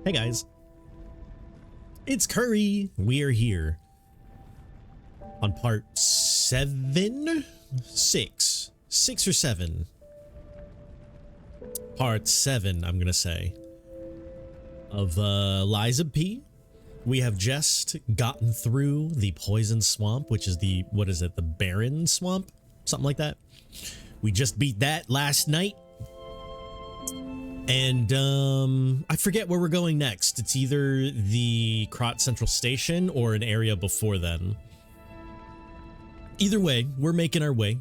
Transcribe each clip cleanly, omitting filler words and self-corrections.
Hey guys, it's Curry. We're here on part 7, 6 or 7. Part 7, I'm gonna say, of Lies of P. We have just gotten through the Poison Swamp, which is the, what is it, the Barren Swamp? Something like that. We just beat that last night. And I forget where we're going next. It's either the Krat Central Station or an area before then. Either way, we're making our way.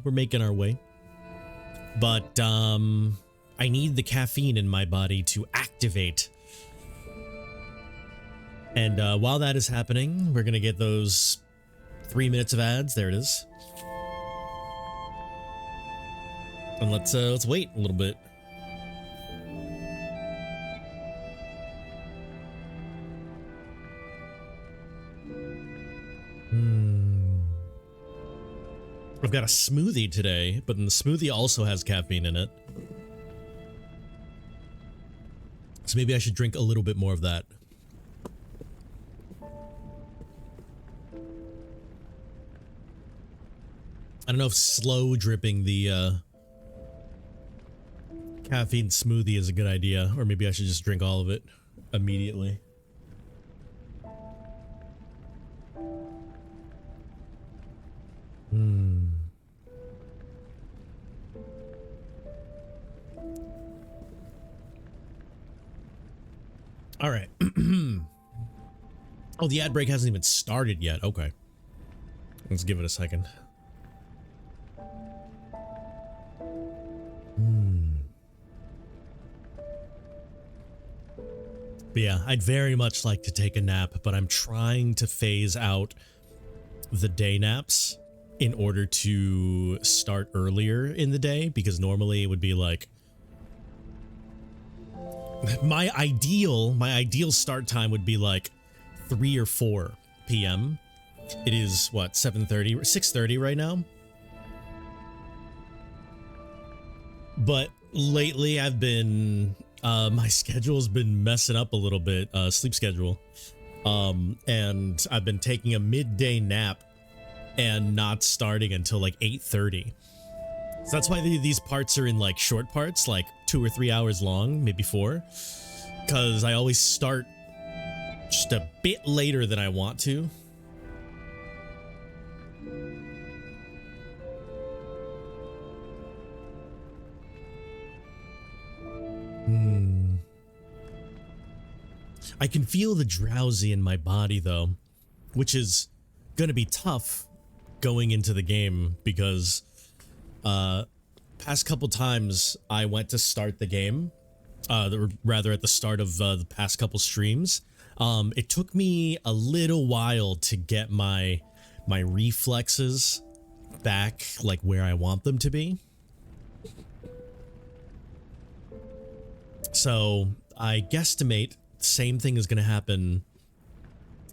But I need the caffeine in my body to activate. And while that is happening, we're gonna get those 3 minutes of ads. There it is. And let's wait a little bit. I've got a smoothie today, but the smoothie also has caffeine in it. So maybe I should drink a little bit more of that. I don't know if slow dripping the caffeine smoothie is a good idea, or maybe I should just drink all of it immediately. All right. Oh, the ad break hasn't even started yet. Okay. Let's give it a second. But yeah, I'd very much like to take a nap, but I'm trying to phase out the day naps in order to start earlier in the day, because normally it would be like my ideal start time would be like 3 or 4 p.m. It is what, 7:30 or 6:30 right now. But lately I've been my schedule's been messing up a little bit, sleep schedule. And I've been taking a midday nap and not starting until like 8:30. So that's why these parts are in like short parts, like 2 or 3 hours long, maybe 4. Because I always start just a bit later than I want to. I can feel the drowsy in my body though, which is gonna be tough going into the game because past couple times I went to start the game, rather at the start of the past couple streams, it took me a little while to get my reflexes back like where I want them to be. So I guesstimate same thing is going to happen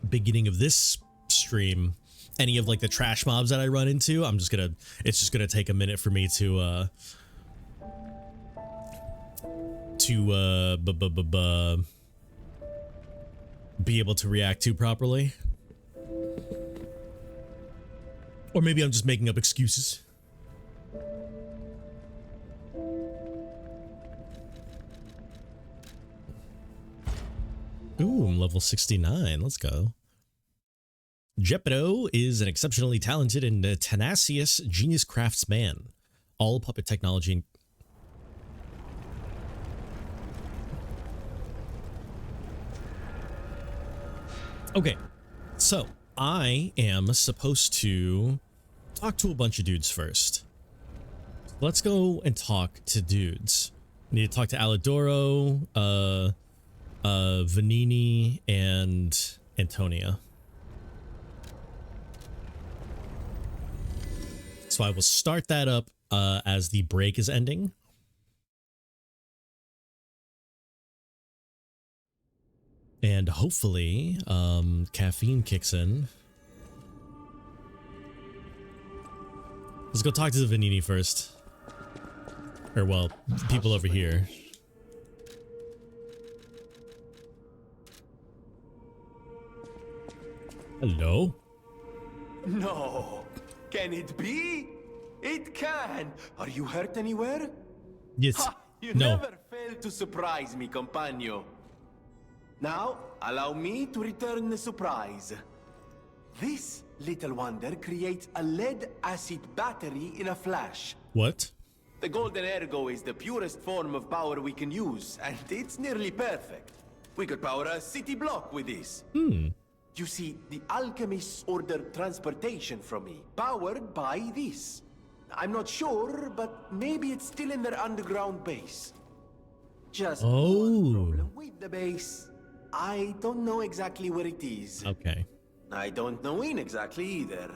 beginning of this stream. Any of like the trash mobs that I run into, it's just gonna take a minute for me to be able to react to properly. Or maybe I'm just making up excuses. Ooh, I'm level 69. Let's go. Gepetto is an exceptionally talented and tenacious genius craftsman. All puppet technology. Okay, so I am supposed to talk to a bunch of dudes first. Let's go and talk to dudes. I need to talk to Alidoro, Vanini, and Antonia. So I will start that up as the break is ending. And hopefully, caffeine kicks in. Let's go talk to the Vanini first. Or, well, people over here. Hello? No. Can it be? It can. Are you hurt anywhere? Yes. Ha! You No. never fail to surprise me, compagno. Now, allow me to return the surprise. This little wonder creates a lead-acid battery in a flash. What? The Golden Ergo is the purest form of power we can use, and it's nearly perfect. We could power a city block with this. You see, the alchemists ordered transportation from me, powered by this. I'm not sure, but maybe it's still in their underground base. Just one problem with the base. I don't know exactly where it is. Okay. I don't know when exactly either.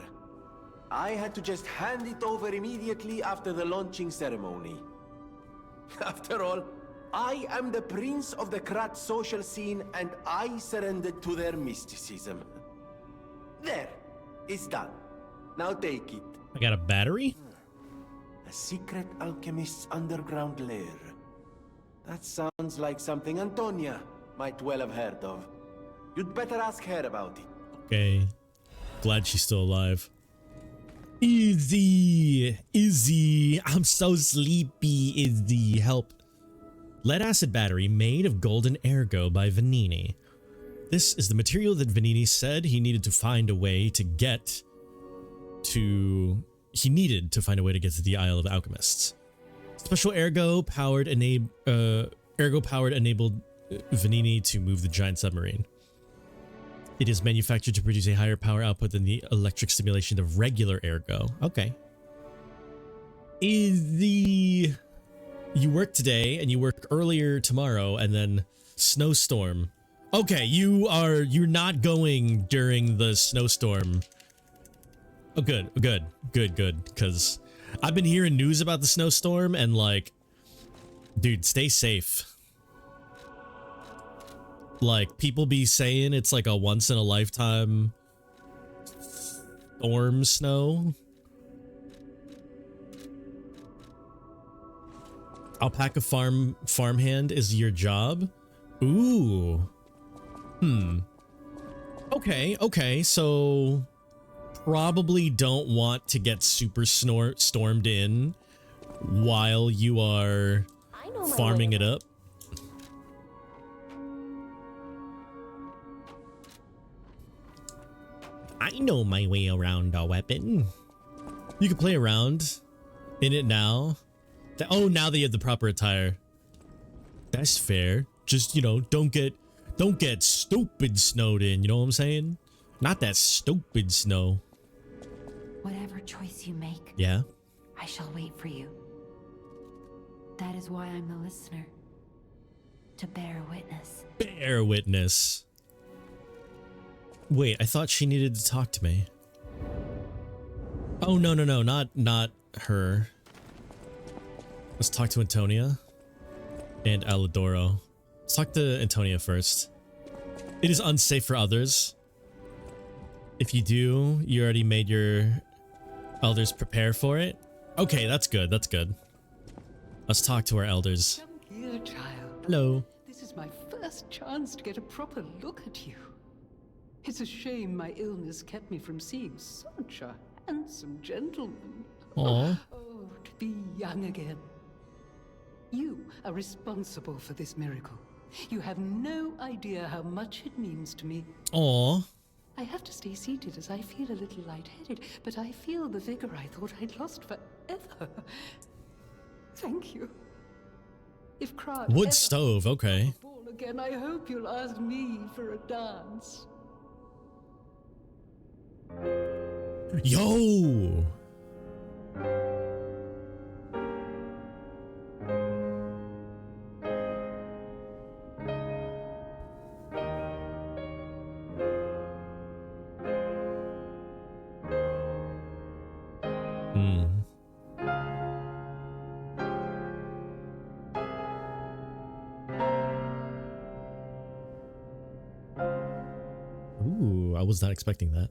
I had to just hand it over immediately after the launching ceremony. After all, I am the prince of the Krat social scene, and I surrendered to their mysticism. There, it's done. Now take it. I got a battery? A secret alchemist's underground lair. That sounds like something Antonia might well have heard of. You'd better ask her about it. Okay. Glad she's still alive. Izzy, I'm so sleepy, Izzy, help. Lead acid battery made of golden ergo by Venini. This is the material that Venini said he needed to find a way to get to... He needed to find a way to get to the Isle of Alchemists. Special ergo powered enabled Venini to move the giant submarine. It is manufactured to produce a higher power output than the electric stimulation of regular ergo. Okay. You work today and you work earlier tomorrow and then snowstorm. Okay, you're not going during the snowstorm. Oh, good. Because I've been hearing news about the snowstorm and like, dude, stay safe. Like, people be saying it's like a once in a lifetime storm snow. Alpaca farmhand is your job? Ooh. Okay, so probably don't want to get super stormed in while you are farming it up. I know my way around a weapon. You can play around in it now. Oh, now that you have the proper attire. That's fair. Just, you know, don't get stupid snowed in, you know what I'm saying? Not that stupid snow. Whatever choice you make, Yeah? I shall wait for you. That is why I'm the listener. To bear witness. Bear witness. Wait, I thought she needed to talk to me. Oh, no, not her. Let's talk to Antonia and Alidoro. Let's talk to Antonia first. It is unsafe for others. If you do, you already made your elders prepare for it. Okay, that's good. Let's talk to our elders. Come here, child. Hello. This is my first chance to get a proper look at you. It's a shame my illness kept me from seeing such a handsome gentleman. Aw. Oh, to be young again. You are responsible for this miracle. You have no idea how much it means to me. Aw. I have to stay seated as I feel a little lightheaded, but I feel the vigor I thought I'd lost forever. Thank you. If Krat Wood ever stove, okay. ball again, I hope you'll ask me for a dance. Yo! Ooh, I was not expecting that.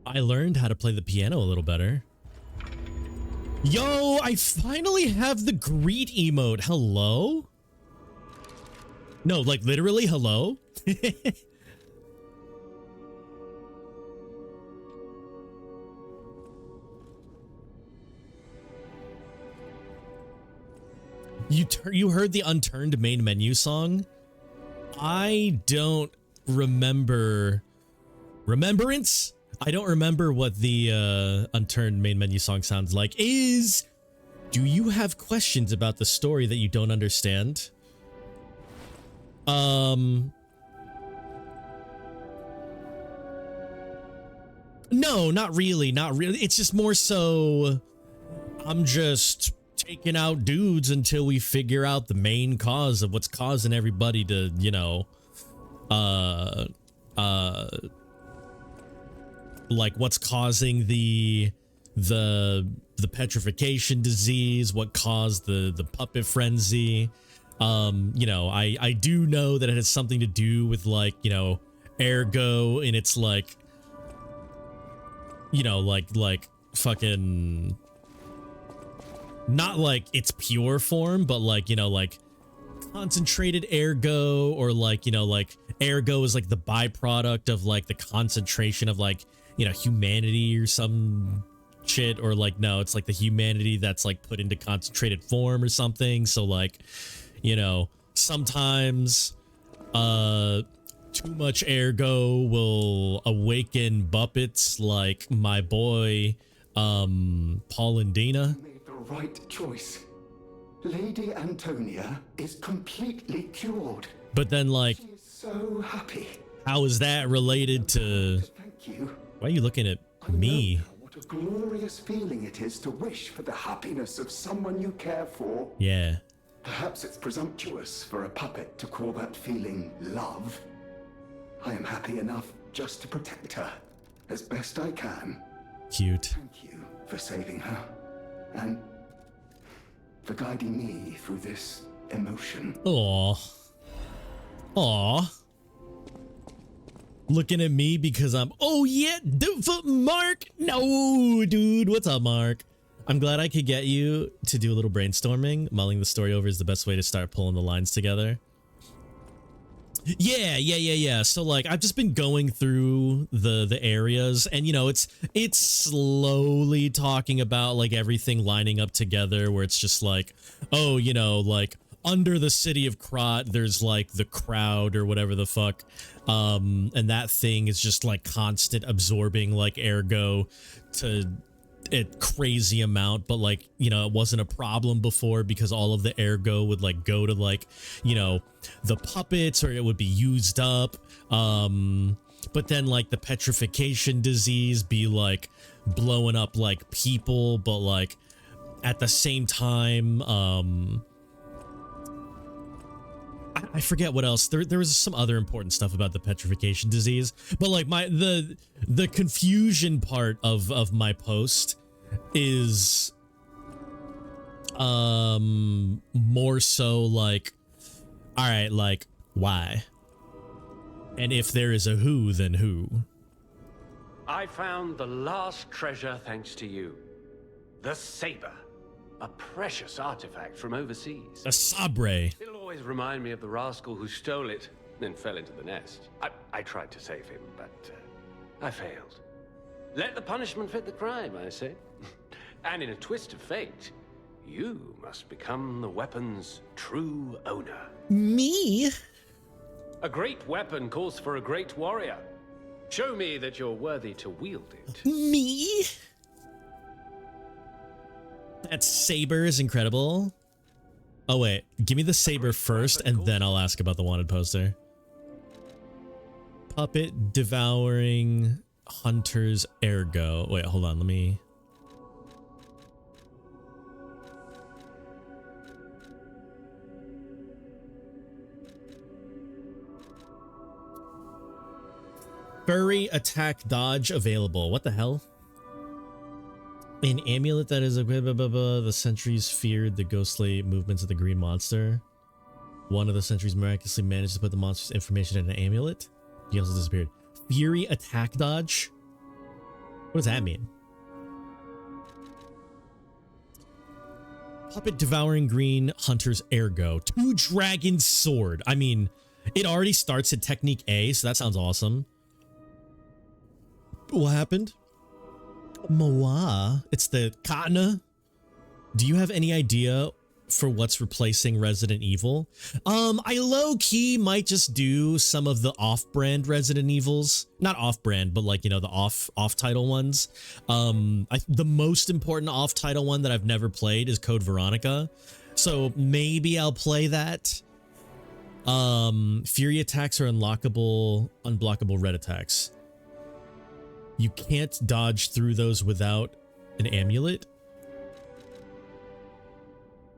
I learned how to play the piano a little better. Yo, I finally have the greet emote. Hello? No, like literally hello? You heard the Unturned main menu song? I don't remember Remembrance? I don't remember what the Unturned main menu song sounds like. Do you have questions about the story that you don't understand? No, not really, not really. It's just more so I'm just taking out dudes until we figure out the main cause of what's causing everybody to, you know, like what's causing the petrification disease, what caused the puppet frenzy. You know, I do know that it has something to do with, like, you know, Ergo in its, like, you know, like fucking, not like its pure form, but like, you know, like concentrated Ergo, or like, you know, like Ergo is like the byproduct of like the concentration of, like, you know, humanity or some shit, or like, no, it's like the humanity that's like put into concentrated form or something. So like, you know, sometimes too much Ergo will awaken Buppets like my boy Paul and Dina. Made the right choice. Lady Antonia is completely cured. But then, like, She is so happy. how is that related to... Thank you. Why are you looking at I me? know what a glorious feeling it is to wish for the happiness of someone you care for. Yeah. Perhaps it's presumptuous for a puppet to call that feeling love. I am happy enough just to protect her as best I can. Cute. Thank you for saving her and for guiding me through this emotion. Aw. Aw. Looking at me because I'm... Oh, yeah, Mark! No, dude. What's up, Mark? I'm glad I could get you to do a little brainstorming. Mulling the story over is the best way to start pulling the lines together. Yeah. So, like, I've just been going through the areas, and, you know, it's slowly talking about, like, everything lining up together, where it's just like, oh, you know, like, under the city of Krat, there's, like, the crowd or whatever the fuck, and that thing is just, like, constant absorbing, like, Ergo to a crazy amount, but, like, you know, it wasn't a problem before because all of the Ergo would, like, go to, like, you know, the puppets, or it would be used up, but then, like, the petrification disease be, like, blowing up, like, people, but, like, at the same time, I forget what else. There was some other important stuff about the petrification disease, but, like, the confusion part of my post is more so like, all right, like, why? And if there is a who, then who? I found the last treasure thanks to you. The saber. A precious artifact from overseas. A sabre. It'll always remind me of the rascal who stole it, then fell into the nest. I tried to save him, but I failed. Let the punishment fit the crime, I say. And in a twist of fate, you must become the weapon's true owner. Me? A great weapon calls for a great warrior. Show me that you're worthy to wield it. Me? That saber is incredible. Oh, wait. Give me the saber first, and then I'll ask about the wanted poster. Puppet devouring hunter's Ergo. Wait, hold on. Let me... Furry attack dodge available. What the hell? An amulet that is a the sentries feared the ghostly movements of the green monster. One of the sentries miraculously managed to put the monster's information in an amulet. He also disappeared. Fury attack dodge? What does that mean? Puppet Devouring Green Hunter's Ergo. 2 Dragon Sword. I mean, it already starts at Technique A, so that sounds awesome. What happened? Moa. It's the Katana. Do you have any idea for what's replacing Resident Evil? I low-key might just do some of the off-brand Resident Evils. Not off-brand, but like, you know, the off-title ones. The most important off-title one that I've never played is Code Veronica. So maybe I'll play that. Fury attacks are unblockable red attacks. You can't dodge through those without an amulet?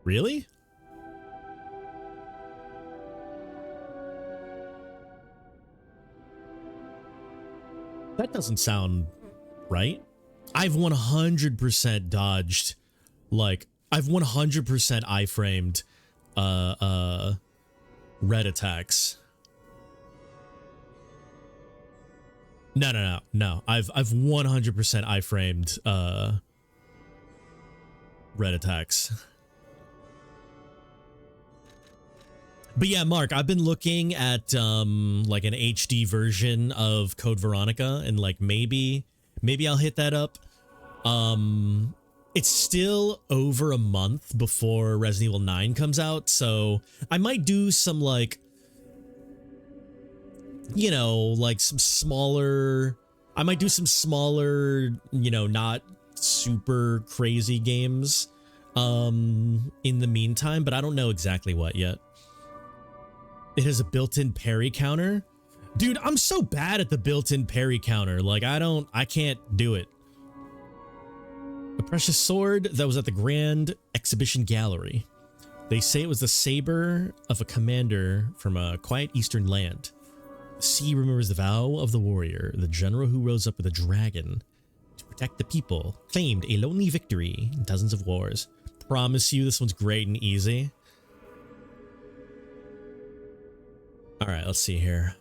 Really? That doesn't sound right. I've 100% dodged, like, I've 100% iframed red attacks. No. I've 100% iframed red attacks. But yeah, Mark, I've been looking at like an HD version of Code Veronica, and like maybe I'll hit that up. It's still over a month before Resident Evil 9 comes out, so I might do some like, you know, like some smaller, you know, not super crazy games in the meantime, but I don't know exactly what yet. It has a built-in parry counter. Dude, I'm so bad at the built-in parry counter. Like, I can't do it. A precious sword that was at the Grand Exhibition Gallery. They say it was the saber of a commander from a quiet eastern land. The sea remembers the vow of the warrior, the general who rose up with a dragon to protect the people, claimed a lonely victory in dozens of wars. Promise you this one's great and easy. All right, let's see here.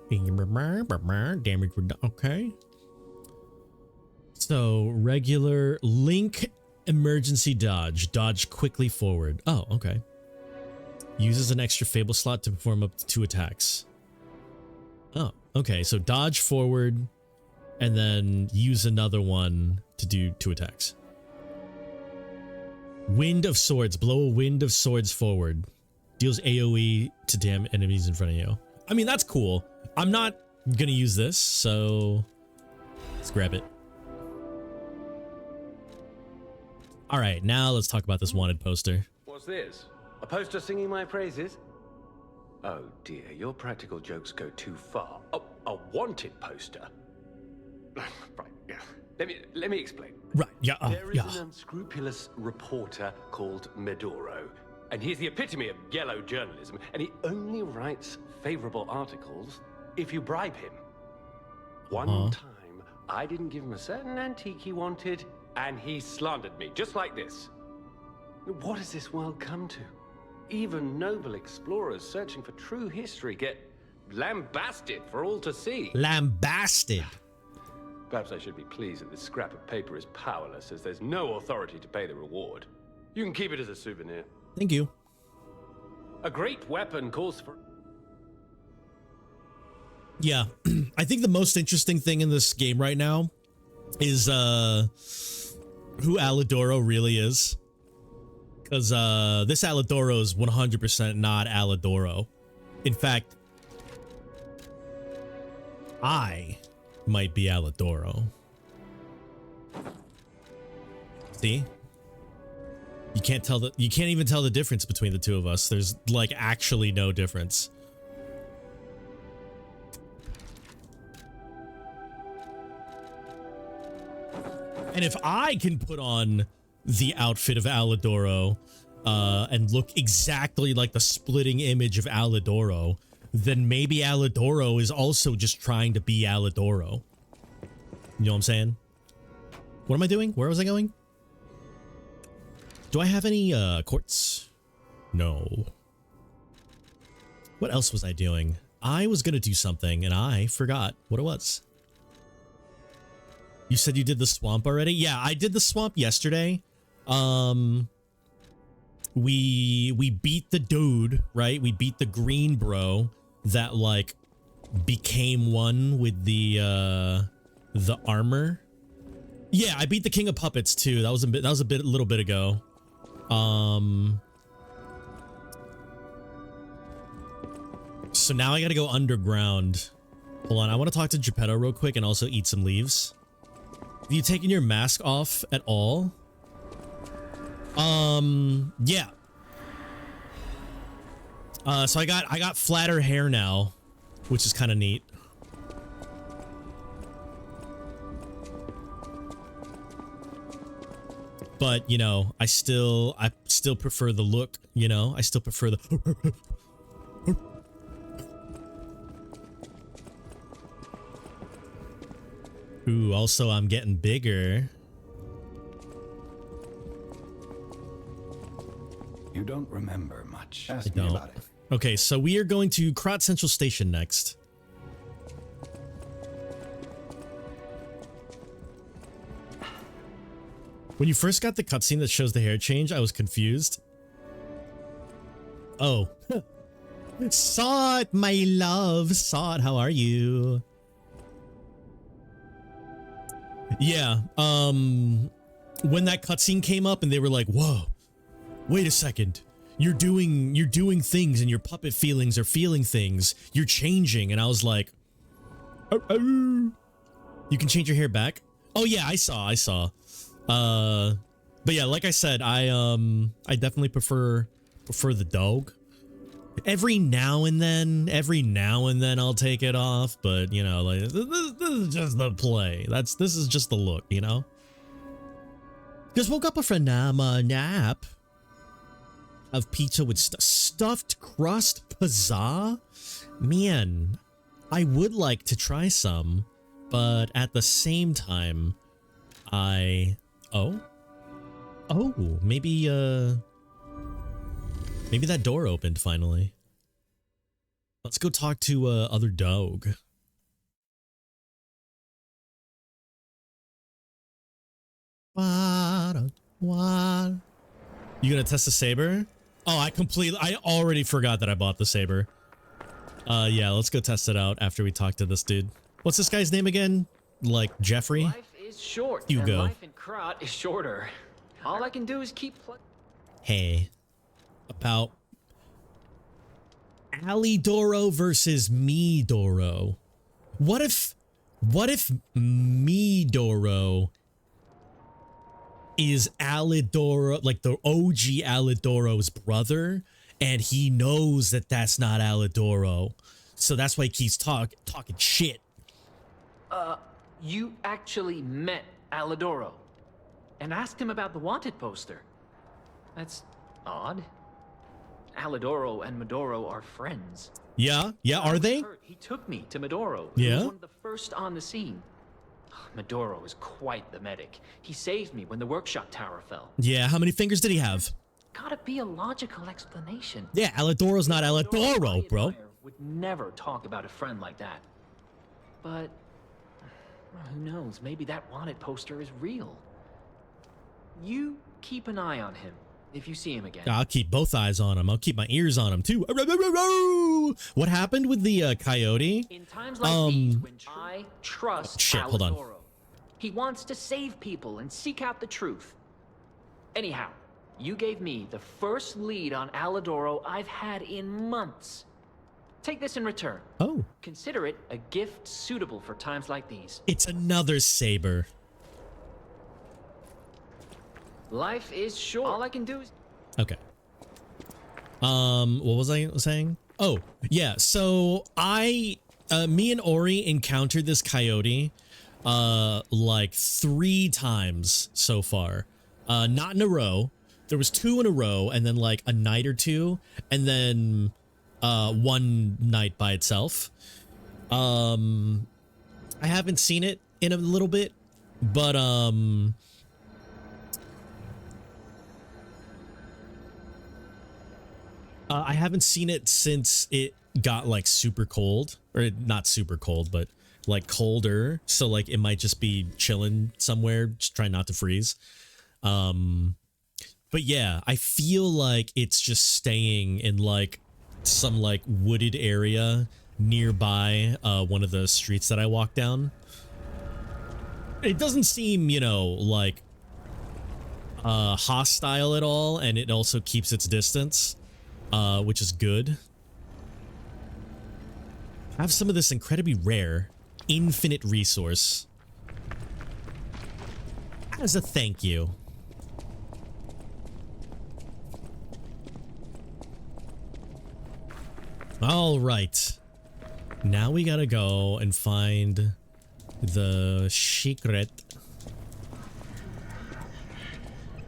Damage, okay. So, regular Link emergency dodge. Dodge quickly forward. Oh, okay. Uses an extra Fable slot to perform up to 2 attacks. Oh, okay. So, dodge forward and then use another one to do 2 attacks. Wind of Swords. Blow a wind of swords forward. Deals AoE to damn enemies in front of you. I mean, that's cool. I'm not gonna use this, so let's grab it. All right, now let's talk about this wanted poster. What's this? A poster singing my praises? Oh dear, your practical jokes go too far. Oh, a wanted poster? Right, yeah. Let me explain. Right, yeah, There is an unscrupulous reporter called Medoro, and he's the epitome of yellow journalism, and he only writes favorable articles if you bribe him. One time, I didn't give him a certain antique he wanted, and he slandered me, just like this. What has this world come to? Even noble explorers searching for true history get lambasted for all to see. Lambasted. Perhaps I should be pleased that this scrap of paper is powerless, as there's no authority to pay the reward. You can keep it as a souvenir. Thank you. A great weapon calls for... Yeah, I think the most interesting thing in this game right now is who Alidoro really is. Because this Alidoro is 100% not Alidoro. In fact, I might be Alidoro. See? You can't even tell the difference between the two of us. There's like actually no difference. And if I can put on the outfit of Alidoro and look exactly like the splitting image of Alidoro, then maybe Alidoro is also just trying to be Alidoro. You know what I'm saying? What am I doing? Where was I going? Do I have any quartz? No. What else was I doing? I was gonna do something and I forgot what it was. You said you did the swamp already? Yeah, I did the swamp yesterday. we beat the dude, right? We beat the green bro that like became one with the armor. Yeah, I beat the King of Puppets too. That was a little bit ago. So now I gotta go underground. Hold on, I want to talk to Geppetto real quick and also eat some leaves. Have you taken your mask off at all? Yeah. So I got flatter hair now, which is kind of neat. But, you know, I still prefer the look, you know? I still prefer the Ooh, also I'm getting bigger. You don't remember much. I don't. Okay, so we are going to Krat Central Station next. When you first got the cutscene that shows the hair change, I was confused. Oh. Sod, my love. Sod, how are you? Yeah, when that cutscene came up and they were like, whoa, wait a second. You're doing things and your puppet feelings are feeling things. You're changing. And I was like, you can change your hair back? Oh yeah, I saw. But yeah, like I said, I definitely prefer the dog. Every now and then I'll take it off, but you know, like this is just the play. This is just the look, you know. Just woke up from a nap. Of pizza with stuffed crust pizza. Man, I would like to try some, but at the same time, maybe that door opened finally. Let's go talk to other dog. What? You gonna test the saber? Oh, I already forgot that I bought the saber. Yeah, let's go test it out after we talk to this dude. What's this guy's name again? Like Jeffrey? Life is short, Hugo. and life in Krat is shorter. All I can do is keep Hey, about Alidoro versus Midoro. What if Midoro is Alidoro, like the OG Alidoro's brother, and he knows that that's not Alidoro, so that's why he keeps talking shit. You actually met Alidoro and asked him about the wanted poster. That's odd. Alidoro and Medoro are friends. Yeah, are they? He took me to Medoro. Yeah? He was one of the first on the scene. Medoro is quite the medic. He saved me when the workshop tower fell. Yeah, how many fingers did he have? Gotta be a logical explanation. Yeah, Alidoro's not Alidoro, bro. Would never talk about a friend like that. But who knows? Maybe that wanted poster is real. You keep an eye on him if you see him again. I'll keep both eyes on him. I'll keep my ears on him too. What happened with the coyote? In times like these, when I trust shit, hold on. Alidoro. He wants to save people and seek out the truth. Anyhow, you gave me the first lead on Alidoro I've had in months. Take this in return. Oh. Consider it a gift suitable for times like these. It's another saber. Life is short. All I can do is... Okay. What was I saying? Oh, yeah. So me and Ori encountered this coyote, like 3 times so far. Not in a row. There was 2 in a row, and then like a night or 2, and then, one night by itself. I haven't seen it in a little bit, but, I haven't seen it since it got like super cold, or not super cold, but like colder. So like it might just be chilling somewhere, just trying not to freeze. But yeah, I feel like it's just staying in like some like wooded area nearby one of the streets that I walk down. It doesn't seem, you know, like hostile at all, and it also keeps its distance, which is good. I have some of this incredibly rare infinite resource as a thank you. All right, now we gotta go and find the secret.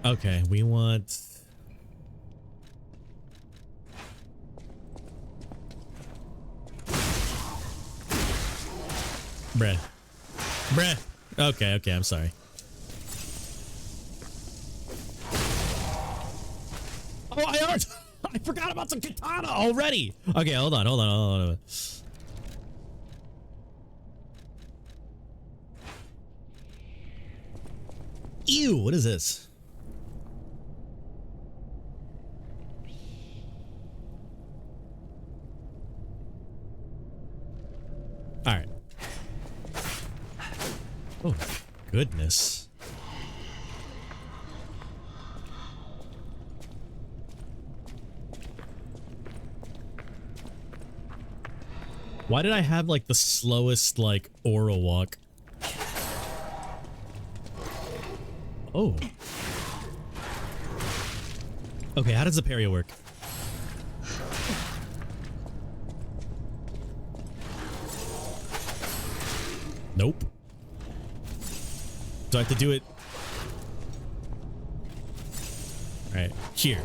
Okay, we want... Bruh. Bruh. Okay, I'm sorry. Oh, I forgot about the katana already. Okay, hold on. Ew, what is this? All right. Oh, goodness. Why did I have like the slowest like aura walk? Oh. Okay, how does the parry work? Nope. Do I have to do it? All right, here.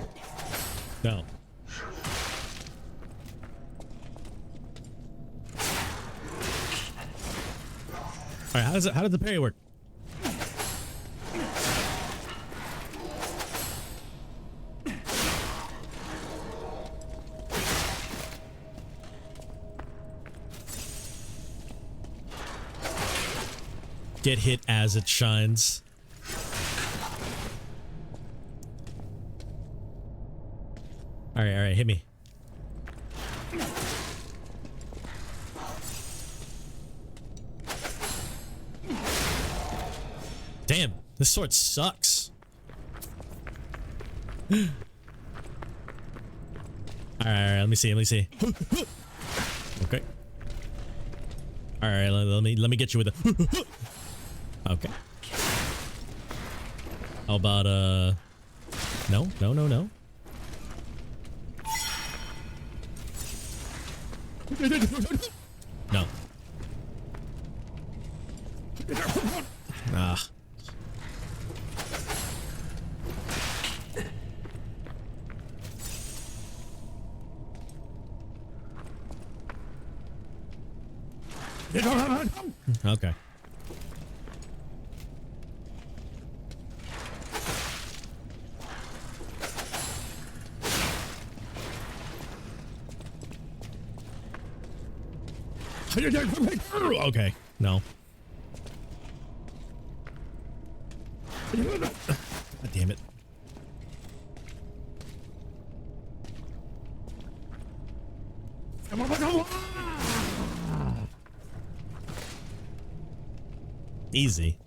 No. All right, how does the parry work? Get hit as it shines. All right, hit me. Damn, this sword sucks. All right, let me see. Okay. All right, let me get you with a. Okay. How about no. No. Ah. Okay. Okay, no. God damn it. Easy.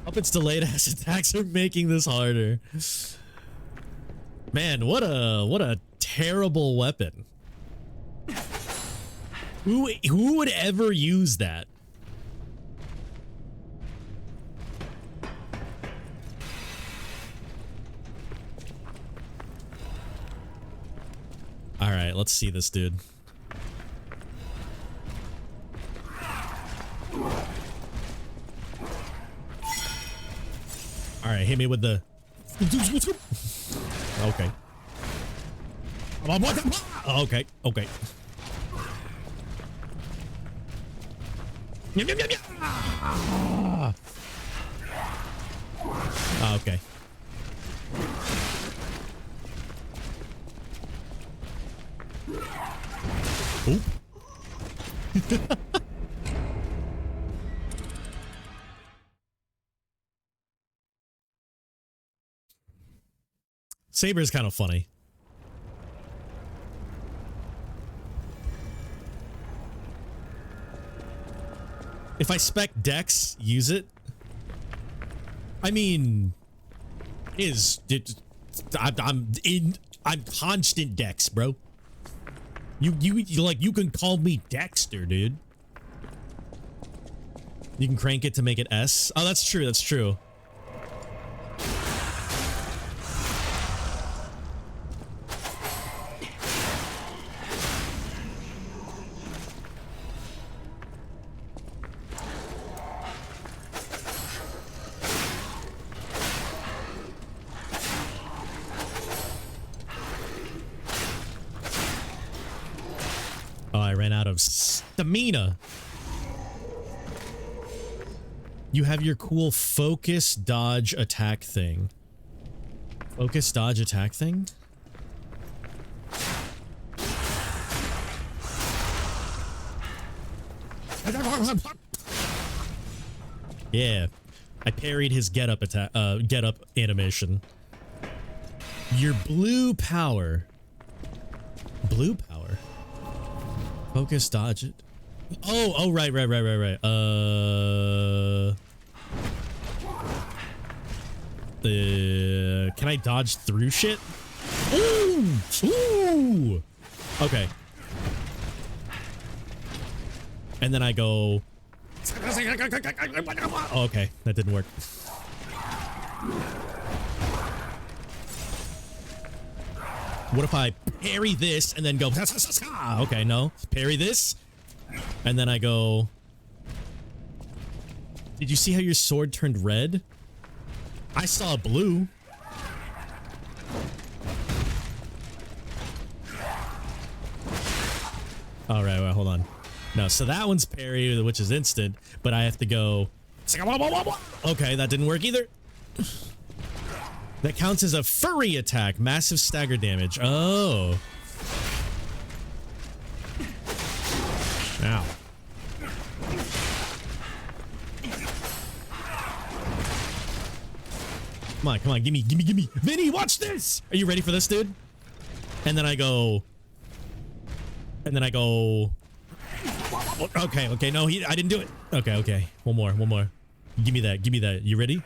Hope its delayed ass attacks are making this harder. Man, what a terrible weapon. Who would ever use that? All right, let's see this dude. All right, hit me with the. Okay. Okay. Okay. Okay. Oop. Saber is kind of funny. If I spec Dex, use it. I mean, I'm constant Dex, bro. You can call me Dexter, dude. You can crank it to make it S. Oh, that's true. That's true. Oh, I ran out of stamina. You have your cool focus, dodge, attack thing. Focus, dodge, attack thing? Yeah. I parried his get up attack, get up animation. Your blue power. Blue power? Focus, dodge it. Oh, right. Can I dodge through shit? Ooh! Okay. And then I go... Oh, okay, that didn't work. What if I parry this and then go... Okay, no. Parry this. And then I go... Did you see how your sword turned red? I saw blue. All right, well, hold on. No, so that one's parry, which is instant, but I have to go... Okay, that didn't work either. That counts as a furry attack. Massive stagger damage. Oh. Ow. Come on, gimme. Vinny, watch this! Are you ready for this, dude? And then I go... Okay, no, I didn't do it. Okay. One more. Give me that. You ready?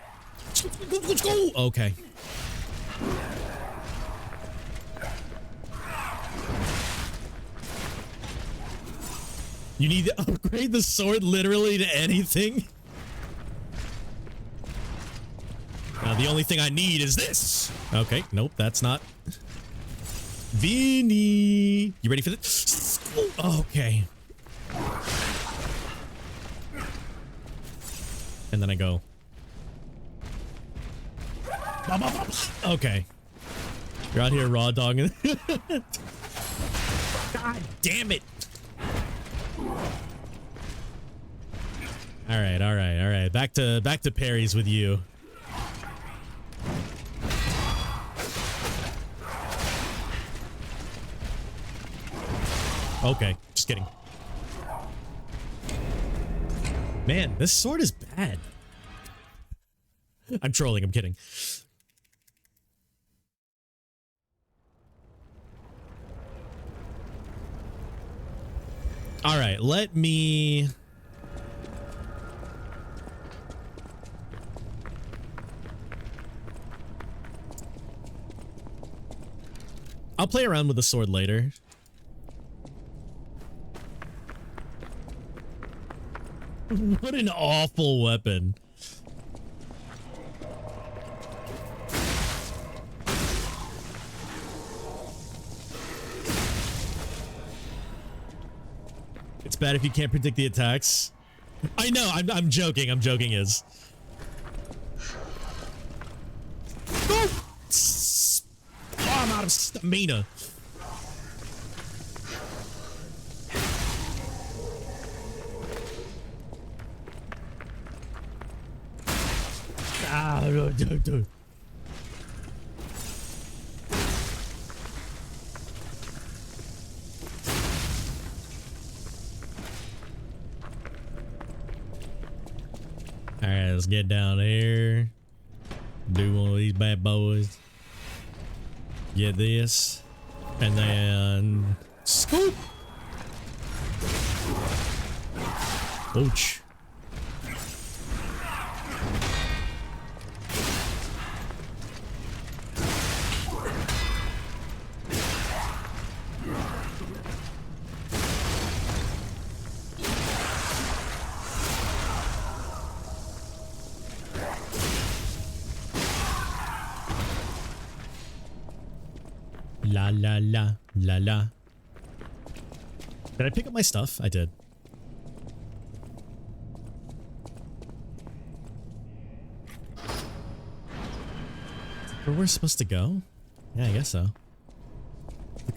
Let's go! Okay. You need to upgrade the sword literally to anything? The only thing I need is this. Okay, nope, that's not. Vinny, you ready for this? Okay. And then I go. Okay. You're out here raw dogging. God damn it. All right. Back to parries with you. Okay, just kidding. Man, this sword is bad. I'm trolling, I'm kidding. All right, let me... I'll play around with the sword later. What an awful weapon. It's bad if you can't predict the attacks. I know, I'm joking. I'm joking is. Oh, I'm out of stamina. Dude. All right, let's get down here. Do one of these bad boys. Get this. And then scoop. Ouch. La la la la la. Did I pick up my stuff? I did. Where we're supposed to go? Yeah, I guess so.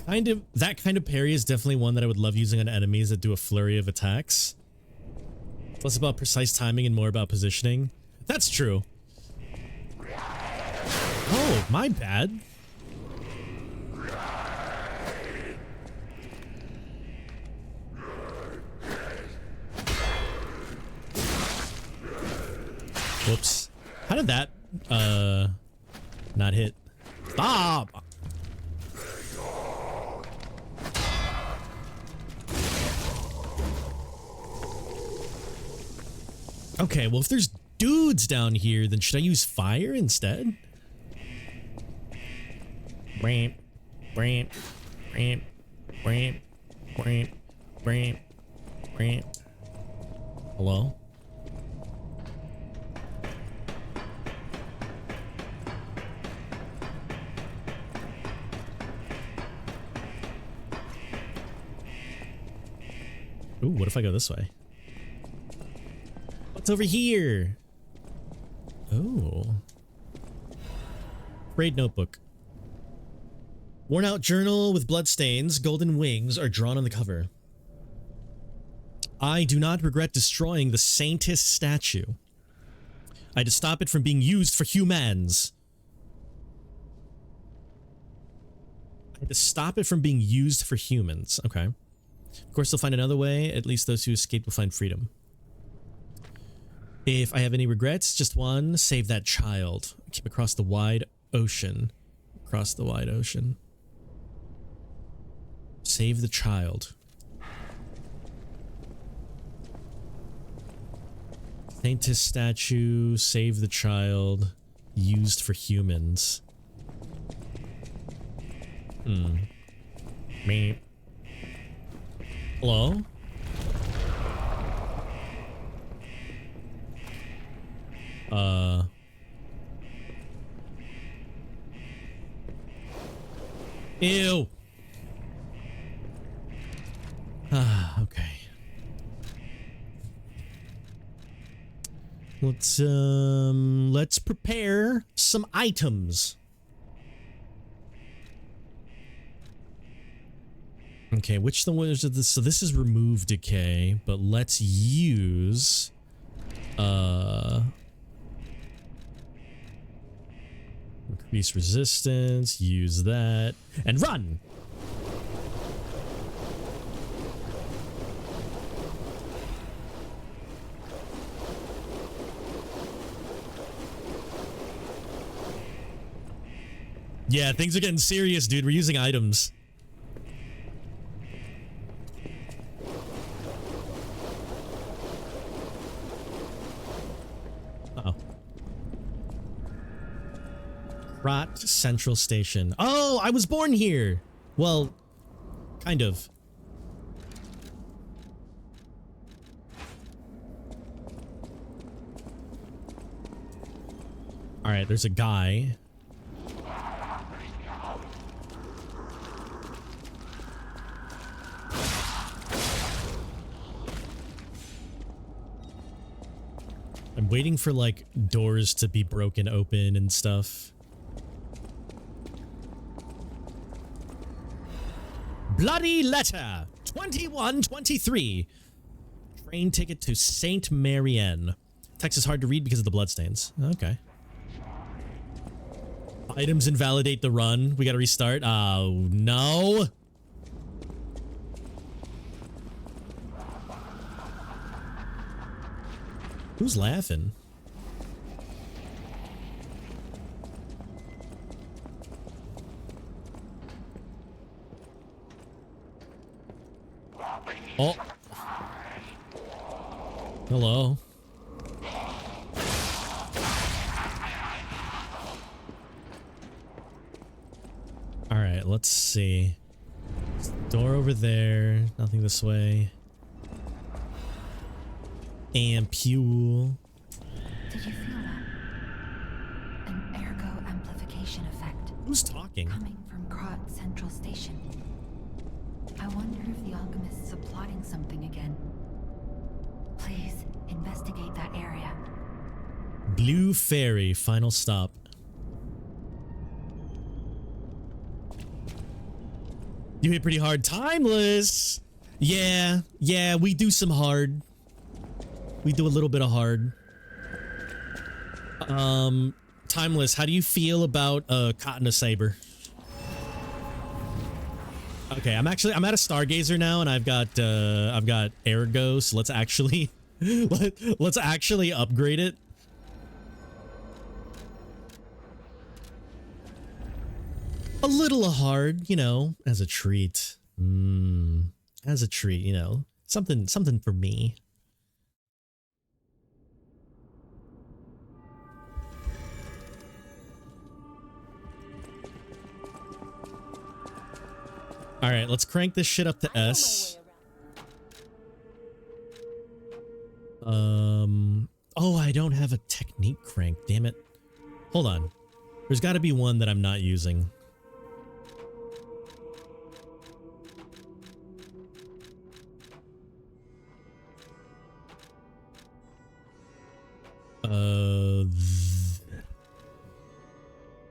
That kind of parry is definitely one that I would love using on enemies that do a flurry of attacks. It's less about precise timing and more about positioning. That's true. Oh, my bad. Whoops. How did that, not hit? Stop! Okay, well, if there's dudes down here, then should I use fire instead? Ramp, ramp, ramp, ramp, ramp, ramp, ramp. Hello? Ooh, what if I go this way? What's over here? Oh. Raid notebook. Worn out journal with bloodstains, golden wings are drawn on the cover. I do not regret destroying the Saintess statue. I had to stop it from being used for humans. I had to stop it from being used for humans. Okay. Of course, they'll find another way. At least those who escaped will find freedom. If I have any regrets, just one. Save that child. Keep across the wide ocean. Across the wide ocean. Save the child. Saintess statue. Save the child. Used for humans. Me. Hello? Ew. Okay. Let's prepare some items. Okay, which the ones of this? So this is remove decay, but let's use increase resistance, use that, and run. Yeah, things are getting serious, dude. We're using items. Uh-oh. Krat Central Station. Oh, I was born here. Well, kind of. All right, there's a guy. I'm waiting for, like, doors to be broken open and stuff. Bloody letter! 2123. Train ticket to Saint Marianne. Text is hard to read because of the bloodstains. Okay. Items invalidate the run. We gotta restart. Oh, no. Who's laughing? Oh. Hello. All right, let's see. Door over there. Nothing this way. Ampule. Did you feel that? An ergo amplification effect. Who's talking? Coming from Krat Central Station. I wonder if the alchemists are plotting something again. Please, investigate that area. Blue Fairy, final stop. You hit pretty hard. Timeless! Yeah, we do some hard. We do a little bit of hard. Timeless, how do you feel about Katana Saber? Okay, I'm at a Stargazer now, and I've got Ergo, so let's actually let's actually upgrade it. A little hard, you know, as a treat. As a treat, you know, something for me. All right, let's crank this shit up to S. Oh, I don't have a technique crank, damn it. Hold on. There's got to be one that I'm not using.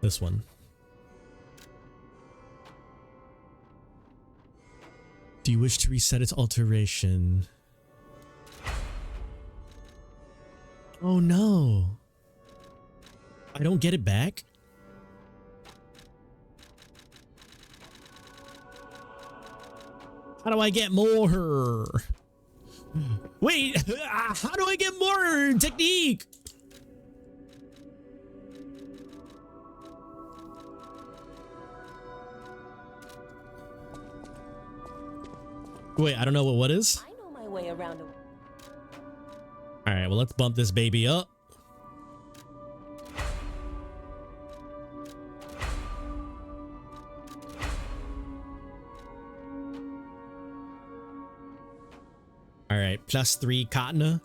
This one. Do you wish to reset its alteration? Oh no. I don't get it back? How do I get more? Wait, how do I get more technique? Wait, I don't know what is? I know my way around. All right, well, let's bump this baby up. All right, +3 Katana.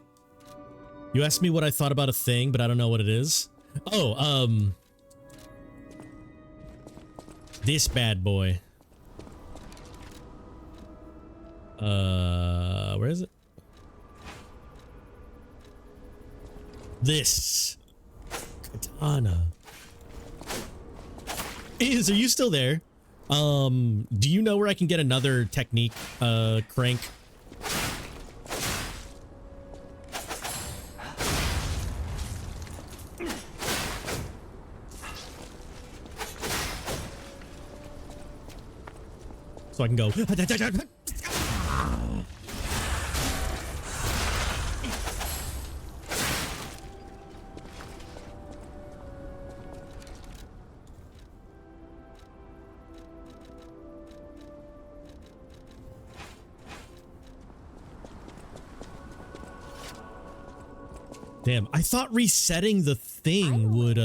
You asked me what I thought about a thing, but I don't know what it is. Oh, this bad boy. Where is it? This katana. Are you still there? Do you know where I can get another technique crank? So I can go. Damn, I thought resetting the thing would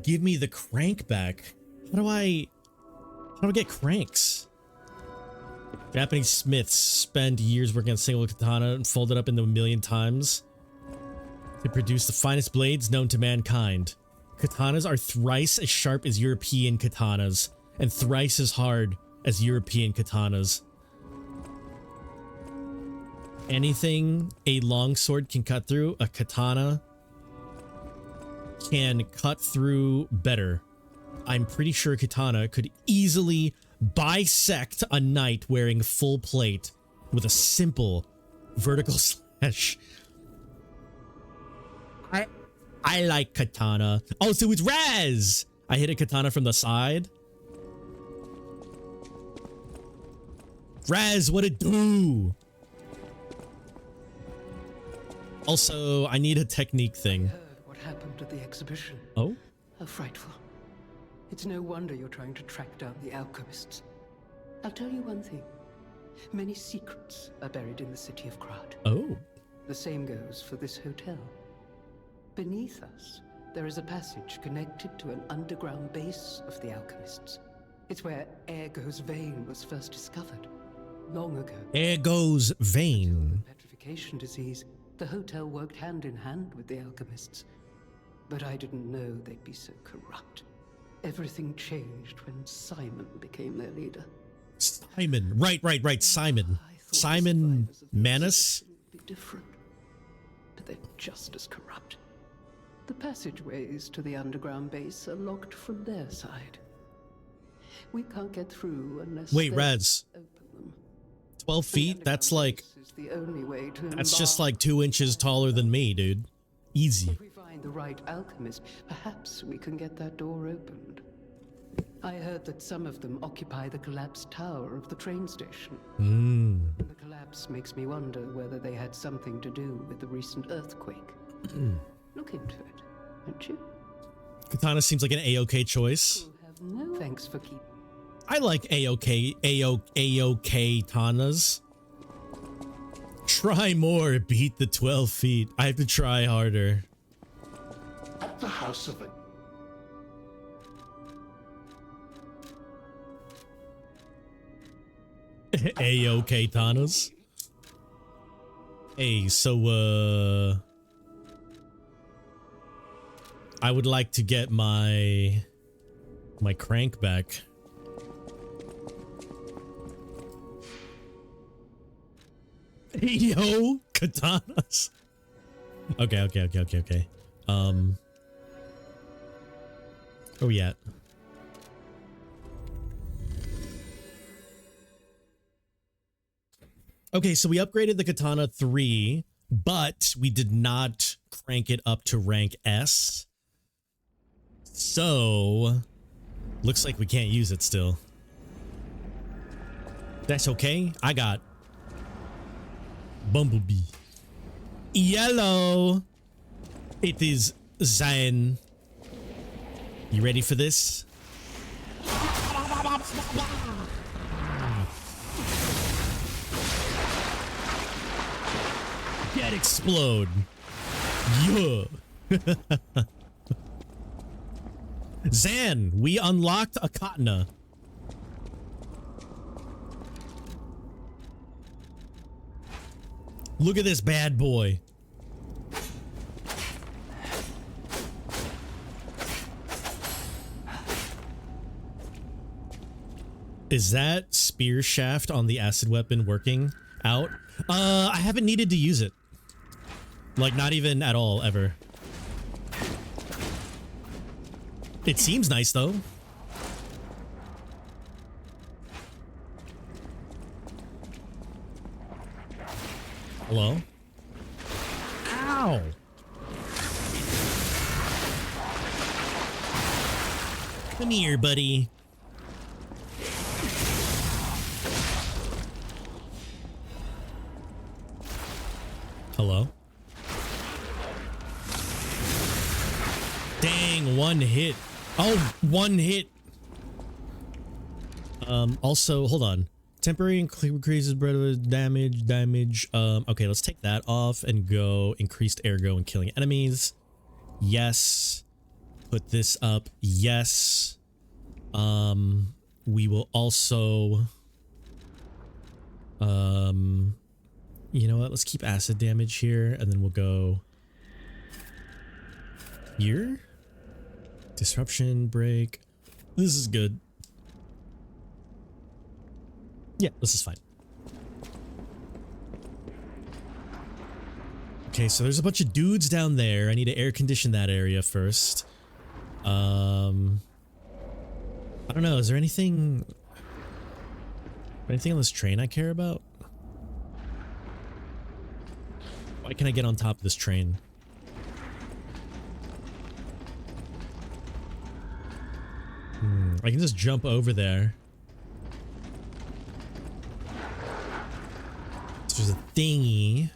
give me the crank back. How do I get cranks? Japanese smiths spend years working on a single katana and fold it up into a million times to produce the finest blades known to mankind. Katanas are thrice as sharp as European katanas and thrice as hard as European katanas. Anything a longsword can cut through, a katana can cut through better. I'm pretty sure katana could easily bisect a knight wearing full plate with a simple vertical slash. I like katana. Oh, so it's Raz! I hit a katana from the side. Raz, what it do? Also, I need a technique thing. I heard what happened at the exhibition. Oh? How frightful. It's no wonder you're trying to track down the alchemists. I'll tell you one thing. Many secrets are buried in the city of Krat. Oh. The same goes for this hotel. Beneath us, there is a passage connected to an underground base of the alchemists. It's where Ergo's vein was first discovered, long ago. Ergo's vein. Petrification disease. The hotel worked hand in hand with the alchemists. But I didn't know they'd be so corrupt. Everything changed when Simon became their leader. Simon. Right. Simon. Simon Manus? Be different. But they're just as corrupt. The passageways to the underground base are locked from their side. We can't get through unless Wait, they Rez. open them. 12 feet? That's like... This is the only way to That's just embark. like 2 inches taller than me, dude. Easy. If we find the right alchemist, perhaps we can get that door opened. I heard that some of them occupy the collapsed tower of the train station. The collapse makes me wonder whether they had something to do with the recent earthquake. Look into it, won't you? Katana seems like an A-OK choice. You'll have no thanks for keeping. I like A-OK Tanas. Try more, beat the 12 feet. I have to try harder. At the house of a A-OK Tanas. Hey, so, I would like to get my crank back. Yo, katanas. Okay. Where we at? Okay, so we upgraded the Katana 3, but we did not crank it up to rank S. So, looks like we can't use it still. That's okay. I got Bumblebee. Yellow. It is Zen. You ready for this? Get explode. Yeah. Zan, we unlocked a katana. Look at this bad boy. Is that spear shaft on the acid weapon working out? I haven't needed to use it. Like, not even at all, ever. It seems nice, though. Hello? Ow! Come here, buddy. Hello? Dang, one hit. Oh, one hit. Also, hold on. Temporary increases damage. Okay, let's take that off and go increased ergo and killing enemies. Yes. Put this up. Yes. We will also, you know what? Let's keep acid damage here, and then we'll go here. Disruption break. This is good. Yeah, this is fine. Okay, so there's a bunch of dudes down there. I need to air condition that area first. I don't know. Is there anything on this train I care about? Why can't I get on top of this train? I can just jump over there. There's a thingy.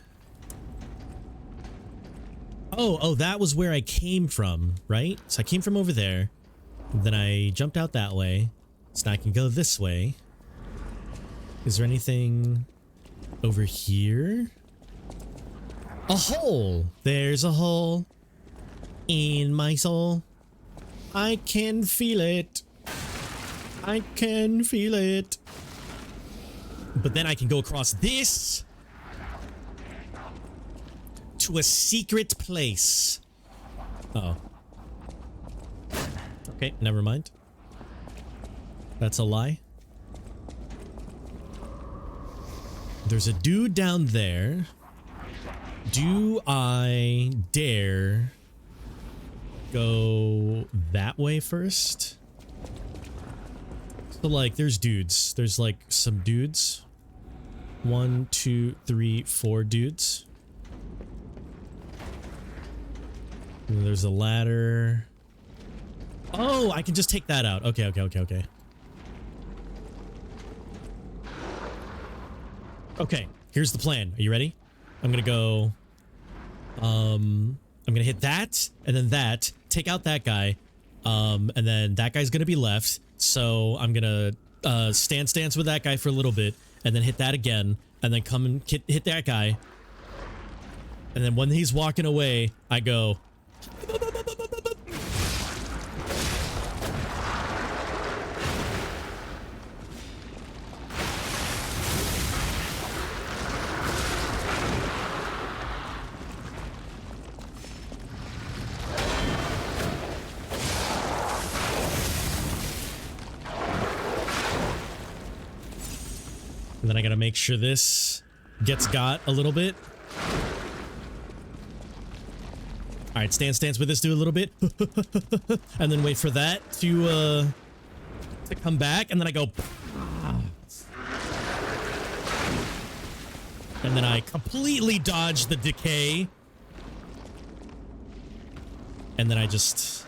Oh, that was where I came from, right? So I came from over there. Then I jumped out that way. So now I can go this way. Is there anything over here? A hole. There's a hole in my soul. I can feel it. I can feel it. But then I can go across this to a secret place. Uh-oh. Okay, never mind. That's a lie. There's a dude down there. Do I dare go that way first? So, like, there's dudes. There's, like, some dudes. 1, 2, 3, 4 dudes. And there's a ladder. Oh, I can just take that out. Okay, okay, okay, okay. Okay, here's the plan. Are you ready? I'm gonna go... I'm gonna hit that, and then that. Take out that guy. And then that guy's gonna be left. So I'm gonna stance with that guy for a little bit, and then hit that again, and then come and hit that guy. And then when he's walking away, I go... And then I gotta make sure this gets got a little bit. Alright, stance with this dude a little bit. And then wait for that to come back. And then I go... And then I completely dodge the decay. And then I just...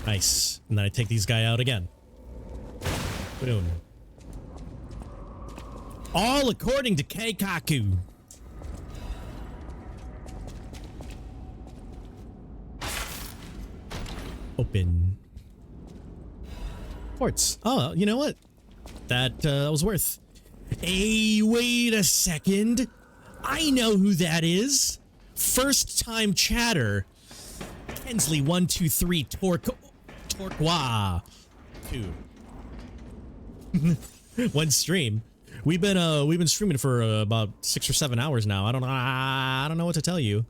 Nice. And then I take these guy out again. Boom. All according to Keikaku. Open. Ports. Oh, you know what? That was worth. Hey, wait a second. I know who that is. First time chatter. Kensley 123 Torquois 2. One stream. We've been streaming for about 6 or 7 hours now. I don't know what to tell you.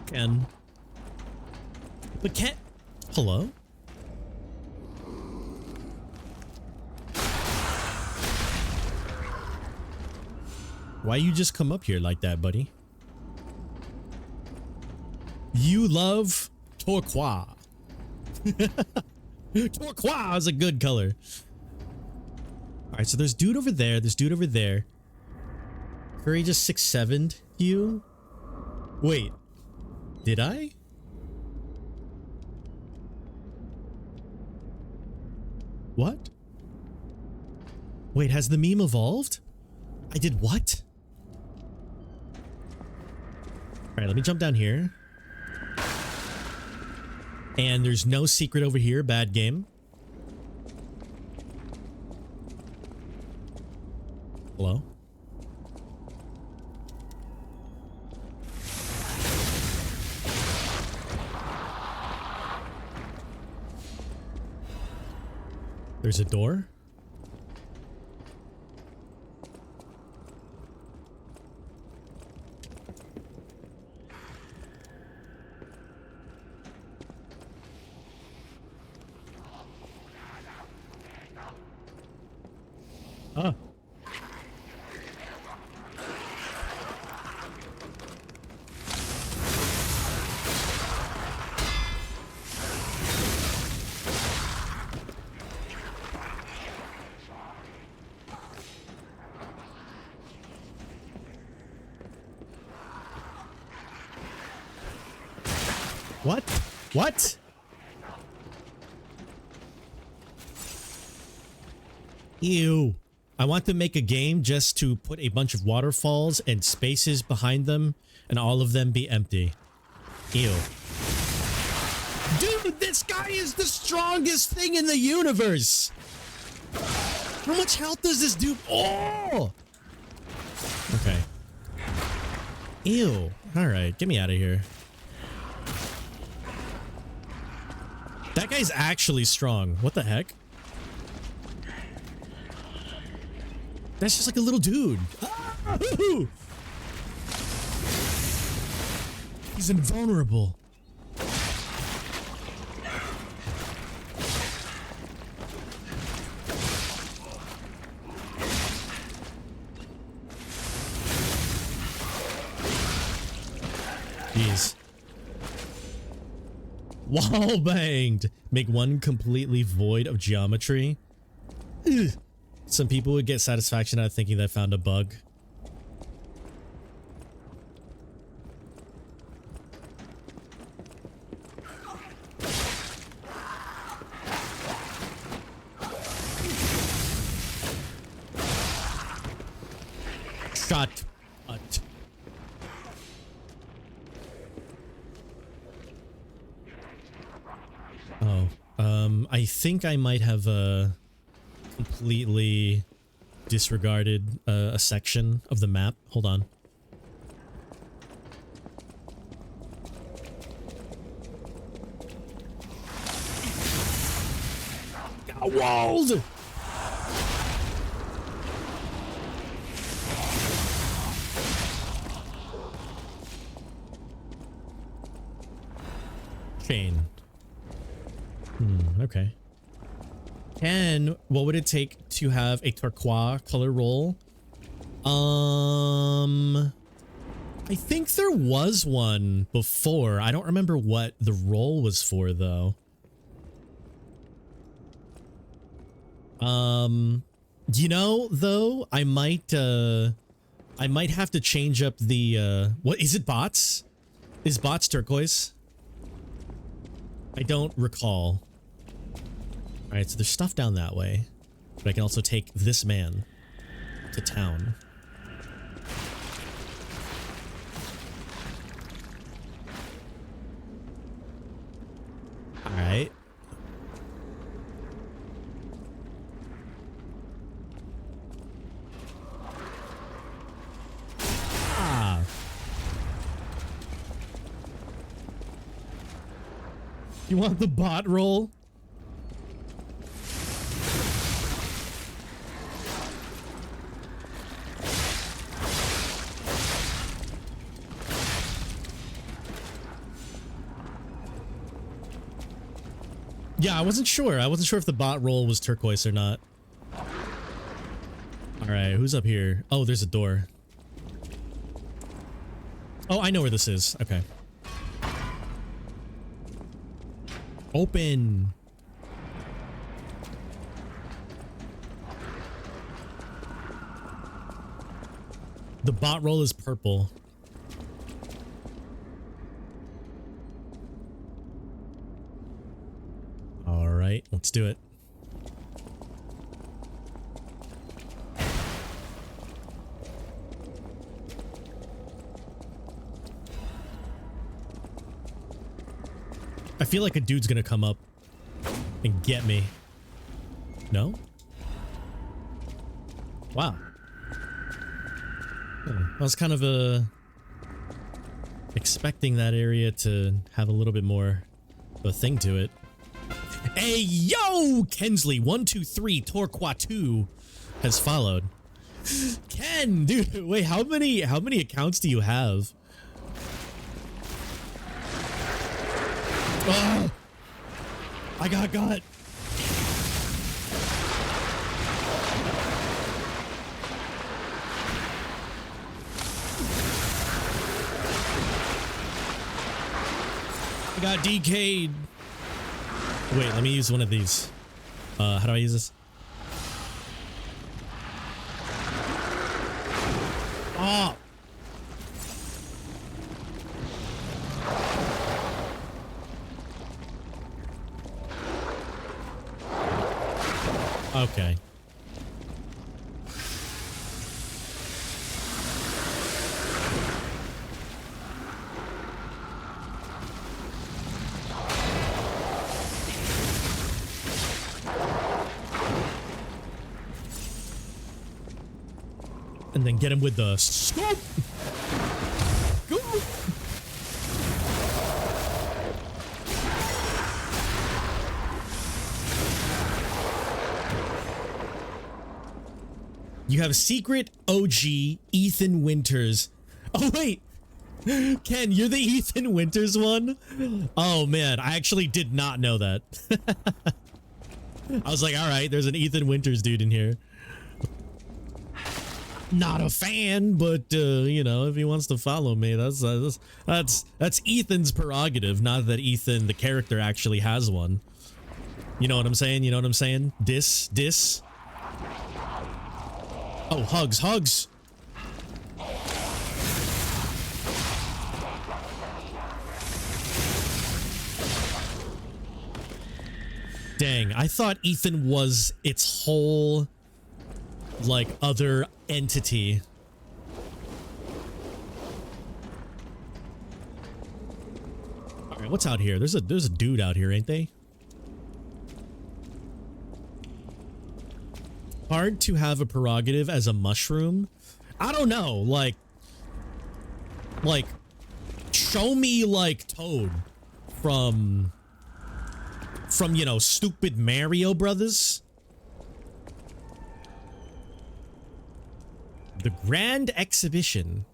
Ken. But Ken, hello? Why you just come up here like that, buddy? You love turquoise. Turquoise is a good color. All right, so there's dude over there. There's dude over there. Curry just 6'7"'d you. Wait, did I? What? Wait, has the meme evolved? I did what? All right, let me jump down here. And there's no secret over here. Bad game. Hello? There's a door? Ah. What? What? Ew. I want to make a game just to put a bunch of waterfalls and spaces behind them and all of them be empty. Ew. Dude, this guy is the strongest thing in the universe. How much health does this dude? Oh! Okay. Ew. All right, get me out of here. That guy's actually strong. What the heck? That's just like a little dude. Ah, he's invulnerable. Jeez. Wall banged. Make one completely void of geometry. Ugh. Some people would get satisfaction out of thinking they found a bug. Shut up. Oh, I think I might have completely disregarded a section of the map. Hold on. Got walled! Chain. Okay. And what would it take to have a turquoise color roll? I think there was one before. I don't remember what the roll was for though. You know, though, I might have to change up the what is it, bots? Is bots turquoise? I don't recall. All right, so there's stuff down that way, but I can also take this man to town. All right. Ah. You want the bot roll? Yeah, I wasn't sure. I wasn't sure if the bot roll was turquoise or not. All right, who's up here? Oh, there's a door. Oh, I know where this is. Okay. Open. The bot roll is purple. All right, let's do it. I feel like a dude's gonna come up and get me. No? Wow. I was kind of expecting that area to have a little bit more of a thing to it. Hey, yo, Kensley 123 Torquatu has followed. Ken, dude, wait, how many accounts do you have? Oh, I got. I got DK'd. Wait, let me use one of these. How do I use this? Oh! Okay. and then get him with the scoop. Go. You have secret OG Ethan Winters. Oh wait, Ken, you're the Ethan Winters one? Oh man, I actually did not know that. I was like, all right, there's an Ethan Winters dude in here. Not a fan, but you know, if he wants to follow me, that's Ethan's prerogative. Not that Ethan, the character, actually has one. You know what I'm saying? You know what I'm saying? Dis. Oh, hugs. Dang, I thought Ethan was its whole, like, other entity. Alright, what's out here? There's a dude out here, ain't they? Hard to have a prerogative as a mushroom? I don't know, like, show me, like, Toad from, you know, stupid Mario Brothers. The Grand Exhibition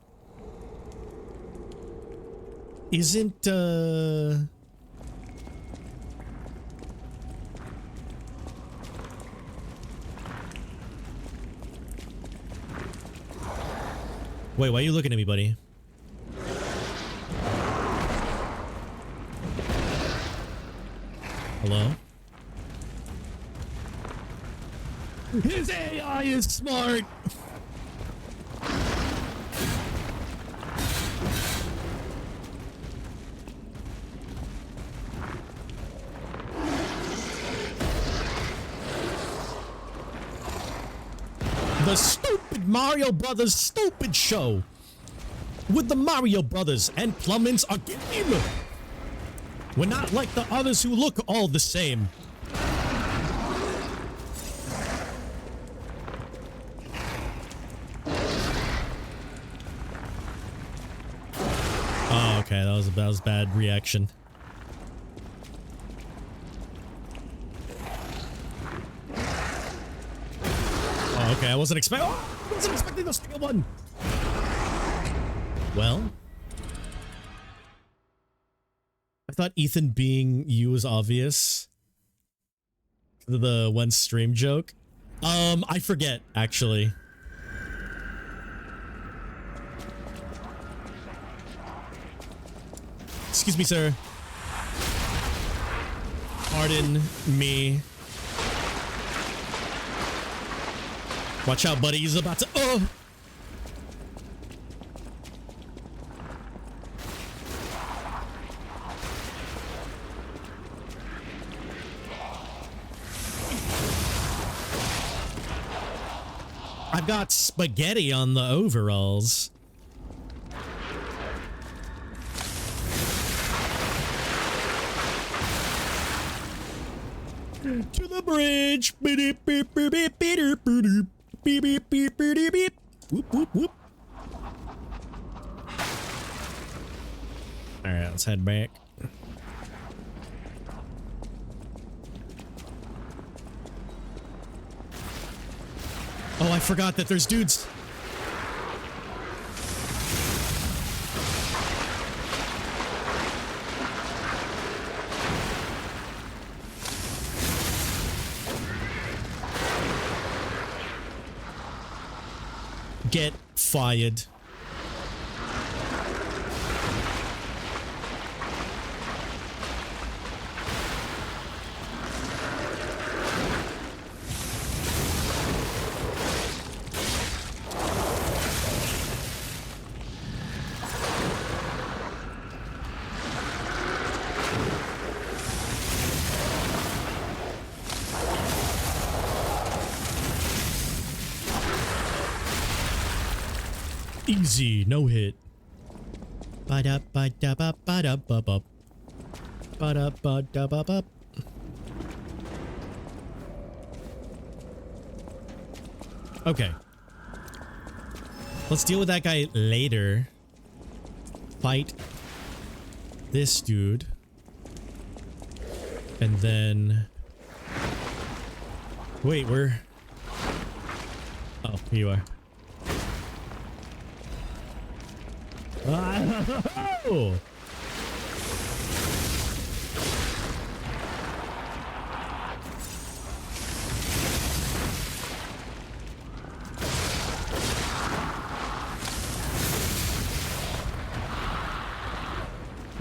isn't, Wait, why are you looking at me, buddy? Hello? His AI is smart! The stupid Mario Brothers stupid show with the Mario Brothers and plumbins are game. We're not like the others who look all the same. Oh, okay, that was bad reaction. Okay, I wasn't expecting the steel one. Well, I thought Ethan being you was obvious. The one stream joke. I forget actually. Excuse me, sir. Pardon me. Watch out, buddy. He's about to. Oh! I've got spaghetti on the overalls. To the bridge. Beep, beep, beep, beep, beep, beep. Beep, beep, beep, beep, beep. Whoop, whoop, whoop. Alright, let's head back. Oh, I forgot that there's dudes. Get fired. Easy, no hit. Ba-da-ba-da-ba-ba-da-ba-ba. Ba-da-ba-da-ba-ba. Okay. Let's deal with that guy later. Fight this dude. And then... Wait, where... Oh, here you are. Oh!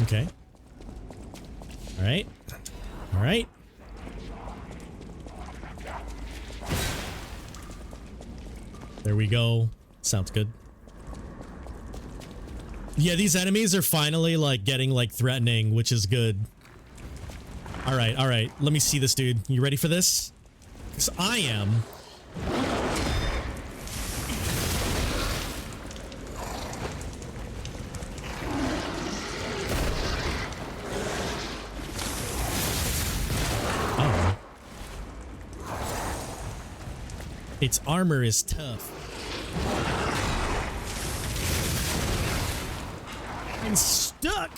Okay. All right. All right. There we go. Sounds good. Yeah, these enemies are finally like getting like threatening, which is good. All right. All right. Let me see this dude. You ready for this? 'Cause I am. Its armor is tough. I'm stuck.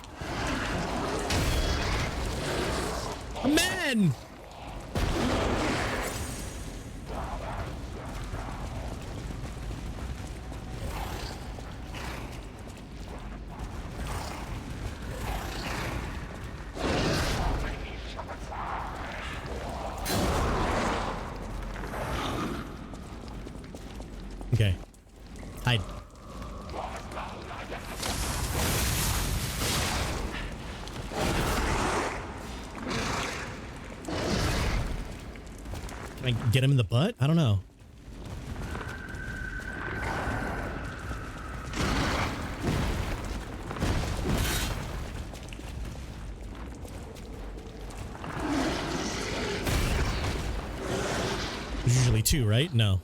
Man. Okay. Hide. Can I get him in the butt? I don't know. There's usually two, right? No.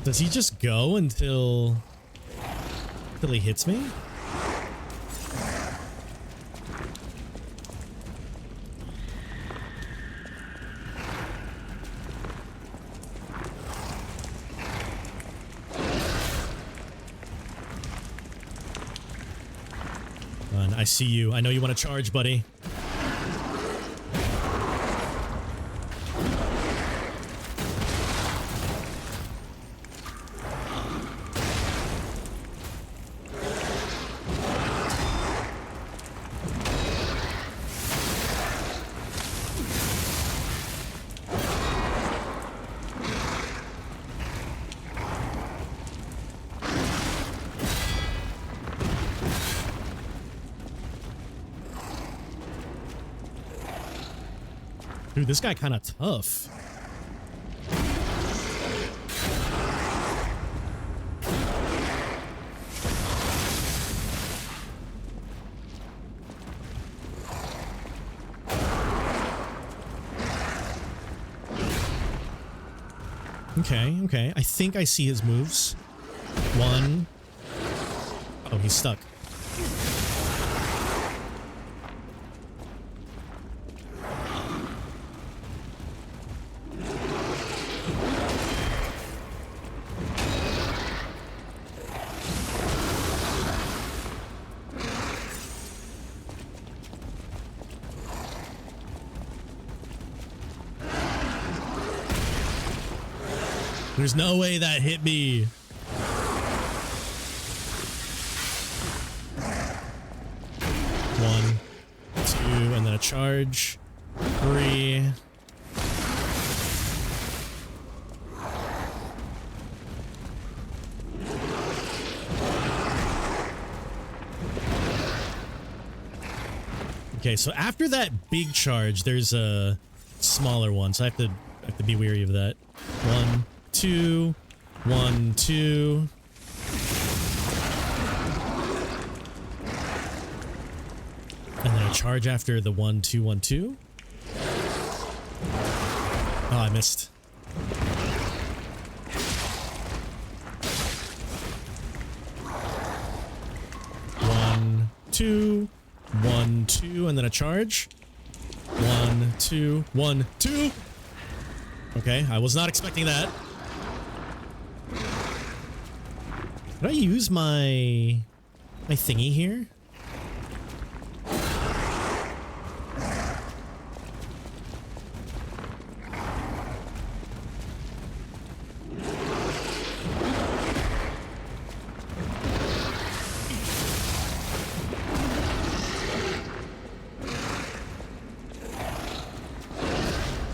Does he just go until he hits me? Come on, I see you. I know you want to charge, buddy. Dude, this guy kind of tough. Okay, okay. I think I see his moves. One. Oh, he's stuck. There's no way that hit me. One, two, and then a charge. Three. Okay, so after that big charge, there's a smaller one, so I have to be wary of that. 1, 2, 1, 2. And then a charge after the 1, 2, 1, 2. Oh, I missed. 2, 1, 2, and then a charge. 1, 2, 1, 2. Okay, I was not expecting that. Did I use my thingy here?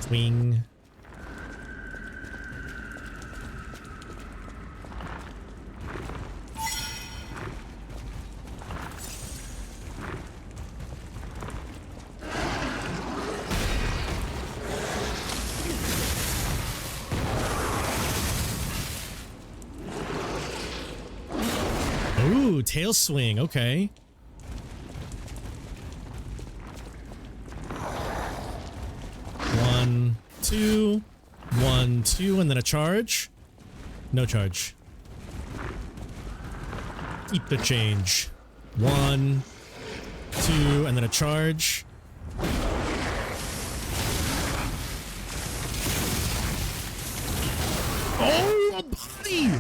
Swing. Ooh, tail swing. Okay. One, two, 1, 2, and then a charge. No charge. Keep the change. 1, 2, and then a charge. Oh, a body!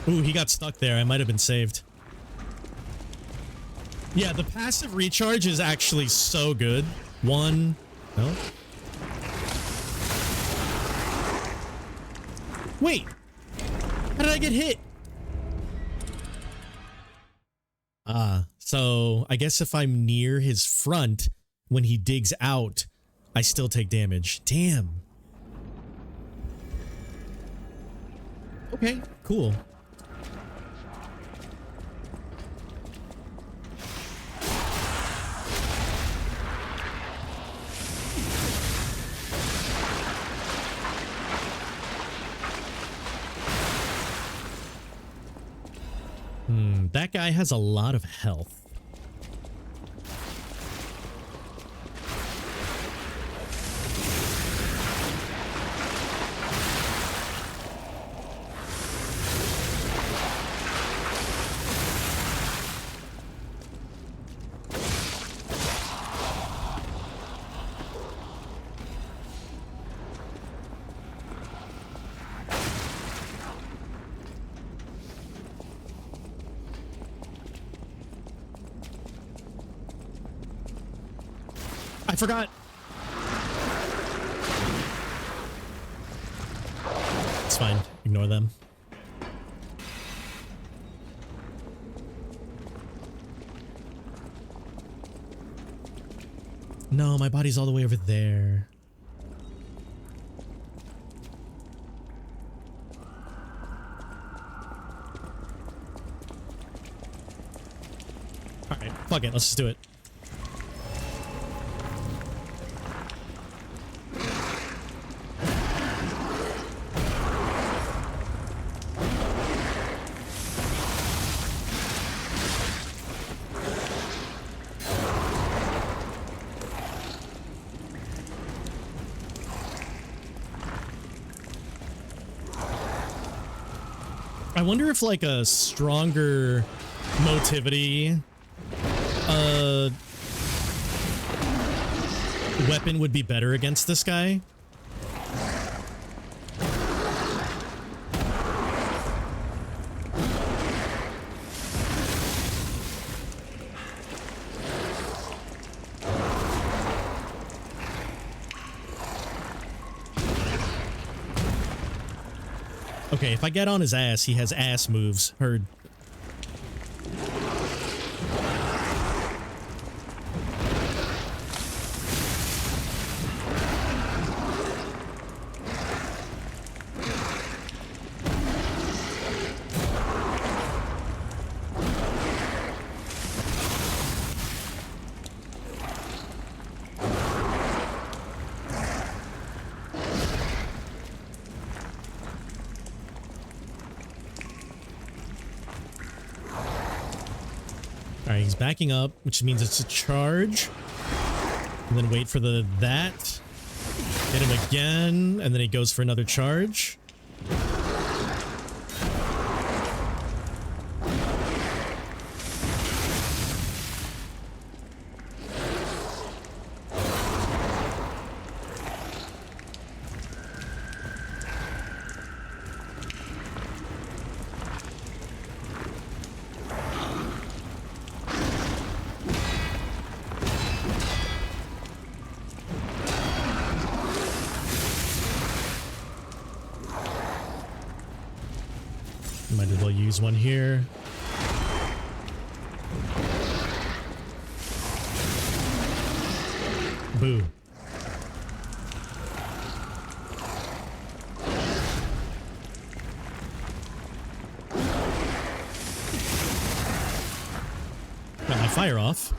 Ooh, he got stuck there. I might have been saved. Yeah, the passive recharge is actually so good. 1. No? Wait! How did I get hit? So I guess if I'm near his front when he digs out, I still take damage. Damn. Okay, cool. That guy has a lot of health. I forgot. It's fine. Ignore them. No, my body's all the way over there. All right, fuck it. Let's just do it. I wonder if like a stronger motivity weapon would be better against this guy. Okay, if I get on his ass, he has ass moves. Heard. Alright, he's backing up, which means it's a charge. And then wait for that. Hit him again, and then he goes for another charge. Might as well use one here. Boo. Got my fire off.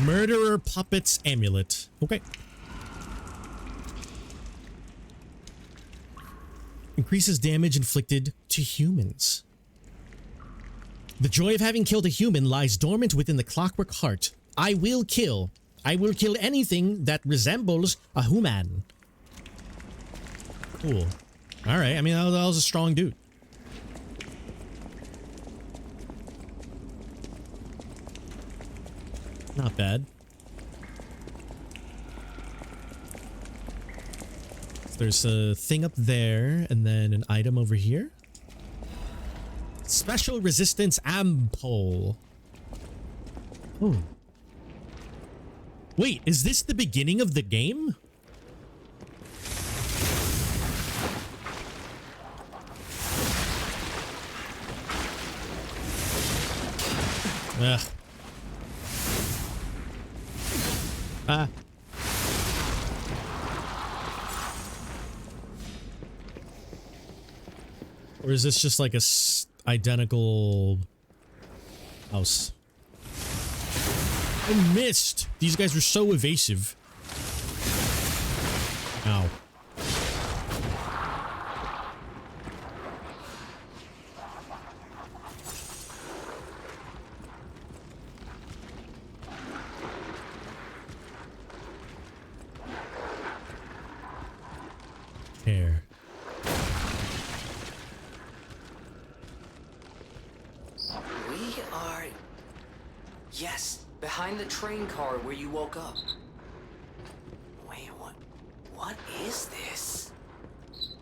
Murderer Puppet's Amulet. Okay. Increases damage inflicted to humans. The joy of having killed a human lies dormant within the clockwork heart. I will kill anything that resembles a human. Cool. Alright, I mean, that was a strong dude. Not bad. So there's a thing up there, and then an item over here. Special resistance ampole. Oh. Wait, is this the beginning of the game? Ugh. Ah. Or is this just like a identical house? I missed! These guys were so evasive. Ow. Here. We are... Yes, behind the train car where you woke up. Wait, what is this?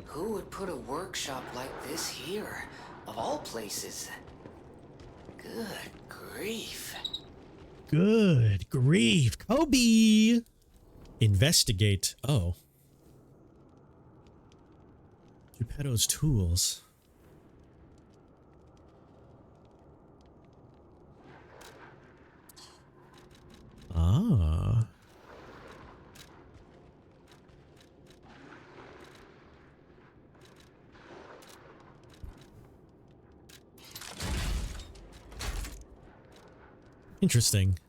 Who would put a workshop like this here, of all places? Good grief. Good grief. Kobe! Investigate. Oh. Geppetto's tools. Ah. Interesting.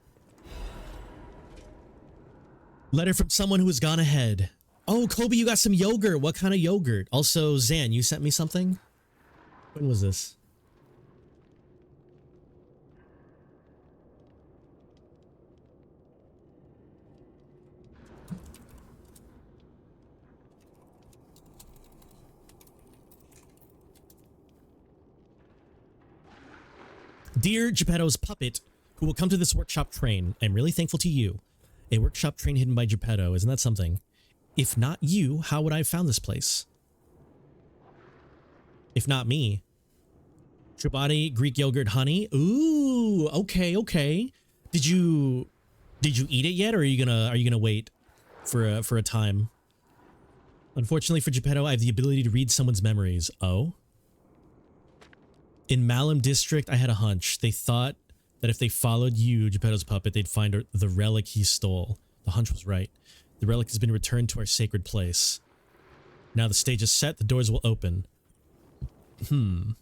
Letter from someone who has gone ahead. Oh, Kobe, you got some yogurt. What kind of yogurt? Also, Zan, you sent me something? When was this? Dear Geppetto's puppet, who will come to this workshop train, I'm really thankful to you. A workshop train hidden by Geppetto, isn't that something? If not you, how would I have found this place? If not me. Chobani, Greek yogurt, honey. Ooh, okay, okay. Did you eat it yet, or are you gonna wait for a time? Unfortunately for Geppetto, I have the ability to read someone's memories. Oh. In Malum District, I had a hunch. They thought that if they followed you, Geppetto's puppet, they'd find the relic he stole. The hunch was right. The relic has been returned to our sacred place. Now the stage is set, the doors will open. I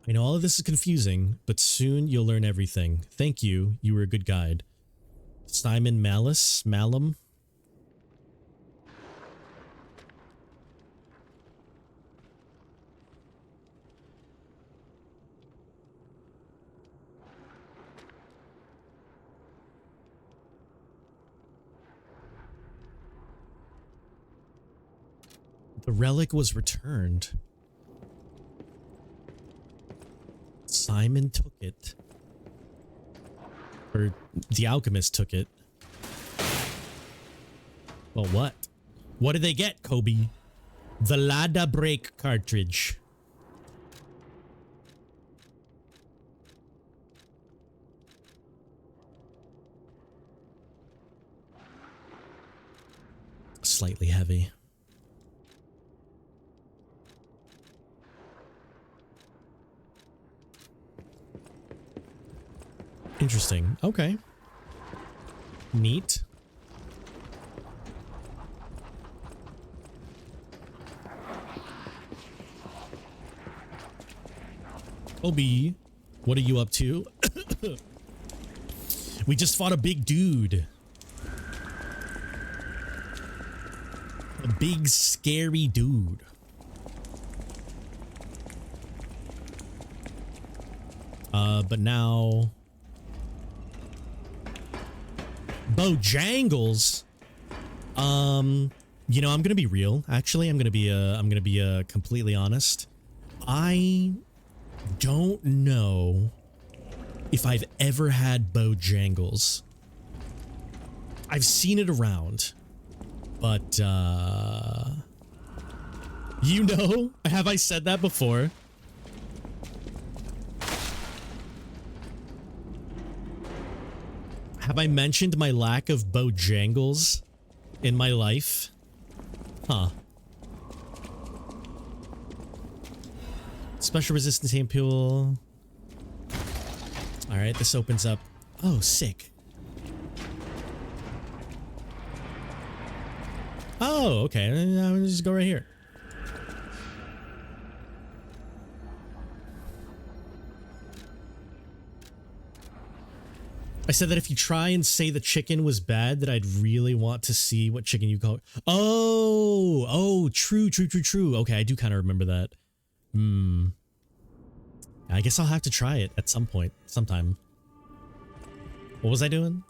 know all of this is confusing, but soon you'll learn everything. Thank you, you were a good guide. Simon Malum? The relic was returned. Simon took it. Or the alchemist took it. Well, what? What did they get, Kobe? The Lada Break cartridge. Slightly heavy. Interesting. Okay. Neat. Obi, what are you up to? We just fought a big dude. A big scary dude. But now Bojangles. You know, I'm gonna be real. Actually, I'm gonna be completely honest. I don't know if I've ever had Bojangles. I've seen it around, but you know, have I said that before? Have I mentioned my lack of Bojangles in my life? Huh. Special resistance ampule. Alright, this opens up. Oh, sick. Oh, okay. I'll just go right here. I said that if you try and say the chicken was bad, that I'd really want to see what chicken you call it. Oh, true. Okay, I do kind of remember that. I guess I'll have to try it at some point, sometime. What was I doing?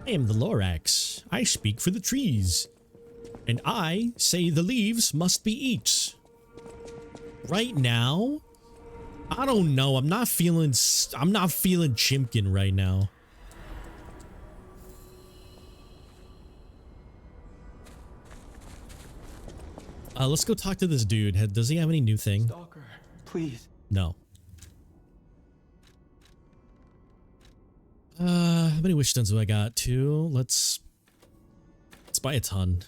I am the Lorax. I speak for the trees. And I say the leaves must be eats. Right now? I don't know. I'm not feeling Chimkin right now. Let's go talk to this dude. Does he have any new thing? Stalker, please. No. How many wish stones do I got? 2. Let's buy a ton.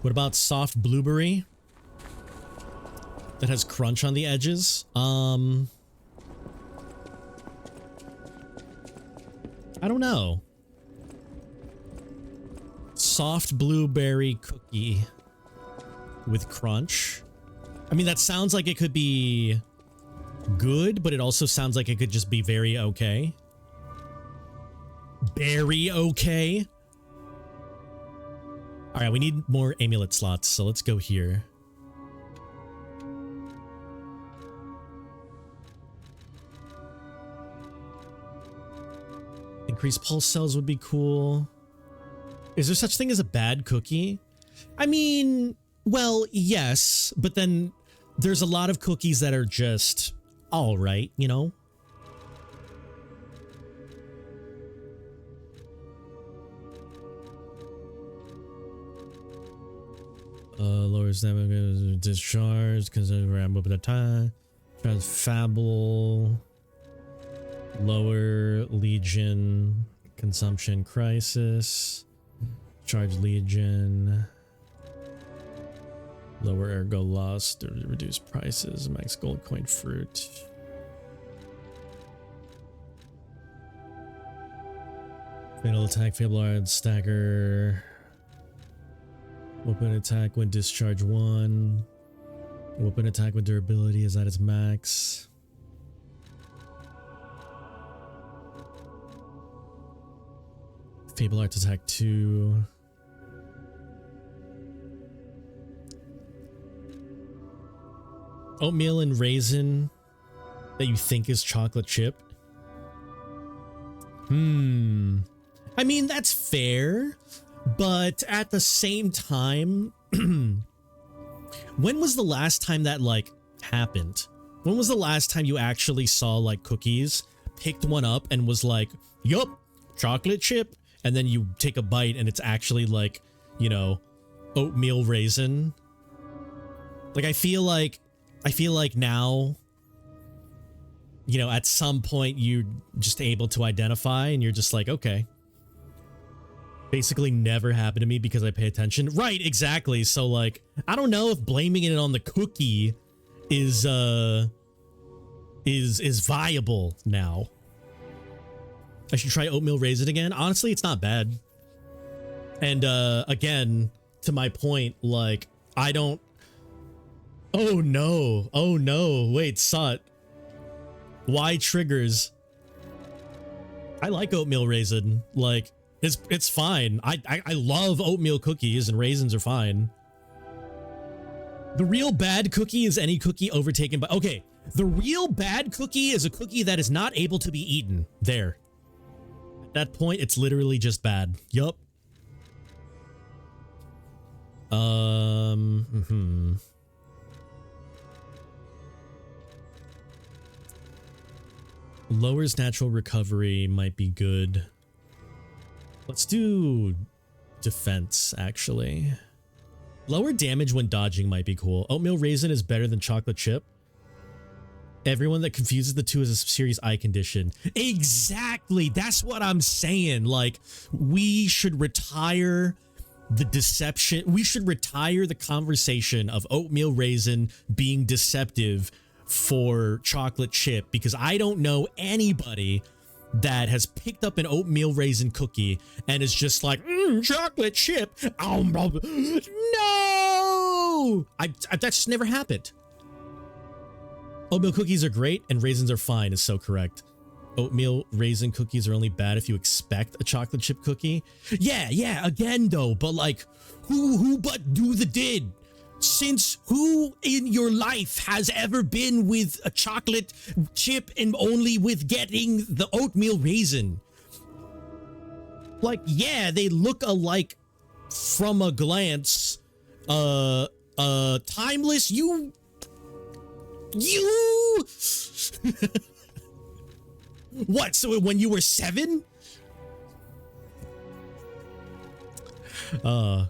What about soft blueberry? That has crunch on the edges? I don't know. soft blueberry cookie with crunch. I mean, that sounds like it could be good, but it also sounds like it could just be very okay. Very okay. All right, we need more amulet slots, so let's go here. Increased pulse cells would be cool. Is there such thing as a bad cookie? I mean, well, yes, but then there's a lot of cookies that are just all right, you know? Lowers them discharge because of ramp up the time. Transfable. Lower Legion consumption crisis. Charge Legion. Lower ergo loss to reduce prices. Max gold coin fruit. Fatal attack, Fable Ard, stagger. Weapon attack when discharge 1. Weapon attack with durability is at its max. Fable Arts attack 2. Oatmeal and raisin that you think is chocolate chip. I mean, that's fair, but at the same time, when was the last time that like happened? When was the last time you actually saw like cookies, picked one up and was like, yup, chocolate chip, and then you take a bite and it's actually like, you know, oatmeal raisin? Like I feel like now, you know, at some point you're just able to identify and you're just like, okay. Basically never happened to me because I pay attention. Right, exactly. So like, I don't know if blaming it on the cookie is viable now. I should try oatmeal raisin again. Honestly, it's not bad. And again, to my point, like, I don't... Oh no. Oh no. Wait, Sut. Why triggers? I like oatmeal raisin. Like, it's fine. I love oatmeal cookies and raisins are fine. The real bad cookie is any cookie overtaken by... Okay, the real bad cookie is a cookie that is not able to be eaten. There. At that point, it's literally just bad. Yup. Lowers natural recovery might be good. Let's do defense, actually. Lower damage when dodging might be cool. Oatmeal raisin is better than chocolate chip. Everyone that confuses the two is a serious eye condition. Exactly. That's what I'm saying. Like, we should retire the deception. We should retire the conversation of oatmeal raisin being deceptive for chocolate chip, because I don't know anybody that has picked up an oatmeal raisin cookie and is just like, chocolate chip. No! That just never happened. Oatmeal cookies are great and raisins are fine is so correct. Oatmeal raisin cookies are only bad if you expect a chocolate chip cookie. Yeah, again though, but like, who but do the did? Since who in your life has ever been with a chocolate chip and only with getting the oatmeal raisin? Like, yeah, they look alike from a glance. Timeless, you what, so when you were 7?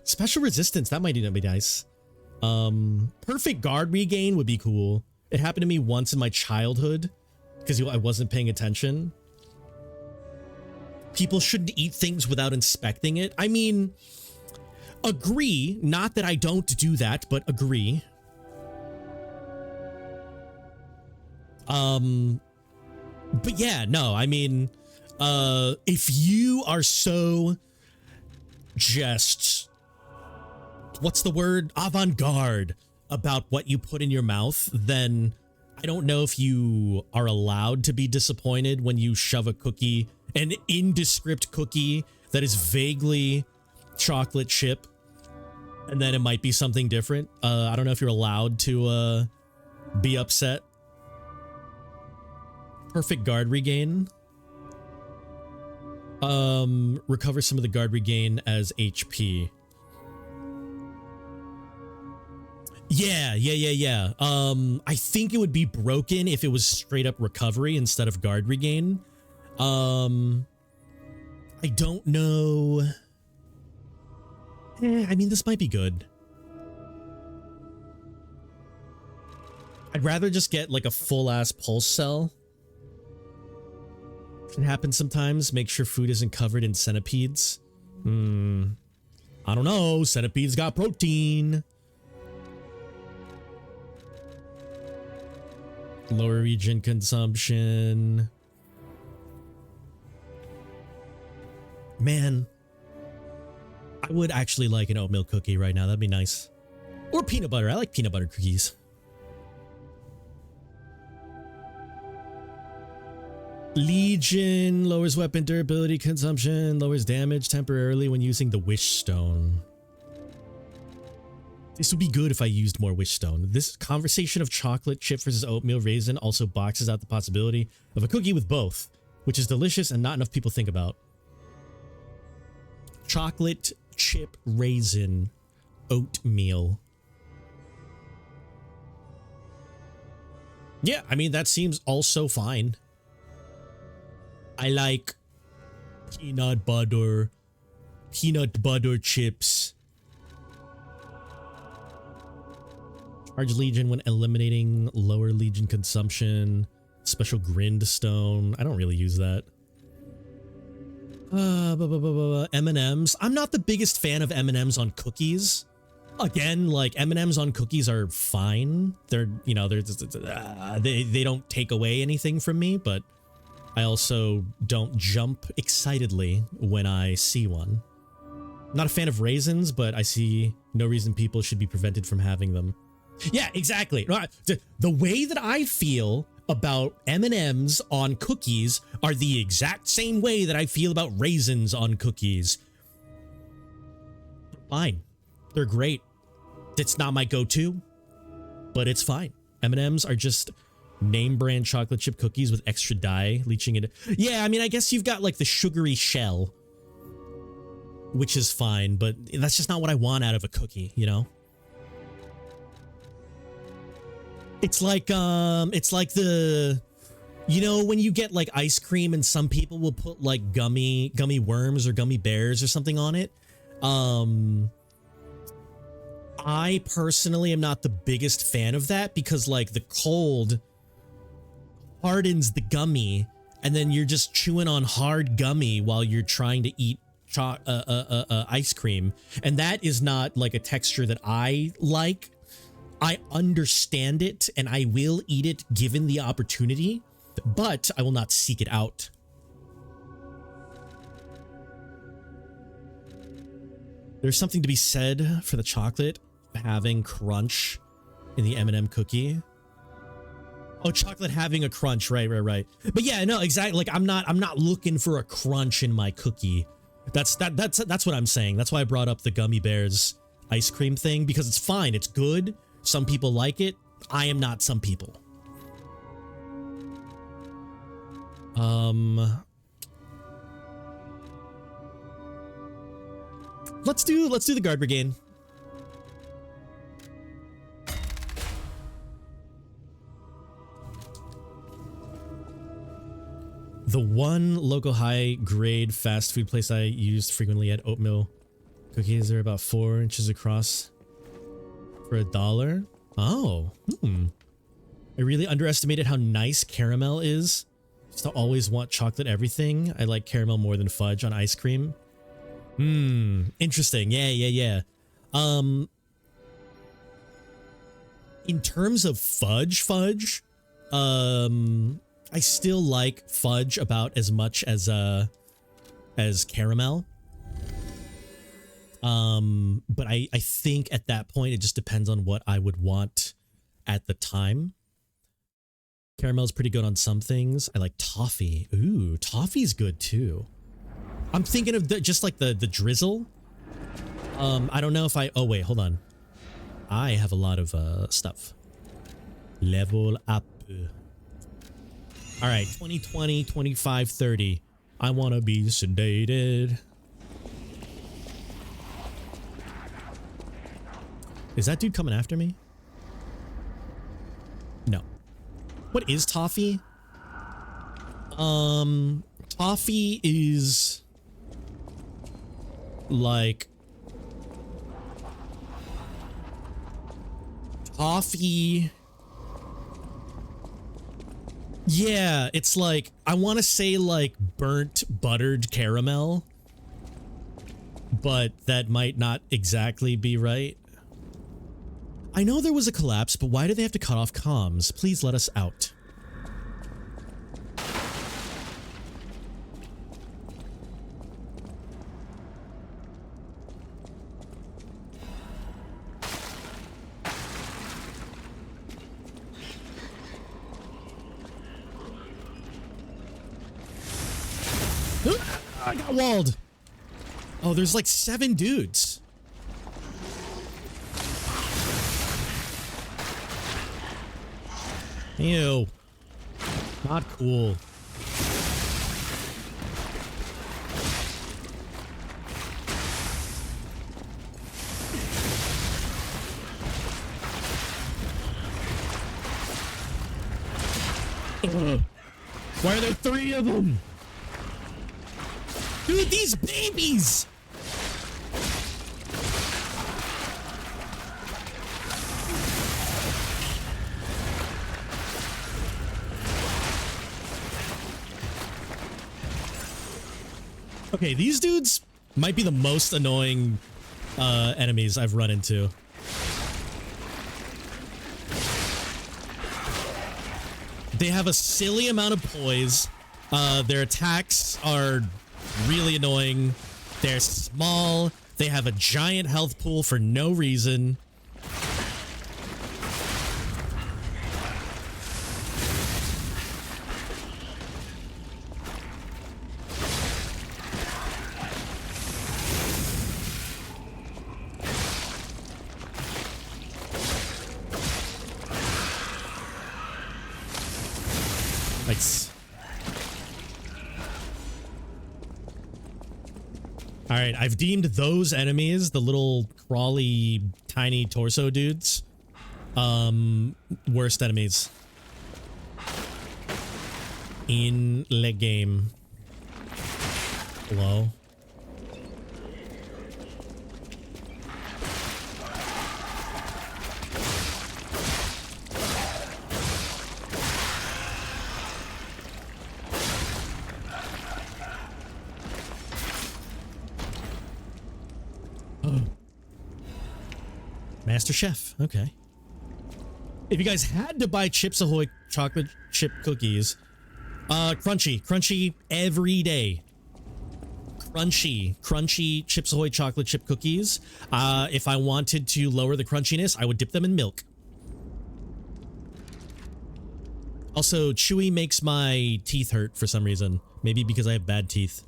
Special resistance, that might even be nice. Perfect guard regain would be cool. It happened to me once in my childhood because I wasn't paying attention. People shouldn't eat things without inspecting it. I mean, agree. Not that I don't do that, but agree. But yeah, no, I mean, if you are so just, what's the word? Avant-garde about what you put in your mouth, then I don't know if you are allowed to be disappointed when you shove a cookie, an indescript cookie that is vaguely chocolate chip, and then it might be something different. I don't know if you're allowed to be upset. Perfect guard regain. Recover some of the guard regain as HP. Yeah. I think it would be broken if it was straight up recovery instead of guard regain. I don't know. I mean, this might be good. I'd rather just get like a full ass pulse cell. It happens sometimes. Make sure food isn't covered in centipedes. I don't know. Centipedes got protein. Lower region consumption. Man, I would actually like an oatmeal cookie right now. That'd be nice. Or peanut butter. I like peanut butter cookies. Legion lowers weapon durability consumption, lowers damage temporarily when using the Wish Stone. This would be good if I used more Wish Stone. This conversation of chocolate chip versus oatmeal raisin also boxes out the possibility of a cookie with both, which is delicious and not enough people think about. Chocolate chip raisin oatmeal. Yeah, I mean, that seems also fine. I like peanut butter chips. Charge Legion when eliminating lower Legion consumption. Special Grind Stone. I don't really use that. M&Ms. I'm not the biggest fan of M&Ms on cookies. Again, like M&Ms on cookies are fine. They're, you know, they don't take away anything from me, but I also don't jump excitedly when I see one. Not a fan of raisins, but I see no reason people should be prevented from having them. Yeah, exactly. The way that I feel about M&Ms on cookies are the exact same way that I feel about raisins on cookies. Fine. They're great. It's not my go-to, but it's fine. M&Ms are just name brand chocolate chip cookies with extra dye leaching into. Yeah, I mean, I guess you've got like the sugary shell, which is fine, but that's just not what I want out of a cookie, you know? It's like the, you know, when you get like ice cream and some people will put like gummy worms or gummy bears or something on it. I personally am not the biggest fan of that because like the cold hardens the gummy and then you're just chewing on hard gummy while you're trying to eat ice cream. And that is not like a texture that I like. I understand it and I will eat it given the opportunity, but I will not seek it out. There's something to be said for the chocolate having crunch in the M&M cookie. Oh, chocolate having a crunch, right. But yeah, no, exactly. Like I'm not looking for a crunch in my cookie. That's what I'm saying. That's why I brought up the gummy bears ice cream thing, because it's fine. It's good. Some people like it. I am not some people. Let's do the guard brigade. The one local high grade fast food place I used frequently had oatmeal cookies. They're about 4 inches across for $1. Oh, I really underestimated how nice caramel is. Just to always want chocolate everything. I like caramel more than fudge on ice cream. Interesting. Yeah. In terms of fudge, I still like fudge about as much as caramel. But I think at that point, it just depends on what I would want at the time. Caramel's pretty good on some things. I like toffee. Ooh, toffee's good too. I'm thinking of just like the drizzle. I don't know if oh wait, hold on. I have a lot of stuff. Level up. All right, 2020, 25, 30. I want to be sedated. Is that dude coming after me? No. What is toffee? Toffee is like toffee. Yeah, it's like, I want to say like burnt buttered caramel, but that might not exactly be right. I know there was a collapse, but why do they have to cut off comms? Please let us out. I got walled. Oh, there's like 7 dudes. Ew. Not cool. Why are there 3 of them? Dude, these babies! Okay, these dudes might be the most annoying enemies I've run into. They have a silly amount of poise. Their attacks are really annoying. They're small. They have a giant health pool for no reason. Nice. All right, I've deemed those enemies, the little crawly, tiny torso dudes, worst enemies in the game. Hello? Master Chef, okay. If you guys had to buy Chips Ahoy chocolate chip cookies, crunchy every day. Crunchy Chips Ahoy chocolate chip cookies. If I wanted to lower the crunchiness, I would dip them in milk. Also, chewy makes my teeth hurt for some reason. Maybe because I have bad teeth.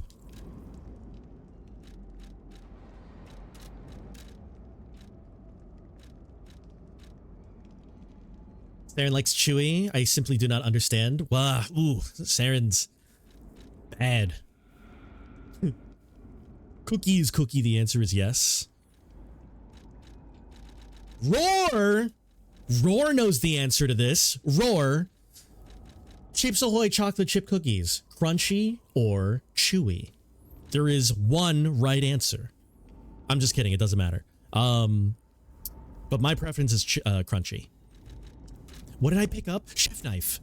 Saren likes chewy. I simply do not understand. Wow, ooh, Saren's bad. Cookie, the answer is yes. Roar knows the answer to this. Roar. Chips Ahoy chocolate chip cookies. Crunchy or chewy? There is one right answer. I'm just kidding. It doesn't matter. But my preference is crunchy. What did I pick up? Chef knife.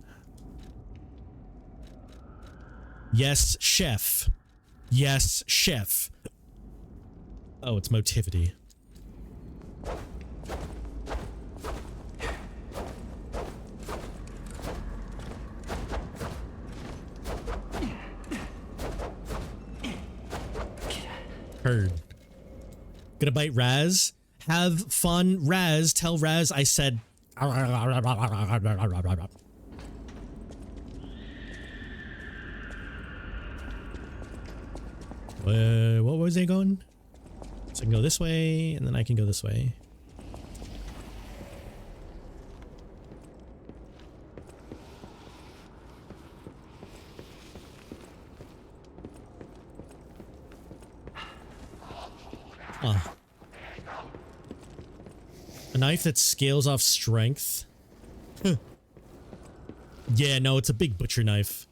Yes, chef. Yes, chef. Oh, it's motivity. Heard. Gonna bite Raz. Have fun, Raz. Tell Raz I said. What was I going? So I can go this way, and then I can go this way. Huh. A knife that scales off strength. Yeah, no, it's a big butcher knife.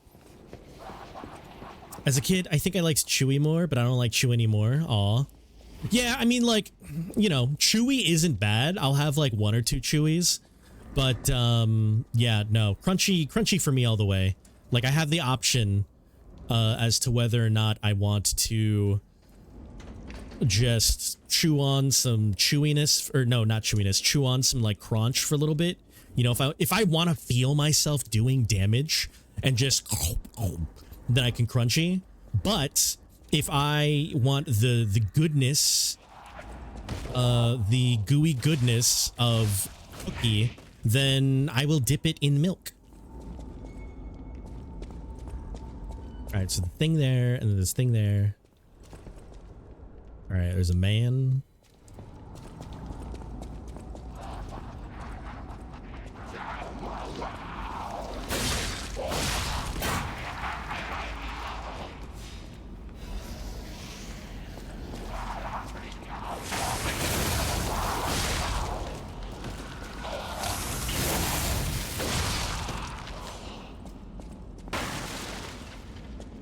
As a kid, I think I liked Chewy more, but I don't like Chewy anymore. Aw. Yeah, I mean, like, you know, Chewy isn't bad. I'll have like 1 or 2 Chewies. But, yeah, no. Crunchy for me all the way. Like, I have the option as to whether or not I want to just chew on some chewiness, or no, not chewiness, chew on some like crunch for a little bit. You know, if I want to feel myself doing damage and just then I can crunchy. But if I want the goodness, the gooey goodness of cookie, then I will dip it in milk. All right, so the thing there, and then this thing there. All right, there's a man.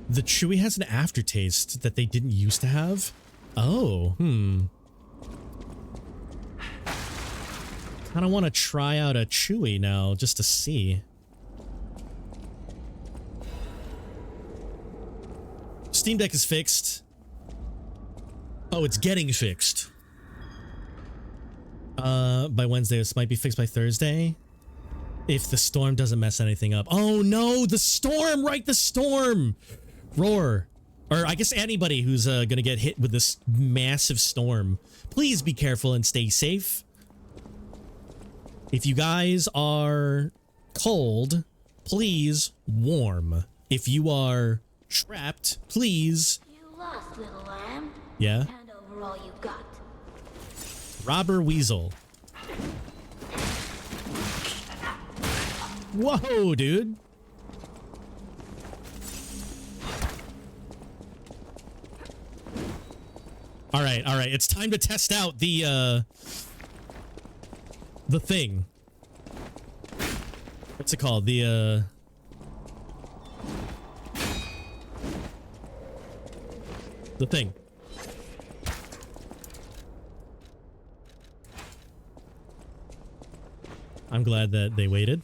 The Chewy has an aftertaste that they didn't used to have. Oh, Kind of want to try out a Chewy now, just to see. Steam Deck is fixed. Oh, it's getting fixed. By Wednesday. This might be fixed by Thursday. If the storm doesn't mess anything up. Oh no, the storm, right? The storm. Roar. Or I guess anybody who's gonna get hit with this massive storm. Please be careful and stay safe. If you guys are cold, please warm. If you are trapped, please. You lost, little lamb. Yeah? Hand over all you got. Robber Weasel. Whoa, dude. All right. It's time to test out the thing. What's it called? The thing. I'm glad that they waited.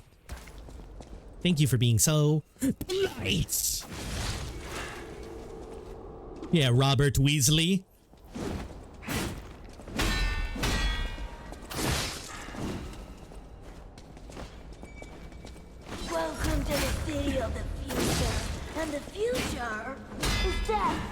Thank you for being so polite. Yeah, Robert Weasley. Welcome to the city of the future. And the future is death.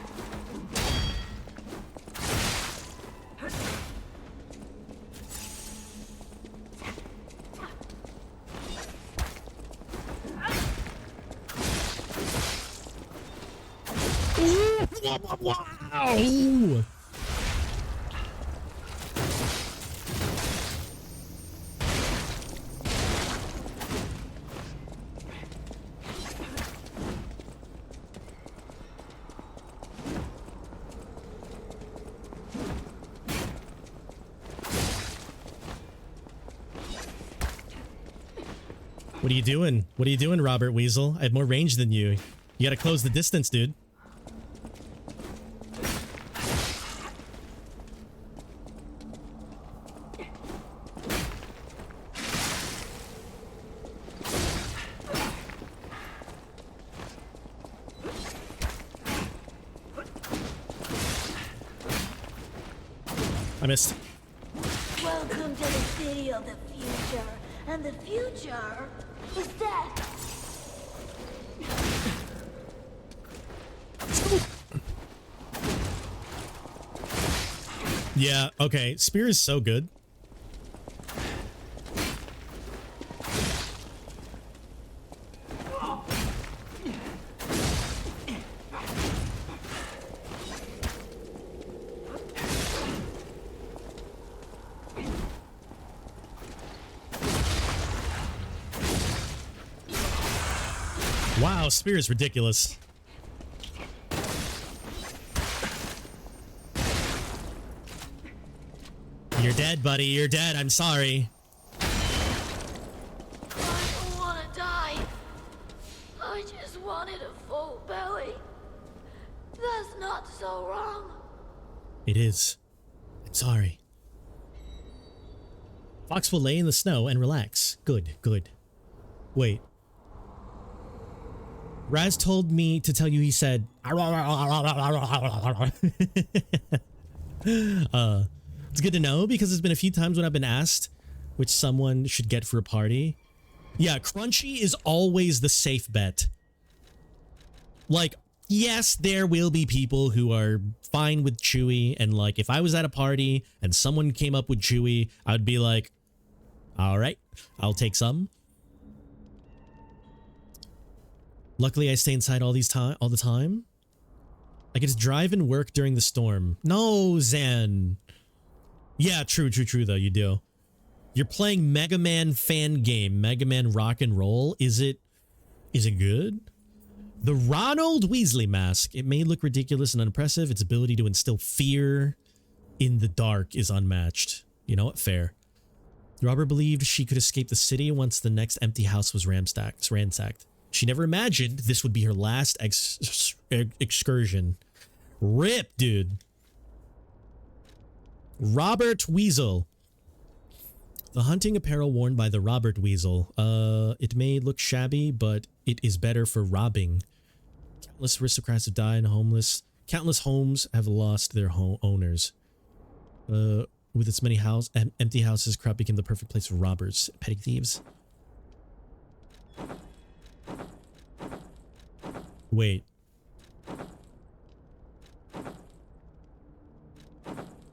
Wow! What are you doing? What are you doing, Robert Weasel? I have more range than you. You gotta close the distance, dude. I missed. Welcome to the city of the future. And the future is death. Yeah, okay. Spear is so good. Wow, Spear is ridiculous. You're dead, buddy. You're dead. I'm sorry. I don't want to die. I just wanted a full belly. That's not so wrong. It is. I'm sorry. Fox will lay in the snow and relax. Good, good. Wait. Raz told me to tell you he said... It's good to know because there's been a few times when I've been asked which someone should get for a party. Yeah, Crunchy is always the safe bet. Like, yes, there will be people who are fine with Chewy, and like, if I was at a party and someone came up with Chewy, I would be like, all right, I'll take some. Luckily, I stay inside all the time. I get to drive and work during the storm. No, Zan. Yeah, true, though, you do. You're playing Mega Man fan game, Mega Man Rock and Roll. Is it good? The Ronald Weasley mask. It may look ridiculous and unimpressive. Its ability to instill fear in the dark is unmatched. You know what? Fair. Robert believed she could escape the city once the next empty house was ransacked. She never imagined this would be her last excursion. RIP, dude. Robert Weasel. The hunting apparel worn by the Robert Weasel. It may look shabby, but it is better for robbing. Countless aristocrats have died homeless. Countless homes have lost their owners. With its many empty houses, Crop became the perfect place for robbers, petty thieves. Wait.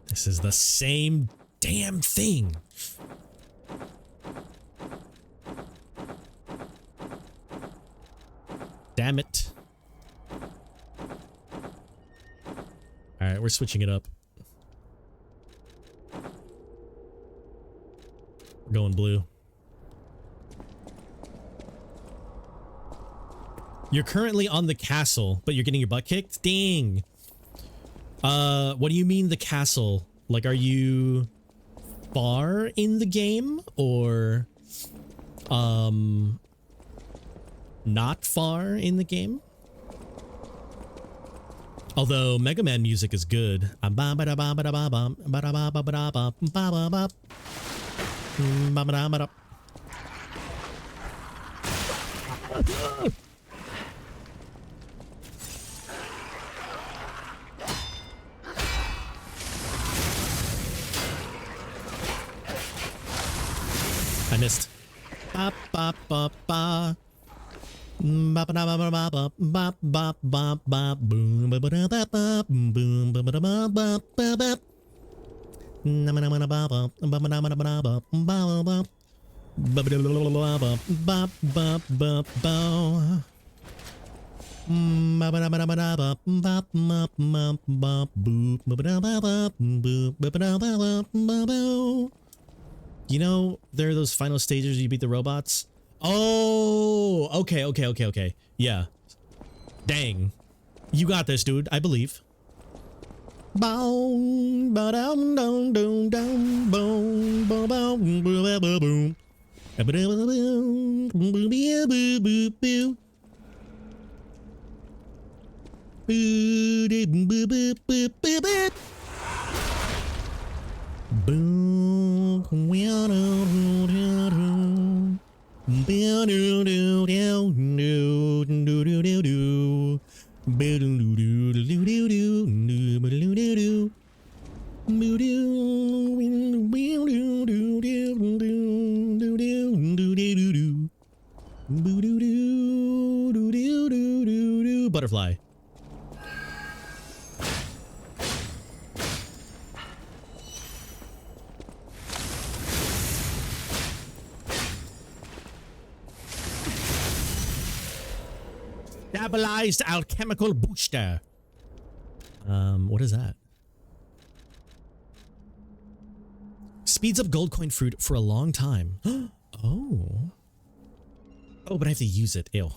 This is the same damn thing. Damn it. All right, we're switching it up. We're going blue. You're currently on the castle, but you're getting your butt kicked? Dang. What do you mean the castle? Like, are you far in the game or not far in the game? Although Mega Man music is good. I missed. Ba ba ba ba. Ba ba ba ba ba ba ba ba ba ba boom ba ba ba ba ba boom ba ba ba ba ba ba. Na na na na ba ba ba ba na na ba ba ba ba ba ba ba ba ba ba ba. Ba ba ba ba ba ba ba ba ba ba boop ba ba ba ba boop ba ba ba ba ba. You know, there are those final stages where you beat the robots. Oh, okay. Yeah. Dang. You got this, dude. I believe. Boom, ba dum dum dum dum boom, ba boom, ba ba boom. Ba ba boom, boo boo boo boo boo. Boo dee boo boo boo boo boo. Boom, we are butterfly. Stabilized alchemical booster. What is that? Speeds up gold coin fruit for a long time. Oh. Oh, but I have to use it. Ew.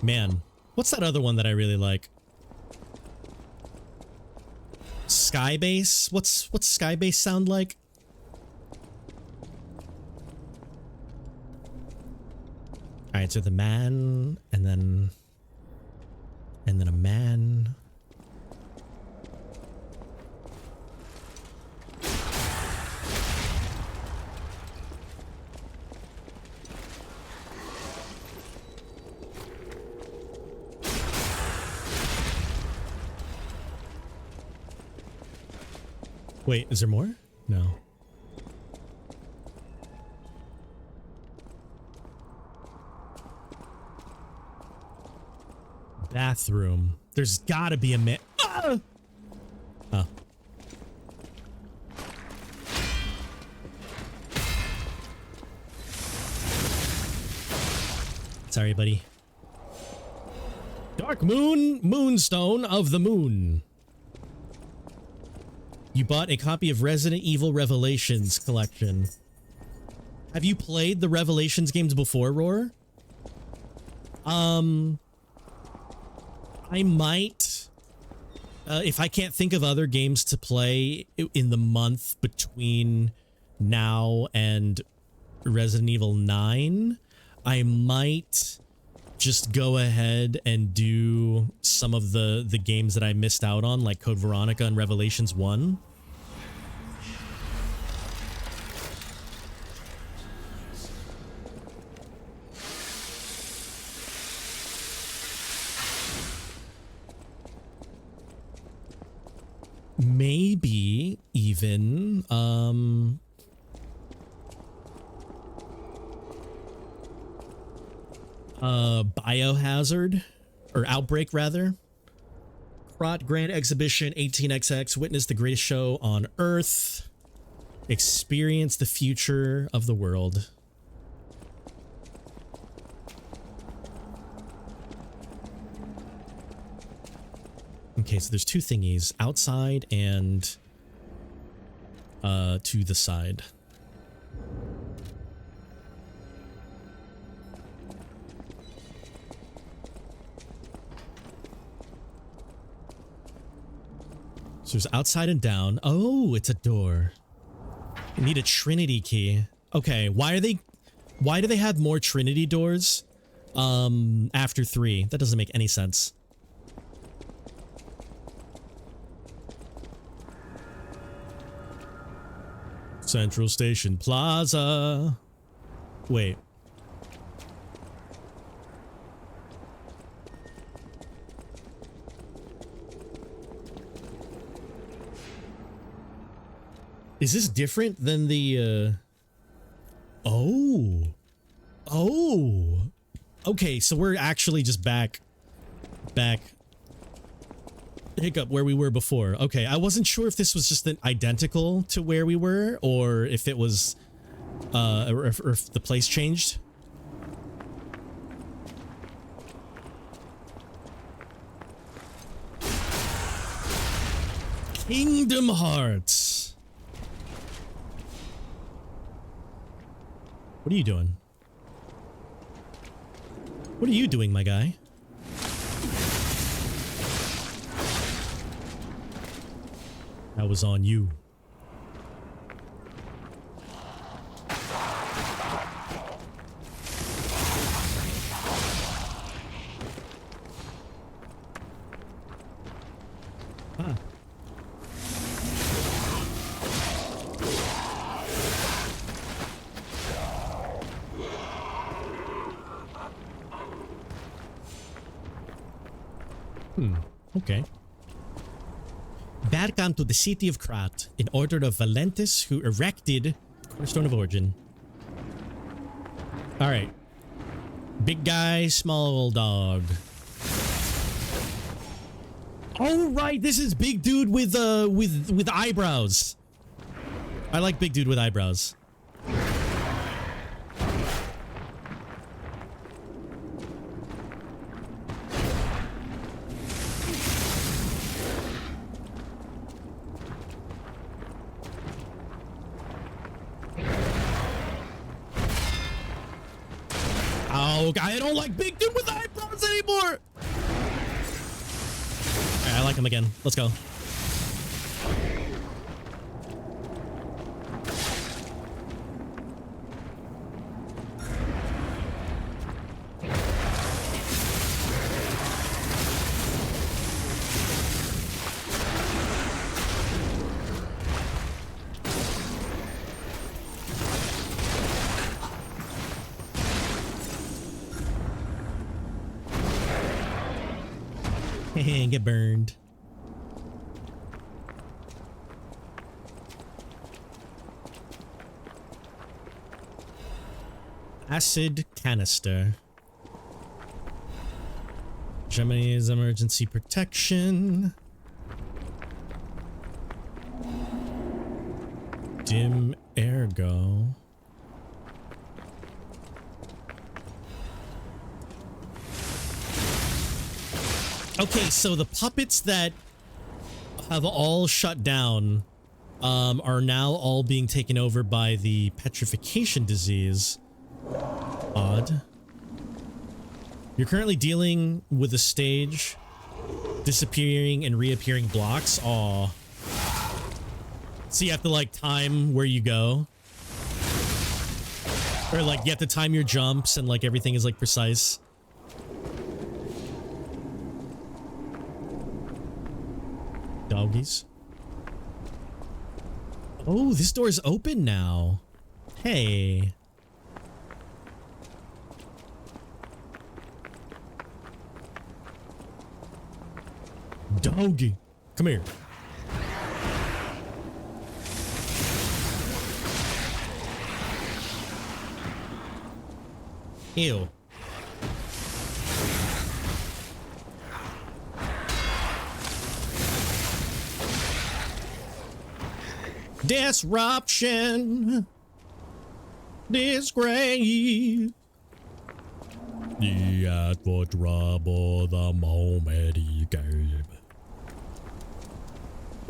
Man, what's that other one that I really like? Skybase? What's Skybase sound like? All right, so the man, and then a man. Wait, is there more? No. Bathroom. There's gotta be a man. Ah! Oh. Sorry, buddy. Dark Moon, Moonstone of the Moon. You bought a copy of Resident Evil Revelations collection. Have you played the Revelations games before, Roar? I might, if I can't think of other games to play in the month between now and Resident Evil 9, I might just go ahead and do some of the games that I missed out on, like Code Veronica and Revelations 1. Maybe even Biohazard, or Outbreak rather. Krot Grand Exhibition 18XX, witness the greatest show on Earth. Experience the future of the world. Okay, so there's two thingies, outside and to the side. So there's outside and down. Oh, it's a door. I need a Trinity key. Okay, why do they have more Trinity doors after 3? That doesn't make any sense. Central Station Plaza. Wait. Is this different than the, Oh. Okay, so we're actually just back. Hiccup where we were before. Okay, I wasn't sure if this was just identical to where we were, or if it was, or if the place changed. Kingdom Hearts. What are you doing? What are you doing, my guy? That was on you. Ah. Okay. Welcome to the city of Krot, in order of Valentis, who erected Cornerstone of Origin. Alright. Big guy, small dog. Oh right, this is big dude with eyebrows. I like big dude with eyebrows. Oh, I don't like big dude with eyebrows anymore. All right, I like him again. Let's go. Get burned. Acid canister. Gemini's emergency protection. Dim ergo. Okay, so the puppets that have all shut down are now all being taken over by the petrification disease. Odd. You're currently dealing with a stage disappearing and reappearing blocks. Aw. So you have to like time where you go. Or like you have to time your jumps and like everything is like precise. Doggies. Oh, this door's open now. Hey. Doggy. Come here. Ew. Disruption. Disgrace. He had for trouble the moment he came.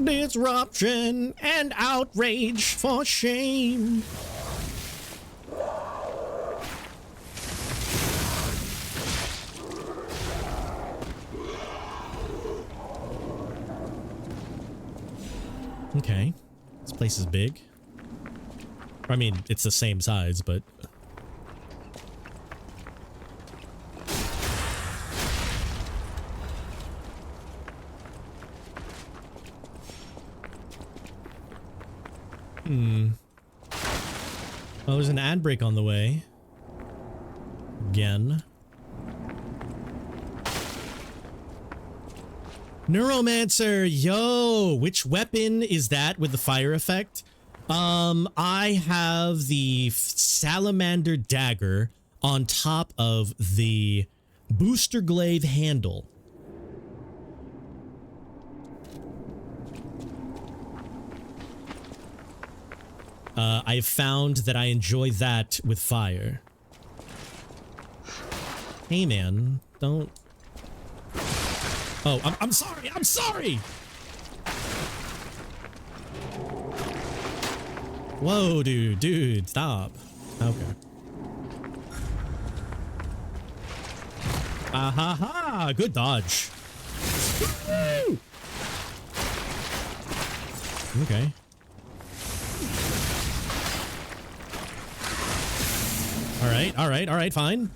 Disruption and outrage for shame. Okay. This place is big. I mean, it's the same size, but... Oh, there's an ad break on the way. Again. Neuromancer, yo, which weapon is that with the fire effect? I have the Salamander Dagger on top of the Booster Glaive handle. I have found that I enjoy that with fire. Hey man, don't... Oh, I'm sorry, I'm sorry! Whoa, dude, stop. Okay. Ah ha ha, good dodge. Okay. All right, fine.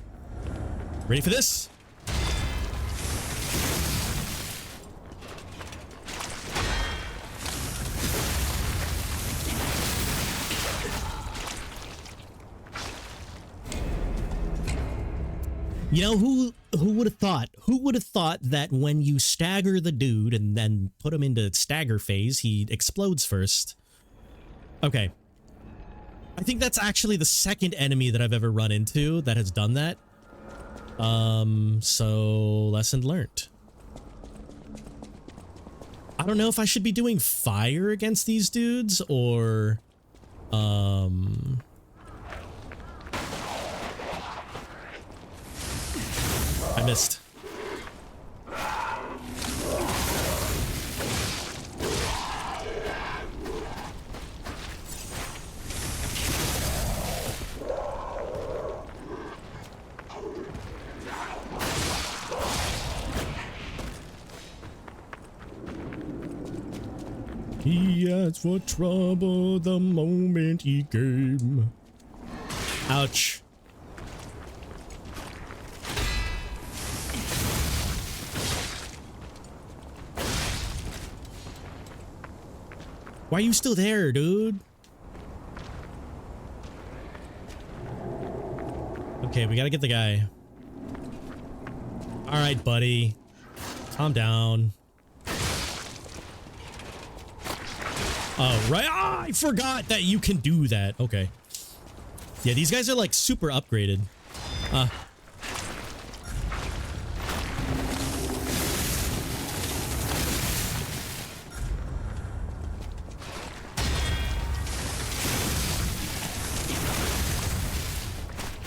Ready for this? You know, who would have thought? Who would have thought that when you stagger the dude and then put him into stagger phase, he explodes first? Okay. I think that's actually the second enemy that I've ever run into that has done that. So lesson learned. I don't know if I should be doing fire against these dudes or I missed. He asked for trouble the moment he came. Ouch. Why are you still there, dude? Okay, we gotta get the guy. All right, buddy. Calm down. Oh, right. Ah, I forgot that you can do that. Okay. Yeah, these guys are like super upgraded.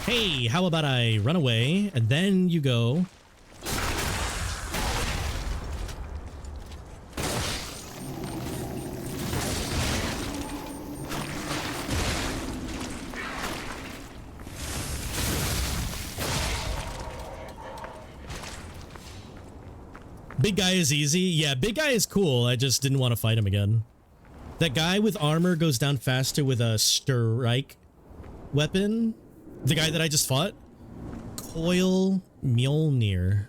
Hey, how about I run away and then you go? Big guy is easy. Yeah, big guy is cool. I just didn't want to fight him again. That guy with armor goes down faster with a strike weapon. The guy that I just fought. Coil Mjolnir.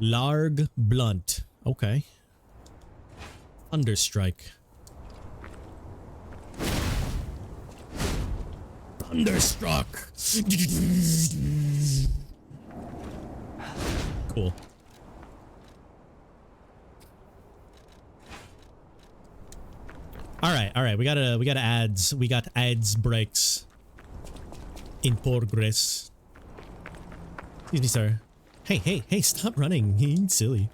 Larg Blunt. Okay. Thunderstrike. Thunderstruck. Cool. All right. We got ads. We got ads breaks in progress. Excuse me, sir. Hey, stop running. He's silly.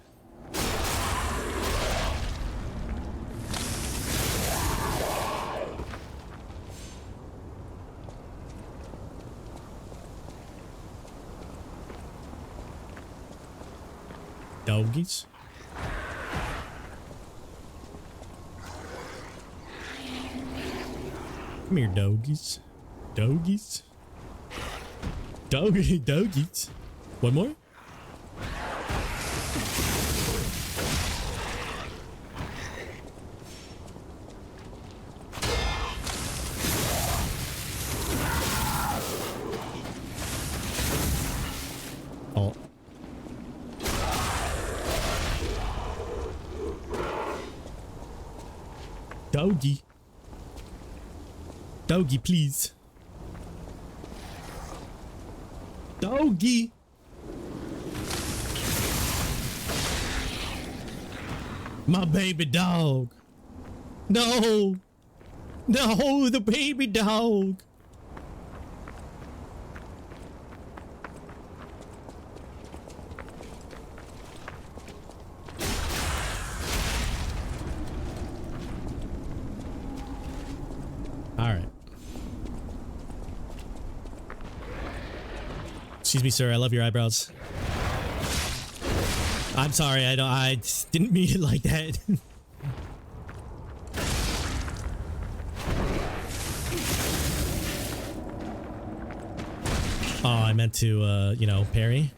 Doggies. Come here, doggies. Doggies. Doggies. One more? Oh. Doggy. Doggy, please. Doggy. My baby dog. No. No, the baby dog. All right. Excuse me, sir. I love your eyebrows. I'm sorry. I didn't mean it like that. Oh, I meant to, you know, parry.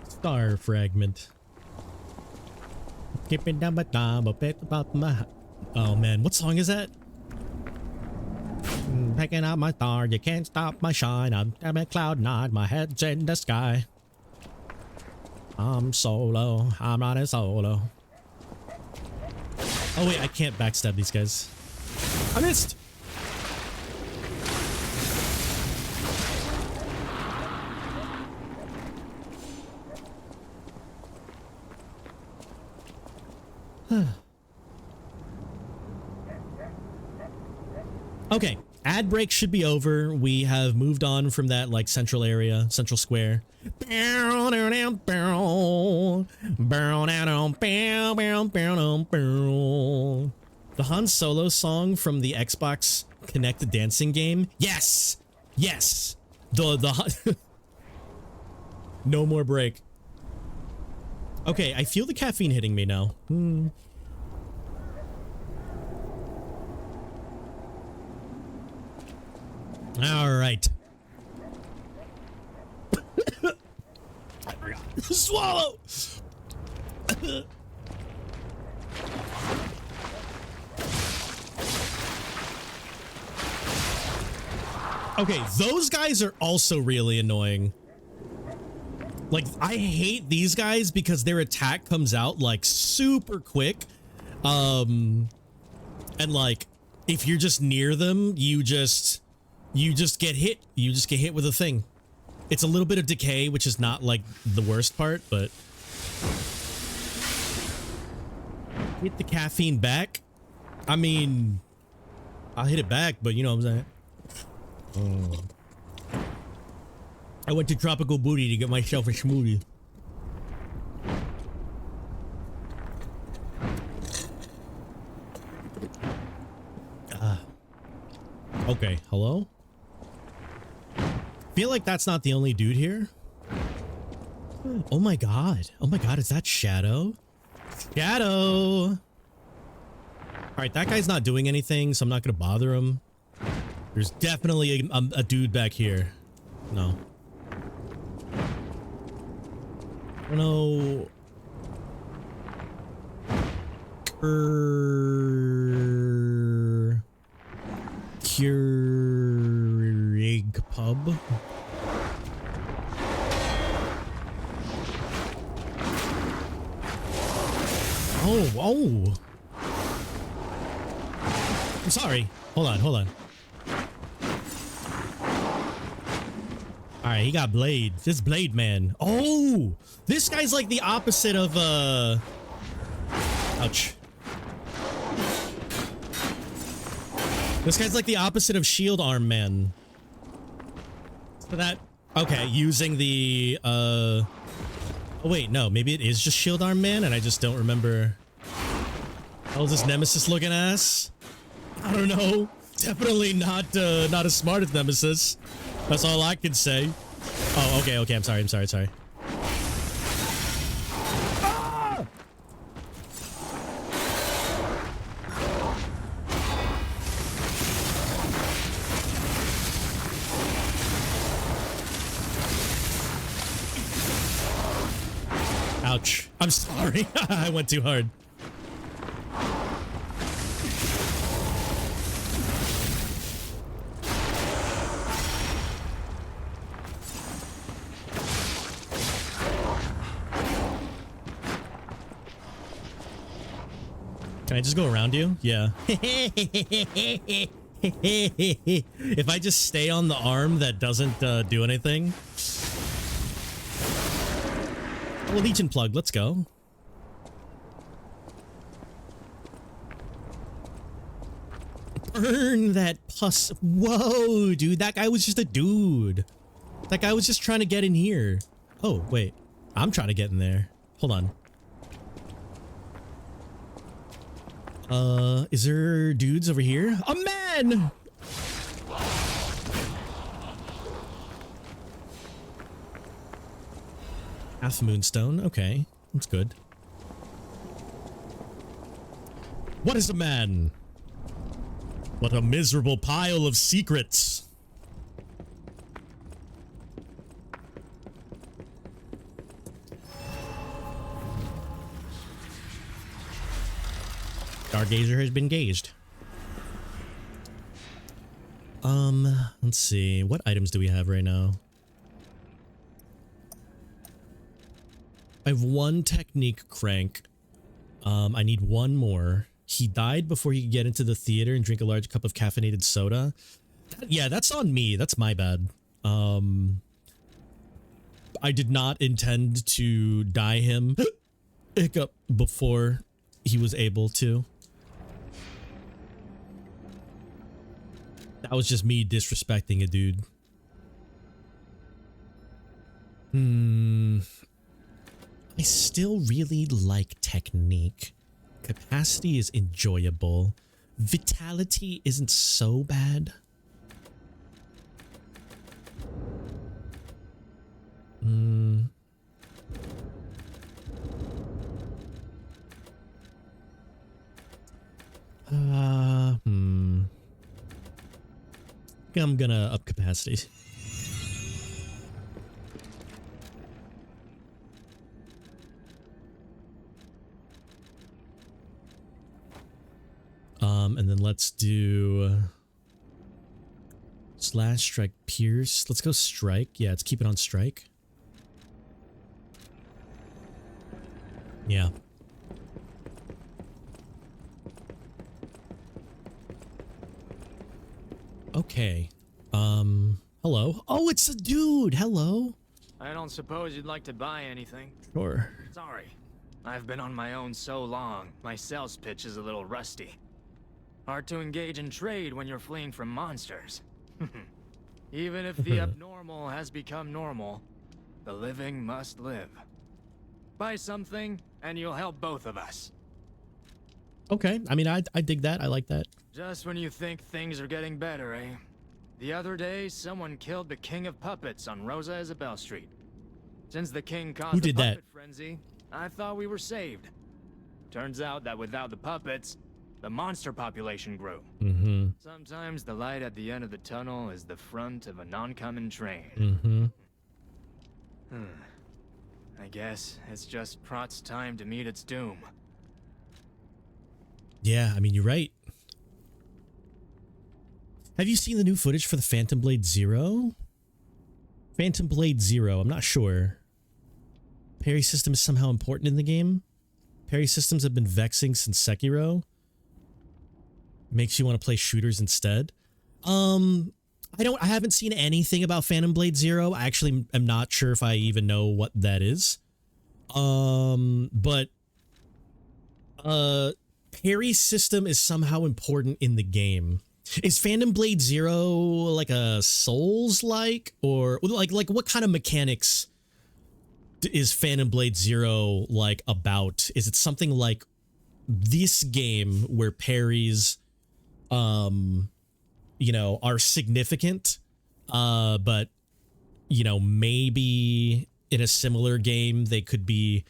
Star fragment. Oh man, what song is that? Picking out my star, you can't stop my shine. I'm at cloud nine, my head's in the sky. I'm solo, I'm running solo. Oh wait, I can't backstab these guys. I missed. Okay, ad break should be over. We have moved on from that like central area, central square. The Han Solo song from the Xbox Kinect dancing game. Yes, yes. The no more break. Okay, I feel the caffeine hitting me now. All right. Swallow. Okay, those guys are also really annoying. Like, I hate these guys because their attack comes out like super quick. And like, if you're just near them, you just get hit. You just get hit with a thing. It's a little bit of decay, which is not like the worst part, but hit the caffeine back. I mean, I'll hit it back, but you know what I'm saying. I went to Tropical Booty to get myself a smoothie. Okay, hello? Feel like that's not the only dude here. Oh my god. Oh my god, is that Shadow? Shadow! Alright, that guy's not doing anything, so I'm not gonna bother him. There's definitely a dude back here. No. Oh no. Keurig Pub. Oh. I'm sorry. Hold on. Alright, he got Blade. This Blade man. Oh! This guy's like the opposite of, ouch. This guy's like the opposite of Shield Arm Man. So that... Okay, using the, Oh wait, no. Maybe it is just Shield Arm Man and I just don't remember... How's this Nemesis looking ass? I don't know. Definitely not as smart as Nemesis. That's all I can say. Oh, okay, I'm sorry. Ah! Ouch. I'm sorry. I went too hard. Can I just go around you? Yeah. If I just stay on the arm that doesn't do anything. Oh, Legion plug, let's go. Burn that pus. Whoa, dude, that guy was just a dude. That guy was just trying to get in here. Oh, wait. I'm trying to get in there. Hold on. Is there dudes over here? A man! Half moonstone. Okay, that's good. What is a man? What a miserable pile of secrets. Stargazer has been gazed. Let's see. What items do we have right now? I have one technique crank. I need one more. he died before he could get into the theater and drink a large cup of caffeinated soda. Yeah, that's on me. That's my bad. I did not intend to dye him hiccup before he was able to. That was just me disrespecting a dude. I still really like technique. Capacity is enjoyable. Vitality isn't so bad. I'm gonna up capacity. And then let's do slash, strike, pierce. Let's go strike. Yeah, let's keep it on strike. Yeah. Okay. Hello. Oh, it's a dude. Hello. I don't suppose you'd like to buy anything? Sure. Sorry. I've been on my own so long, my sales pitch is a little rusty. Hard to engage in trade when you're fleeing from monsters. Even if the abnormal has become normal, the living must live. Buy something, and you'll help both of us. Okay. I mean, I dig that. I like that. Just when you think things are getting better, eh? The other day, someone killed the King of Puppets on Rosa Isabel Street. Since the king caused the puppet frenzy, I thought we were saved. Turns out that without the puppets, the monster population grew. Sometimes the light at the end of the tunnel is the front of an oncoming train. I guess it's just Prot's time to meet its doom. Yeah, I mean, you're right. Have you seen the new footage for the Phantom Blade Zero? Phantom Blade Zero, I'm not sure. Parry system is somehow important in the game. Parry systems have been vexing since Sekiro. Makes you want to play shooters instead. I haven't seen anything about Phantom Blade Zero. I actually am not sure if I even know what that is. But parry system is somehow important in the game. Is Phantom Blade Zero like a Souls-like, or like what kind of mechanics is Phantom Blade Zero like about? Is it something like this game where parries, you know, are significant, but you know, maybe in a similar game they could be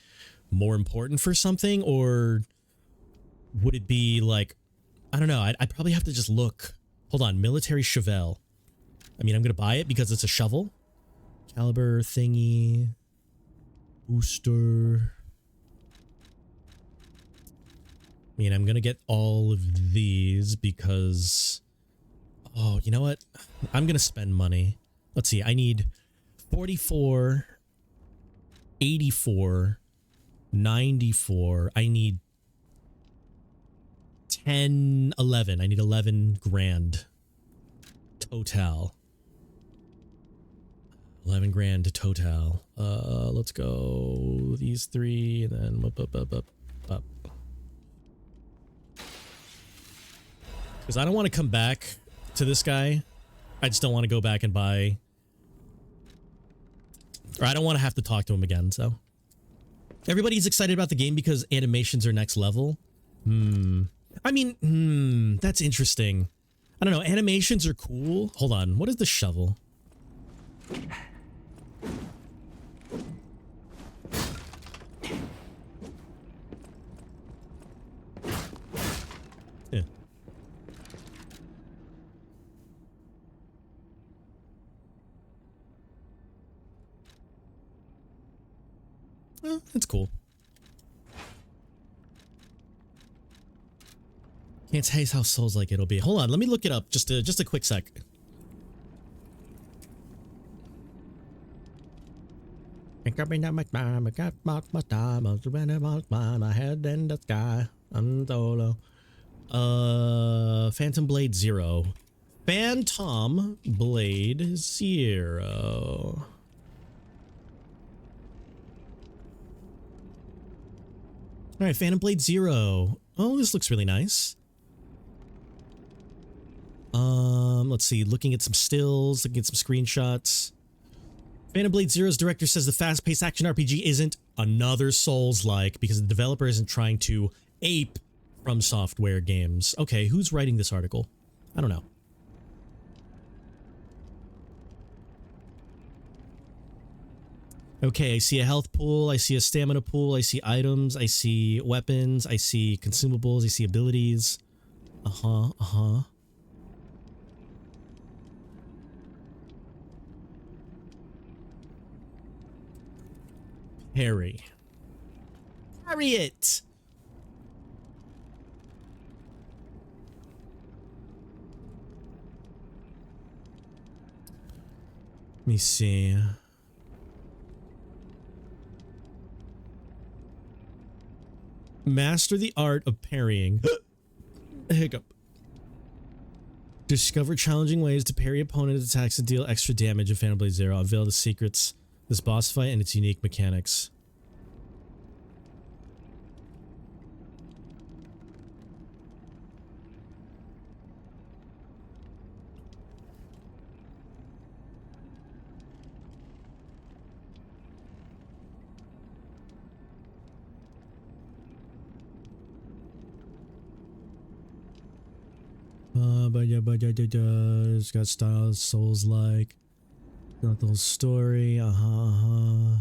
more important for something? Or would it be like, I don't know, I'd probably have to just look. Hold on, military Chevelle. I mean, I'm gonna buy it because it's a shovel. Caliber thingy. Booster. I mean, I'm gonna get all of these because, oh, you know what? I'm gonna spend money. Let's see, I need 44, 84, 94. I need 10, 11. I need 11 grand total. 11 grand total. Let's go these three and then up. Because I don't want to come back to this guy. I just don't want to go back and buy, or I don't want to have to talk to him again. So everybody's excited about the game because animations are next level. I mean, that's interesting. I don't know. Animations are cool. Hold on. What is the shovel? Yeah. Well, that's cool. Can't say how Souls like it'll be. Hold on, let me look it up. Just a quick sec. My head in the sky. I'm solo. Phantom Blade Zero. Phantom Blade Zero. All right, Phantom Blade Zero. Oh, this looks really nice. Let's see. Looking at some stills, looking at some screenshots. Phantom Blade Zero's director says the fast-paced action RPG isn't another Souls-like because the developer isn't trying to ape From Software games. Okay, who's writing this article? I don't know. Okay, I see a health pool, I see a stamina pool, I see items, I see weapons, I see consumables, I see abilities. Parry. Parry it! Let me see. Master the art of parrying. Hiccup. Discover challenging ways to parry opponent attacks to deal extra damage in Phantom Blade Zero. Unveil the secrets of this boss fight and its unique mechanics. It's got style, Souls-like. Not the whole story. I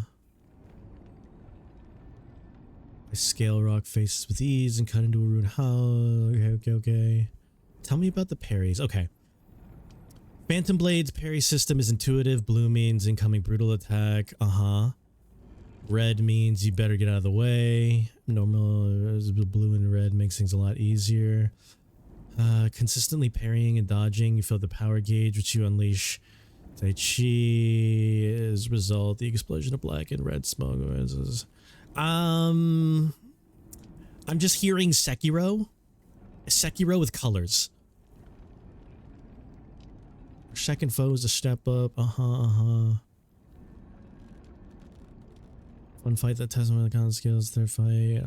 scale rock faces with ease and cut into a rude house. Okay. Tell me about the parries. Okay. Phantom Blade's parry system is intuitive. Blue means incoming brutal attack. Red means you better get out of the way. Normal blue and red makes things a lot easier. Consistently parrying and dodging, you fill the power gauge, which you unleash Tai Chi. As a result, the explosion of black and red smoke. I'm just hearing Sekiro. Sekiro with colors. Second foe is a step up. One fight that tests one of the common skills. Third fight.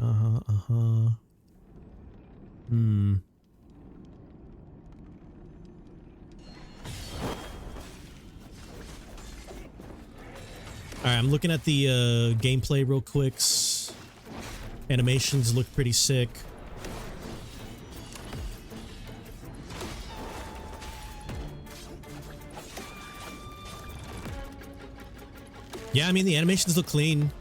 Alright, I'm looking at the gameplay real quick. Animations look pretty sick. Yeah, I mean, the animations look clean.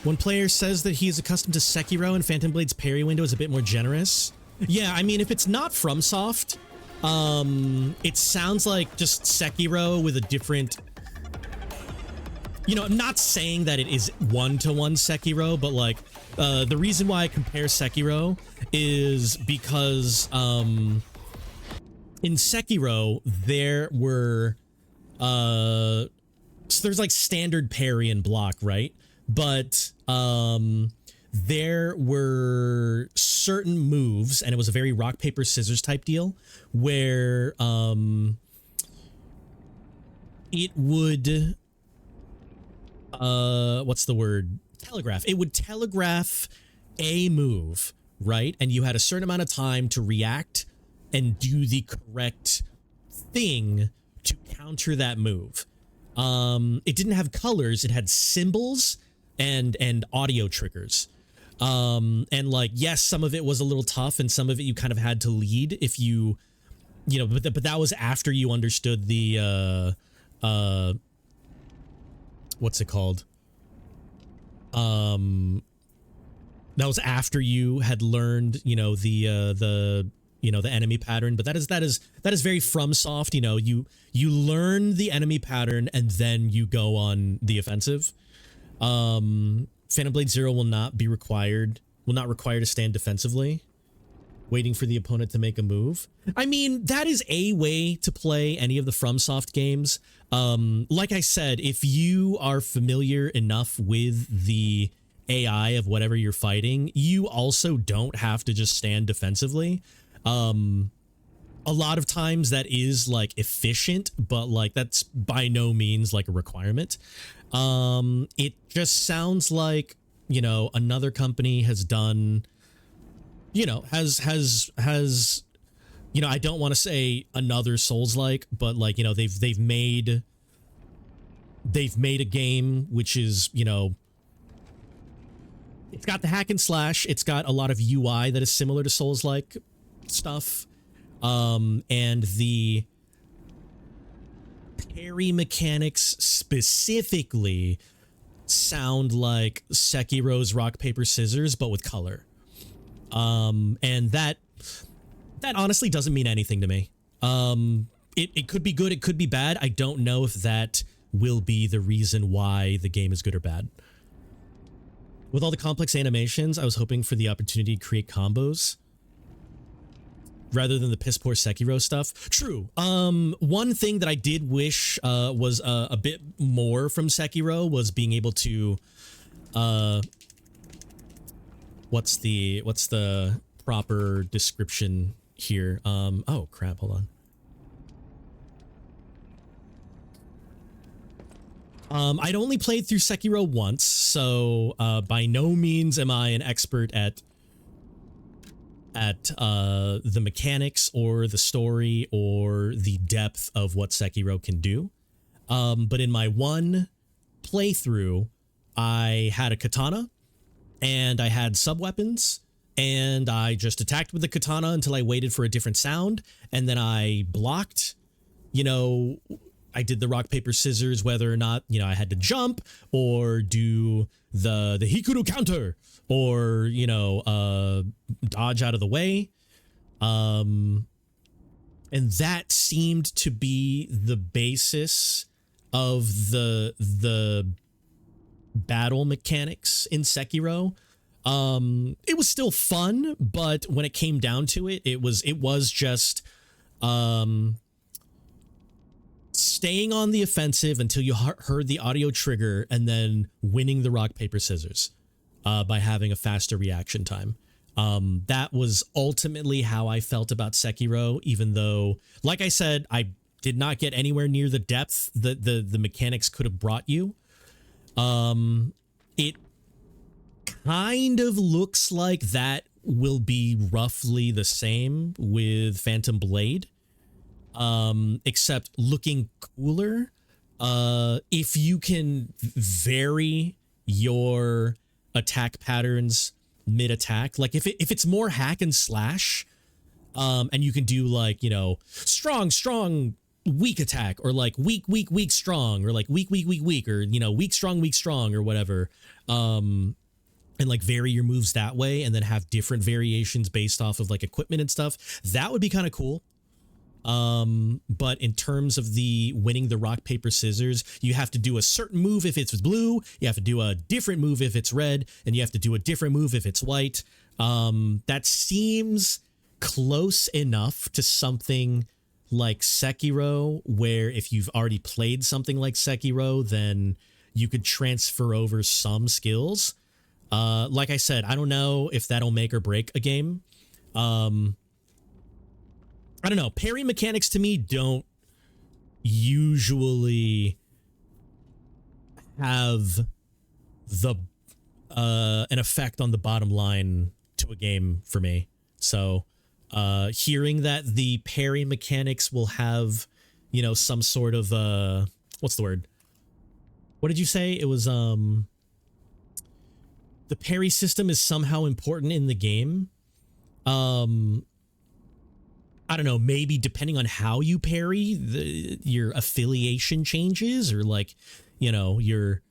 One player says that he is accustomed to Sekiro and Phantom Blade's parry window is a bit more generous. Yeah, I mean, if it's not FromSoft, it sounds like just Sekiro with a different... You know, I'm not saying that it is one-to-one Sekiro, but like, the reason why I compare Sekiro is because, in Sekiro, there were, so there's like standard parry and block, right? But there were certain moves, and it was a very rock, paper, scissors type deal, where it would, what's the word? Telegraph. It would telegraph a move, right? And you had a certain amount of time to react and do the correct thing to counter that move. It didn't have colors, it had symbols and audio triggers. And like, yes, some of it was a little tough and some of it you kind of had to lead if you know, but that was after you understood the, what's it called? That was after you had learned, you know, the enemy pattern, but that is very FromSoft. You know, you learn the enemy pattern and then you go on the offensive. Phantom Blade Zero will not require to stand defensively. waiting for the opponent to make a move. I mean, that is a way to play any of the FromSoft games. Like I said, if you are familiar enough with the AI of whatever you're fighting, you also don't have to just stand defensively. A lot of times that is like efficient, but like that's by no means like a requirement. It just sounds like, you know, another company has done, you know, has, you know, I don't want to say another Souls-like, but like, you know, they've made a game which is, you know, it's got the hack and slash. It's got a lot of UI that is similar to Souls-like stuff. And the parry mechanics specifically sound like Sekiro's rock, paper, scissors, but with color. And that honestly doesn't mean anything to me. It could be good. It could be bad. I don't know if that will be the reason why the game is good or bad. With all the complex animations, I was hoping for the opportunity to create combos rather than the piss poor Sekiro stuff. True. One thing that I did wish was a bit more from Sekiro was being able to what's the proper description here? Oh crap, hold on. I'd only played through Sekiro once, so by no means am I an expert at the mechanics or the story or the depth of what Sekiro can do. But in my one playthrough, I had a katana and I had sub-weapons and I just attacked with the katana until I waited for a different sound, and then I blocked, you know, I did the rock, paper, scissors, whether or not, you know, I had to jump or do the Hikuru counter or, you know, dodge out of the way. And that seemed to be the basis of the battle mechanics in Sekiro. It was still fun, but when it came down to it, it was just staying on the offensive until you heard the audio trigger and then winning the rock, paper, scissors by having a faster reaction time. That was ultimately how I felt about Sekiro, even though, like I said, I did not get anywhere near the depth that the mechanics could have brought you. It kind of looks like that will be roughly the same with Phantom Blade. Except looking cooler. If you can vary your attack patterns mid-attack, like if it's more hack and slash, and you can do like, you know, strong, weak attack, or like weak, strong, or like weak, or, you know, weak, strong, or whatever. And like vary your moves that way and then have different variations based off of like equipment and stuff. That would be kind of cool. But in terms of the winning the rock, paper, scissors, you have to do a certain move if it's blue, you have to do a different move if it's red, and you have to do a different move if it's white. That seems close enough to something like Sekiro, where if you've already played something like Sekiro, then you could transfer over some skills. Like I said, I don't know if that'll make or break a game. I don't know. Parry mechanics to me don't usually have the an effect on the bottom line to a game for me. So hearing that the parry mechanics will have, you know, some sort of what's the word? What did you say? It was the parry system is somehow important in the game. I don't know, maybe depending on how you parry, your affiliation changes, or like, you know, your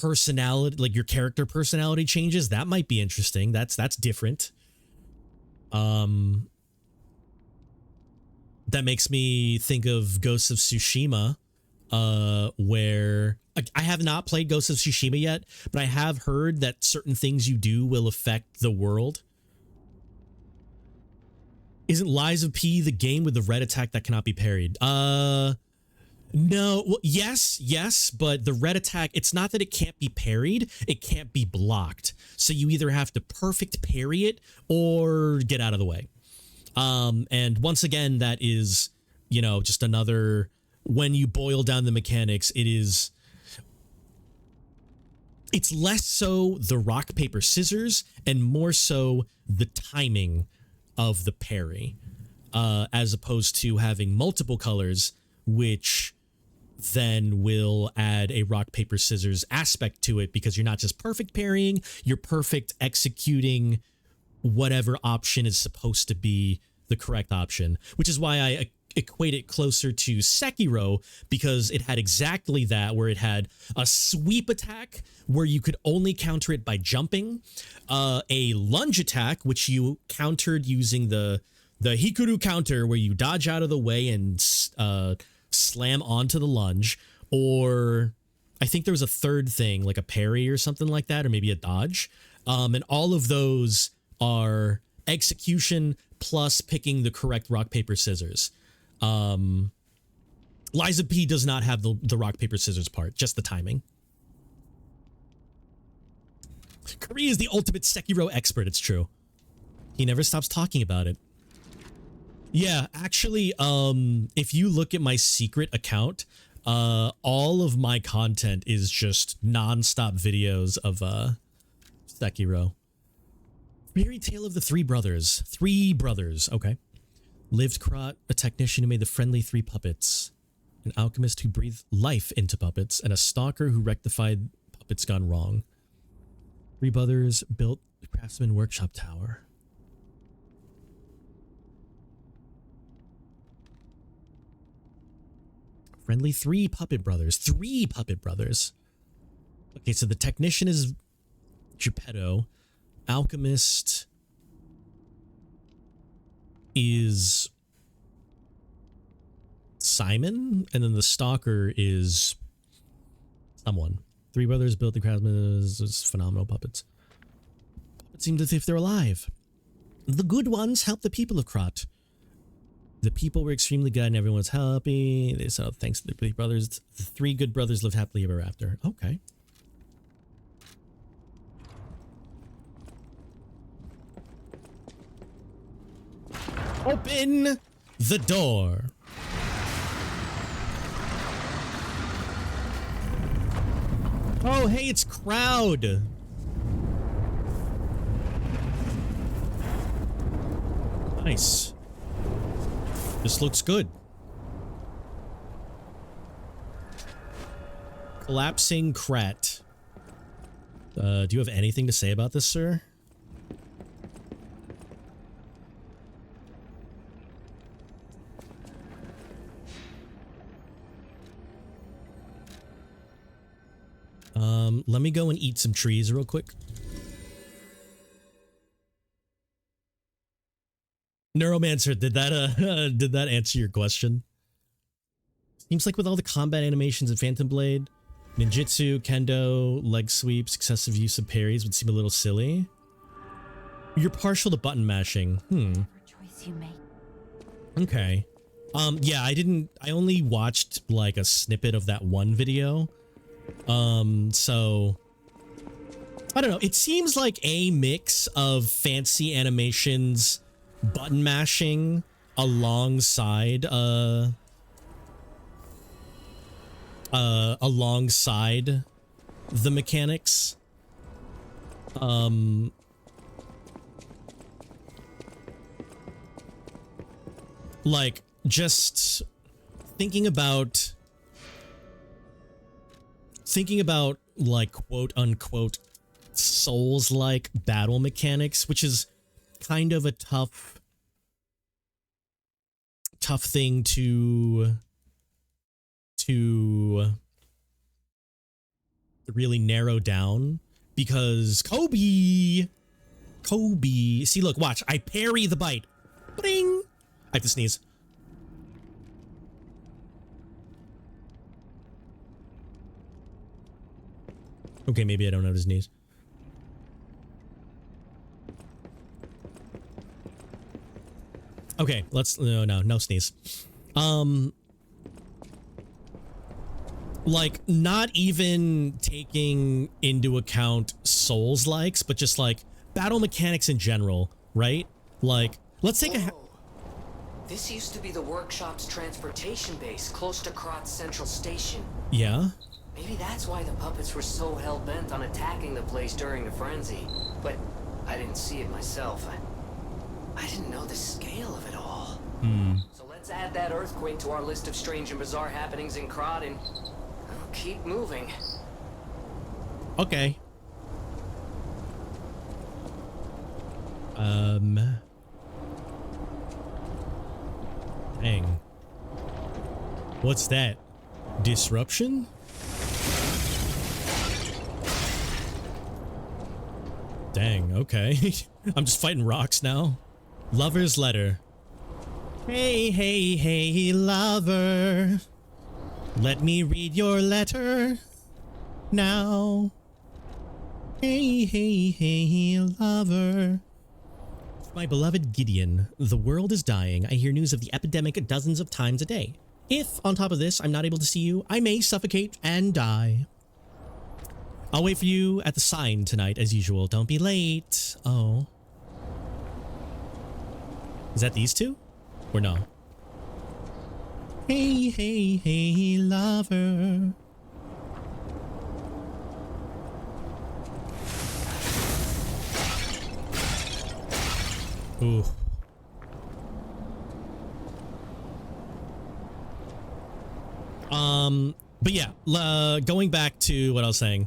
personality, like your character personality changes. That might be interesting. That's different. That makes me think of Ghosts of Tsushima, where I have not played Ghosts of Tsushima yet, but I have heard that certain things you do will affect the world. Isn't Lies of P the game with the red attack that cannot be parried? No. Well, yes, but the red attack, it's not that it can't be parried, it can't be blocked. So you either have to perfect parry it or get out of the way. And once again, that is, you know, just another, when you boil down the mechanics, it's less so the rock, paper, scissors and more so the timing of the parry, as opposed to having multiple colors, which then will add a rock, paper, scissors aspect to it, because you're not just perfect parrying, you're perfect executing whatever option is supposed to be the correct option, which is why I equate it closer to Sekiro, because it had exactly that, where it had a sweep attack where you could only counter it by jumping, a lunge attack which you countered using the Hikuru counter, where you dodge out of the way and slam onto the lunge, or I think there was a third thing like a parry or something like that, or maybe a dodge, and all of those are execution plus picking the correct rock, paper, scissors. Lies of P does not have the rock, paper, scissors part, just the timing. Curry is the ultimate Sekiro expert, it's true. He never stops talking about it. Yeah, actually, if you look at my secret account, all of my content is just non-stop videos of Sekiro. Fairy Tale of the Three Brothers. Three brothers, okay. Lived Krat, a technician who made the friendly three puppets, an alchemist who breathed life into puppets, and a stalker who rectified puppets gone wrong. Three brothers built the Craftsman Workshop Tower. Friendly three puppet brothers. Three puppet brothers. Okay, so the technician is Geppetto. Alchemist is Simon, and then the stalker is someone. Three brothers built the Craftsman is phenomenal puppets. Puppets seem as if they're alive. The good ones help the people of Krat. The people were extremely good and everyone was happy. They said, thanks to the three brothers. The three good brothers lived happily ever after. Okay. Open the door. Oh, hey, it's Crowd. Nice. This looks good. Collapsing Krat. Do you have anything to say about this, sir? Let me go and eat some trees real quick. Neuromancer, did that answer your question? Seems like with all the combat animations in Phantom Blade, ninjutsu, kendo, leg sweeps, excessive use of parries would seem a little silly. You're partial to button mashing. Choice you make. Okay. Yeah, I only watched like a snippet of that one video. So I don't know. It seems like a mix of fancy animations, button mashing alongside alongside the mechanics. Like just thinking about like quote unquote Souls-like battle mechanics, which is kind of a tough thing to really narrow down, because Kobe, see, look, watch, I parry the bite. Bling! I have to sneeze. Okay, maybe I don't have to sneeze. Okay, let's no sneeze. Like not even taking into account Souls likes, but just like battle mechanics in general, right? Like let's take a This used to be the workshop's transportation base close to Kratz Central Station. Yeah? Maybe that's why the puppets were so hell-bent on attacking the place during the frenzy. But I didn't see it myself. I didn't know the scale of it all. So let's add that earthquake to our list of strange and bizarre happenings in Krat and keep moving. Okay. Dang. What's that? Disruption? Dang, okay. I'm just fighting rocks now. Lover's letter. Hey, hey, hey, lover. Let me read your letter now. Hey, hey, hey, lover. My beloved Gideon, the world is dying. I hear news of the epidemic dozens of times a day. If, on top of this, I'm not able to see you, I may suffocate and die. I'll wait for you at the sign tonight, as usual. Don't be late. Oh. Is that these two? Or no? Hey, hey, hey, lover. Ooh. But yeah, going back to what I was saying,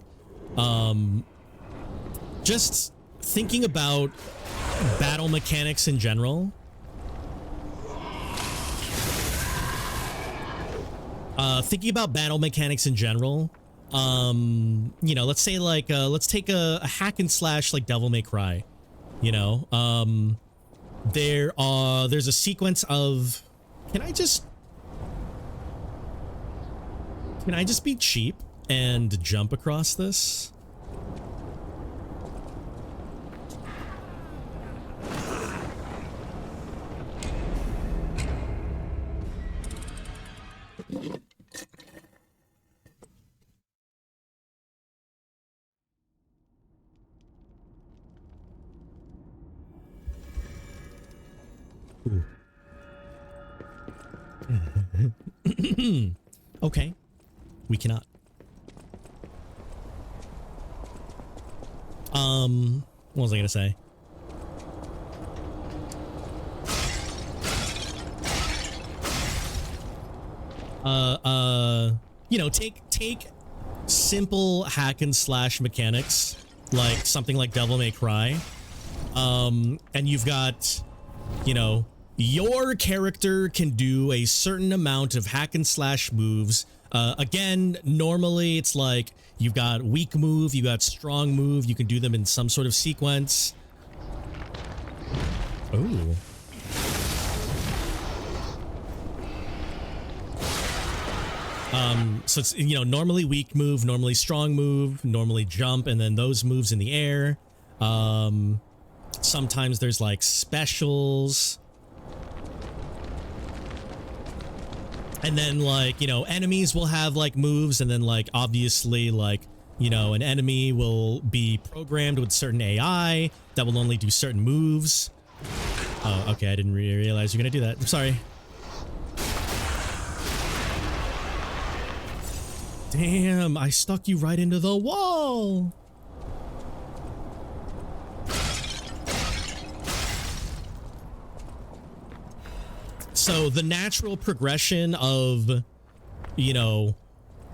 just thinking about battle mechanics in general. Thinking about battle mechanics in general, you know, let's say like, let's take a hack and slash like Devil May Cry, you know, there's a sequence of, can I just be cheap and jump across this? Okay, we cannot. What was I gonna say? You know, take simple hack and slash mechanics, like something like Devil May Cry, and you've got, you know, your character can do a certain amount of hack and slash moves. Again, normally it's like you've got weak move, you got strong move, you can do them in some sort of sequence. Oh. So it's, you know, normally weak move, normally strong move, normally jump, and then those moves in the air. Sometimes there's like specials. And then, like, you know, enemies will have, like, moves, and then, like, obviously, like, you know, an enemy will be programmed with certain AI that will only do certain moves. Oh, okay, I didn't realize you're gonna do that. I'm sorry. Damn, I stuck you right into the wall! So the natural progression of, you know,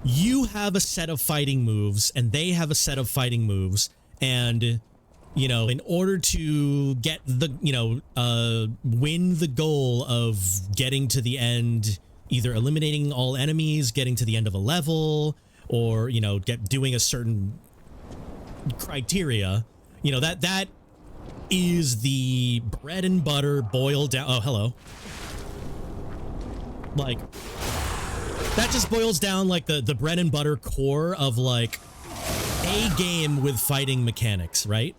you have a set of fighting moves and they have a set of fighting moves, and, you know, in order to get the, you know, win the goal of getting to the end, either eliminating all enemies, getting to the end of a level, or, you know, doing a certain criteria, you know, that is the bread and butter boiled down. Oh, hello. Like, that just boils down like the bread and butter core of like a game with fighting mechanics, right?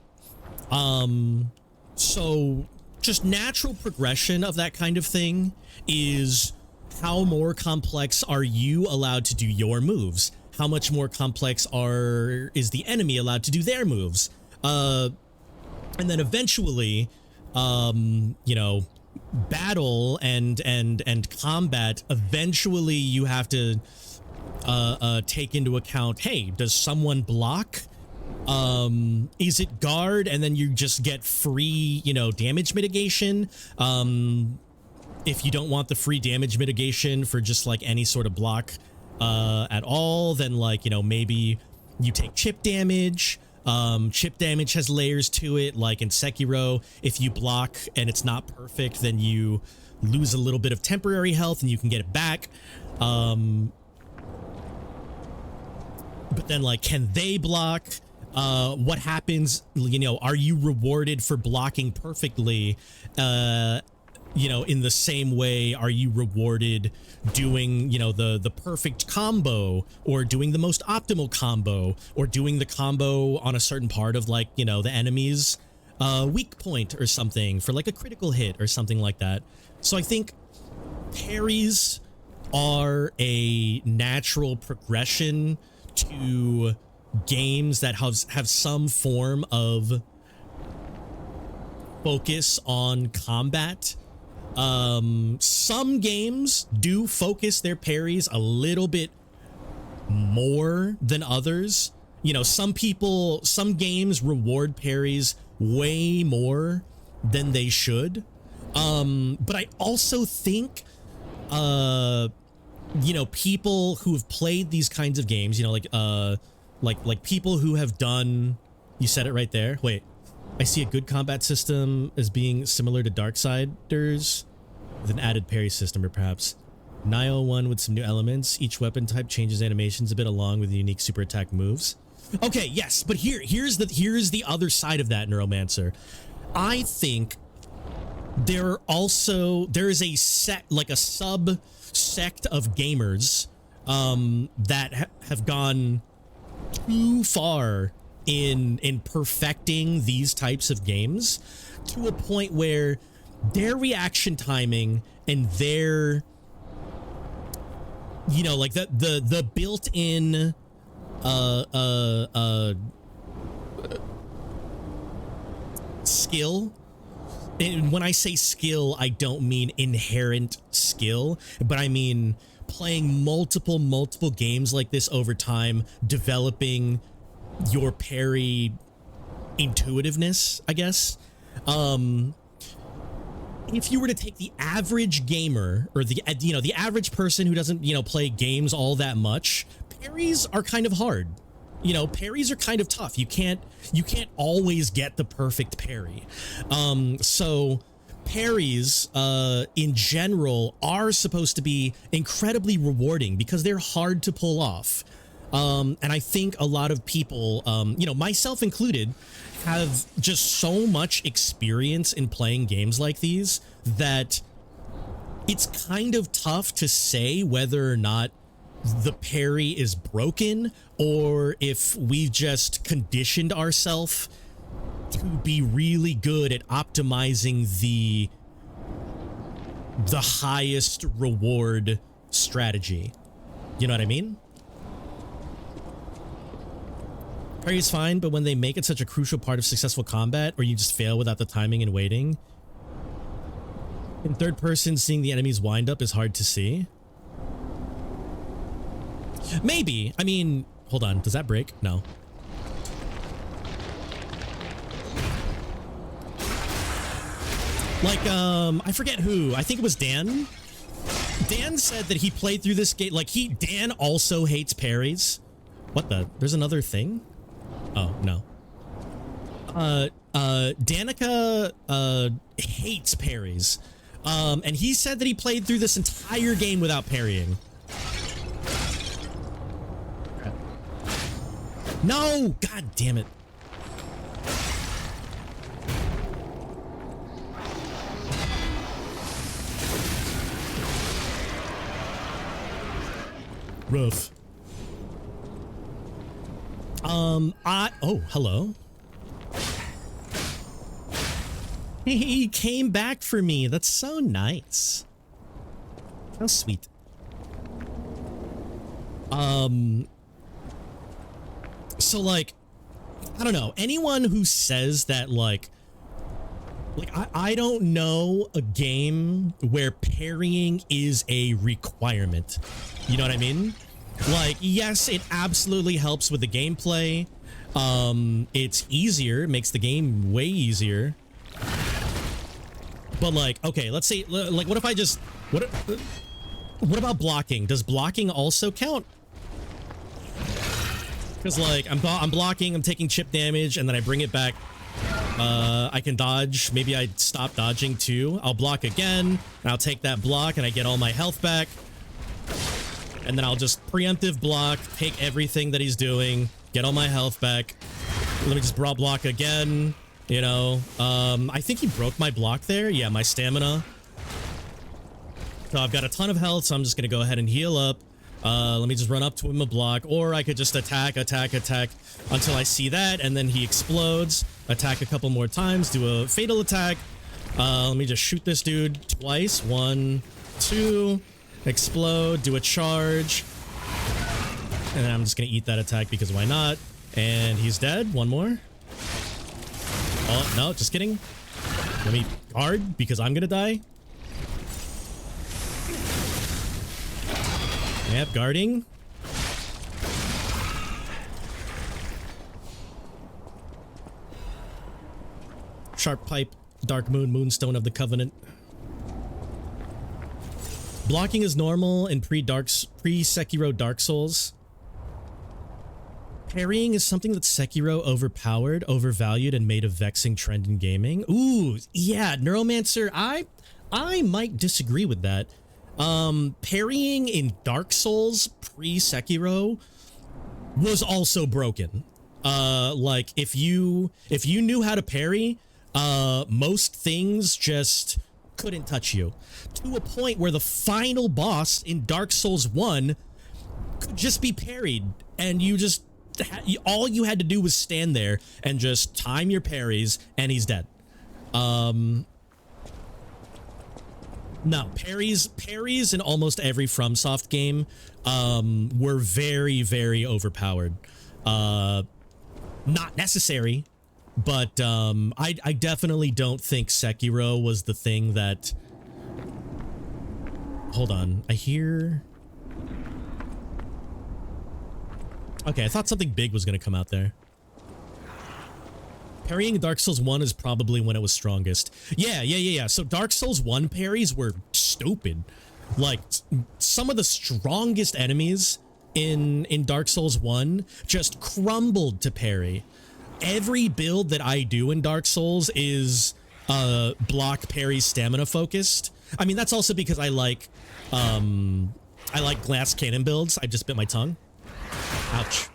So just natural progression of that kind of thing is how more complex are you allowed to do your moves? How much more complex is the enemy allowed to do their moves? And then eventually, you know, battle and combat, eventually you have to take into account, hey, does someone block? Is it guard? And then you just get free, you know, damage mitigation. If you don't want the free damage mitigation for just like any sort of block at all, then like, you know, maybe you take chip damage. Chip damage has layers to it, like in Sekiro. If you block and it's not perfect, then you lose a little bit of temporary health and you can get it back. But then like, can they block? What happens, you know, are you rewarded for blocking perfectly? You know, in the same way, are you rewarded doing, you know, the perfect combo, or doing the most optimal combo, or doing the combo on a certain part of, like, you know, the enemy's weak point or something for like a critical hit or something like that. So I think parries are a natural progression to games that have some form of focus on combat. Some games do focus their parries a little bit more than others. You know, some games reward parries way more than they should. But I also think, you know, people who have played these kinds of games, you know, like people who have done, you said it right there. Wait, I see a good combat system as being similar to Darksiders with an added parry system, or perhaps Nioh 1 with some new elements. Each weapon type changes animations a bit along with the unique super attack moves. Okay, yes, but here's the other side of that, Neuromancer. I think there is a subsect of gamers that have gone too far in perfecting these types of games to a point where their reaction timing and their, you know, like the built-in skill. And when I say skill, I don't mean inherent skill, but I mean playing multiple games like this over time, developing your parry intuitiveness, I guess. If you were to take the average gamer, or the average person who doesn't, you know, play games all that much, parries are kind of hard. You know, parries are kind of tough. You can't always get the perfect parry. So parries in general are supposed to be incredibly rewarding because they're hard to pull off. And I think a lot of people, you know, myself included, have just so much experience in playing games like these that it's kind of tough to say whether or not the parry is broken or if we've just conditioned ourselves to be really good at optimizing the highest reward strategy. You know what I mean? Parry is fine, but when they make it such a crucial part of successful combat, or you just fail without the timing and waiting. In third person, seeing the enemy's wind up is hard to see. Maybe. I mean, hold on. Does that break? No. Like, I forget who. I think it was Dan. Dan said that he played through this game. Like, Dan also hates parries. What the? There's another thing? Oh, no. Danica, hates parries. And he said that he played through this entire game without parrying. No! God damn it. Rough. Oh, hello. He came back for me. That's so nice. How sweet. So like, I don't know, anyone who says that like I don't know a game where parrying is a requirement. You know what I mean? Like, yes, it absolutely helps with the gameplay. It's easier, it makes the game way easier. But like, okay, let's say, like, what if I just, what about blocking? Does blocking also count? Because like, I'm blocking, I'm taking chip damage, and then I bring it back. I can dodge. Maybe I stop dodging too. I'll block again, and I'll take that block, and I get all my health back. And then I'll just preemptive block, take everything that he's doing, get all my health back. Let me just block again, you know. I think he broke my block there. Yeah, my stamina. So I've got a ton of health, so I'm just going to go ahead and heal up. Let me just run up to him a block, or I could just attack until I see that, and then he explodes. Attack a couple more times, do a fatal attack. Let me just shoot this dude twice. 1, 2, explode, do a charge. And then I'm just gonna eat that attack because why not? And he's dead. One more. Oh, no, just kidding. Let me guard because I'm gonna die. Yep, guarding. Sharp Pipe, Dark Moon, Moonstone of the Covenant. Blocking is normal in pre-Sekiro Dark Souls. Parrying is something that Sekiro overpowered, overvalued, and made a vexing trend in gaming. Ooh, yeah, Neuromancer, I might disagree with that. Parrying in Dark Souls pre-Sekiro was also broken. Like if you knew how to parry, most things just couldn't touch you, to a point where the final boss in Dark Souls 1 could just be parried, and you just all you had to do was stand there and just time your parries, and he's dead. No, parries in almost every FromSoft game were very, very overpowered. Not necessary, but I definitely don't think Sekiro was the thing that... Hold on, I hear... Okay, I thought something big was going to come out there. Parrying Dark Souls 1 is probably when it was strongest. Yeah. So Dark Souls 1 parries were stupid. Like, some of the strongest enemies in Dark Souls 1 just crumbled to parry. Every build that I do in Dark Souls is block, parry, stamina focused. I mean, that's also because I like glass cannon builds. I just bit my tongue. Ouch.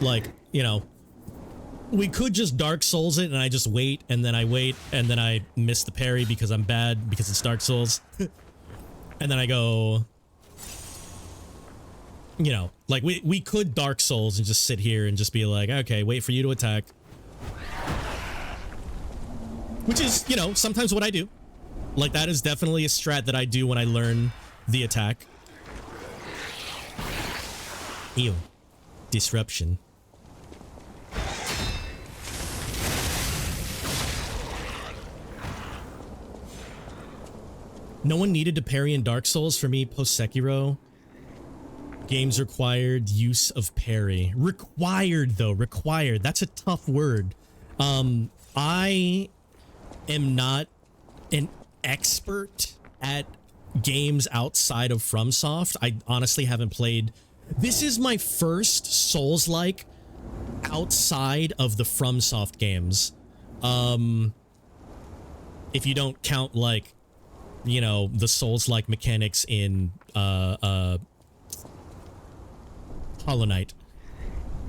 Like, you know, we could just Dark Souls it and I just wait, and then I wait, and then I miss the parry because I'm bad, because it's Dark Souls. And then I go, you know, like we could Dark Souls and just sit here and just be like, okay, wait for you to attack. Which is, you know, sometimes what I do. Like, that is definitely a strat that I do when I learn the attack. Ew. Disruption. No one needed to parry in Dark Souls for me post Sekiro. Games required use of parry. Required, though. Required. That's a tough word. I am not an expert at games outside of FromSoft. I honestly haven't played... This is my first Souls-like outside of the FromSoft games. If you don't count, like, you know, the Souls-like mechanics in Hollow Knight.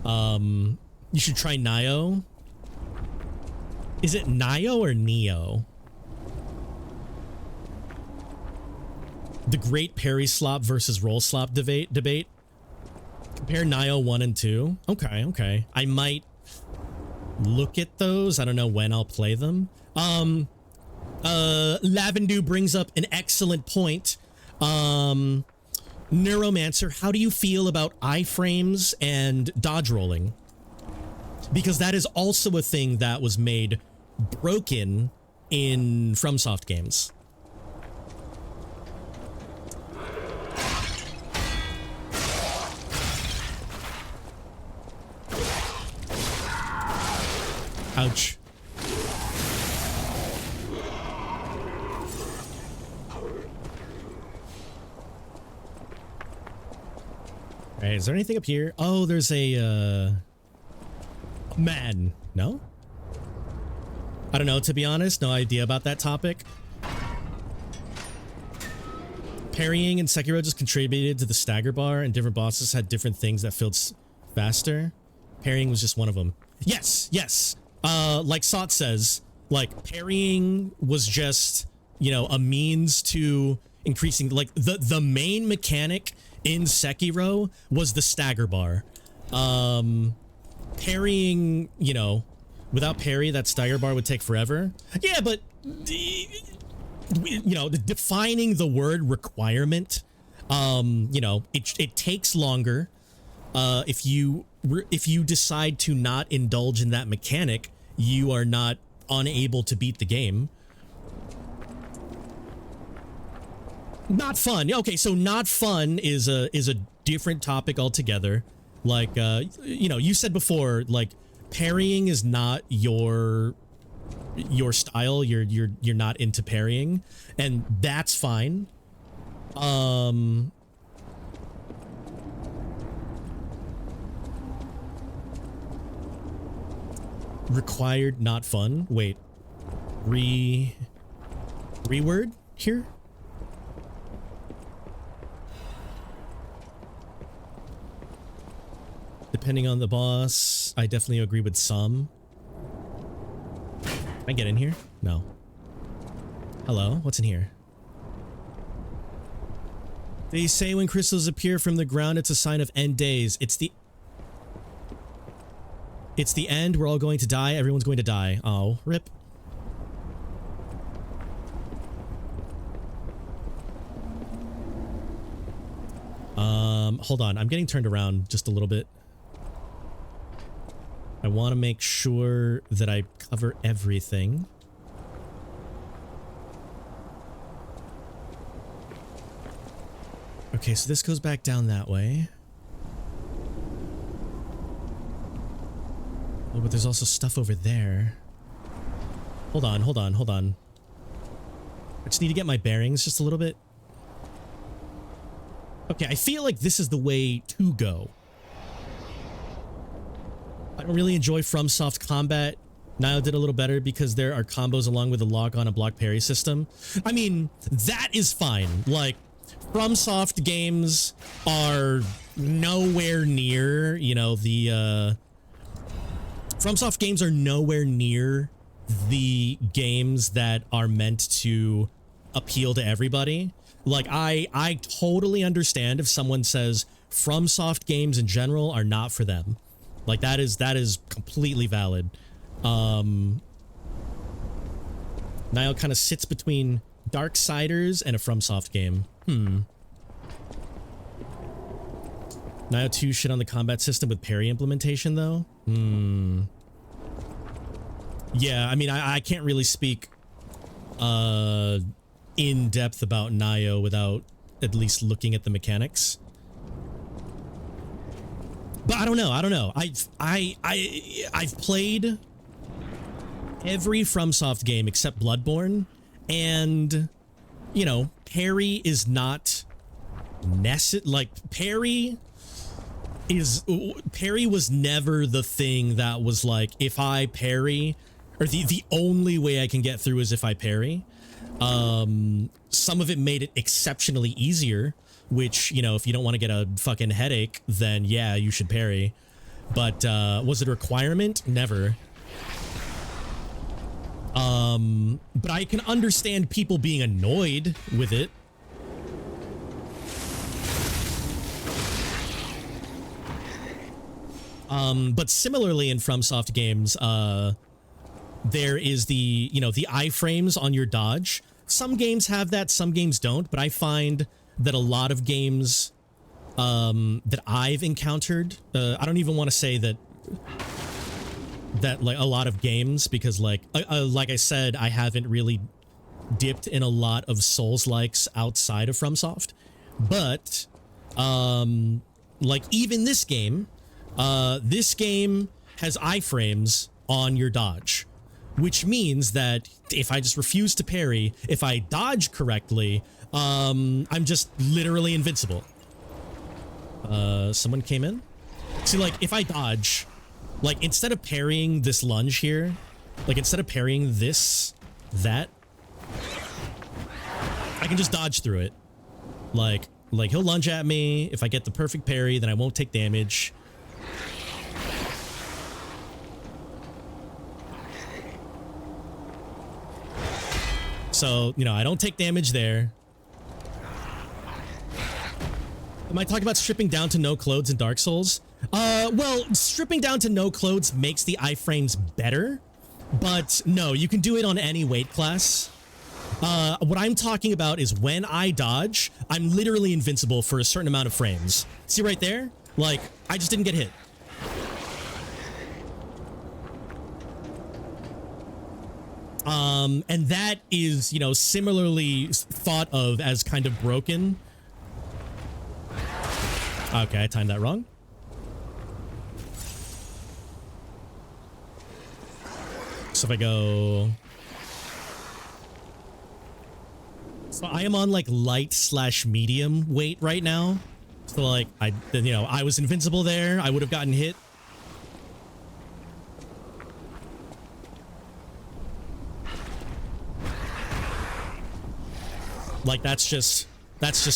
You should try Nioh. Is it Nioh or Neo? The Great Parry Slop versus Roll Slop debate. Compare Nioh 1 and 2. Okay. I might look at those. I don't know when I'll play them. Lavendu brings up an excellent point. Neuromancer, how do you feel about iframes and dodge rolling? Because that is also a thing that was made broken in FromSoft games. Ouch. All right, is there anything up here? Oh, there's a man. No? I don't know, to be honest, no idea about that topic. Parrying in Sekiro just contributed to the stagger bar, and different bosses had different things that filled faster. Parrying was just one of them. Yes, yes. Like Sot says, like parrying was just, you know, a means to increasing, like the main mechanic in Sekiro was the stagger bar. Parrying, you know, without parry, that stagger bar would take forever. Yeah, but, you know, defining the word requirement, you know, it takes longer. If you decide to not indulge in that mechanic, you are not unable to beat the game. Not fun. Okay, so not fun is a different topic altogether. Like, you know, you said before, like, parrying is not your style. You're not into parrying, and that's fine. Required, not fun. Wait, reword here. Depending on the boss, I definitely agree with some. Can I get in here? No. Hello, what's in here? They say when crystals appear from the ground, it's a sign of end days. It's the end. We're all going to die. Everyone's going to die. Oh, rip. Hold on. I'm getting turned around just a little bit. I want to make sure that I cover everything. Okay, so this goes back down that way. Oh, but there's also stuff over there. Hold on, hold on, hold on. I just need to get my bearings just a little bit. Okay, I feel like this is the way to go. I don't really enjoy FromSoft combat. Nile did a little better because there are combos along with the lock on a block parry system. I mean, that is fine. Like, FromSoft games are nowhere near, you know, the, FromSoft games are nowhere near the games that are meant to appeal to everybody. Like, I totally understand if someone says FromSoft games in general are not for them. Like, that is completely valid. Niall kind of sits between Darksiders and a FromSoft game. Niall 2 shit on the combat system with parry implementation, though? Yeah, I mean, I can't really speak in depth about Nio without at least looking at the mechanics. But I don't know. I've played every FromSoft game except Bloodborne, and you know, parry is not necessary. Like, parry was never the thing that was like, if I parry, or the only way I can get through is if I parry. Some of it made it exceptionally easier, which, you know, if you don't want to get a fucking headache, then yeah, you should parry. But was it a requirement? Never. But I can understand people being annoyed with it. But similarly in FromSoft games, there is the, you know, the iframes on your dodge. Some games have that, some games don't, but I find that a lot of games that I've encountered, I don't even want to say that like a lot of games, because like I said, I haven't really dipped in a lot of Souls-likes outside of FromSoft, but like even this game has iframes on your dodge, which means that if I just refuse to parry, if I dodge correctly, I'm just literally invincible. Someone came in. See, like if I dodge, like instead of parrying this lunge here, like instead of parrying that, I can just dodge through it. Like he'll lunge at me. If I get the perfect parry, then I won't take damage. So, you know, I don't take damage there. Am I talking about stripping down to no clothes in Dark Souls? Well, stripping down to no clothes makes the iframes better, but no, you can do it on any weight class. What I'm talking about is when I dodge, I'm literally invincible for a certain amount of frames. See right there? Like, I just didn't get hit. And that is, you know, similarly thought of as kind of broken. Okay, I timed that wrong. So if I go... So I am on like light/medium weight right now. So like, I was invincible there. I would have gotten hit. Like that's just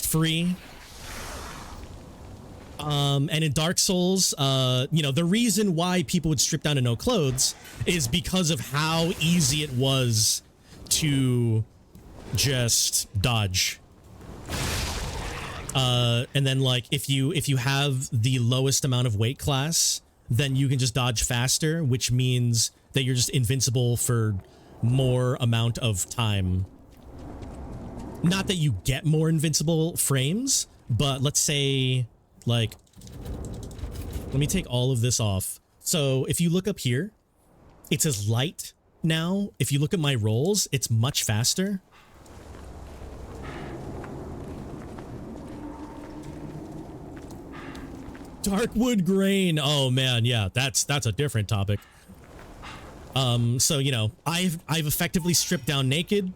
free. And in Dark Souls, you know, the reason why people would strip down to no clothes is because of how easy it was to just dodge. And then like if you have the lowest amount of weight class, then you can just dodge faster, which means that you're just invincible for more amount of time. Not that you get more invincible frames, but let's say, like, let me take all of this off. So if you look up here, it says light now. If you look at my rolls, it's much faster. Darkwood grain. Oh man, yeah, that's a different topic. So you know, I've effectively stripped down naked.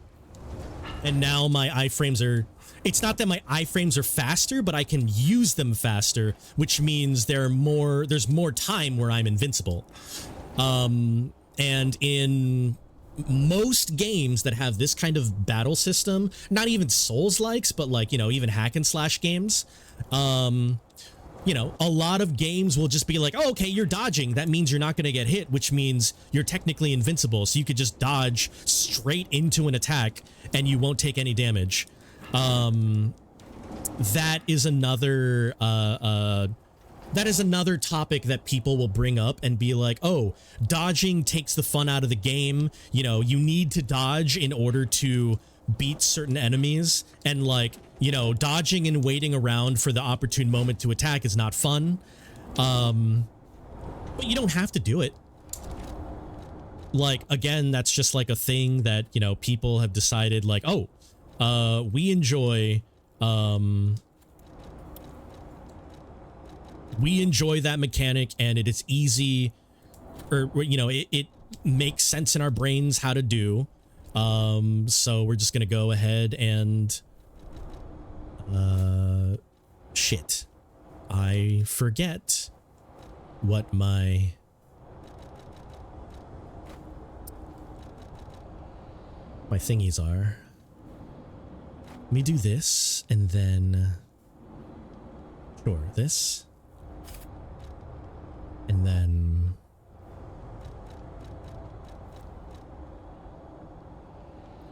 And now my iframes are... It's not that my iframes are faster, but I can use them faster, which means there's more time where I'm invincible. And in most games that have this kind of battle system, not even Souls-likes, but like, you know, even hack and slash games, you know, a lot of games will just be like, oh, okay, you're dodging. That means you're not going to get hit, which means you're technically invincible. So you could just dodge straight into an attack and you won't take any damage. That is another topic that people will bring up and be like, oh, dodging takes the fun out of the game. You know, you need to dodge in order to beat certain enemies, and like, you know, dodging and waiting around for the opportune moment to attack is not fun. But you don't have to do it. Like, again, that's just like a thing that, you know, people have decided like, oh, we enjoy that mechanic, and it is easy, or, you know, it makes sense in our brains how to do. So we're just gonna go ahead and shit, I forget what my thingies are. Let me do this, and then sure, this, and then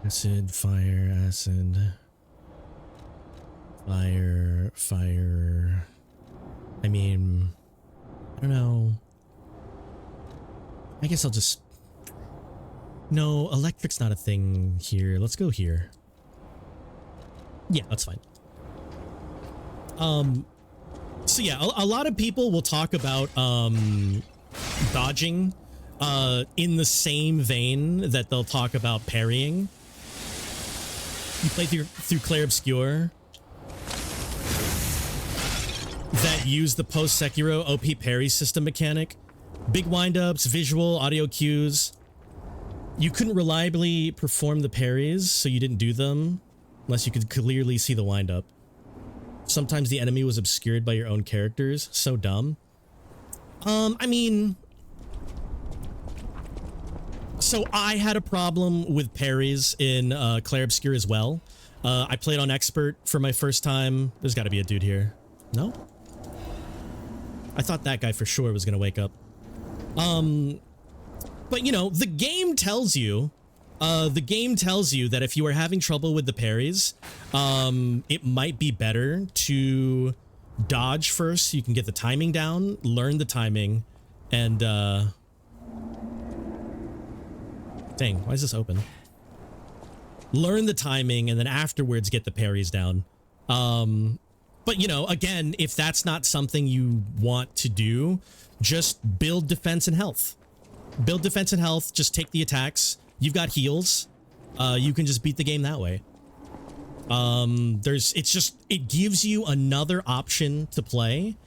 acid, fire, acid, fire. I mean, I don't know. I guess I'll just... No, electric's not a thing here. Let's go here. Yeah, that's fine. So yeah, a lot of people will talk about dodging in the same vein that they'll talk about parrying. You play through Clair Obscur that use the post-Sekiro OP parry system mechanic. Big windups, visual, audio cues. You couldn't reliably perform the parries, so you didn't do them unless you could clearly see the windup. Sometimes the enemy was obscured by your own characters. So dumb. I mean... So I had a problem with parries in Clair Obscur as well. I played on Expert for my first time. There's got to be a dude here. No? I thought that guy for sure was going to wake up. But, you know, the game tells you that if you are having trouble with the parries, it might be better to dodge first so you can get the timing down, learn the timing, and, dang, why is this open? Learn the timing, and then afterwards get the parries down. But, you know, again, if that's not something you want to do, just build defense and health. Build defense and health, just take the attacks. You've got heals. You can just beat the game that way. It gives you another option to play.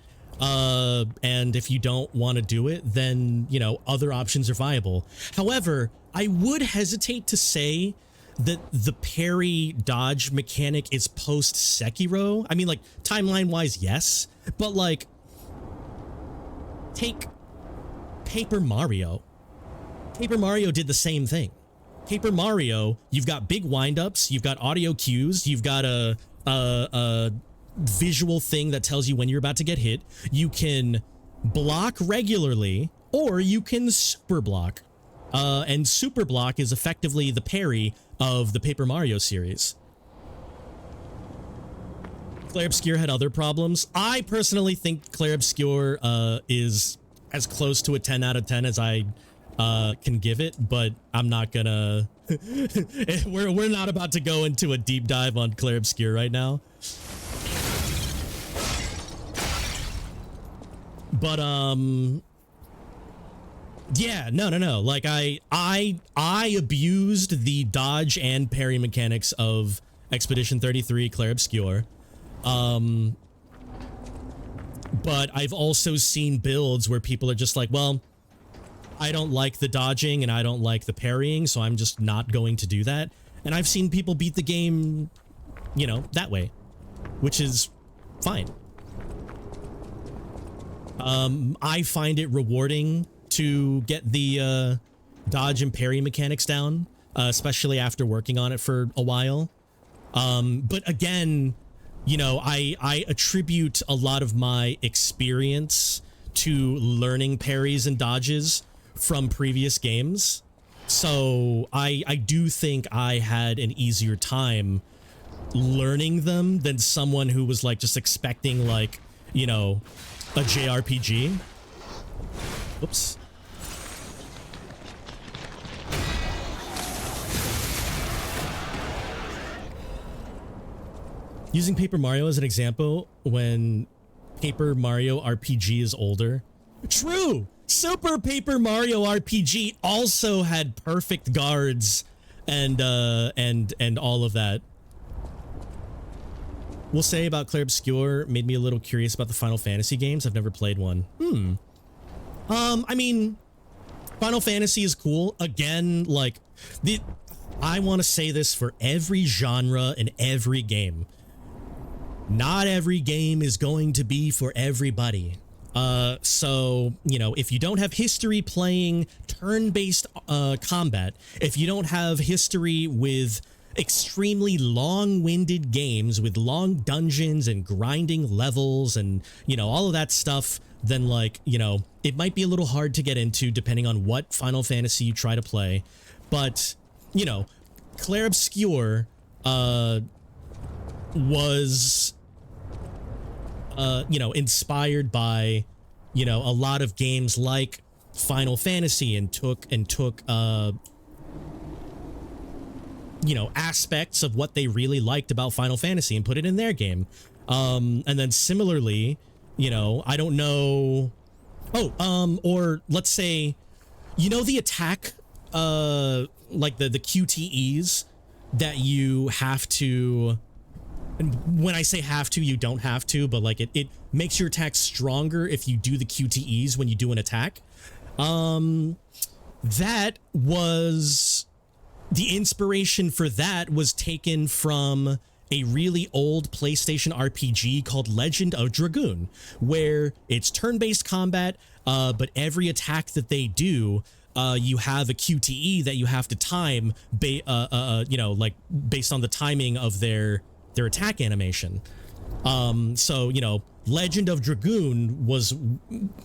And if you don't want to do it, then, you know, other options are viable. However, I would hesitate to say that the parry dodge mechanic is post Sekiro. I mean, like, timeline wise, yes, but like, take Paper Mario. Paper Mario did the same thing. Paper Mario, you've got big windups, you've got audio cues, you've got a visual thing that tells you when you're about to get hit. You can block regularly, or you can super block. And super block is effectively the parry of the Paper Mario series. Clair Obscur had other problems. I personally think Clair Obscur is as close to a 10 out of 10 as I can give it, but I'm not gonna... we're not about to go into a deep dive on Clair Obscur right now. But, yeah, no. Like, I abused the dodge and parry mechanics of Expedition 33 Clair Obscur. But I've also seen builds where people are just like, well, I don't like the dodging and I don't like the parrying, so I'm just not going to do that. And I've seen people beat the game, you know, that way, which is fine. I find it rewarding to get the dodge and parry mechanics down, especially after working on it for a while. But again, you know, I attribute a lot of my experience to learning parries and dodges from previous games. So I do think I had an easier time learning them than someone who was like just expecting, like, you know, a JRPG. Whoops. Using Paper Mario as an example, when Paper Mario RPG is older. True! Super Paper Mario RPG also had perfect guards and all of that. We'll say about Clair Obscur made me a little curious about the Final Fantasy games. I've never played one. I mean, Final Fantasy is cool. Again, like, I want to say this for every genre and every game. Not every game is going to be for everybody. So, you know, if you don't have history playing turn-based combat, if you don't have history with extremely long-winded games with long dungeons and grinding levels and, you know, all of that stuff, then, like, you know, it might be a little hard to get into depending on what Final Fantasy you try to play. But, you know, Clair Obscur was, you know, inspired by, you know, a lot of games like Final Fantasy and took you know, aspects of what they really liked about Final Fantasy and put it in their game. And then similarly, you know, I don't know. Oh, or let's say, you know, the attack, like the QTEs that you have to, and when I say have to, you don't have to, but like it makes your attack stronger if you do the QTEs when you do an attack. That was, the inspiration for that was taken from a really old PlayStation RPG called Legend of Dragoon, where it's turn-based combat, but every attack that they do, you have a QTE that you have to time, you know, like based on the timing of their attack animation. So, you know, Legend of Dragoon was,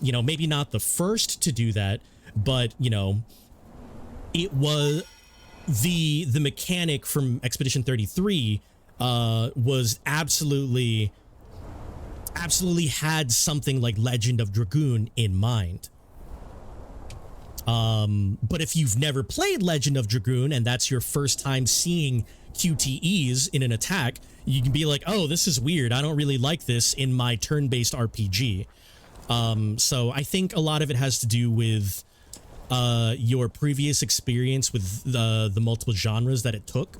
you know, maybe not the first to do that, but, you know, it was the mechanic from Expedition 33 was absolutely had something like Legend of Dragoon in mind. But if you've never played Legend of Dragoon and that's your first time seeing QTEs in an attack, you can be like, oh, this is weird. I don't really like this in my turn-based RPG. So I think a lot of it has to do with your previous experience with the multiple genres that it took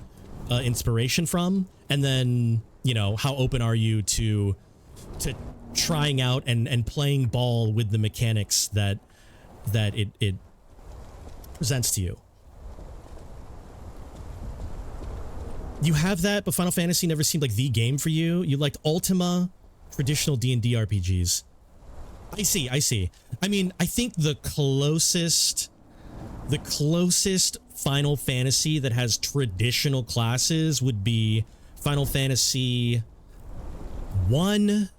inspiration from, and then, you know, how open are you to trying out and playing ball with the mechanics that it presents to you. You have that, but Final Fantasy never seemed like the game for you. You liked Ultima, traditional D&D RPGs. I see. I mean, I think the closest Final Fantasy that has traditional classes would be Final Fantasy 1,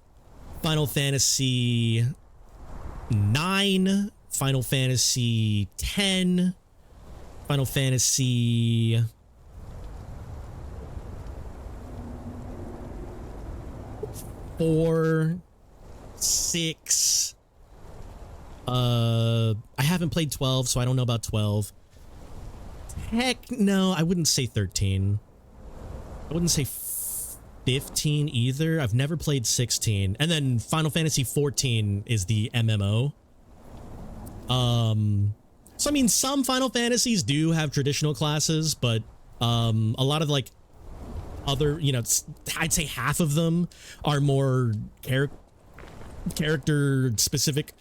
Final Fantasy 9, Final Fantasy 10, Final Fantasy 4, 6. I haven't played 12, so I don't know about 12. Heck, no, I wouldn't say 13. I wouldn't say 15 either. I've never played 16. And then Final Fantasy 14 is the MMO. So I mean, some Final Fantasies do have traditional classes, but a lot of like other, you know, I'd say half of them are more character specific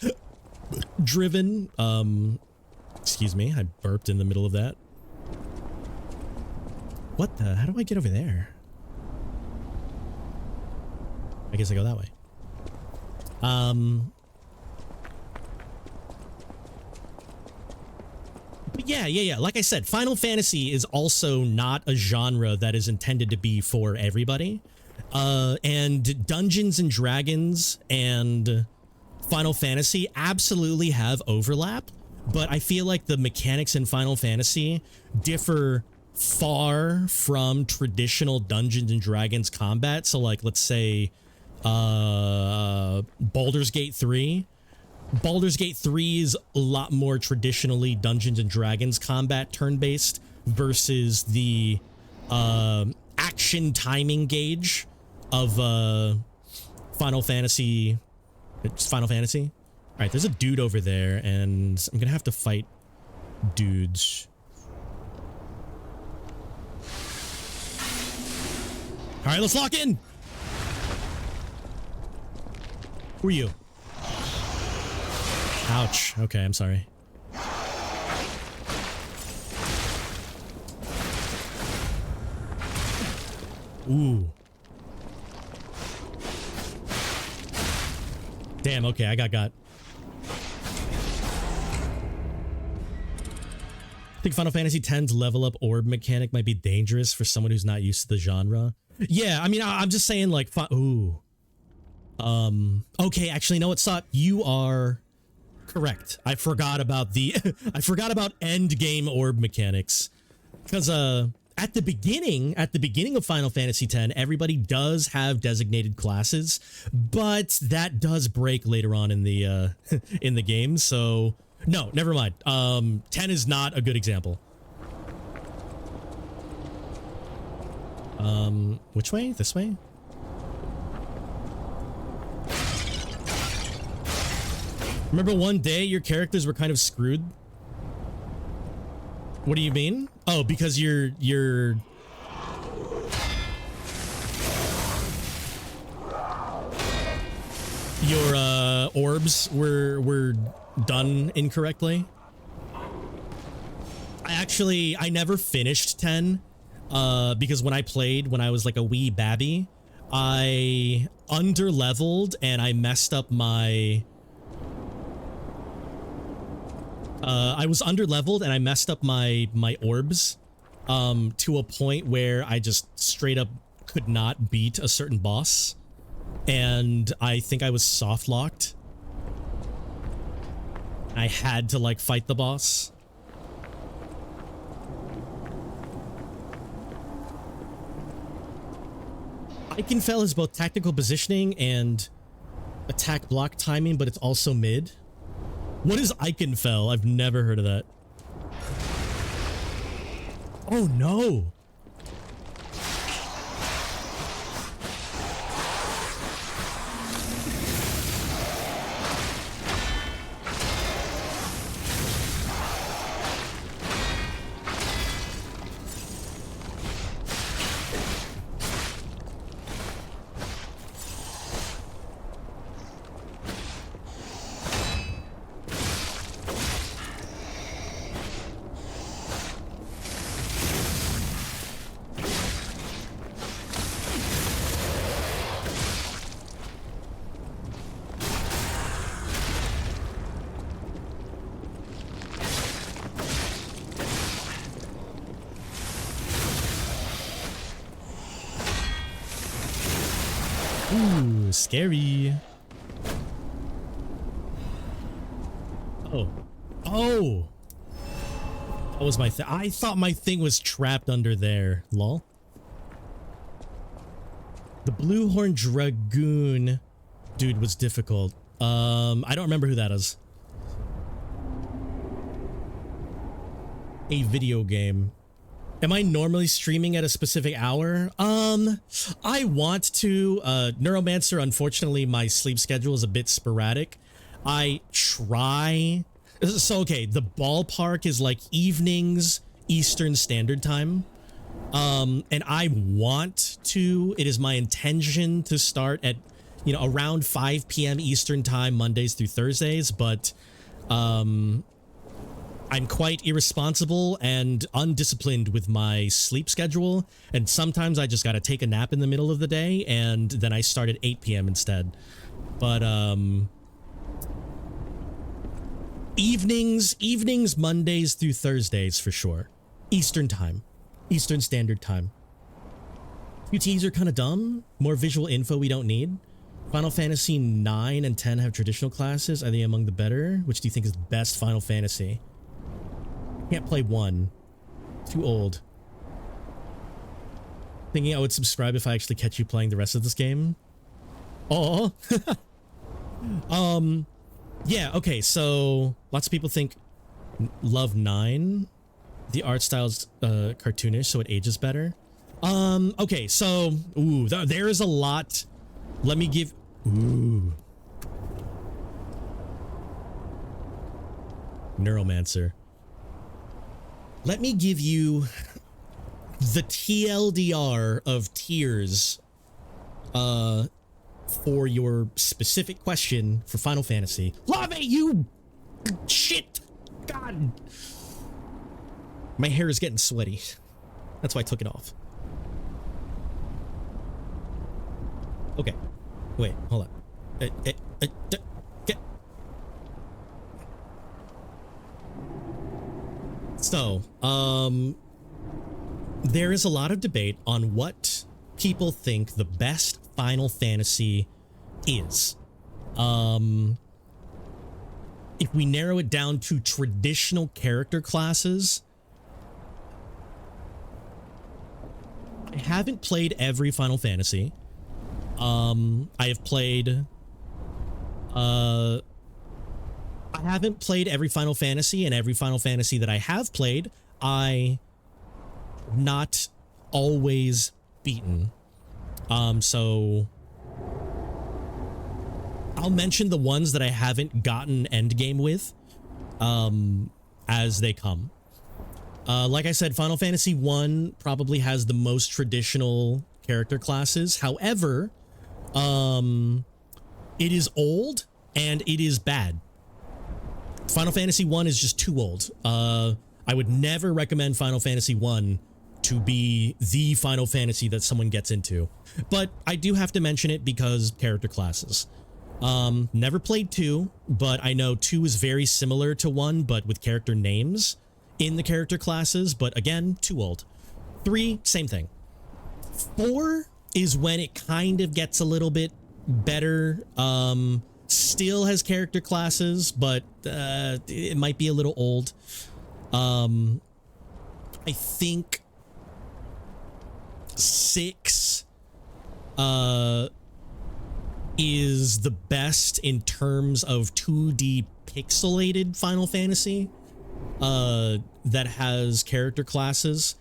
driven. Excuse me, I burped in the middle of that. What the? How do I get over there? I guess I go that way. But yeah. Like I said, Final Fantasy is also not a genre that is intended to be for everybody. And Dungeons and Dragons and Final Fantasy absolutely have overlap, but I feel like the mechanics in Final Fantasy differ far from traditional Dungeons and Dragons combat. So like, let's say Baldur's Gate 3. Baldur's Gate 3 is a lot more traditionally Dungeons and Dragons combat turn-based versus the action timing gauge of Final Fantasy. It's Final Fantasy. All right, there's a dude over there, and I'm gonna have to fight dudes. All right, let's lock in. Who are you? Ouch. Okay, I'm sorry. Ooh. Damn, okay, I got. I think Final Fantasy X's level up orb mechanic might be dangerous for someone who's not used to the genre. Yeah, I mean, I'm just saying like, ooh. Okay, actually, you know what, Sot? You are correct. I forgot about end game orb mechanics. Because at the beginning of Final Fantasy X, everybody does have designated classes, but that does break later on in the in the game. So No, never mind. 10 is not a good example. Which way? This way? Remember one day your characters were kind of screwed? What do you mean? Oh, because your orbs were done incorrectly. I never finished 10 because when I played when I was like a wee babby, I underleveled and I messed up my I was underleveled and I messed up my orbs to a point where I just straight up could not beat a certain boss. And I think I was soft locked. I had to like fight the boss. Ikenfell is both tactical positioning and attack block timing, but it's also mid. What is Ikenfell? I've never heard of that. Oh no! Ooh, scary. Oh. Oh! That was my thing. I thought my thing was trapped under there. Lol. The Bluehorn Dragoon dude was difficult. I don't remember who that is. A video game. Am I normally streaming at a specific hour? I want to. Neuromancer, unfortunately, my sleep schedule is a bit sporadic. I try. So, okay, the ballpark is like evenings, Eastern Standard Time. And I want to. It is my intention to start at, you know, around 5 p.m. Eastern Time, Mondays through Thursdays, but, I'm quite irresponsible and undisciplined with my sleep schedule, and sometimes I just gotta take a nap in the middle of the day, and then I start at 8 p.m. instead. But, evenings, Mondays through Thursdays for sure. Eastern Time. Eastern Standard Time. QTs are kind of dumb. More visual info we don't need. Final Fantasy 9 and 10 have traditional classes. Are they among the better? Which do you think is the best Final Fantasy? Can't play 1. Too old. Thinking I would subscribe if I actually catch you playing the rest of this game. Oh. Yeah, okay, so lots of people think love 9. The art style's cartoonish, so it ages better. Okay, so ooh, there is a lot. Let me give Neuromancer. Let me give you the TLDR of tiers for your specific question for Final Fantasy. Love it, you shit! God! My hair is getting sweaty. That's why I took it off. Okay. Wait, hold on. So, there is a lot of debate on what people think the best Final Fantasy is. If we narrow it down to traditional character classes, I haven't played every Final Fantasy. I have played, I I haven't played every Final Fantasy, and every Final Fantasy that I have played, I not always beaten. So I'll mention the ones that I haven't gotten endgame with as they come. Like I said, Final Fantasy 1 probably has the most traditional character classes. However, it is old and it is bad. Final Fantasy 1 is just too old. I would never recommend Final Fantasy 1 to be the Final Fantasy that someone gets into. But I do have to mention it because character classes. Never played 2, but I know 2 is very similar to 1, but with character names in the character classes. But again, too old. 3, same thing. 4 is when it kind of gets a little bit better. Still has character classes, but it might be a little old. I think 6 is the best in terms of 2D pixelated Final Fantasy that has character classes.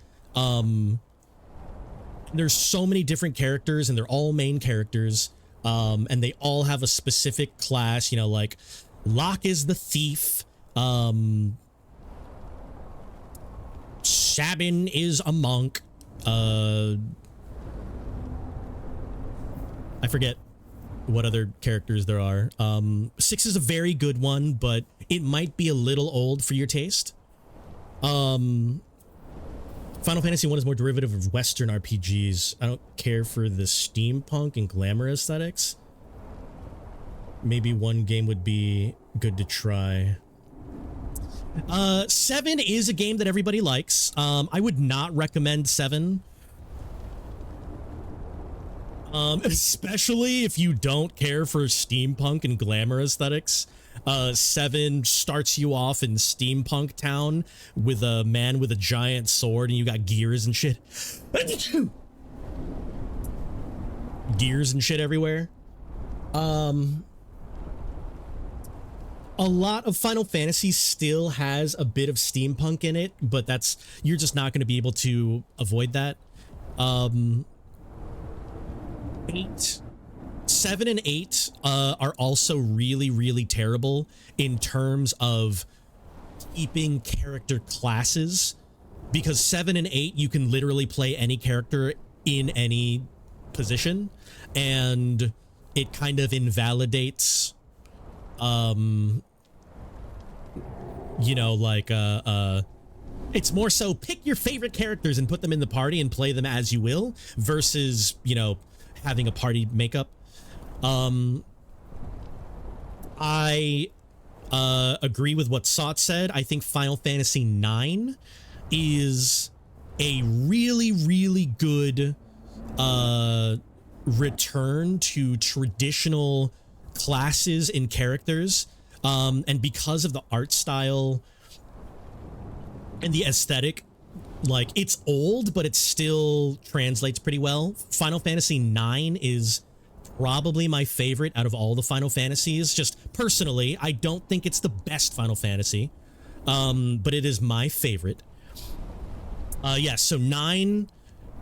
There's so many different characters and they're all main characters, and they all have a specific class, you know, like Locke is the thief, Sabin is a monk, I forget what other characters there are. 6 is a very good one, but it might be a little old for your taste. Final Fantasy 1 is more derivative of Western RPGs. I don't care for the steampunk and glamour aesthetics. Maybe one game would be good to try. 7 is a game that everybody likes. I would not recommend 7. Especially if you don't care for steampunk and glamour aesthetics. 7 starts you off in steampunk town with a man with a giant sword and you got gears and shit. Gears and shit everywhere. A lot of Final Fantasy still has a bit of steampunk in it, but you're just not going to be able to avoid that. 7 and 8 are also really, really terrible in terms of keeping character classes, because 7 and 8 you can literally play any character in any position, and it kind of invalidates you know, like it's more so pick your favorite characters and put them in the party and play them as you will, versus, you know, having a party makeup. I agree with what Sot said. I think Final Fantasy IX is a really, really good return to traditional classes and characters. And because of the art style and the aesthetic, like, it's old, but it still translates pretty well. Final Fantasy IX is probably my favorite out of all the Final Fantasies. Just personally, I don't think it's the best Final Fantasy, but it is my favorite. Yeah, so 9,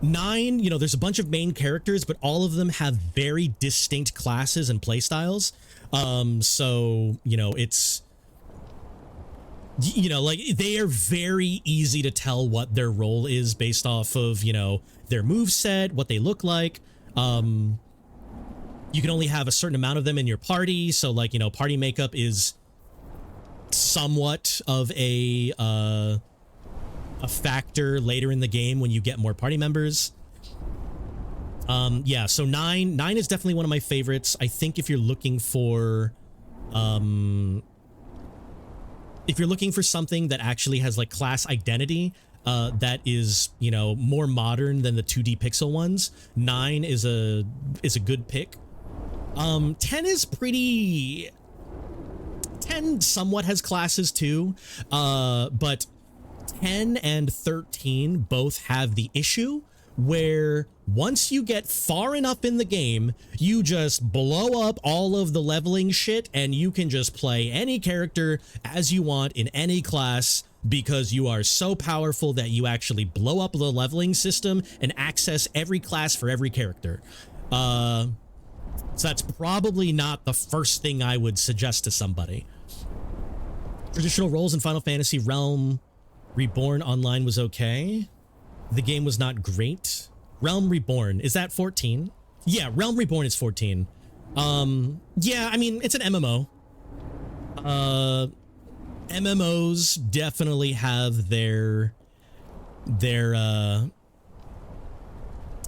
you know, there's a bunch of main characters, but all of them have very distinct classes and playstyles. So, you know, it's, you know, like, they are very easy to tell what their role is based off of, you know, their moveset, what they look like. You can only have a certain amount of them in your party, so, like, you know, party makeup is somewhat of a factor later in the game when you get more party members. Yeah, so 9 is definitely one of my favorites. I think if you're looking for something that actually has, like, class identity, that is, you know, more modern than the 2D pixel ones, 9 is a good pick. 10 is pretty... 10 somewhat has classes too, but 10 and 13 both have the issue where once you get far enough in the game, you just blow up all of the leveling shit and you can just play any character as you want in any class because you are so powerful that you actually blow up the leveling system and access every class for every character. So that's probably not the first thing I would suggest to somebody. Traditional roles in Final Fantasy Realm Reborn Online was okay. The game was not great. Realm Reborn, is that 14? Yeah, Realm Reborn is 14. Yeah, I mean, it's an MMO. MMOs definitely have their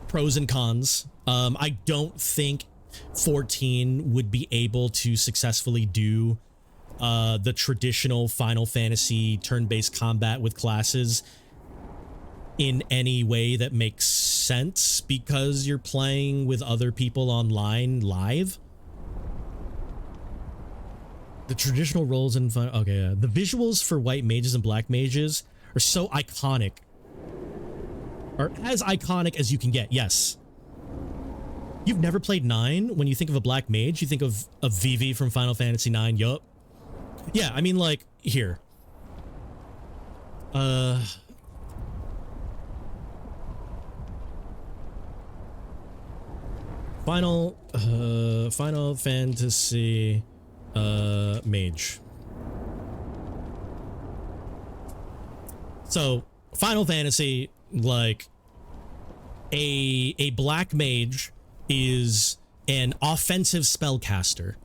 pros and cons. I don't think 14 would be able to successfully do the traditional Final Fantasy turn-based combat with classes in any way that makes sense because you're playing with other people online live. The traditional roles in okay, yeah. The visuals for white mages and black mages are so iconic. Are as iconic as you can get, yes. You've never played 9? When you think of a black mage, you think of Vivi from Final Fantasy 9, yup. Yeah, I mean, like, here. Final Fantasy mage. So Final Fantasy, like, a black mage is an offensive spellcaster.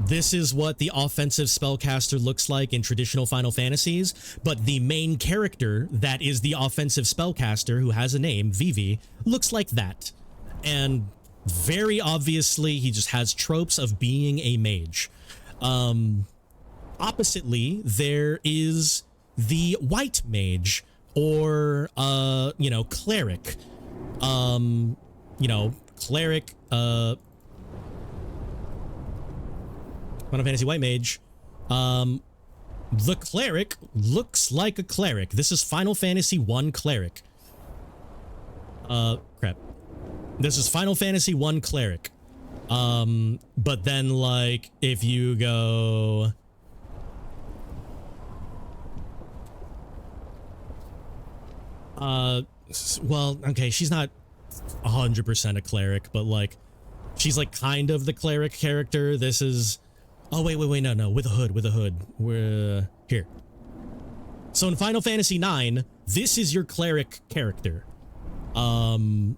This is what the offensive spellcaster looks like in traditional Final Fantasies, but the main character that is the offensive spellcaster, who has a name, Vivi, looks like that. And very obviously, he just has tropes of being a mage. Oppositely, there is the white mage, or, you know, cleric. Cleric, Final Fantasy White Mage. The cleric looks like a cleric. This is Final Fantasy 1 cleric. Crap. This is Final Fantasy 1 cleric. But then, like, if you go... well, okay, she's not 100% a cleric, but, like, she's, like, kind of the cleric character. This is... Oh, wait, no, with a hood. We're here. So in Final Fantasy 9, this is your cleric character. White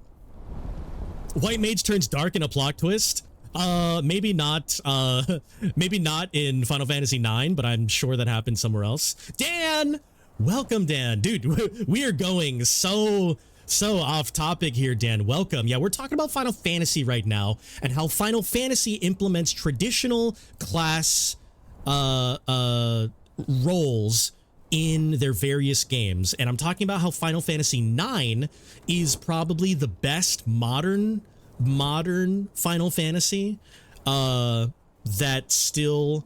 Mage turns dark in a plot twist. Maybe not in Final Fantasy 9, but I'm sure that happened somewhere else. Dan! Welcome, Dan. Dude, we are going so off topic here, Dan. Welcome. Yeah, we're talking about Final Fantasy right now and how Final Fantasy implements traditional class roles in their various games. And I'm talking about how Final Fantasy 9 is probably the best modern Final Fantasy that still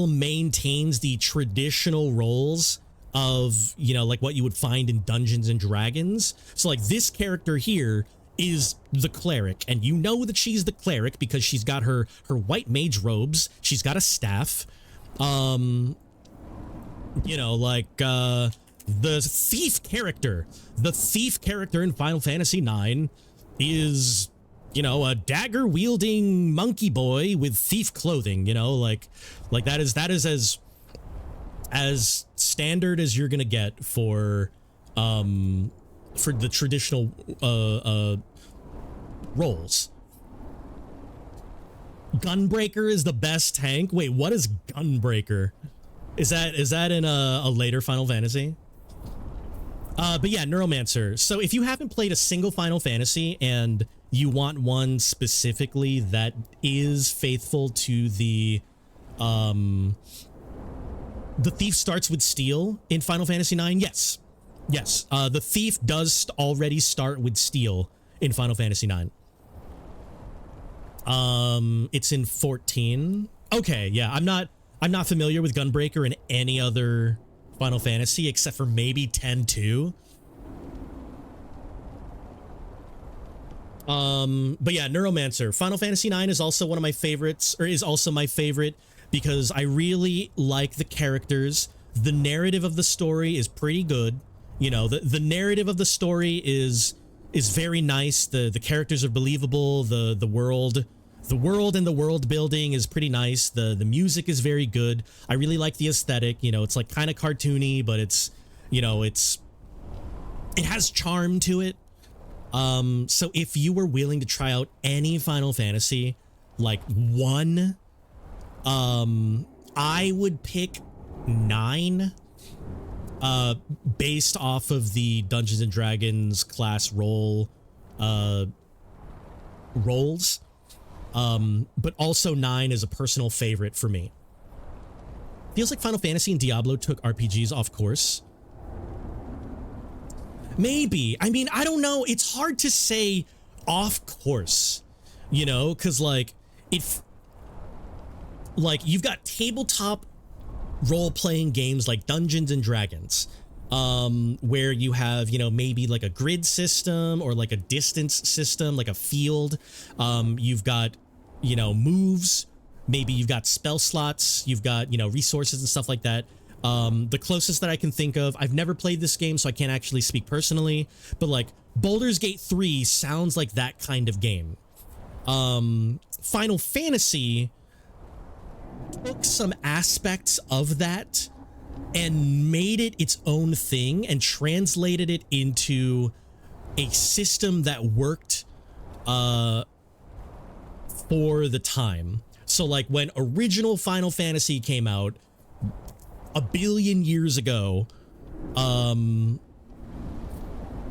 maintains the traditional roles of, you know, like what you would find in Dungeons and Dragons. So, like, this character here is the cleric, and you know that she's the cleric because she's got her white mage robes. She's got a staff. You know, like, the thief character in Final Fantasy 9 is, you know, a dagger wielding monkey boy with thief clothing, you know, like that is as standard as you're gonna get for the traditional roles. Gunbreaker is the best tank. Wait, what is Gunbreaker? Is that in a later Final Fantasy? But yeah, Neuromancer. So if you haven't played a single Final Fantasy and you want one specifically that is faithful to the thief starts with steel in Final Fantasy 9? Yes. The thief does already start with steel in Final Fantasy 9. It's in 14. Okay, yeah, I'm not familiar with Gunbreaker in any other Final Fantasy, except for maybe 10-2. But yeah, Neuromancer. Final Fantasy 9 is also one of my favorites, or is also my favorite, because I really like the characters. The narrative of the story is pretty good. You know, the narrative of the story is very nice. The characters are believable. The world and the world building is pretty nice. The music is very good. I really like the aesthetic. You know, it's like kind of cartoony, but it's, you know, it has charm to it. So if you were willing to try out any Final Fantasy, like one, I would pick 9, based off of the Dungeons and Dragons class roles. But also 9 is a personal favorite for me. Feels like Final Fantasy and Diablo took RPGs off course. Maybe. I mean, I don't know. It's hard to say off course, you know, because like you've got tabletop role-playing games like Dungeons and Dragons, where you have, you know, maybe like a grid system or like a distance system, like a field. You've got, you know, moves. Maybe you've got spell slots. You've got, you know, resources and stuff like that. The closest that I can think of, I've never played this game, so I can't actually speak personally, but like Baldur's Gate 3 sounds like that kind of game. Final Fantasy took some aspects of that and made it its own thing and translated it into a system that worked for the time. So like when original Final Fantasy came out a billion years ago,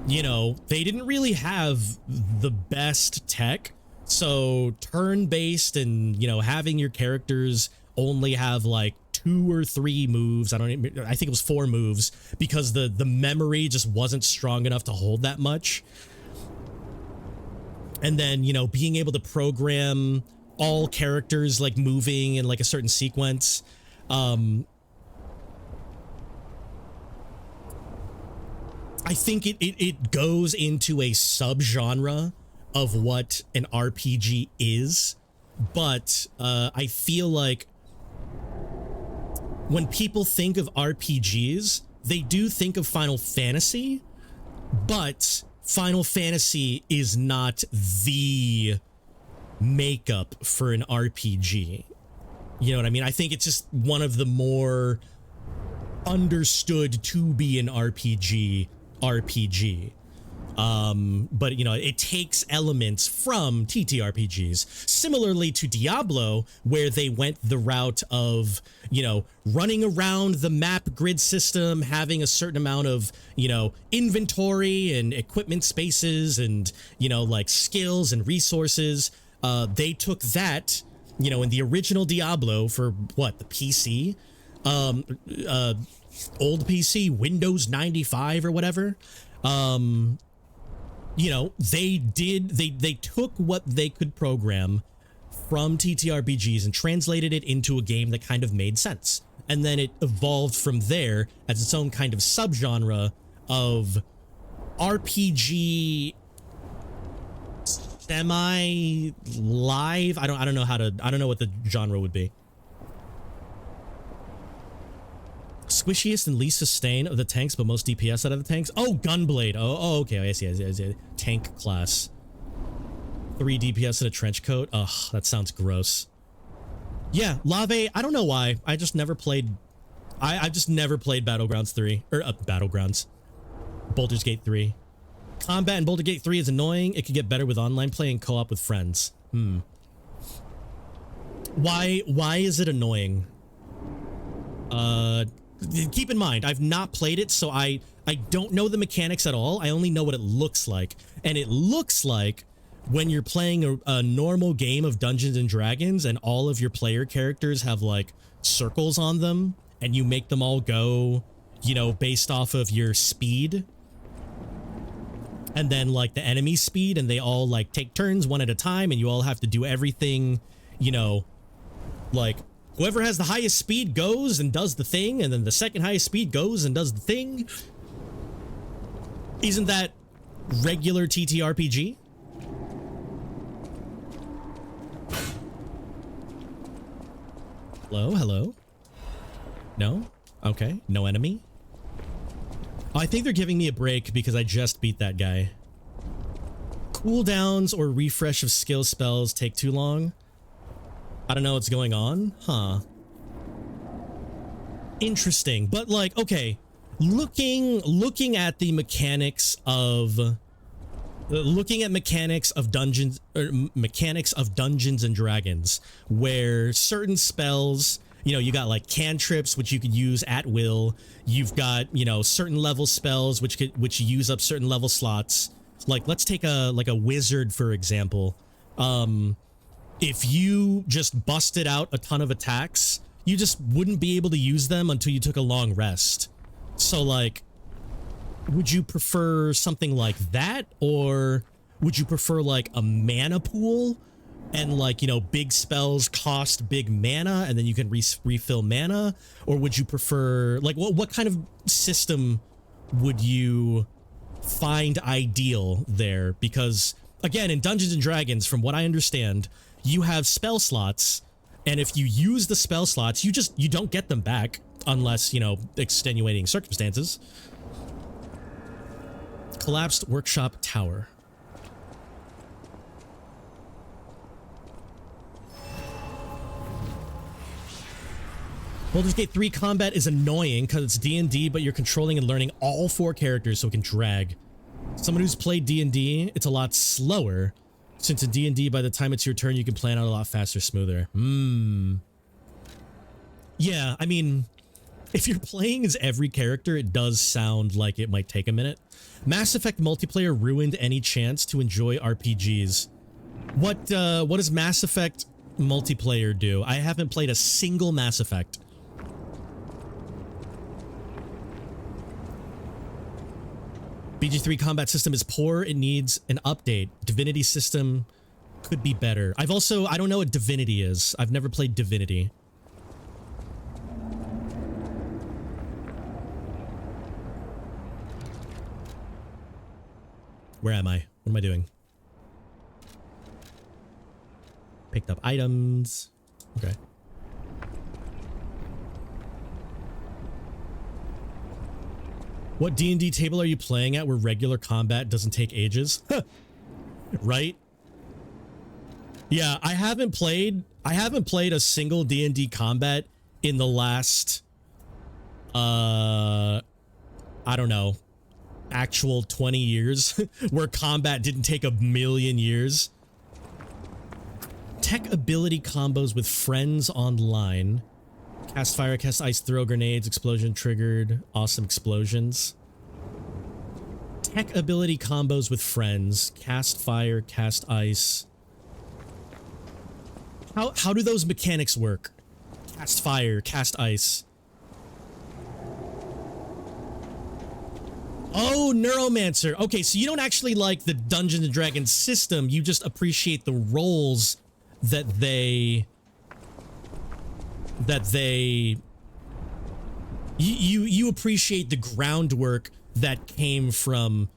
you know, they didn't really have the best tech. So turn-based and, you know, having your characters only have like 2 or 3 moves. I think it was 4 moves because the memory just wasn't strong enough to hold that much. And then, you know, being able to program all characters like moving in like a certain sequence. I think it goes into a subgenre of what an RPG is, but I feel like when people think of RPGs, they do think of Final Fantasy, but Final Fantasy is not the makeup for an RPG. You know what I mean? I think it's just one of the more understood to be an RPG. But you know, it takes elements from TTRPGs, similarly to Diablo, where they went the route of, you know, running around the map grid system, having a certain amount of, you know, inventory and equipment spaces and, you know, like skills and resources. They took that, you know, in the original Diablo for what, the PC, old PC, Windows 95 or whatever. You know, they took what they could program from TTRPGs and translated it into a game that kind of made sense. And then it evolved from there as its own kind of subgenre of RPG semi-live. I don't know what the genre would be. Squishiest and least sustain of the tanks, but most DPS out of the tanks. Oh, Gunblade. Oh, okay. I see. Tank class. 3 DPS in a trench coat. Ugh, that sounds gross. Yeah, Lave. I don't know why. I just never played. I've just never played Battlegrounds 3 or Battlegrounds. Baldur's Gate 3. Combat in Baldur's Gate 3 is annoying. It could get better with online play and co-op with friends. Why is it annoying? Keep in mind, I've not played it, so I don't know the mechanics at all. I only know what it looks like. And it looks like when you're playing a normal game of Dungeons and Dragons and all of your player characters have like circles on them and you make them all go, you know, based off of your speed. And then like the enemy speed, and they all like take turns one at a time and you all have to do everything, you know, like Whoever has the highest speed goes and does the thing, and then the second highest speed goes and does the thing. Isn't that regular TTRPG? Hello, hello. No? Okay, no enemy. Oh, I think they're giving me a break because I just beat that guy. Cooldowns or refresh of skill spells take too long. I don't know what's going on. Huh. Interesting. But like, okay, looking at the mechanics of Dungeons and Dragons, where certain spells, you know, you got like cantrips, which you could use at will. You've got, you know, certain level spells, which use up certain level slots. Like, let's take a wizard, for example. If you just busted out a ton of attacks, you just wouldn't be able to use them until you took a long rest. So like, would you prefer something like that? Or would you prefer like a mana pool and like, you know, big spells cost big mana and then you can refill mana? Or would you prefer like, what kind of system would you find ideal there? Because again, in Dungeons and Dragons, from what I understand, you have spell slots, and if you use the spell slots, you don't get them back unless, you know, extenuating circumstances. Collapsed workshop tower. Baldur's Gate 3 combat is annoying because it's D&D, but you're controlling and learning all 4 characters, so it can drag. Someone who's played D&D, it's a lot slower. Since in D&D, by the time it's your turn, you can plan out a lot faster, smoother. Yeah, I mean, if you're playing as every character, it does sound like it might take a minute. Mass Effect multiplayer ruined any chance to enjoy RPGs. What does Mass Effect multiplayer do? I haven't played a single Mass Effect. BG3 combat system is poor. It needs an update. Divinity system could be better. I don't know what Divinity is. I've never played Divinity. Where am I? What am I doing? Picked up items. Okay. What D&D table are you playing at where regular combat doesn't take ages? Right? Yeah, I haven't played a single D&D combat in the last I don't know, actual 20 years where combat didn't take a million years. Tech ability combos with friends online. Cast fire, cast ice, throw grenades, explosion triggered, awesome explosions. Tech ability combos with friends. Cast fire, cast ice. How do those mechanics work? Cast fire, cast ice. Oh, Neuromancer. Okay, so you don't actually like the Dungeons and Dragons system. You just appreciate the roles that you appreciate the groundwork that came from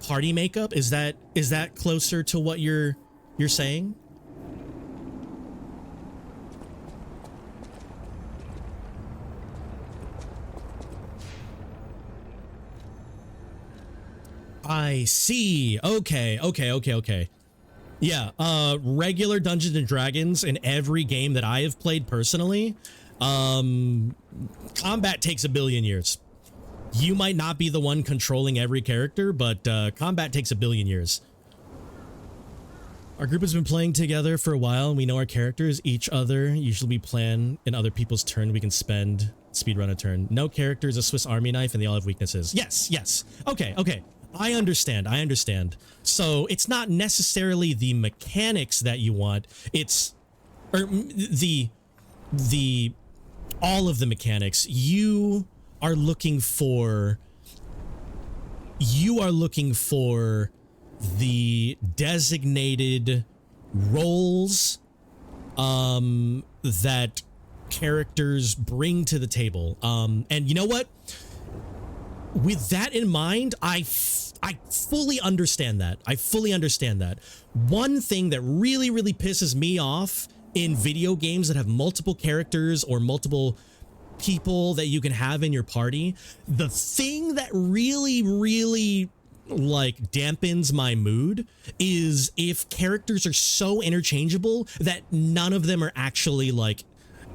party makeup. Is that closer to what you're saying? I see. Okay. Yeah, regular Dungeons and Dragons in every game that I have played personally, combat takes a billion years. You might not be the one controlling every character, but combat takes a billion years. Our group has been playing together for a while, and we know our characters, each other. Usually we plan in other people's turn we can spend speedrun a turn. No character is a Swiss Army knife, and they all have weaknesses. Yes. Okay. I understand. So it's not necessarily the mechanics that you want. It's the all of the mechanics. You are looking for the designated roles that characters bring to the table. And you know what? With that in mind, I fully understand that. I fully understand that. One thing that really, really pisses me off in video games that have multiple characters or multiple people that you can have in your party, the thing that really, really like dampens my mood is if characters are so interchangeable that none of them are actually like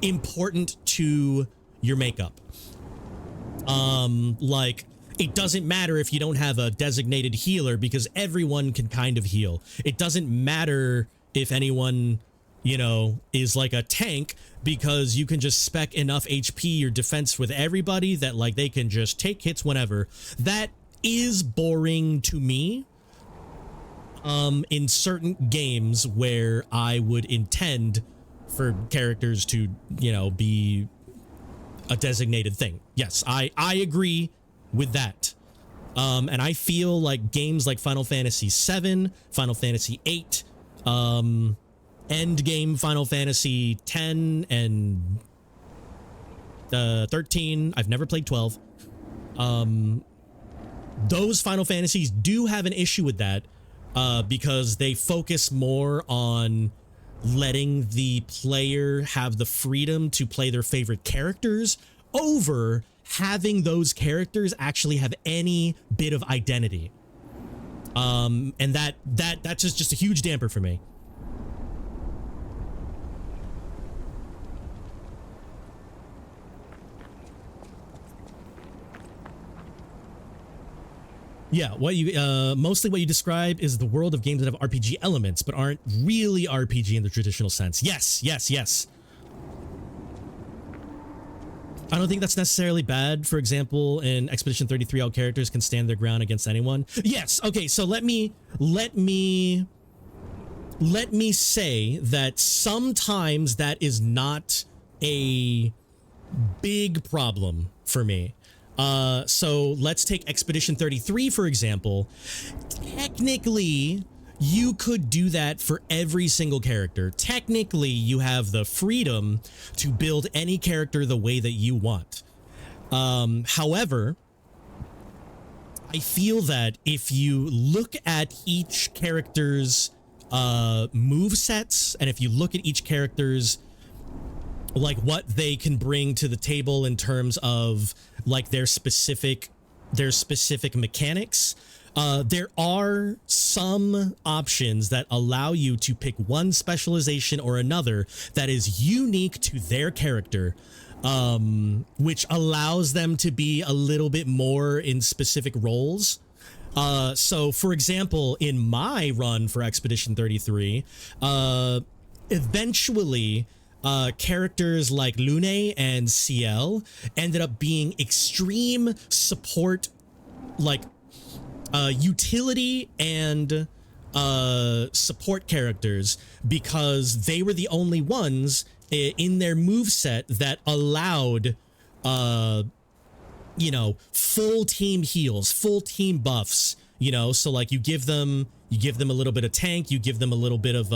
important to your makeup. Like it doesn't matter if you don't have a designated healer because everyone can kind of heal. It doesn't matter if anyone, you know, is like a tank because you can just spec enough HP or defense with everybody that like they can just take hits whenever. That is boring to me. In certain games where I would intend for characters to, you know, be a designated thing. Yes, I agree with that. And I feel like games like Final Fantasy VII, Final Fantasy VIII, Endgame Final Fantasy X and 13. I've never played 12. Those Final Fantasies do have an issue with that because they focus more on letting the player have the freedom to play their favorite characters over having those characters actually have any bit of identity. And that's just a huge damper for me. Yeah, what you mostly what you describe is the world of games that have RPG elements but aren't really RPG in the traditional sense. Yes, yes, yes. I don't think that's necessarily bad. For example, in Expedition 33, all characters can stand their ground against anyone. Yes. Okay, so let me say that sometimes that is not a big problem for me. So let's take Expedition 33, for example. Technically, you could do that for every single character. Technically, you have the freedom to build any character the way that you want. However, I feel that if you look at each character's move sets, and if you look at each character's like what they can bring to the table in terms of like their specific mechanics, there are some options that allow you to pick one specialization or another that is unique to their character, which allows them to be a little bit more in specific roles. So for example, in my run for Expedition 33, eventually characters like Lune and Ciel ended up being extreme support, like utility and support characters, because they were the only ones in their moveset that allowed you know, full team heals, full team buffs, you know. So like you give them a little bit of tank, you give them a little bit of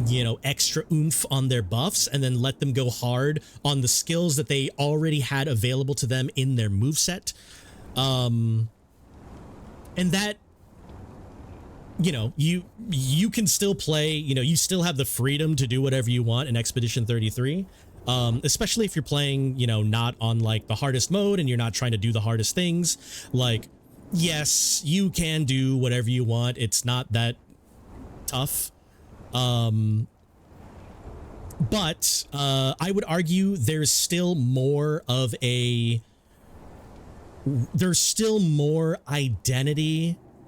you know, extra oomph on their buffs, and then let them go hard on the skills that they already had available to them in their moveset. And that, you know, you can still play, you know, you still have the freedom to do whatever you want in Expedition 33. Especially if you're playing, you know, not on like the hardest mode and you're not trying to do the hardest things. Like, yes, you can do whatever you want. It's not that tough. But I would argue there's still more identity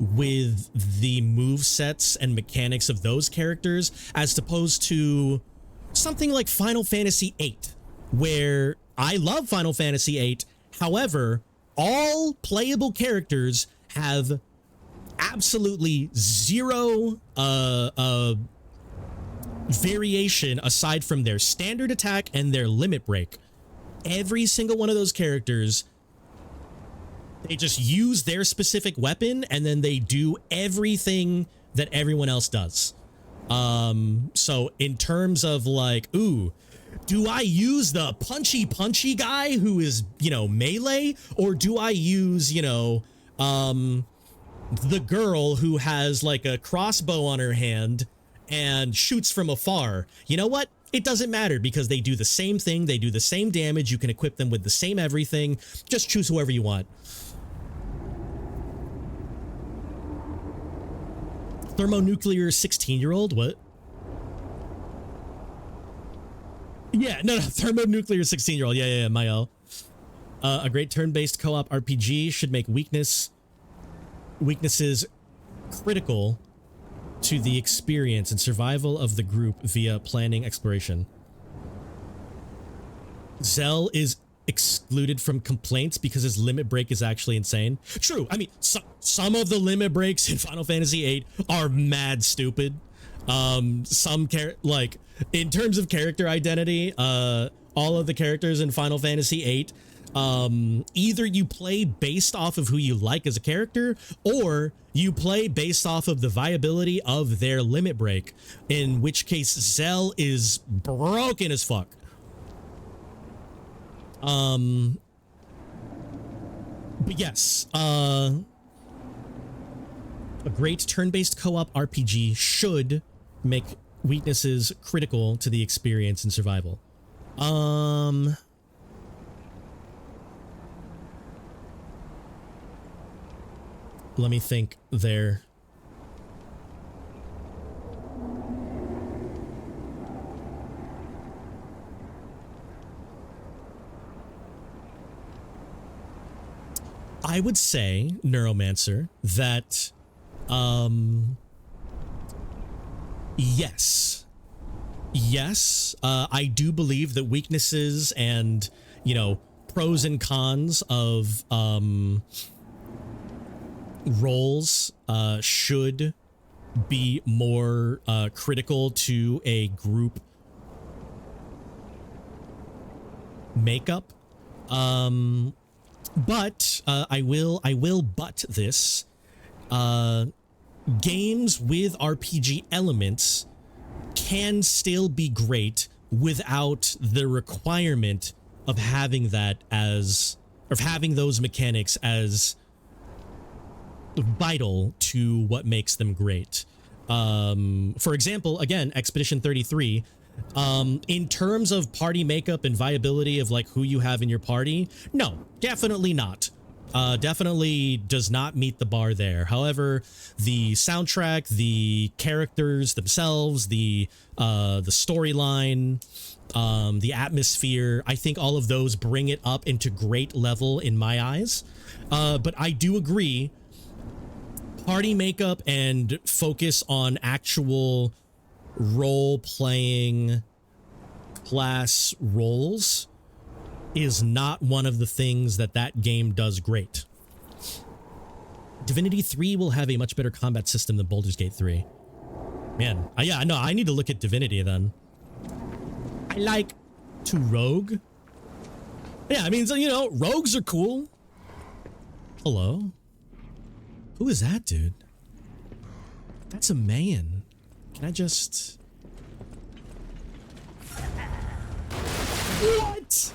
with the move sets and mechanics of those characters as opposed to something like Final Fantasy VIII, where I love Final Fantasy VIII. However, all playable characters have absolutely zero variation aside from their standard attack and their limit break. Every single one of those characters, they just use their specific weapon and then they do everything that everyone else does. So in terms of like, ooh, do I use the punchy guy who is, you know, melee, or do I use, you know, the girl who has like a crossbow on her hand and shoots from afar? You know what? It doesn't matter because they do the same thing. They do the same damage. You can equip them with the same everything. Just choose whoever you want. Thermonuclear 16-year-old? What? Yeah, no, thermonuclear 16-year-old. Yeah, Mael. A great turn-based co-op RPG should make weaknesses critical to the experience and survival of the group via planning exploration. Zell is excluded from complaints because his limit break is actually insane. True. I mean, some of the limit breaks in Final Fantasy VIII are mad stupid. Like in terms of character identity, all of the characters in Final Fantasy VIII, either you play based off of who you like as a character, or you play based off of the viability of their limit break, in which case Zell is broken as fuck. But yes, a great turn-based co-op RPG should make weaknesses critical to the experience and survival. Let me think there. I would say, Neuromancer, that yes, I do believe that weaknesses and, you know, pros and cons of roles should be more critical to a group makeup. But I will butt this. Games with RPG elements can still be great without the requirement of having that as, or having those mechanics as vital to what makes them great. For example, again, Expedition 33, in terms of party makeup and viability of like who you have in your party, no, definitely not. Definitely does not meet the bar there. However, the soundtrack, the characters themselves, the storyline, the atmosphere, I think all of those bring it up into great level in my eyes. But I do agree, party makeup and focus on actual role-playing class roles is not one of the things that game does great. Divinity 3 will have a much better combat system than Baldur's Gate 3. Man, yeah, no, I need to look at Divinity then. I like to rogue. Yeah, I mean, so, you know, rogues are cool. Hello? Who is that, dude? That's a man. Can I just... What?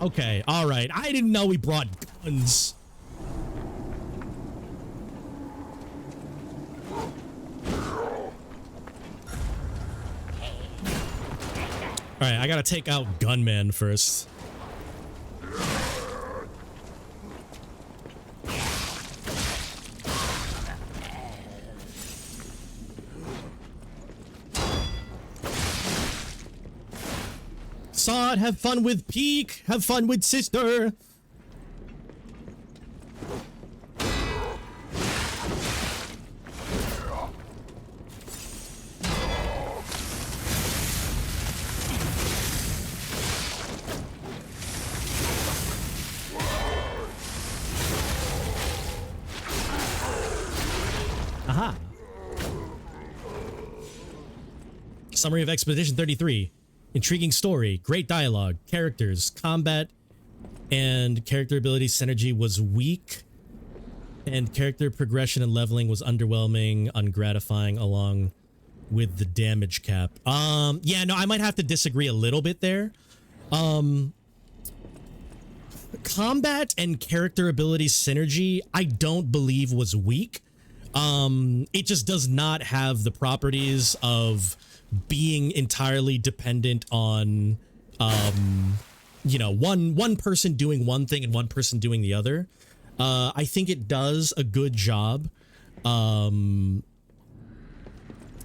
Okay, all right. I didn't know we brought guns. All right, I gotta take out Gunman first. Sod, have fun with Peak. Have fun with Sister. Aha. Summary of Expedition 33. Intriguing story, great dialogue, characters, combat, and character ability synergy was weak. And character progression and leveling was underwhelming, ungratifying, along with the damage cap. Yeah, no, I might have to disagree a little bit there. Combat and character ability synergy, I don't believe was weak. It just does not have the properties of being entirely dependent on, you know, one person doing one thing and one person doing the other. I think it does a good job. I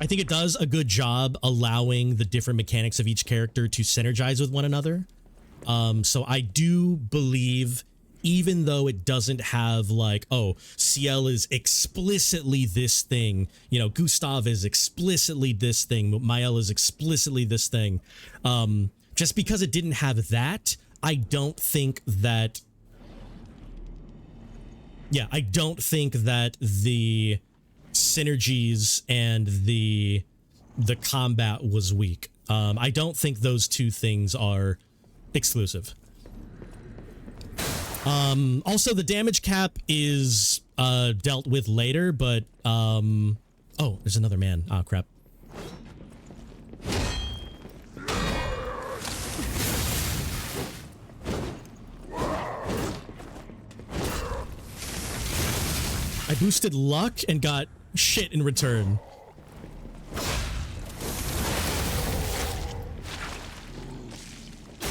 think it does a good job allowing the different mechanics of each character to synergize with one another. So I do believe, even though it doesn't have like, oh, Ciel is explicitly this thing, you know, Gustav is explicitly this thing, Mael is explicitly this thing. Just because it didn't have that, I don't think that, I don't think that the synergies and the combat was weak. I don't think those two things are exclusive. Also, the damage cap is dealt with later, but oh, there's another man. Oh, crap. I boosted luck and got shit in return.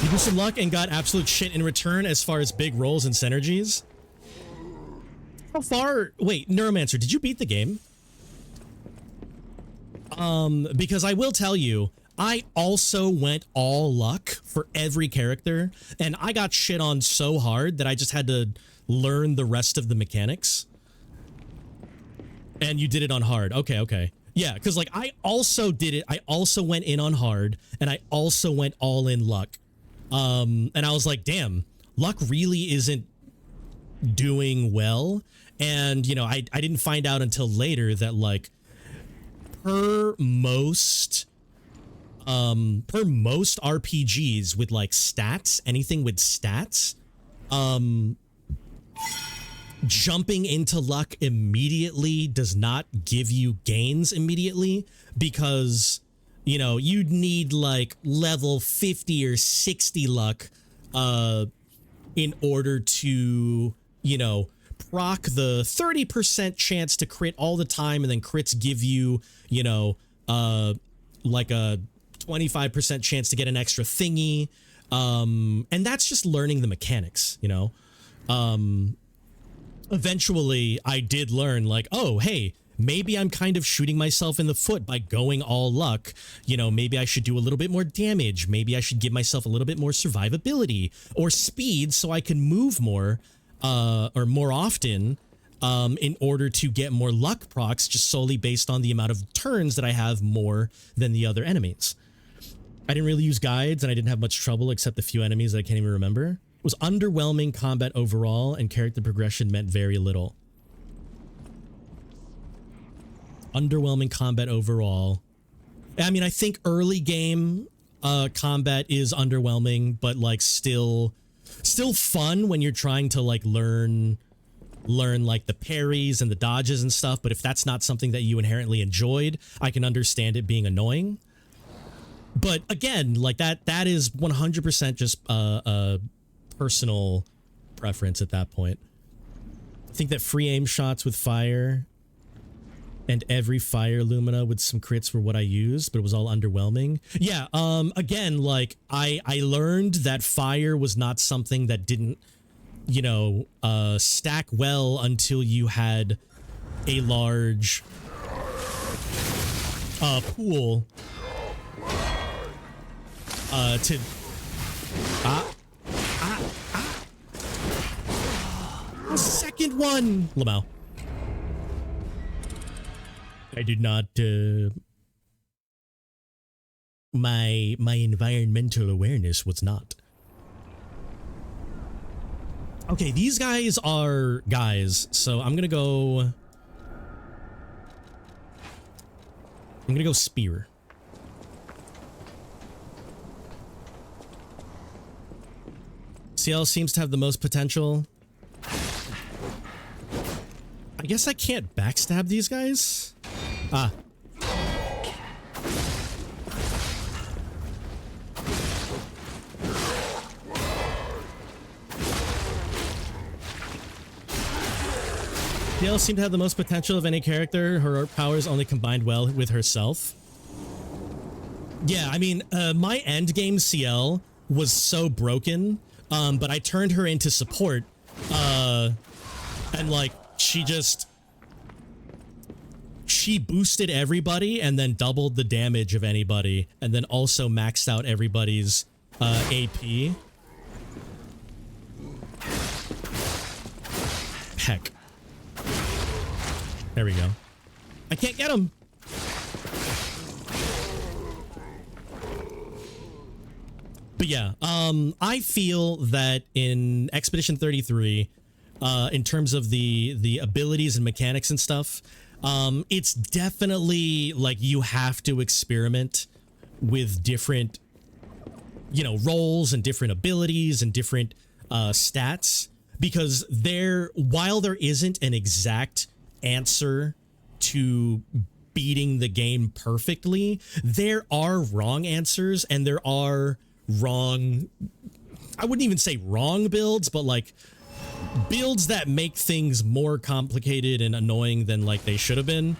You boosted luck and got absolute shit in return as far as big rolls and synergies. How far? Wait, Neuromancer, did you beat the game? Because I will tell you, I also went all luck for every character, and I got shit on so hard that I just had to learn the rest of the mechanics. And you did it on hard. Okay, okay. Yeah, because like I also did it. I also went in on hard, and I also went all in luck. And I was like, damn, luck really isn't doing well. And, you know, I didn't find out until later that like per most RPGs with like stats, anything with stats, jumping into luck immediately does not give you gains immediately, because, you know, you'd need like level 50 or 60 luck in order to, you know, proc the 30% chance to crit all the time, and then crits give you, you know, like a 25% chance to get an extra thingy. And that's just learning the mechanics, you know. Eventually I did learn like, oh, hey, maybe I'm kind of shooting myself in the foot by going all luck. You know, maybe I should do a little bit more damage. Maybe I should give myself a little bit more survivability or speed so I can move more or more often in order to get more luck procs, just solely based on the amount of turns that I have more than the other enemies. I didn't really use guides, and I didn't have much trouble except a few enemies that I can't even remember. It was underwhelming combat overall, and character progression meant very little. Underwhelming combat overall. I mean, I think early game combat is underwhelming, but like still fun when you're trying to like learn like the parries and the dodges and stuff. But if that's not something that you inherently enjoyed, I can understand it being annoying. But again, like that is 100% just a personal preference at that point. I think that free aim shots with fire and every fire Lumina with some crits were what I used, but it was all underwhelming. Yeah, again, like I learned that fire was not something that didn't, you know, stack well until you had a large pool to second one. Lamau, I did not my environmental awareness was not. Okay, these guys are guys, so I'm gonna go spear. Ciel seems to have the most potential. I guess I can't backstab these guys? Ah. Yale seemed to have the most potential of any character. Her powers only combined well with herself. Yeah, I mean, my endgame CL was so broken, but I turned her into support, and like, she boosted everybody and then doubled the damage of anybody, and then also maxed out everybody's AP. Heck. There we go. I can't get him. But yeah, I feel that in Expedition 33, in terms of the abilities and mechanics and stuff, it's definitely like you have to experiment with different, you know, roles and different abilities and different stats, because while there isn't an exact answer to beating the game perfectly, there are wrong answers and there are wrong, I wouldn't even say wrong builds, but like builds that make things more complicated and annoying than like they should have been.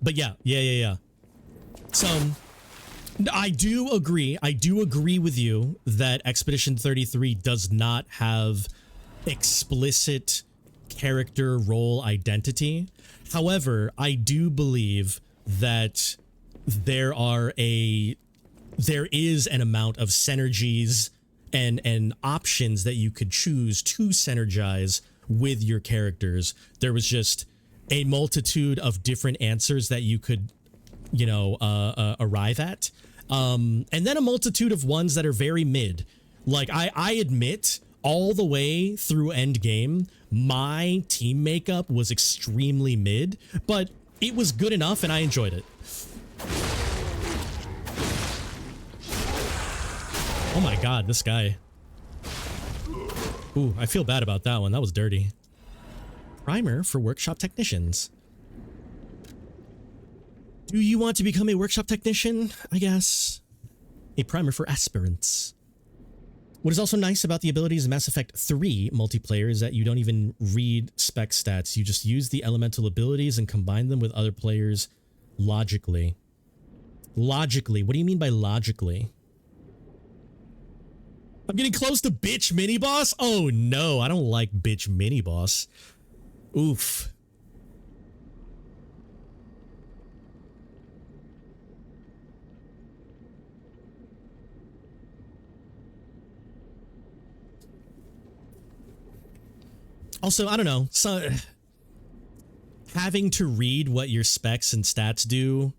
But yeah. So I do agree with you that Expedition 33 does not have explicit character role identity. However, I do believe that there is an amount of synergies and options that you could choose to synergize with your characters. There was just a multitude of different answers that you could, you know, arrive at. And then a multitude of ones that are very mid. Like, I admit, all the way through Endgame, my team makeup was extremely mid, but it was good enough and I enjoyed it. Oh my god, this guy. Ooh, I feel bad about that one. That was dirty. Primer for workshop technicians. Do you want to become a workshop technician? I guess. A primer for aspirants. What is also nice about the abilities of Mass Effect 3 multiplayer is that you don't even read spec stats. You just use the elemental abilities and combine them with other players logically. Logically? What do you mean by logically? I'm getting close to bitch mini boss? Oh no, I don't like bitch mini boss. Oof. Also, I don't know, so having to read what your specs and stats do,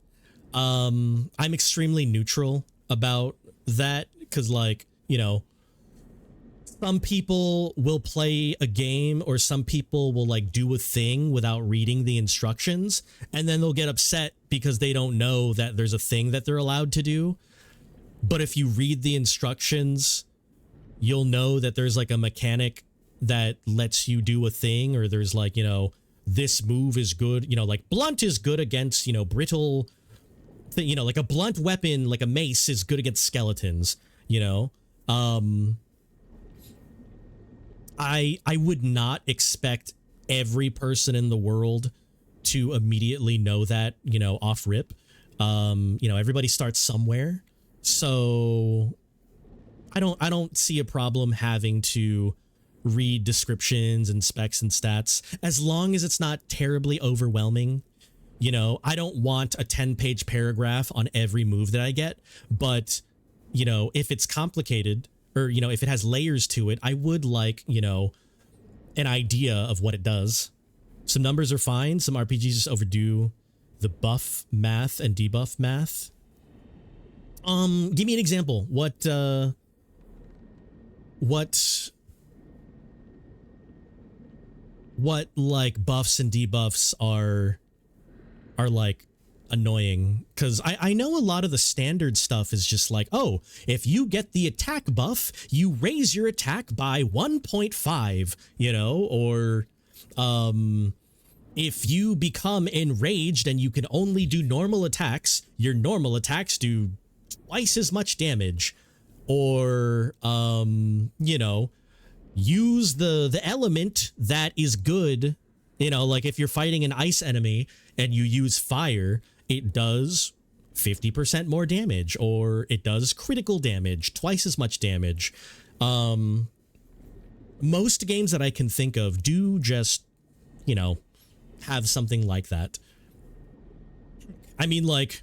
I'm extremely neutral about that, because, like, you know, some people will play a game or some people will like do a thing without reading the instructions, and then they'll get upset because they don't know that there's a thing that they're allowed to do. But if you read the instructions, you'll know that there's like a mechanic that lets you do a thing, or there's like, you know, this move is good, you know, like blunt is good against, you know, brittle, you know, like a blunt weapon, like a mace is good against skeletons, you know? I would not expect every person in the world to immediately know that, you know, off rip. You know, everybody starts somewhere. So I don't see a problem having to read descriptions and specs and stats, as long as it's not terribly overwhelming. You know, I don't want a 10-page paragraph on every move that I get, but, you know, if it's complicated, or, you know, if it has layers to it, I would like, you know, an idea of what it does. Some numbers are fine. Some RPGs just overdo the buff math and debuff math. Give me an example. What like buffs and debuffs are like annoying? Because I know a lot of the standard stuff is just like, oh, if you get the attack buff, you raise your attack by 1.5, you know, or if you become enraged and you can only do normal attacks, your normal attacks do twice as much damage, or you know, use the element that is good, you know, like if you're fighting an ice enemy and you use fire, it does 50% more damage, or it does critical damage, twice as much damage. Most games that I can think of do just, you know, have something like that. I mean, like,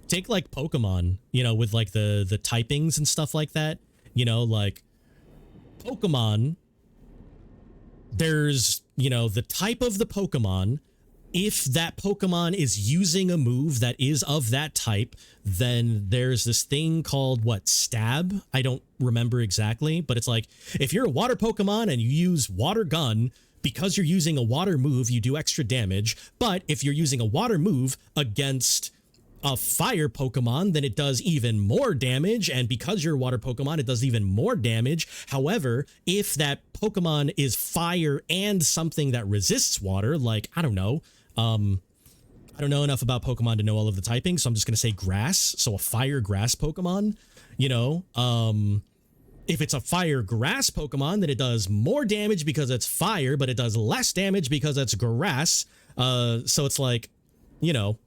take like Pokemon, you know, with like the typings and stuff like that, you know, like Pokemon, there's, you know, the type of the Pokemon. If that Pokemon is using a move that is of that type, then there's this thing called what, stab? I don't remember exactly, but it's like if you're a water Pokemon and you use water gun, because you're using a water move, you do extra damage. But if you're using a water move against a fire Pokemon, then it does even more damage. And because you're a water Pokemon, it does even more damage. However, if that Pokemon is fire and something that resists water, like, I don't know enough about Pokemon to know all of the typings, so I'm just going to say grass. So a fire grass Pokemon, you know, if it's a fire grass Pokemon, then it does more damage because it's fire, but it does less damage because it's grass. So it's like, you know,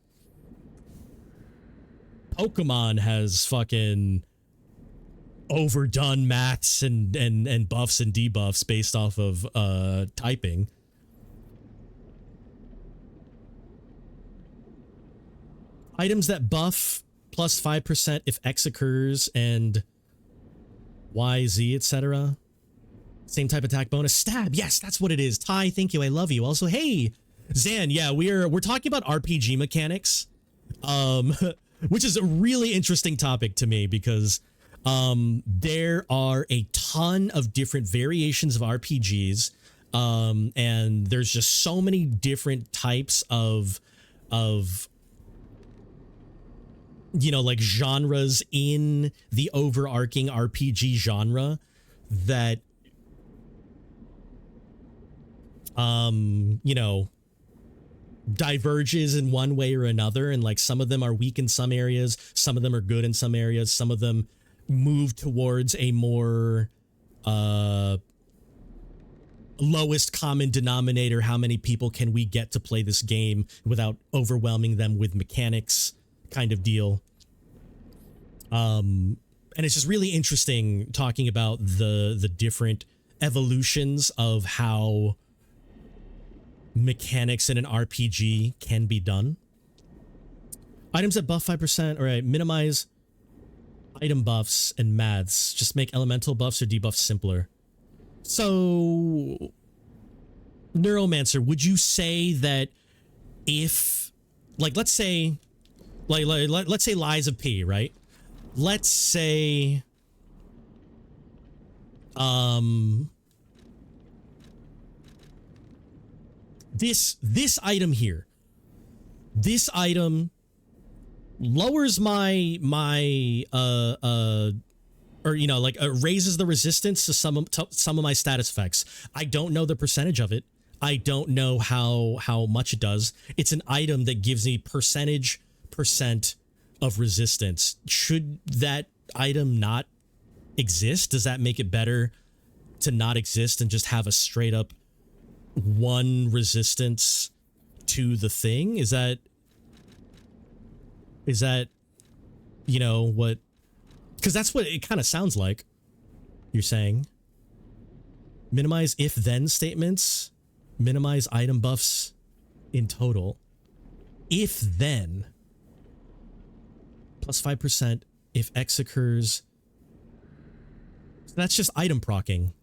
Pokemon has fucking overdone maths and buffs and debuffs based off of typing. Items that buff plus 5% if X occurs and Y, Z, etc. Same type attack bonus. Stab. Yes, that's what it is. Ty, thank you. I love you. Also, hey, Zan, yeah, we're talking about RPG mechanics. Which is a really interesting topic to me because there are a ton of different variations of RPGs, and there's just so many different types of you know, like genres in the overarching RPG genre that you know, diverges in one way or another, and like some of them are weak in some areas, some of them are good in some areas, some of them move towards a more lowest common denominator, how many people can we get to play this game without overwhelming them with mechanics kind of deal. And it's just really interesting talking about the different evolutions of how mechanics in an RPG can be done. Items that buff 5%, all right, minimize item buffs and maths. Just make elemental buffs or debuffs simpler. So, Neuromancer, would you say that if, like, let's say Lies of P, right? Let's say, this item here, this item lowers my or, you know, like raises the resistance to some of my status effects. I don't know the percentage of it. I don't know how much it does. It's an item that gives me percent of resistance. Should that item not exist? Does that make it better to not exist and just have a straight up one resistance to the thing? Is that, you know, what? Because that's what it kind of sounds like you're saying. Minimize if-then statements. Minimize item buffs in total. If-then. Plus 5% if X occurs. So that's just item procking.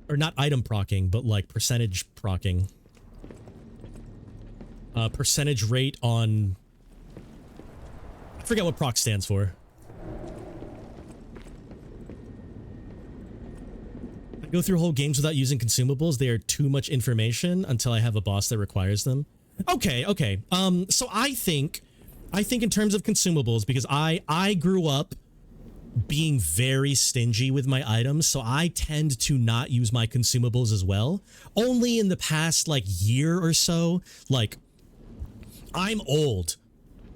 or not item procking, but like percentage procking. Percentage rate on, I forget what proc stands for. I go through whole games without using consumables. They are too much information until I have a boss that requires them. Okay. So I think in terms of consumables, because I grew up being very stingy with my items, so I tend to not use my consumables as well. Only in the past like year or so, like I'm old.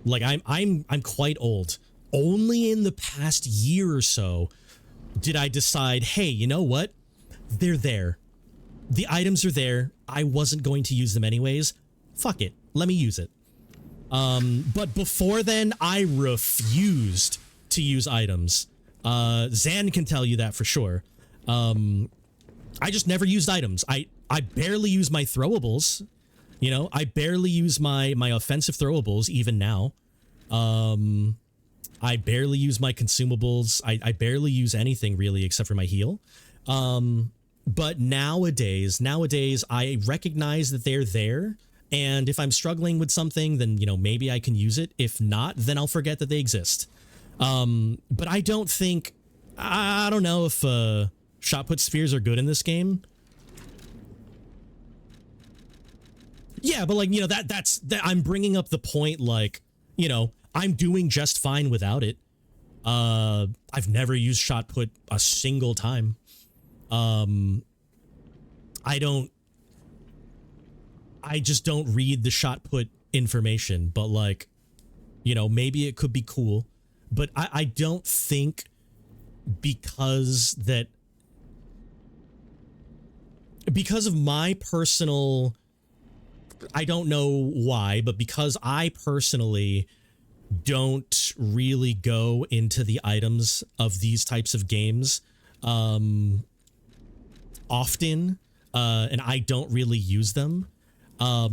Like I'm quite old. Only in the past year or so did I decide, hey, you know what? They're there. The items are there. I wasn't going to use them anyways. Fuck it. Let me use it. But before then, I refused to use items. Zan can tell you that for sure. I just never used items. I barely use my throwables. You know, I barely use my offensive throwables even now. I barely use my consumables. I barely use anything really except for my heal. But nowadays I recognize that they're there. And if I'm struggling with something, then, you know, maybe I can use it. If not, then I'll forget that they exist. But I don't think, I don't know if shot put spheres are good in this game. Yeah, but like, you know, that's I'm bringing up the point, like, you know, I'm doing just fine without it. I've never used shot put a single time. I just don't read the shot put information, but like, you know, maybe it could be cool, but I don't think because of my personal, I don't know why, but because I personally don't really go into the items of these types of games often, and I don't really use them. I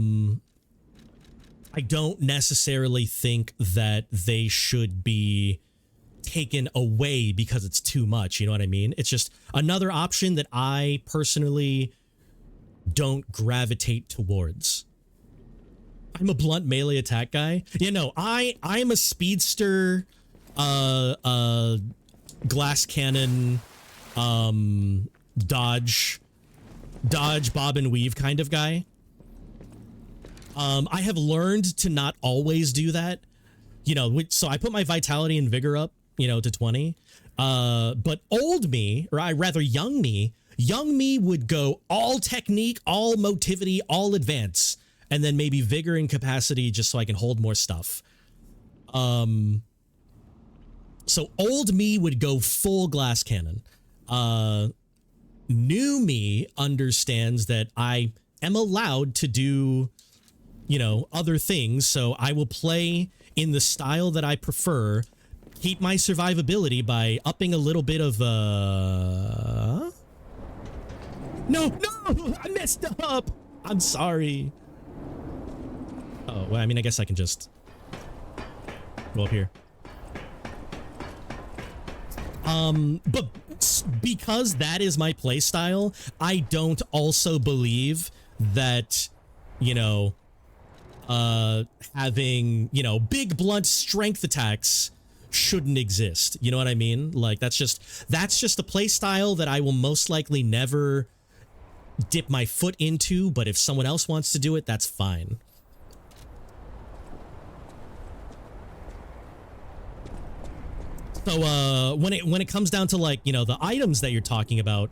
don't necessarily think that they should be taken away because it's too much. You know what I mean? It's just another option that I personally don't gravitate towards. I'm a blunt melee attack guy. You know, I'm a speedster, glass cannon, dodge, bob and weave kind of guy. I have learned to not always do that, you know, so I put my vitality and vigor up, you know, to 20. But old me, or rather young me would go all technique, all motivity, all advance, and then maybe vigor and capacity just so I can hold more stuff. So old me would go full glass cannon. New me understands that I am allowed to do, you know, other things, so I will play in the style that I prefer, keep my survivability by upping a little bit of, No, I messed up! I'm sorry. Oh, well, I mean, I guess I can just go up here. But because that is my play style, I don't also believe that, you know, having, you know, big blunt strength attacks shouldn't exist. You know what I mean? Like, that's just a play style that I will most likely never dip my foot into, but if someone else wants to do it, that's fine. So when it comes down to, like, you know, the items that you're talking about,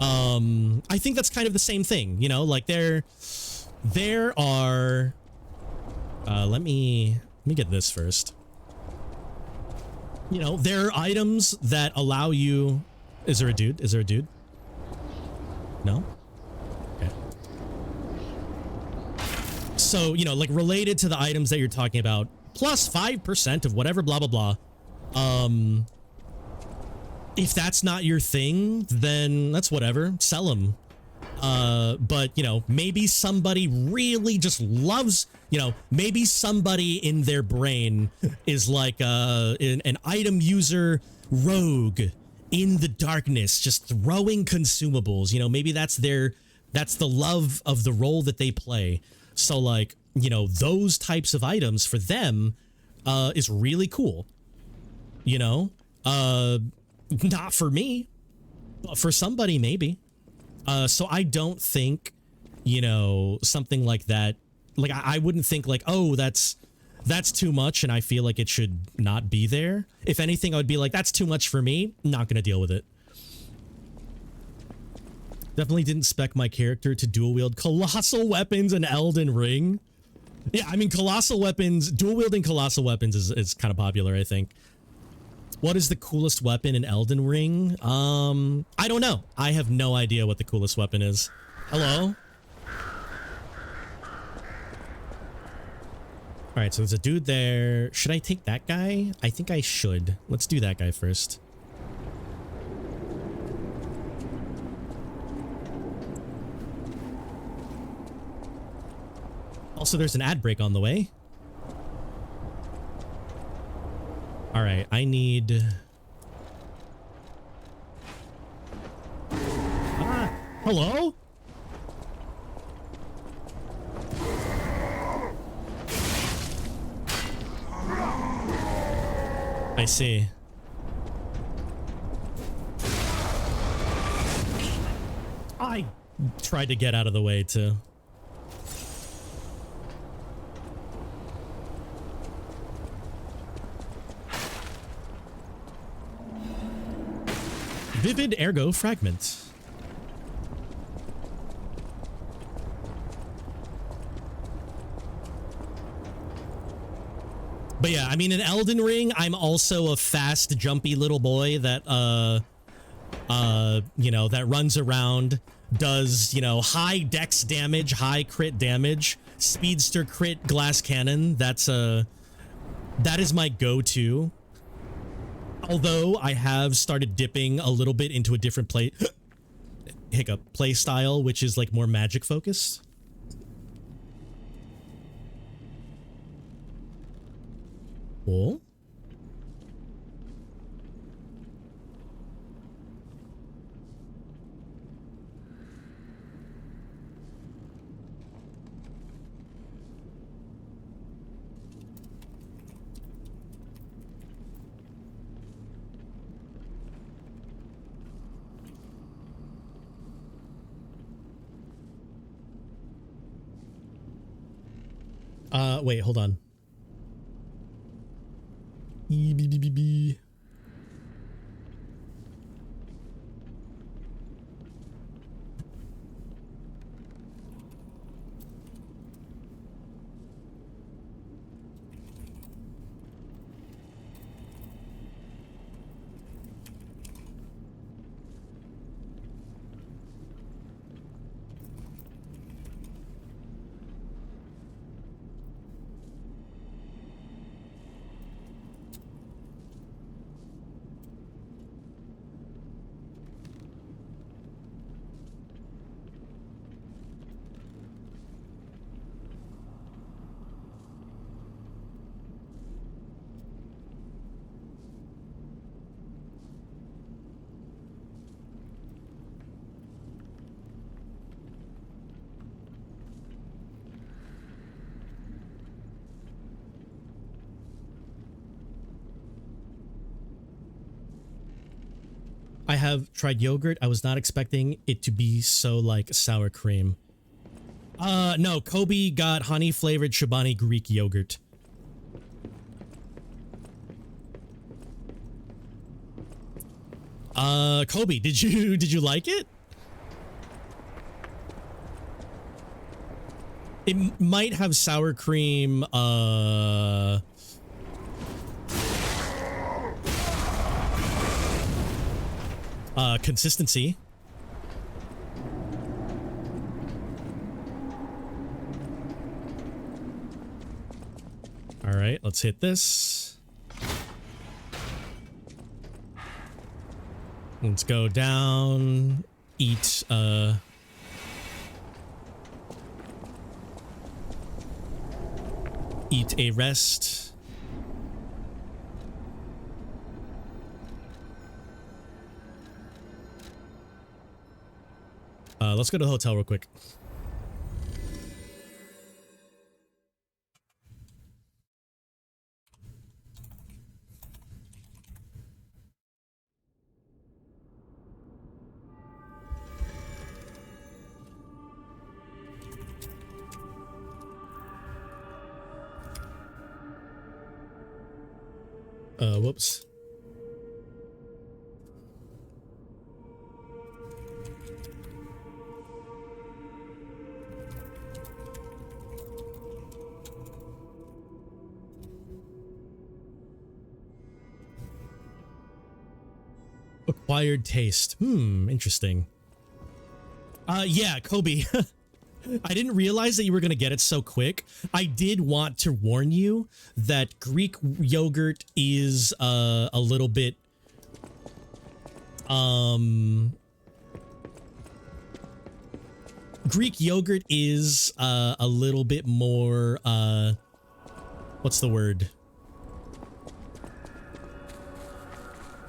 I think that's kind of the same thing, you know, like there are let me get this first. You know, there are items that allow you. Is there a dude? No? Okay. So, you know, like related to the items that you're talking about, plus 5% of whatever, blah, blah, blah. If that's not your thing, then that's whatever. Sell them. But, you know, maybe somebody really just loves, you know, maybe somebody in their brain is like an item user rogue, in the darkness, just throwing consumables. You know, maybe that's the love of the role that they play. So like, you know, those types of items for them is really cool. You know, not for me, but for somebody maybe. So I don't think, you know, something like that, like I wouldn't think like, oh, that's too much and I feel like it should not be there. If anything, I would be like, that's too much for me. Not going to deal with it. Definitely didn't spec my character to dual wield colossal weapons in Elden Ring. Yeah, I mean, colossal weapons, dual wielding colossal weapons is kind of popular, I think. What is the coolest weapon in Elden Ring? I don't know. I have no idea what the coolest weapon is. Hello? All right, so there's a dude there. Should I take that guy? I think I should. Let's do that guy first. Also, there's an ad break on the way. All right, I need... hello? I see. I tried to get out of the way too. Vivid ergo fragment. But yeah, I mean, in Elden Ring, I'm also a fast, jumpy little boy that, you know, that runs around, does, you know, high dex damage, high crit damage, speedster crit glass cannon. That is my go-to. Although I have started dipping a little bit into a different play style, which is like more magic focused. Cool. Wait, hold on. I have tried yogurt. I was not expecting it to be so like sour cream. No, Kobe got honey flavored Chobani Greek yogurt. Kobe, did you like it? It might have sour cream, consistency. All right, let's hit this. Let's go down, eat, eat a rest. Let's go to the hotel real quick. Whoops. Acquired taste. Interesting. Yeah, Kobe. I didn't realize that you were going to get it so quick. I did want to warn you that Greek yogurt is a little bit Greek yogurt is a little bit more what's the word?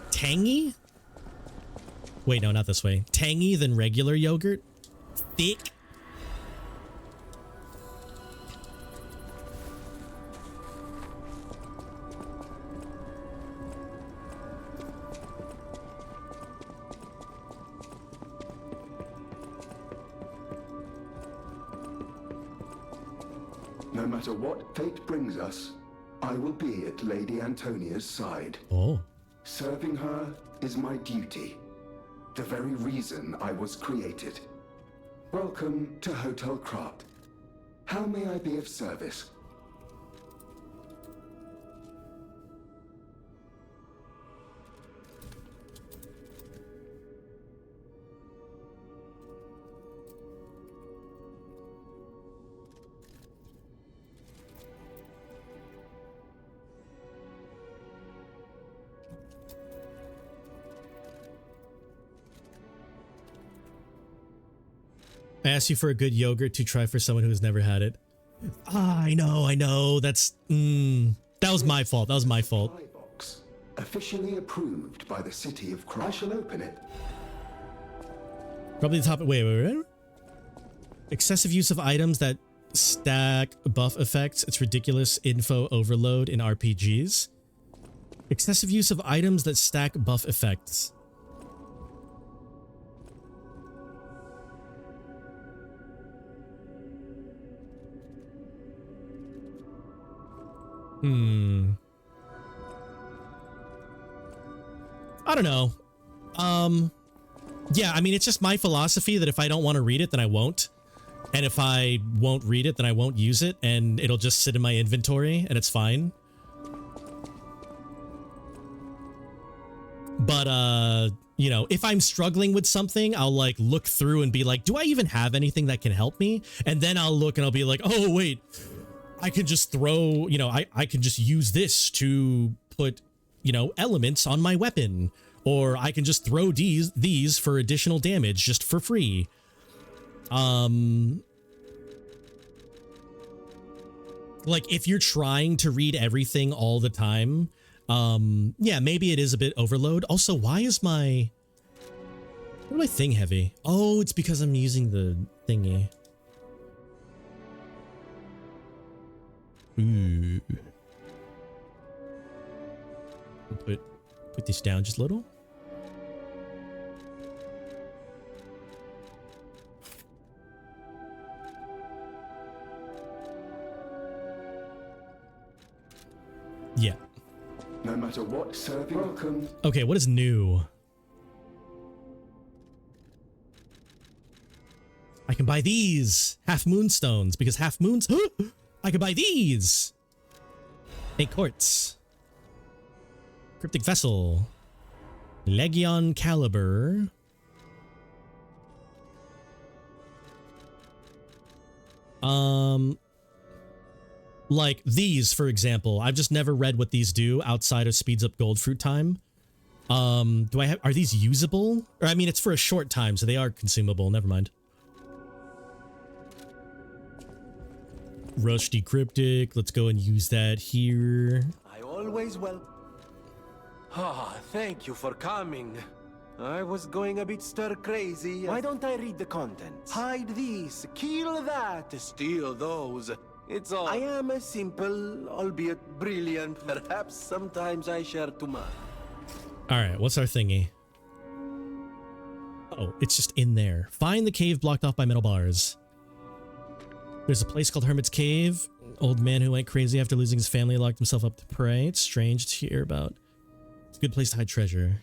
Tangy? Wait, no, not this way. Tangy than regular yogurt. Thick. No matter what fate brings us, I will be at Lady Antonia's side. Oh. Serving her is my duty. The very reason I was created. Welcome to Hotel Krat. How may I be of service? I asked you for a good yogurt to try for someone who's never had it. Ah, I know. That's that was my fault. That was my fault. Box, officially approved by the city of Krat. I shall open it. Probably the top. Wait. Excessive use of items that stack buff effects. It's ridiculous. Info overload in RPGs. Excessive use of items that stack buff effects. I don't know. Yeah, I mean, it's just my philosophy that if I don't want to read it, then I won't. And if I won't read it, then I won't use it, and it'll just sit in my inventory, and it's fine. But, you know, if I'm struggling with something, I'll, like, look through and be like, do I even have anything that can help me? And then I'll look and I'll be like, oh, wait. I can just throw, you know, I can just use this to put, you know, elements on my weapon. Or I can just throw these for additional damage just for free. Like, if you're trying to read everything all the time, yeah, maybe it is a bit overload. Also, why is my thing heavy? Oh, it's because I'm using the thingy. Ooh. Put this down just a little. Yeah. No matter what serving, welcome. Okay, what is new? I can buy these half moonstones because half moons. I can buy these. 8 quartz. Cryptic vessel. Legion caliber. Like these, for example. I've just never read what these do outside of speeds up gold fruit time. Are these usable? Or I mean, it's for a short time, so they are consumable. Never mind. Rusty cryptic. Let's go and use that here. I always will. Ah, thank you for coming. I was going a bit stir-crazy. Why don't I read the contents? Hide this, kill that, steal those. It's all. I am a simple, albeit brilliant. Perhaps sometimes I share too much. All right, what's our thingy? Oh, it's just in there. Find the cave blocked off by metal bars. There's a place called Hermit's Cave. Old man who went crazy after losing his family locked himself up to pray. It's strange to hear about. It's a good place to hide treasure.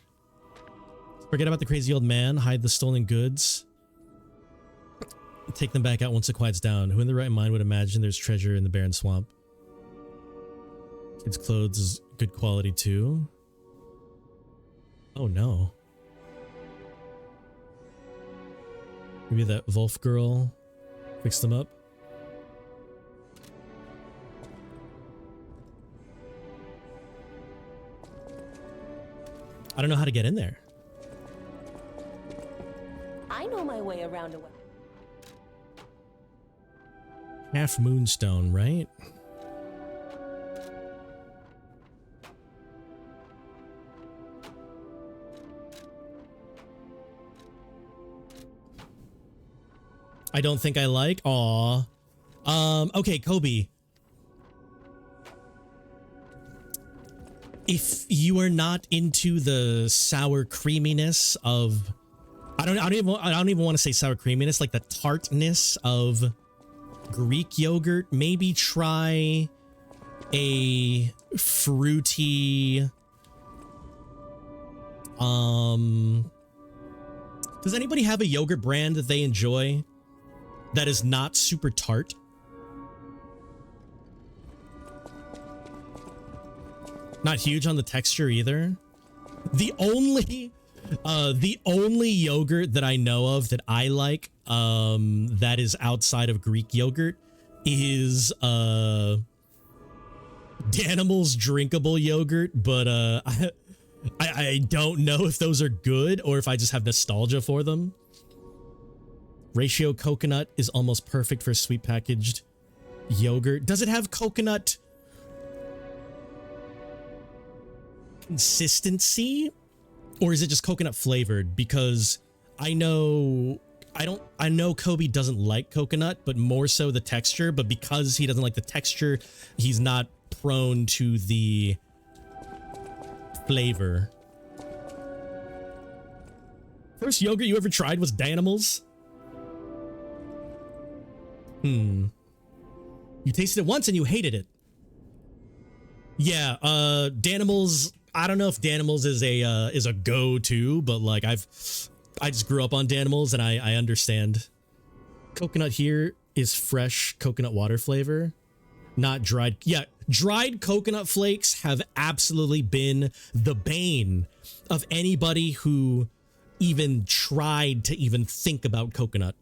Forget about the crazy old man. Hide the stolen goods. Take them back out once it quiets down. Who in the right mind would imagine there's treasure in the barren swamp? Kids' clothes is good quality too. Oh no. Maybe that Wolf girl fixed them up. I don't know how to get in there. I know my way around a way. Half Moonstone, right? I don't think I like. Aw. Okay, Kobe. If you are not into the sour creaminess of, I don't even want to say sour creaminess, like the tartness of Greek yogurt, maybe try a fruity, does anybody have a yogurt brand that they enjoy that is not super tart? Not huge on the texture either. The only yogurt that I know of that I like, that is outside of Greek yogurt is Danimals drinkable yogurt, but I don't know if those are good or if I just have nostalgia for them. Ratio coconut is almost perfect for sweet packaged yogurt. Does it have coconut consistency, or is it just coconut flavored? Because I know Kobe doesn't like coconut, but more so the texture. But because he doesn't like the texture, he's not prone to the flavor. First yogurt you ever tried was Danimals? You tasted it once and you hated it. Yeah, Danimals, I don't know if Danimals is a go-to, but like I just grew up on Danimals and I understand. Coconut here is fresh coconut water flavor, not dried. Yeah, dried coconut flakes have absolutely been the bane of anybody who even tried to even think about coconut.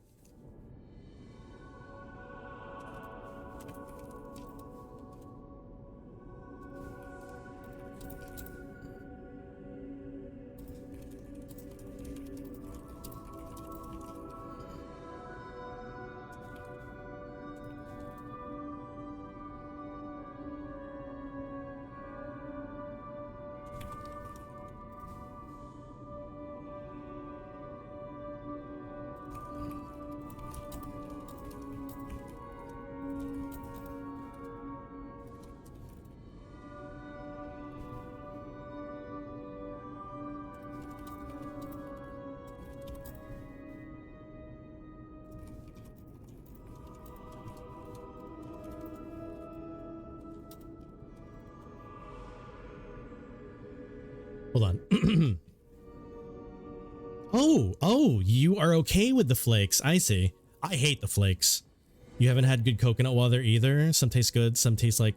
Hold on. Oh, you are okay with the flakes. I see. I hate the flakes. You haven't had good coconut water either. Some taste good. Some taste like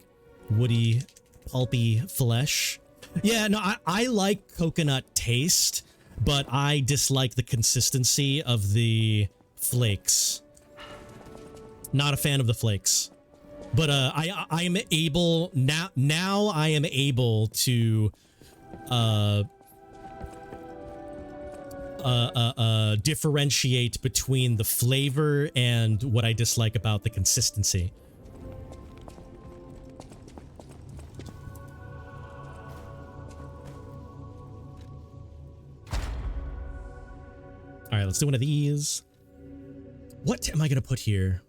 woody, pulpy flesh. Yeah, no, I like coconut taste, but I dislike the consistency of the flakes. Not a fan of the flakes. But I am able now I am able to differentiate between the flavor and what I dislike about the consistency. All right, let's do one of these. What am I going to put here?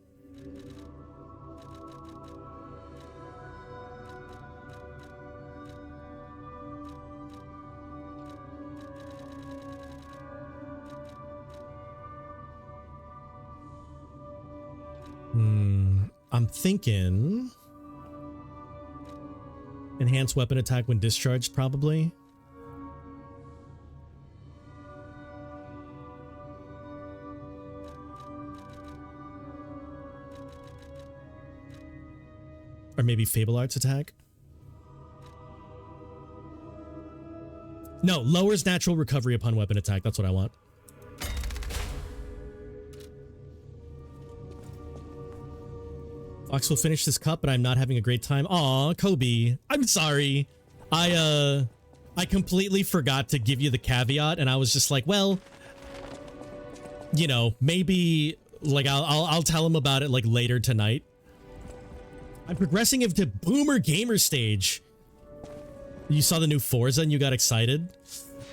I'm thinking enhanced weapon attack when discharged, probably. Or maybe Fable Arts attack. No, lowers natural recovery upon weapon attack. That's what I want. Fox will finish this cup, but I'm not having a great time. Aw, Kobe, I'm sorry. I completely forgot to give you the caveat, and I was just like, well, you know, maybe like I'll tell him about it like later tonight. I'm progressing into Boomer Gamer stage. You saw the new Forza and you got excited.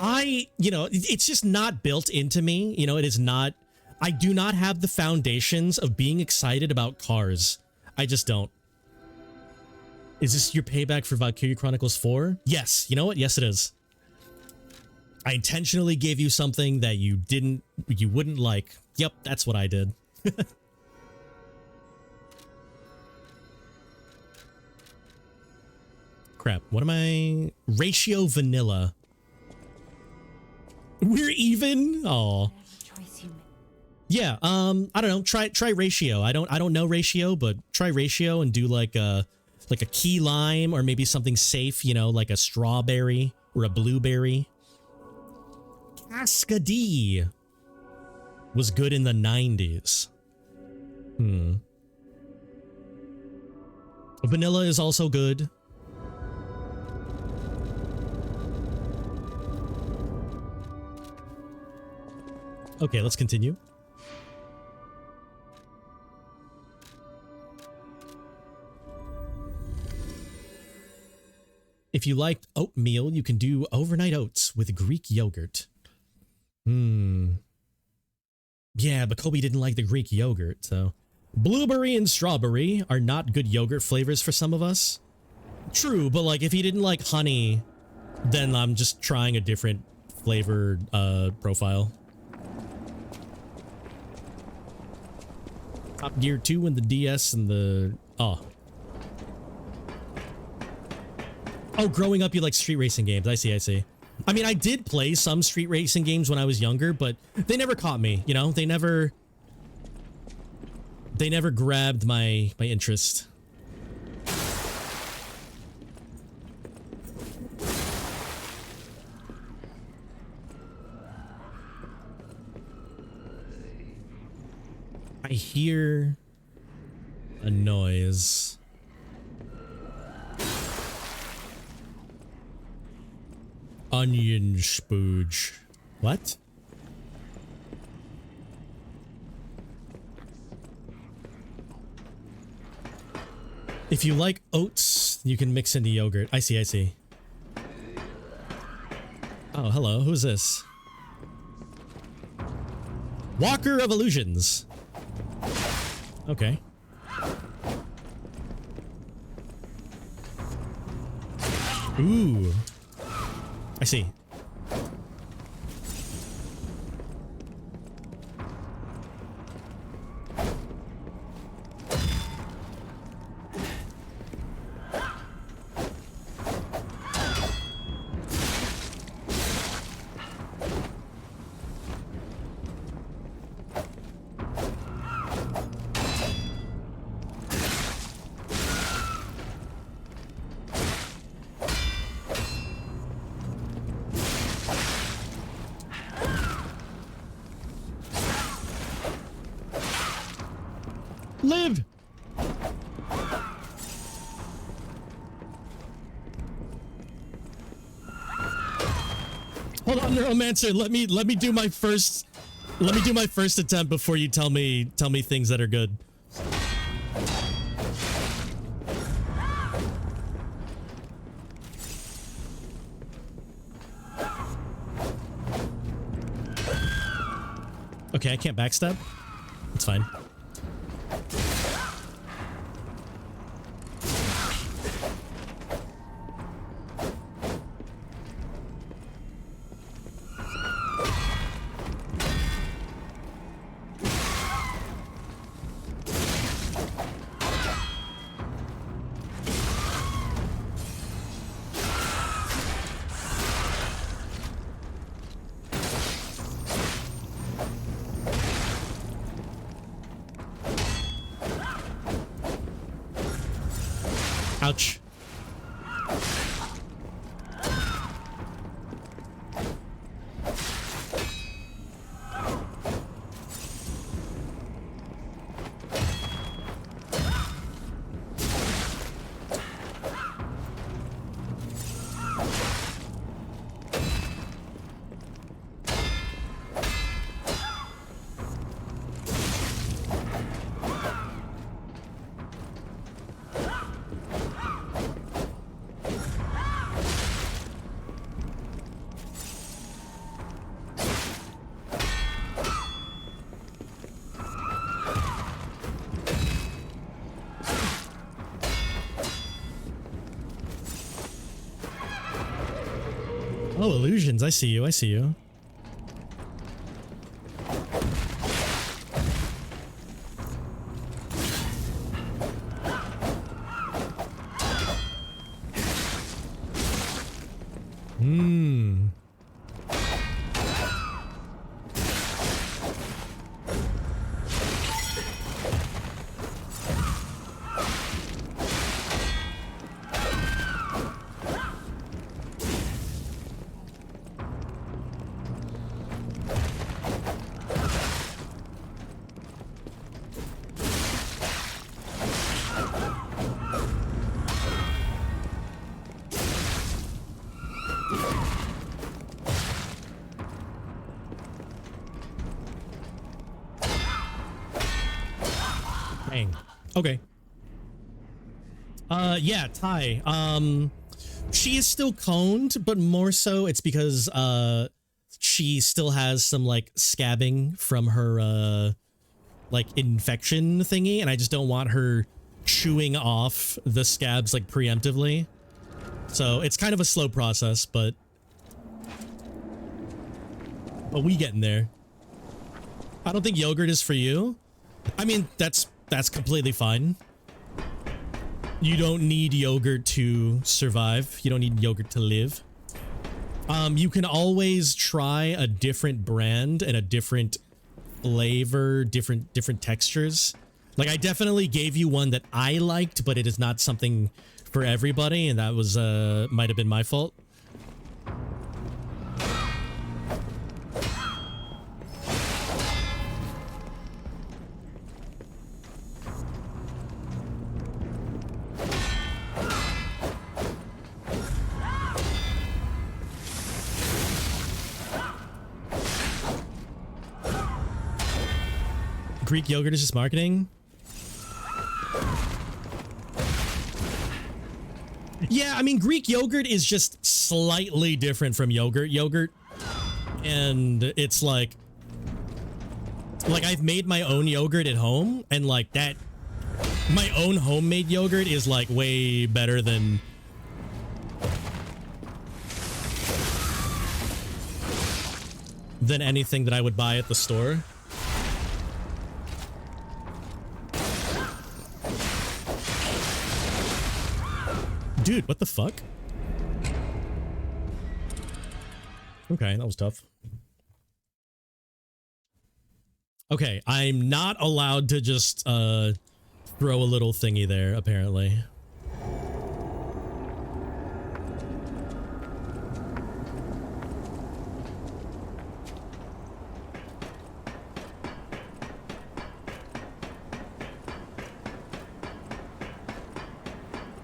You know, it's just not built into me. You know, it is not. I do not have the foundations of being excited about cars. I just don't. Is this your payback for Valkyria Chronicles 4? Yes. You know what? Yes, it is. I intentionally gave you something that you wouldn't like. Yep, that's what I did. Crap. What am I? Ratio vanilla. We're even? Oh. Yeah, I don't know. Try ratio. I don't know ratio, but try ratio and do like a key lime or maybe something safe, you know, like a strawberry or a blueberry. Cascadee was good in the 90s. Vanilla is also good. Okay, let's continue. If you liked oatmeal, you can do overnight oats with Greek yogurt. Yeah, but Kobe didn't like the Greek yogurt, so... Blueberry and strawberry are not good yogurt flavors for some of us. True, but like if you didn't like honey, then I'm just trying a different flavor profile. Top Gear 2 and the DS and the... Oh, growing up you like street racing games. I see. I mean, I did play some street racing games when I was younger, but they never caught me, you know? They never grabbed my interest. I hear a noise. Onion spooge. What? If you like oats, you can mix in the yogurt. I see. Oh, hello. Who's this? Walker of Illusions. Okay. Ooh. I see. Live! Hold on, Neuromancer. Let me do my first attempt before you tell me things that are good. Okay, I can't backstab. It's fine. Ouch. Oh, illusions. I see you. I see you. Okay. Yeah, Ty. She is still coned, but more so it's because she still has some like scabbing from her like infection thingy, and I just don't want her chewing off the scabs like preemptively. So it's kind of a slow process, but we getting there. I don't think yogurt is for you. I mean, that's completely fine. You don't need yogurt to survive. You don't need yogurt to live. You can always try a different brand and a different flavor, different textures. Like, I definitely gave you one that I liked, but it is not something for everybody, and that was might have been my fault. Greek yogurt is just marketing? Yeah, I mean, Greek yogurt is just slightly different from yogurt. And it's like I've made my own yogurt at home, and like that, my own homemade yogurt is like way better than anything that I would buy at the store. Dude, what the fuck? Okay, that was tough. Okay, I'm not allowed to just throw a little thingy there, apparently.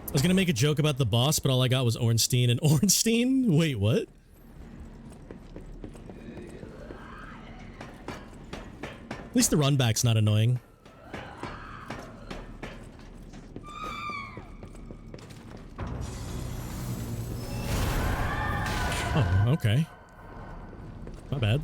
I was gonna make a joke about the boss, but all I got was Ornstein and Ornstein? Wait, what? At least the run back's not annoying. Oh, okay. Not bad.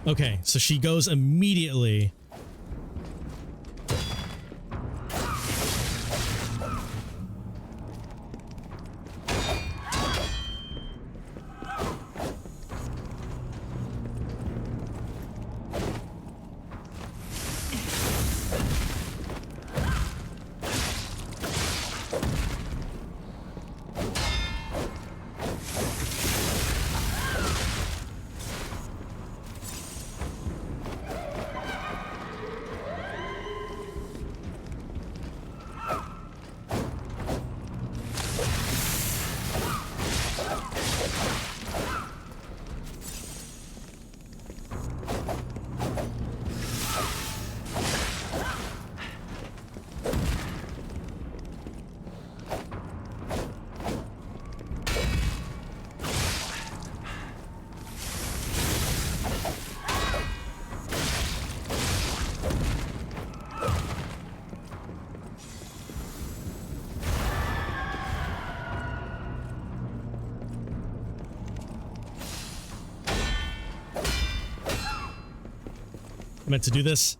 Okay, so she goes immediately. Meant to do this.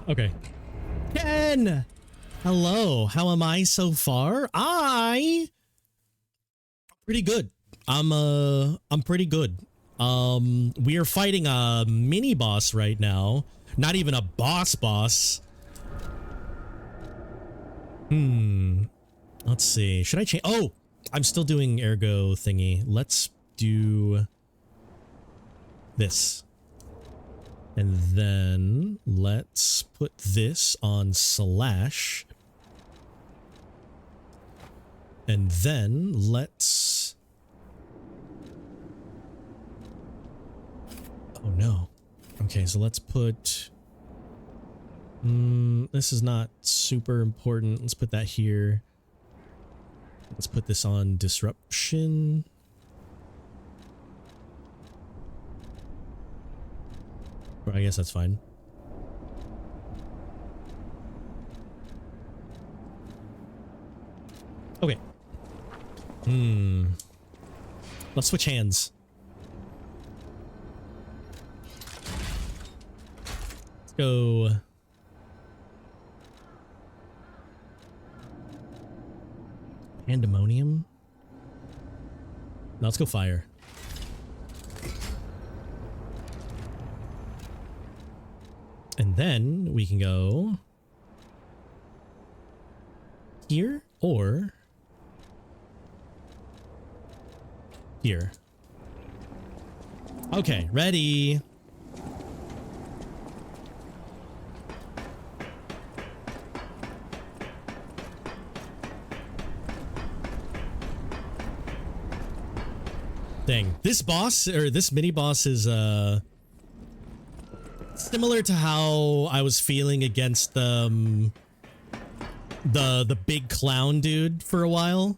Okay. Ken! Hello, how am I so far? Pretty good. I'm pretty good. We are fighting a mini boss right now. Not even a boss. Let's see. Should I change? Oh, I'm still doing ergo thingy. Let's do this. And then let's put this on slash. And then let's... Oh no. Okay, so let's put... this is not super important. Let's put that here. Let's put this on disruption. I guess that's fine. Okay. Let's switch hands. Let's go. Pandemonium. Now let's go fire. And then we can go here or here. Okay, ready. Dang, this boss or this mini boss is similar to how I was feeling against the big clown dude for a while.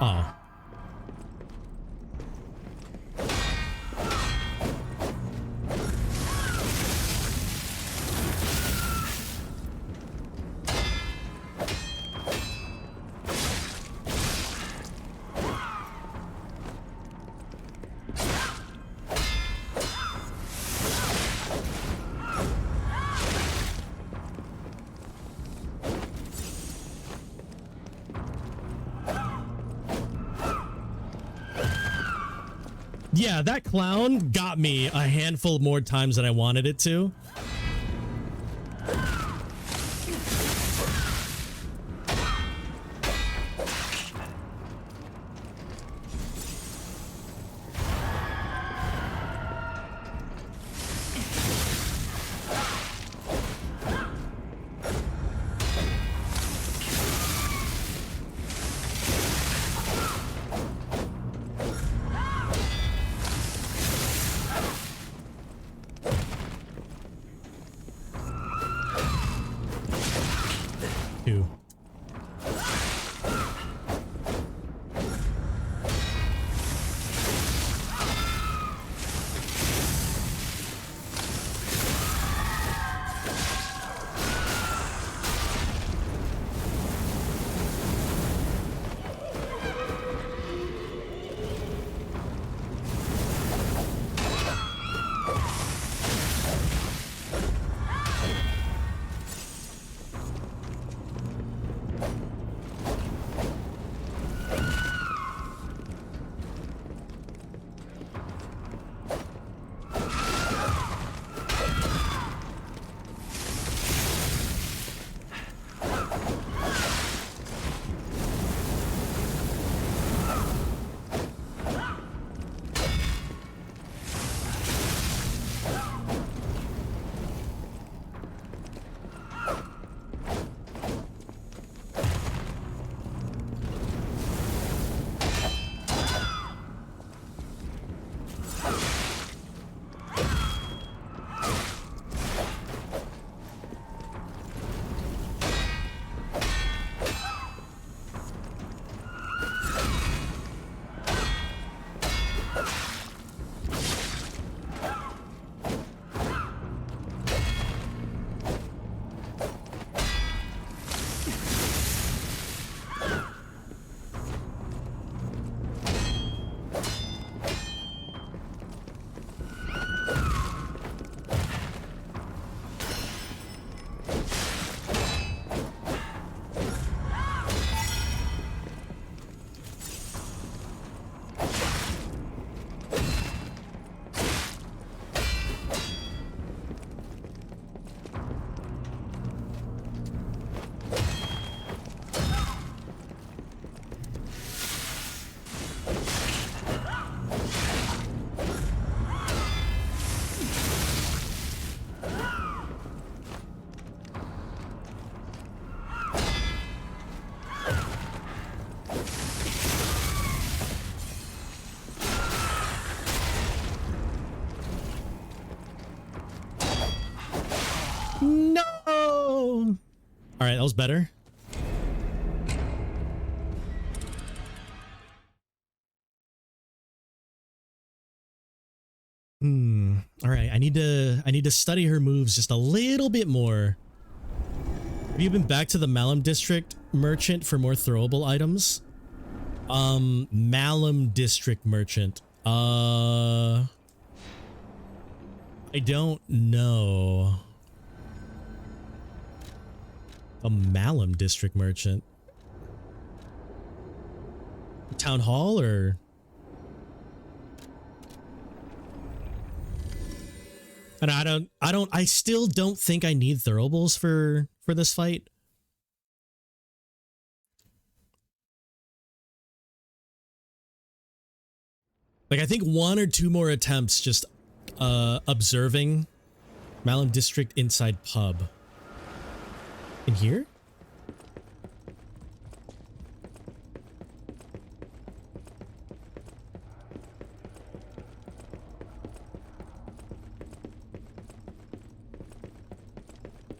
Oh. Yeah, that clown got me a handful more times than I wanted it to. No! All right, that was better. All right, I need to study her moves just a little bit more. Have you been back to the Malum District Merchant for more throwable items? Malum District Merchant. I don't know. A Malum District Merchant. Town Hall or... And I still don't think I need throwables for this fight. Like, I think 1 or 2 more attempts just observing Malum District inside pub. In here?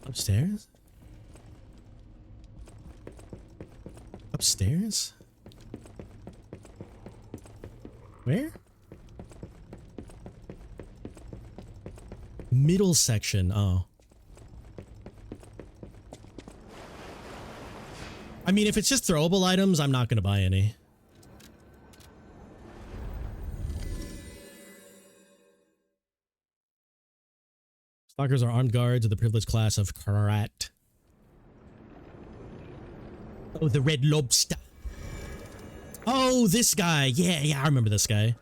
Upstairs? Upstairs? Where? Middle section. Oh. I mean, if it's just throwable items, I'm not going to buy any. Stalkers are armed guards of the privileged class of Karat. Oh, the Red Lobster. Oh, this guy. Yeah, I remember this guy.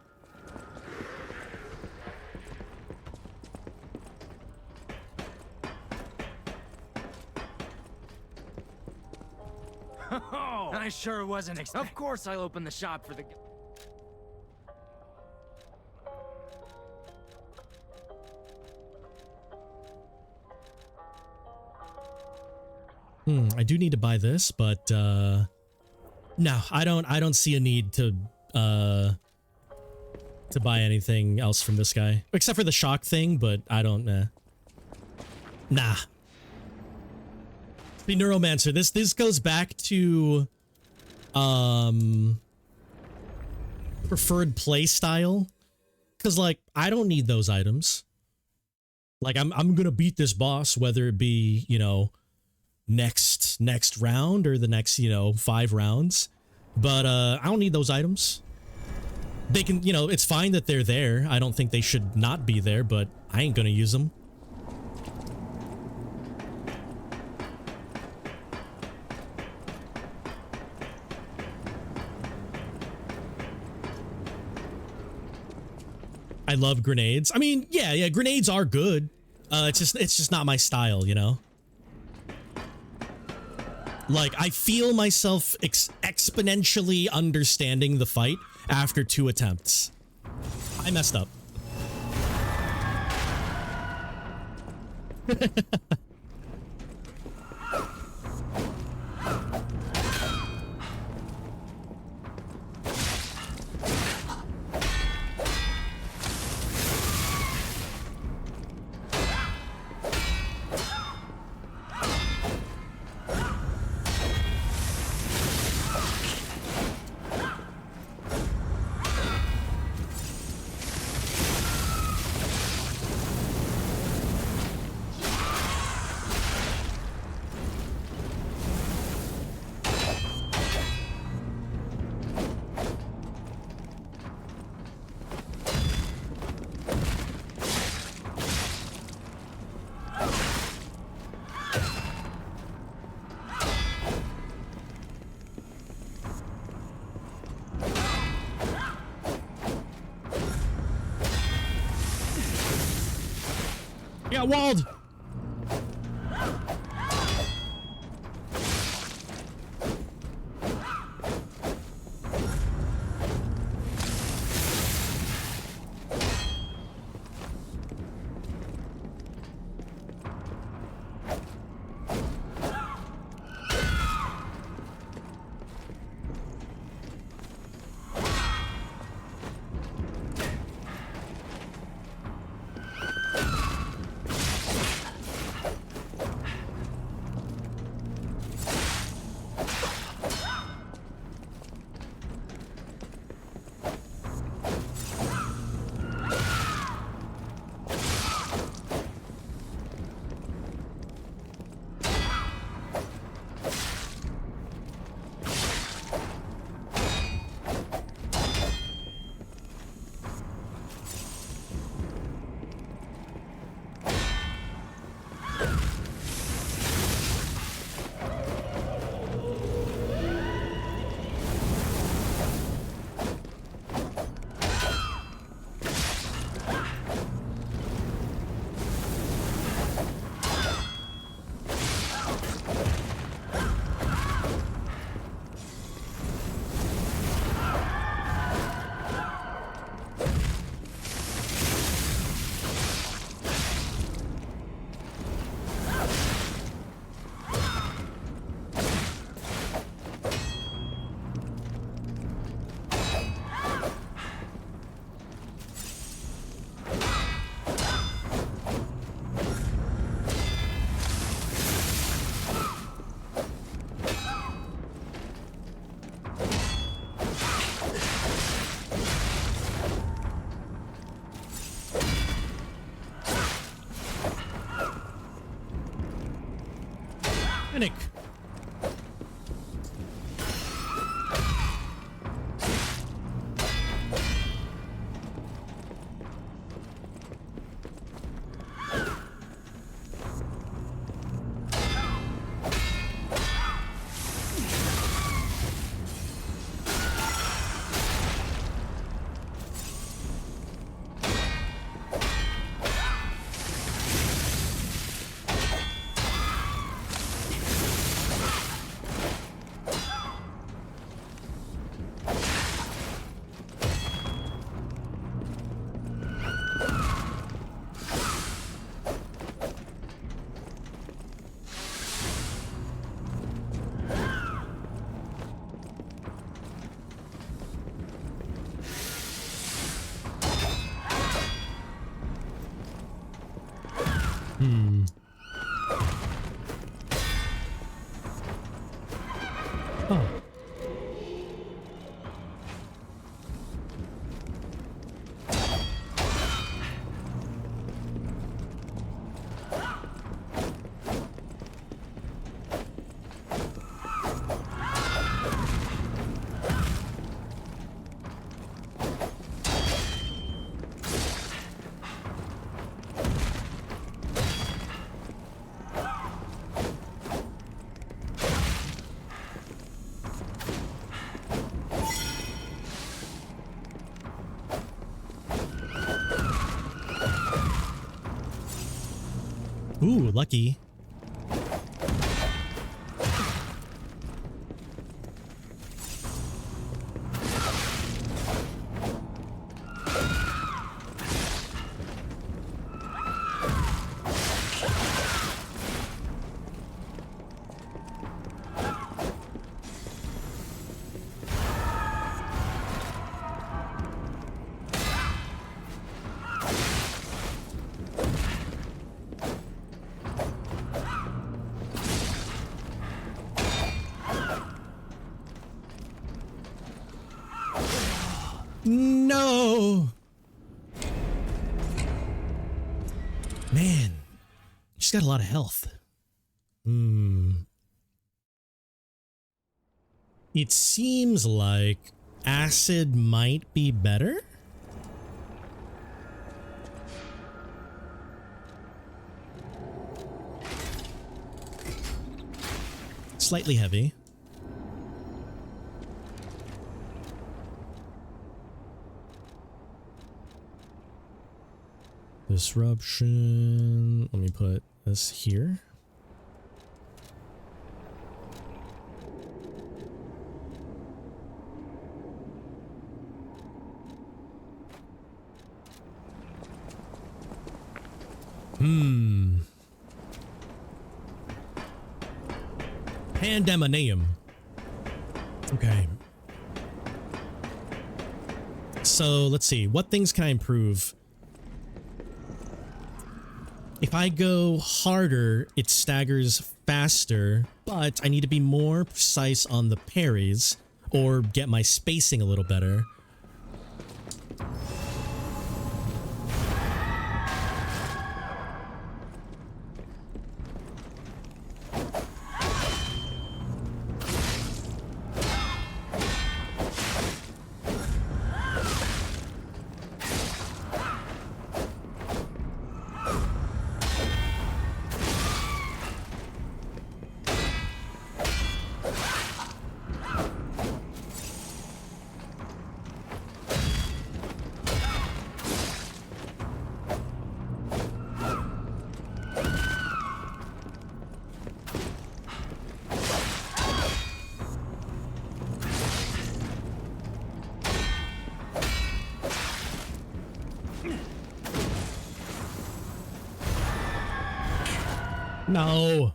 Oh, I sure wasn't expecting. Of course I'll open the shop for the... I do need to buy this, but no, I don't see a need to buy anything else from this guy. Except for the shock thing, but I don't nah. The Neuromancer, this goes back to preferred play style. Cause like I don't need those items. Like I'm gonna beat this boss, whether it be, you know, next round or the next, you know, 5 rounds, but I don't need those items. They can, you know, it's fine that they're there. I don't think they should not be there, but I ain't gonna use them. I love grenades. I mean, yeah, grenades are good. It's just not my style, you know. Like, I feel myself exponentially understanding the fight after 2 attempts. I messed up. Yeah, walled. Panic. Oh. Ooh, lucky. No. Man, she's got a lot of health. It seems like acid might be better. Slightly heavy. Disruption. Let me put this here. Pandemonium. Okay. So let's see. What things can I improve? If I go harder, it staggers faster, but I need to be more precise on the parries or get my spacing a little better. No.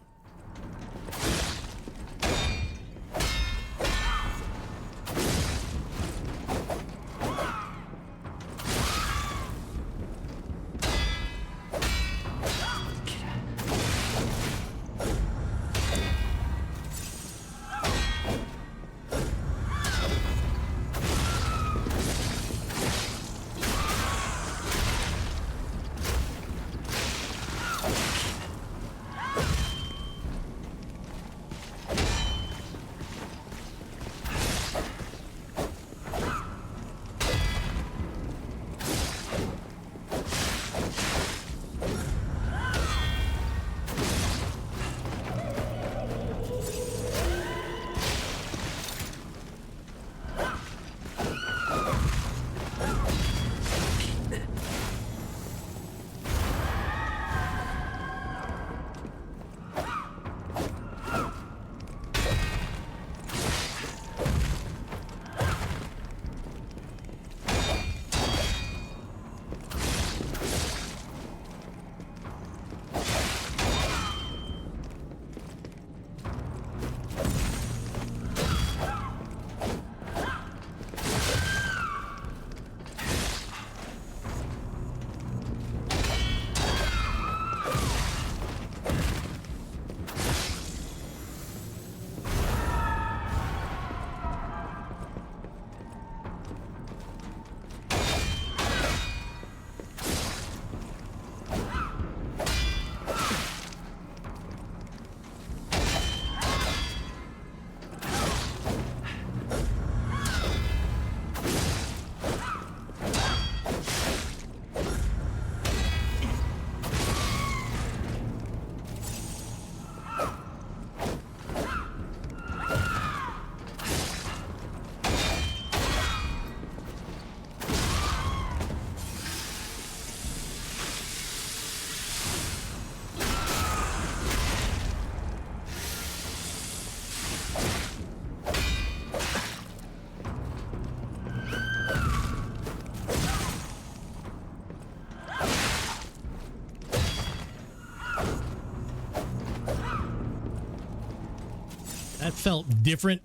That felt different.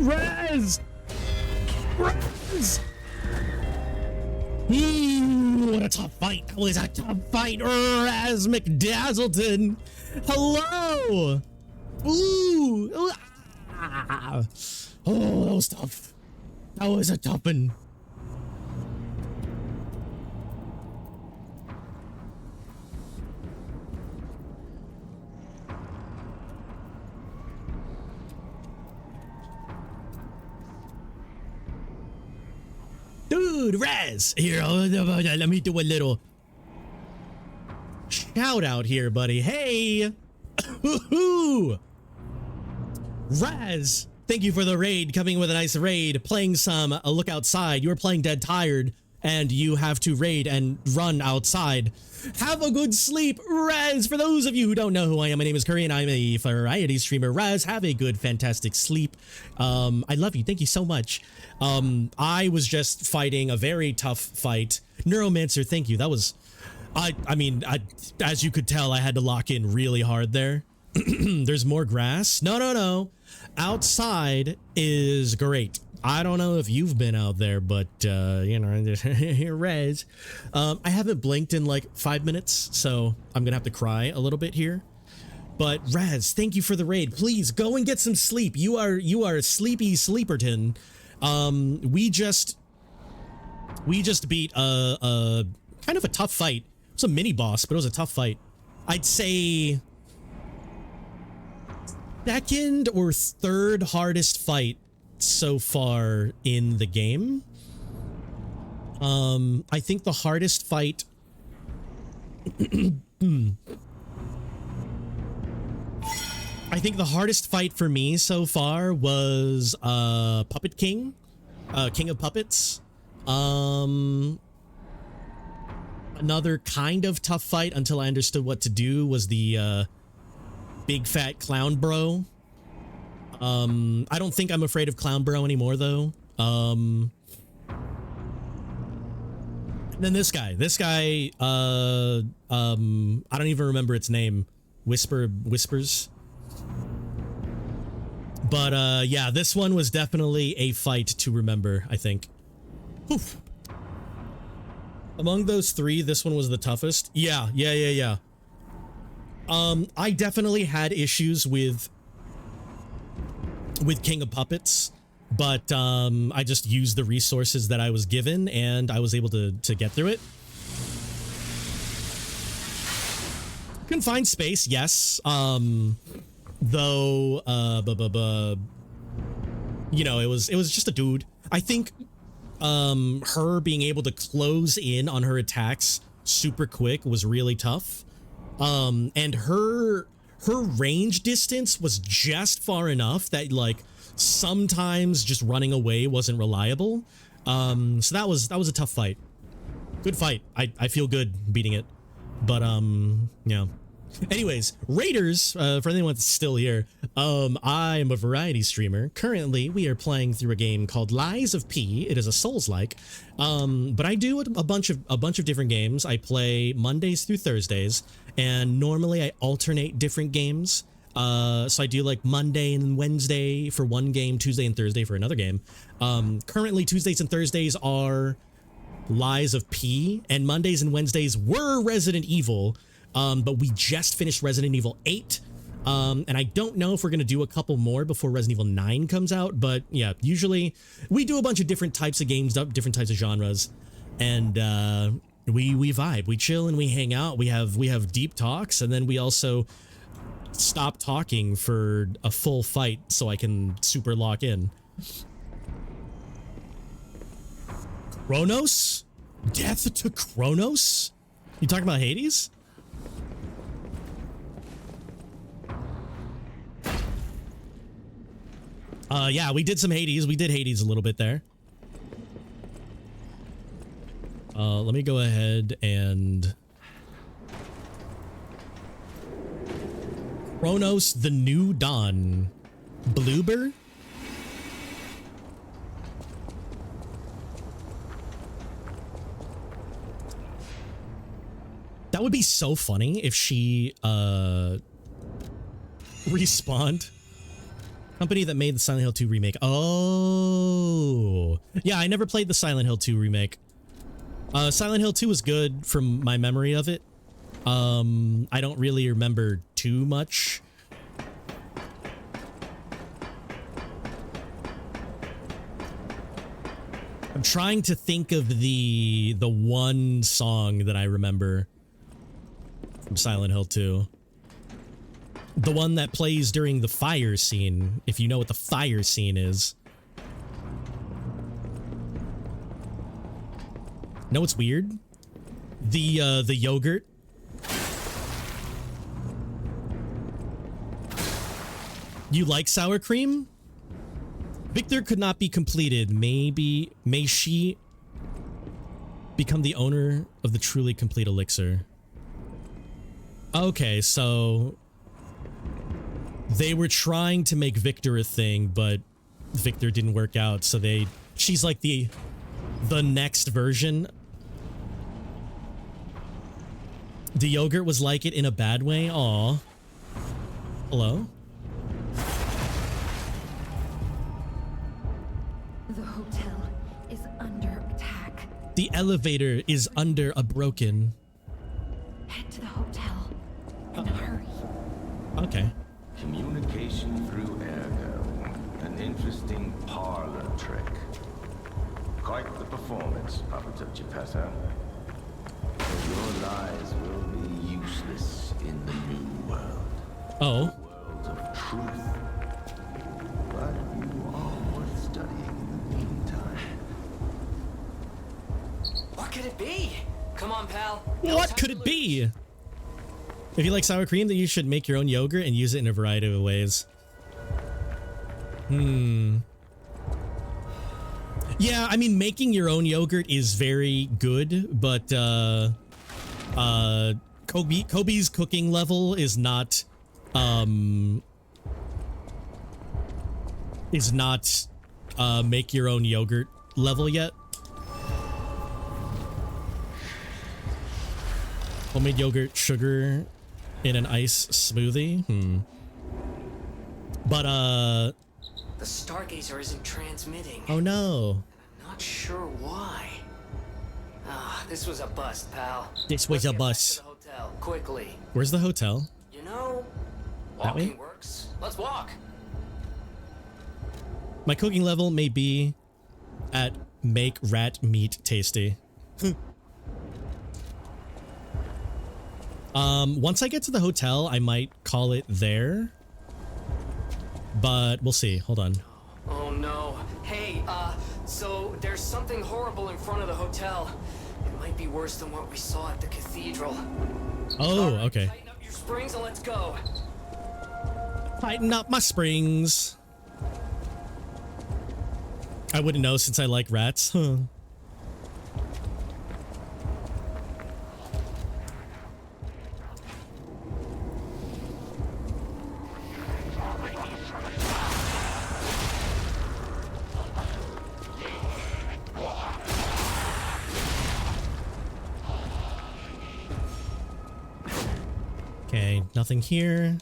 Raz! Raz! What a tough fight. That was a tough fight. Raz McDazzleton. Hello! Ooh! Ah. Oh, that was tough. That was a tough one. Dude, Raz! Here, let me do a little shout out here, buddy. Hey! Raz, thank you for the raid, coming with a nice raid, playing some Look Outside. You were playing Dead Tired, and you have to raid and run outside. Have a good sleep, Raz. For those of you who don't know who I am, my name is Curry, and I'm a variety streamer. Raz, have a good, fantastic sleep. I love you. Thank you so much. I was just fighting a very tough fight. Neuromancer, thank you. That was, I mean, as you could tell, I had to lock in really hard there. There's more grass. No. Outside is great. I don't know if you've been out there, but, you know, Raz, I haven't blinked in like 5 minutes, so I'm gonna have to cry a little bit here. But Raz, thank you for the raid. Please go and get some sleep. You are a sleepy sleeperton. We just beat a kind of a tough fight. It's a mini boss, but it was a tough fight. I'd say second or third hardest fight so far in the game. I think the hardest fight I think the hardest fight for me so far was Puppet King, King of Puppets. Another kind of tough fight until I understood what to do was the big fat clown bro. I don't think I'm afraid of clown bro anymore though. Then this guy, I don't even remember its name. Whispers. But yeah, this one was definitely a fight to remember, I think. Oof. Among those three, this one was the toughest. Yeah. I definitely had issues with King of Puppets, but I just used the resources that I was given and I was able to get through it. Confined space, yes. Though you know, it was just a dude. I think her being able to close in on her attacks super quick was really tough. And her her range distance was just far enough that like sometimes just running away wasn't reliable. So that was a tough fight. Good fight. I feel good beating it. But yeah. Anyways, Raiders, for anyone that's still here, I am a variety streamer. Currently, we are playing through a game called Lies of P. It is a Souls-like, but I do a bunch of different games. I play Mondays through Thursdays, and normally I alternate different games. So I do like Monday and Wednesday for one game, Tuesday and Thursday for another game. Currently, Tuesdays and Thursdays are Lies of P, and Mondays and Wednesdays were Resident Evil. But we just finished Resident Evil 8, and I don't know if we're going to do a couple more before Resident Evil 9 comes out, but yeah, usually we do a bunch of different types of games, different types of genres, and we vibe, we chill, and we hang out. We have deep talks, and then we also stop talking for a full fight so I can super lock in. Kronos? Death to Kronos? You talking about Hades? Yeah, we did some Hades. We did Hades a little bit there. Let me go ahead and... Kronos, the New Dawn. Bloober? That would be so funny if she, respawned. Company that made the Silent Hill 2 remake. Oh, yeah, I never played the Silent Hill 2 remake. Silent Hill 2 was good from my memory of it. I don't really remember too much. I'm trying to think of the one song that I remember from Silent Hill 2. The one that plays during the fire scene, if you know what the fire scene is. Know what's weird? The yogurt. You like sour cream? Victor could not be completed. May she become the owner of the truly complete elixir. Okay, so they were trying to make Victor a thing, but Victor didn't work out, so she's like the next version. The yogurt was like it in a bad way. Aw. Hello? The hotel is under attack. The elevator is under a broken. Head to the hotel and hurry. Okay. Communication through ergo. An interesting parlor trick. Quite the performance, Puppet of Geppetto. Your lies will be useless in the new world. Oh. The world of truth. But you are worth studying in the meantime. What could it be? Come on, pal. What could it be? If you like sour cream, then you should make your own yogurt and use it in a variety of ways. Yeah, I mean, making your own yogurt is very good, but Kobe's cooking level is not make your own yogurt level yet. Homemade yogurt, sugar in an ice smoothie. But the Stargazer isn't transmitting. Oh no. Not sure why. Ah, this was a bust, pal. This was a bust. Back to the hotel, quickly. Where's the hotel? You know, That way? walking works. Let's walk. My cooking level may be at make rat meat tasty. Once I get to the hotel, I might call it there. But we'll see. Hold on. Oh no. Hey, so there's something horrible in front of the hotel. It might be worse than what we saw at the cathedral. Oh, okay. Tighten up your springs and let's go. Tighten up my springs. I wouldn't know since I like rats. Huh. Okay, nothing here.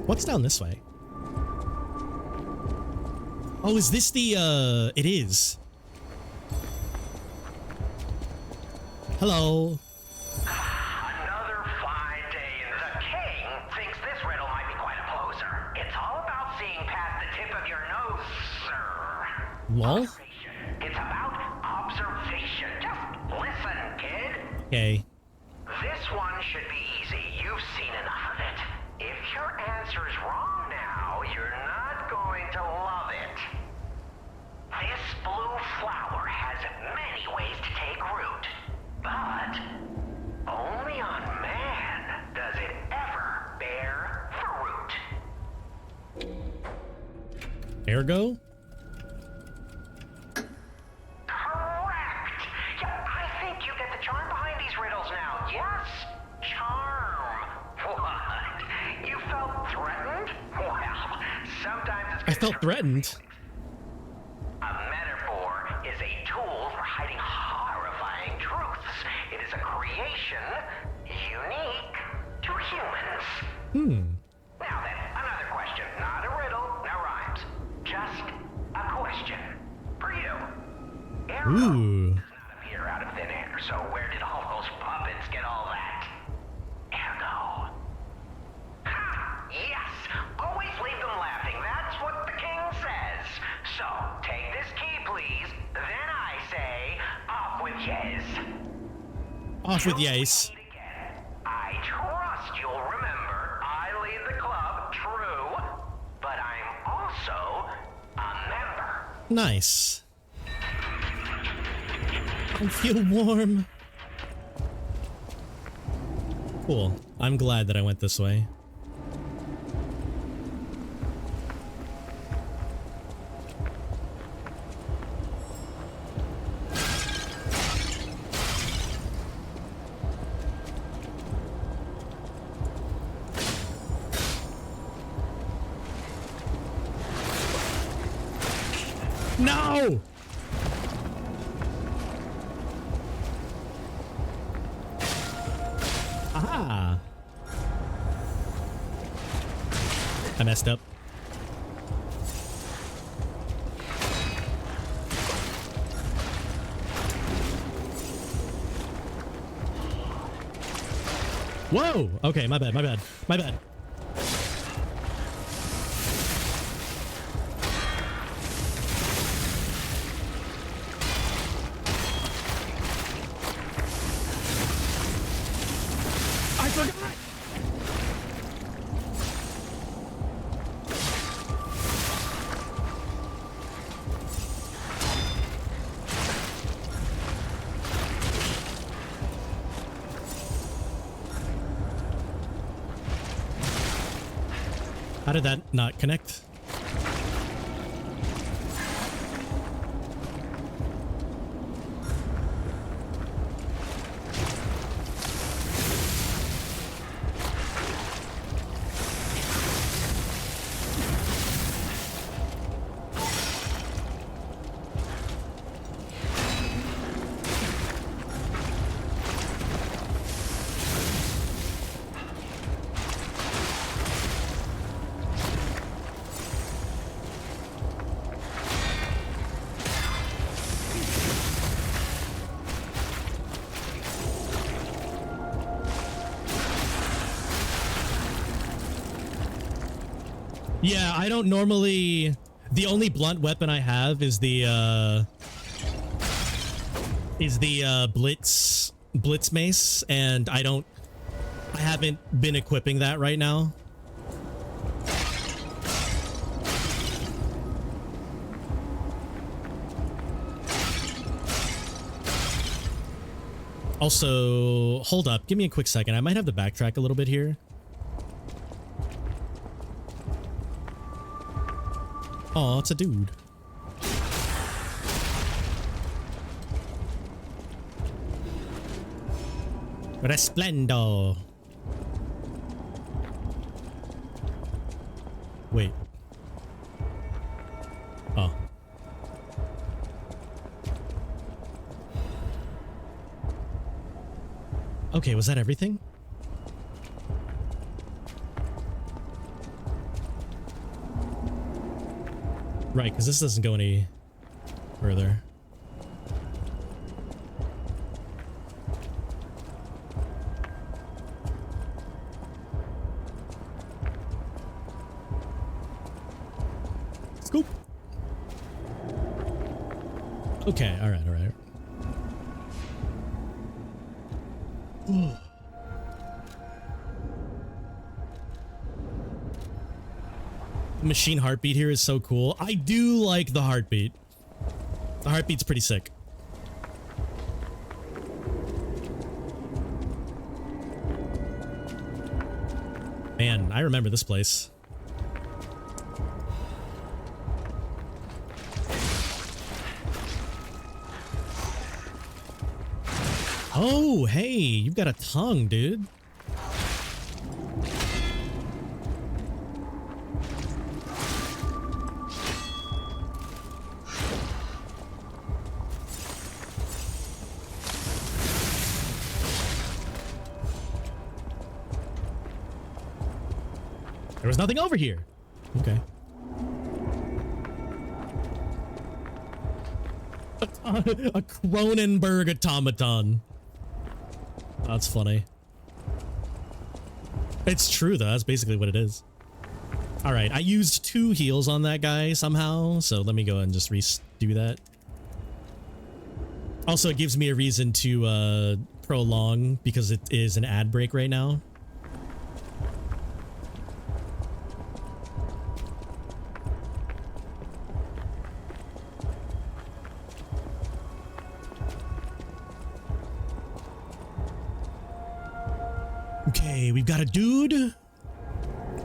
What's down this way? Oh, is this the, it is. Hello. Another fine day in the king thinks this riddle might be quite a poser. It's all about seeing past the tip of your nose, sir. Lol? It's about observation. Just listen, kid. Okay. This one should be easy. You've seen enough of it. If your answer's wrong now, you're not going to love it. This blue flower has many ways to take root, but only on man does it ever bear fruit. Ergo? Correct! Yeah, I think you get the charm behind these riddles now. Yes, charm. What? You felt threatened? Well, sometimes it's I felt threatened. A metaphor is a tool for hiding horrifying truths. It is a creation unique to humans. Now then, another question. Not a riddle, no rhymes. Just a question for you. Arrow Ooh. does not appear out of thin air, so where did all those puppets get all that? Ergo. Ha! Yes! Always leave them laughing. That's what the king says. So, take this key, please. Then I say, off with yes. Off with Yace. I trust you'll remember I lead the club, true, but I'm also a member. Nice. I feel warm. Cool. I'm glad that I went this way. No! Aha! I messed up. Whoa! Okay, my bad, my bad, my bad. I forgot! How did that not connect? Yeah, I don't normally... The only blunt weapon I have is the Blitz mace, and I haven't been equipping that right now. Also, hold up. Give me a quick second. I might have to backtrack a little bit here. Oh, it's a dude. Resplendo. Wait. Oh. Okay, was that everything? Right, because this doesn't go any further. Scoop. Okay, all right, all right. Ooh. Machine heartbeat here is so cool. I do like the heartbeat. The heartbeat's pretty sick. Man, I remember this place. Oh, hey, you've got a tongue, dude. There was nothing over here. Okay. A Cronenberg automaton. That's funny. It's true, though. That's basically what it is. All right. I used 2 heals on that guy somehow, so let me go and just redo that. Also, it gives me a reason to prolong because it is an ad break right now. Okay, we've got a dude.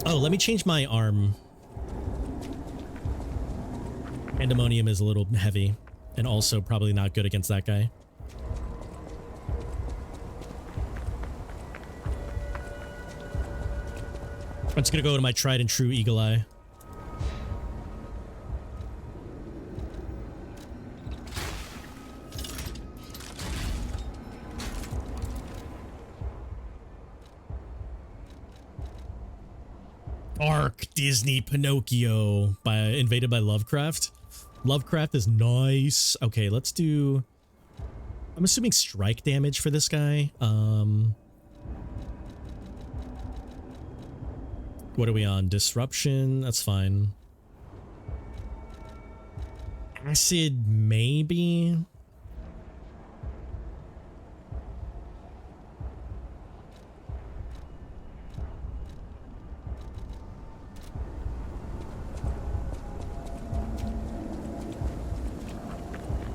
Oh, let me change my arm. Pandemonium is a little heavy and also probably not good against that guy. I'm just gonna go to my tried and true Eagle Eye. Arc Disney Pinocchio invaded by Lovecraft. Lovecraft is nice. Okay, let's do... I'm assuming strike damage for this guy. What are we on? Disruption? That's fine. Acid, maybe?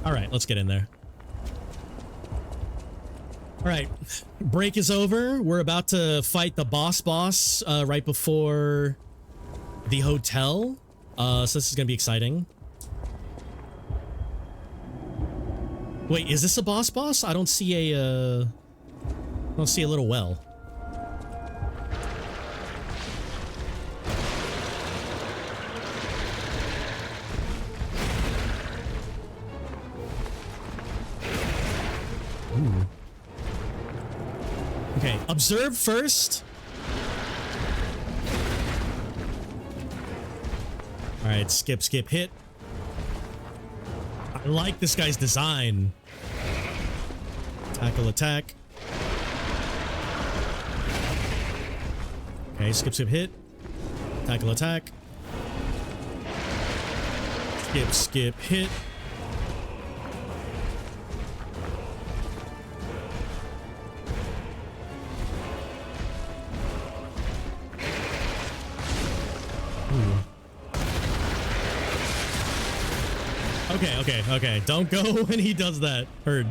All right, let's get in there. All right, break is over. We're about to fight the boss right before the hotel. So this is gonna be exciting. Wait, is this a boss? I don't see a little well. Ooh. Okay, observe first. All right, skip, hit. I like this guy's design. Tackle, attack. Okay, skip, hit. Tackle, attack. Skip, hit. Okay. Don't go when he does that. Heard.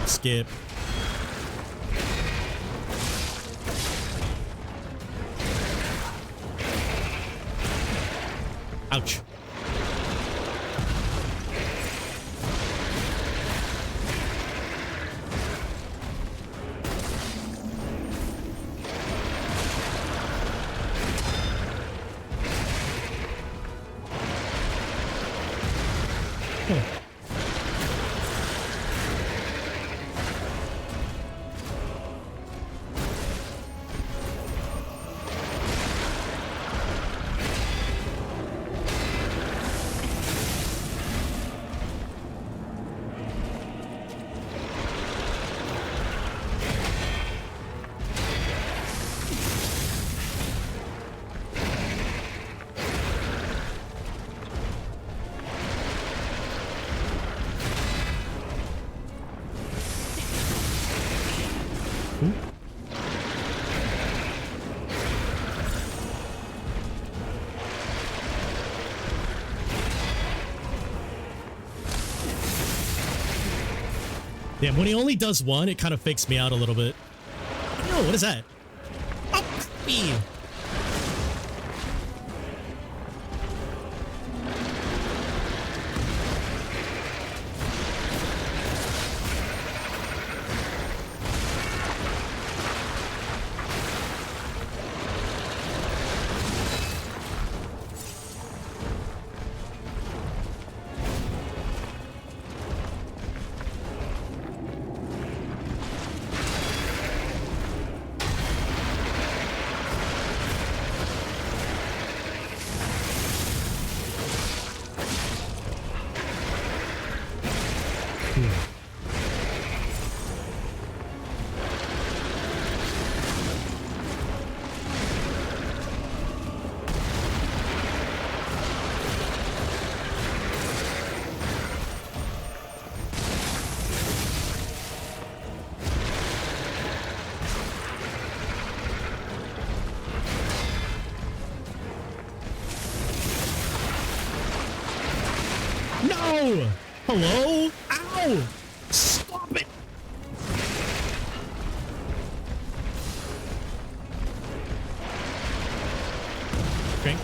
skip. Ouch. Yeah, when he only does one, it kind of fakes me out a little bit. No, what is that? Oh, me. No! Hello? Ow! Stop it! Okay.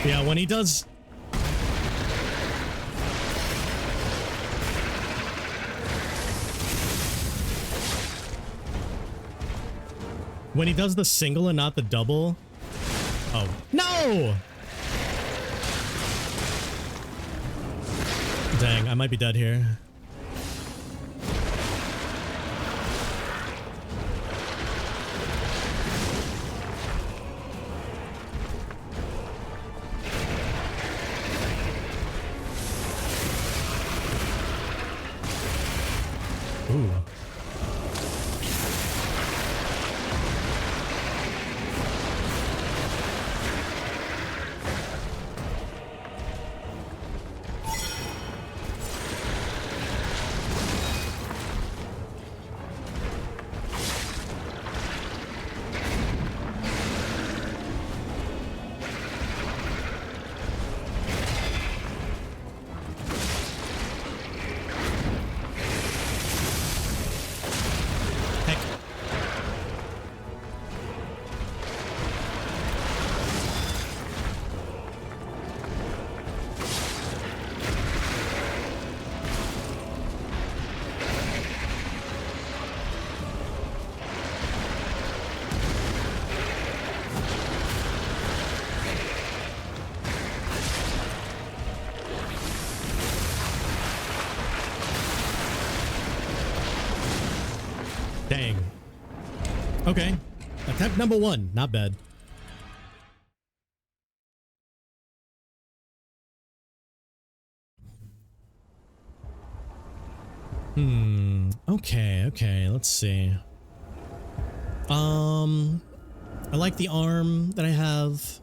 Yeah, when he does... When he does the single and not the double... Oh. No! Dang, I might be dead here. Ooh. Okay. Attempt number 1. Not bad. Okay, let's see. I like the arm that I have.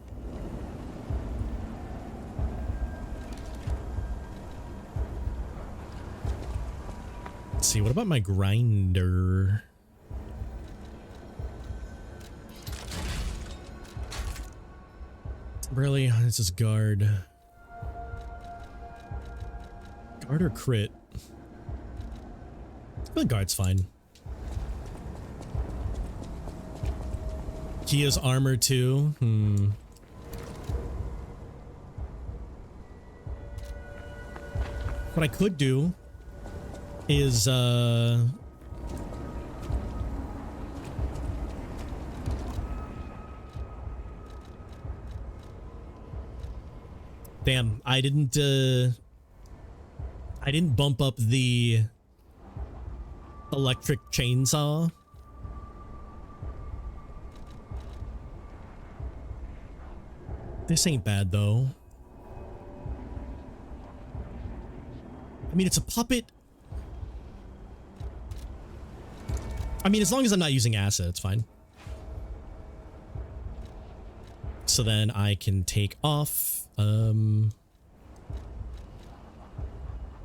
Let's see, what about my grinder? Really? This is guard. Guard or crit? I feel like guard's fine. Kia's armor too. What I could do is damn, I didn't bump up the electric chainsaw. This ain't bad though. I mean, it's a puppet. I mean, as long as I'm not using acid, it's fine. So then I can take off.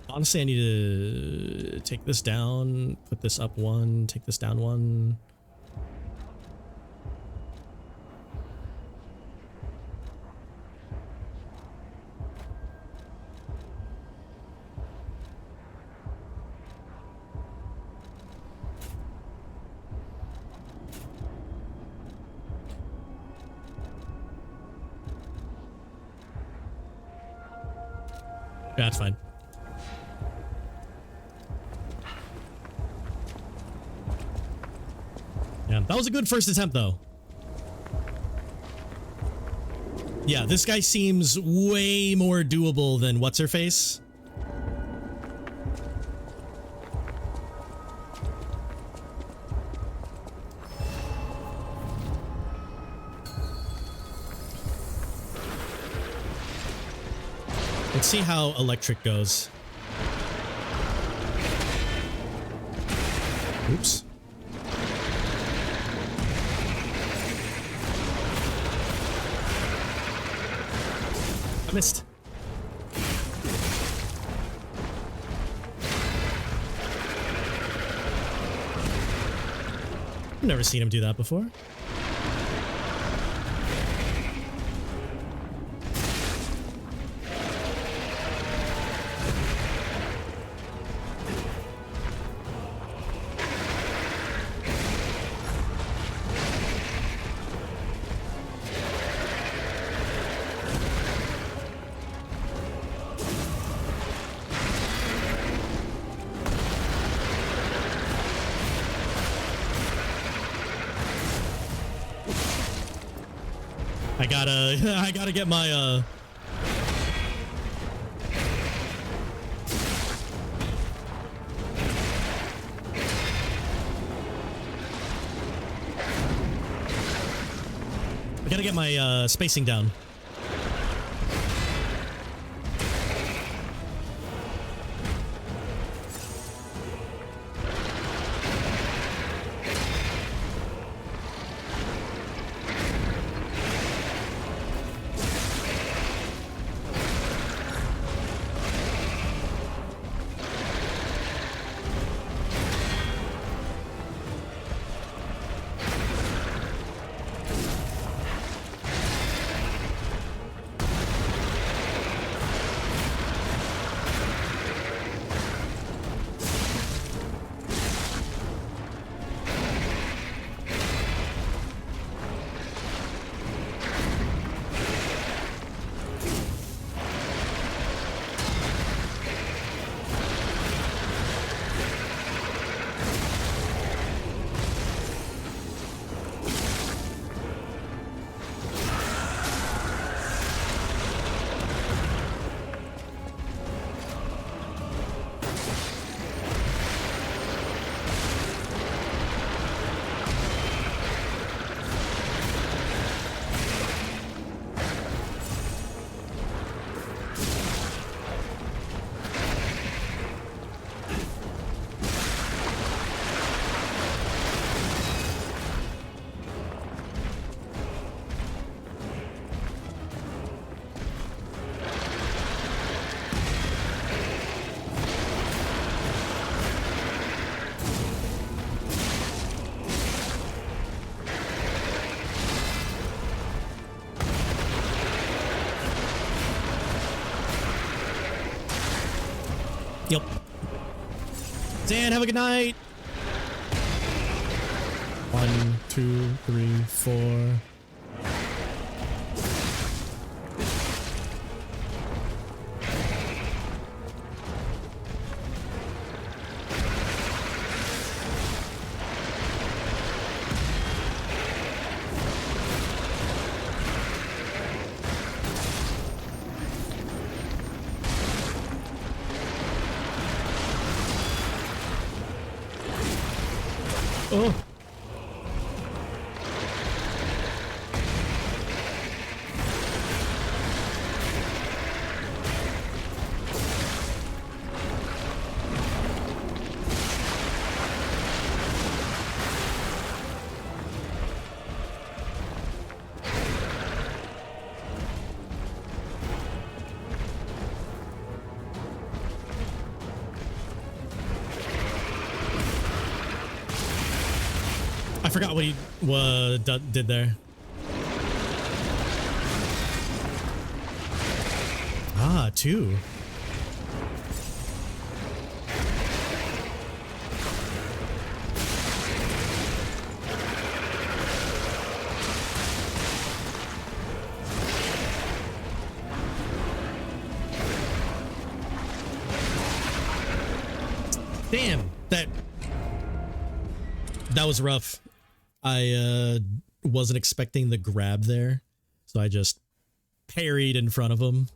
Honestly, I need to take this down, put this up 1, take this down 1. Yeah, that's fine. Yeah, that was a good first attempt, though. Yeah, this guy seems way more doable than What's-Her-Face. Let's see how electric goes. Oops. I missed. I've never seen him do that before. I gotta get my I gotta get my spacing down. Yep. Dan, have a good night. 1, 2, 3, 4. Oh. I forgot what he did there. Ah, 2. Damn, that was rough. I wasn't expecting the grab there, so I just parried in front of him.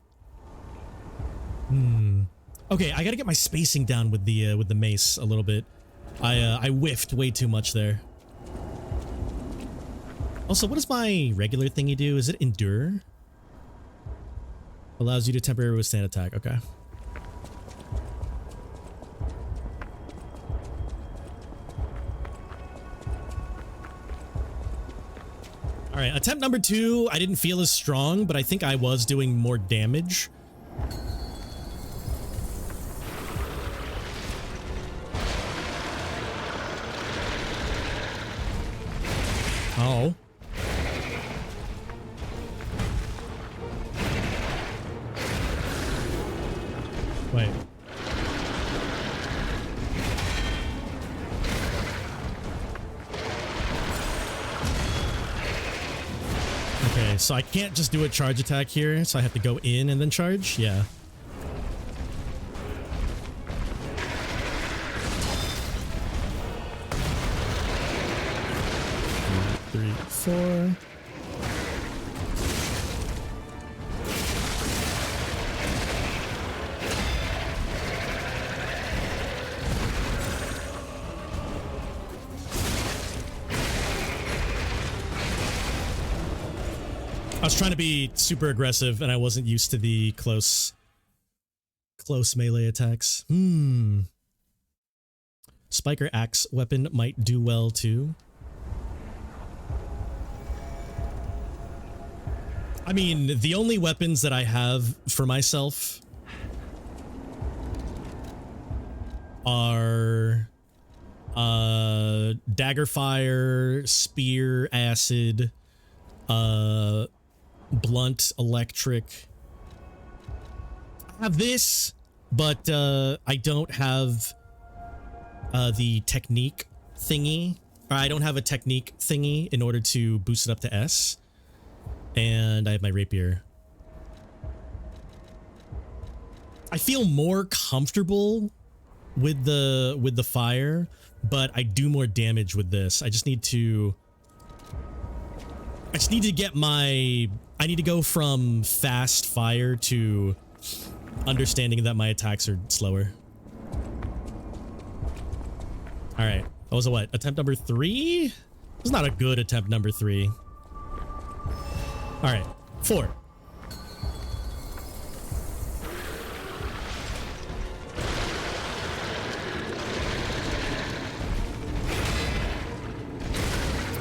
Okay, I gotta get my spacing down with the mace a little bit. I whiffed way too much there. Also, what does my regular thingy do? Is it endure? Allows you to temporarily withstand attack. Okay. All right, attempt number 2, I didn't feel as strong, but I think I was doing more damage. Oh. Wait. Okay, so I can't just do a charge attack here, so I have to go in and then charge? Yeah. Three, 4. I was trying to be super aggressive and I wasn't used to the close melee attacks. Spiker axe weapon might do well too. I mean, the only weapons that I have for myself are dagger fire, spear, acid, blunt, electric. I have this, but I don't have the technique thingy. Or I don't have a technique thingy in order to boost it up to S. And I have my rapier. I feel more comfortable with the fire, but I do more damage with this. I just need to get my... I need to go from fast fire to understanding that my attacks are slower. All right. That was a what? Attempt number 3? It's not a good attempt number 3. All right. 4.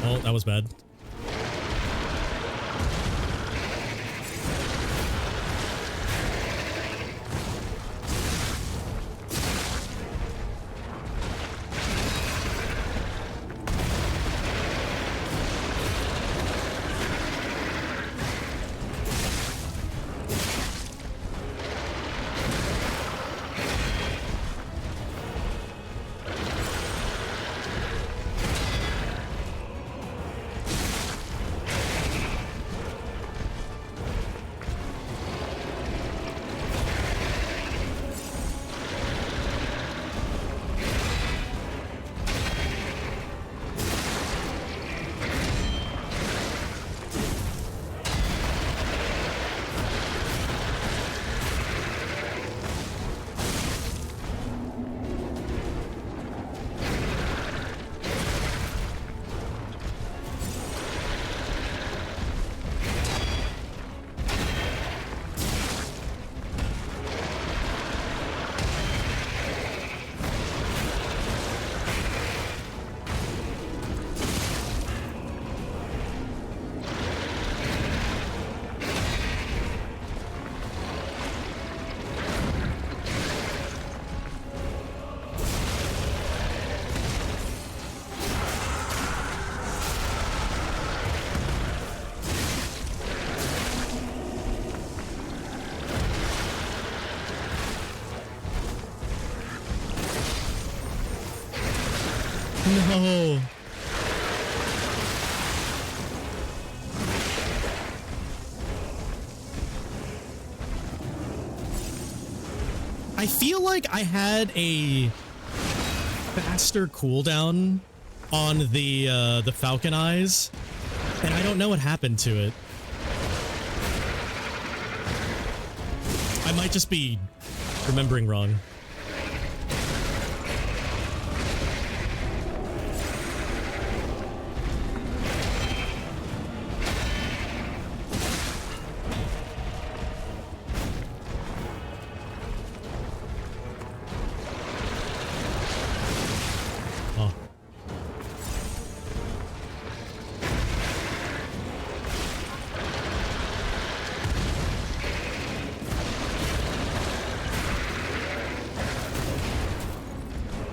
Oh, that was bad. No. I feel like I had a faster cooldown on the Falcon Eyes, and I don't know what happened to it. I might just be remembering wrong.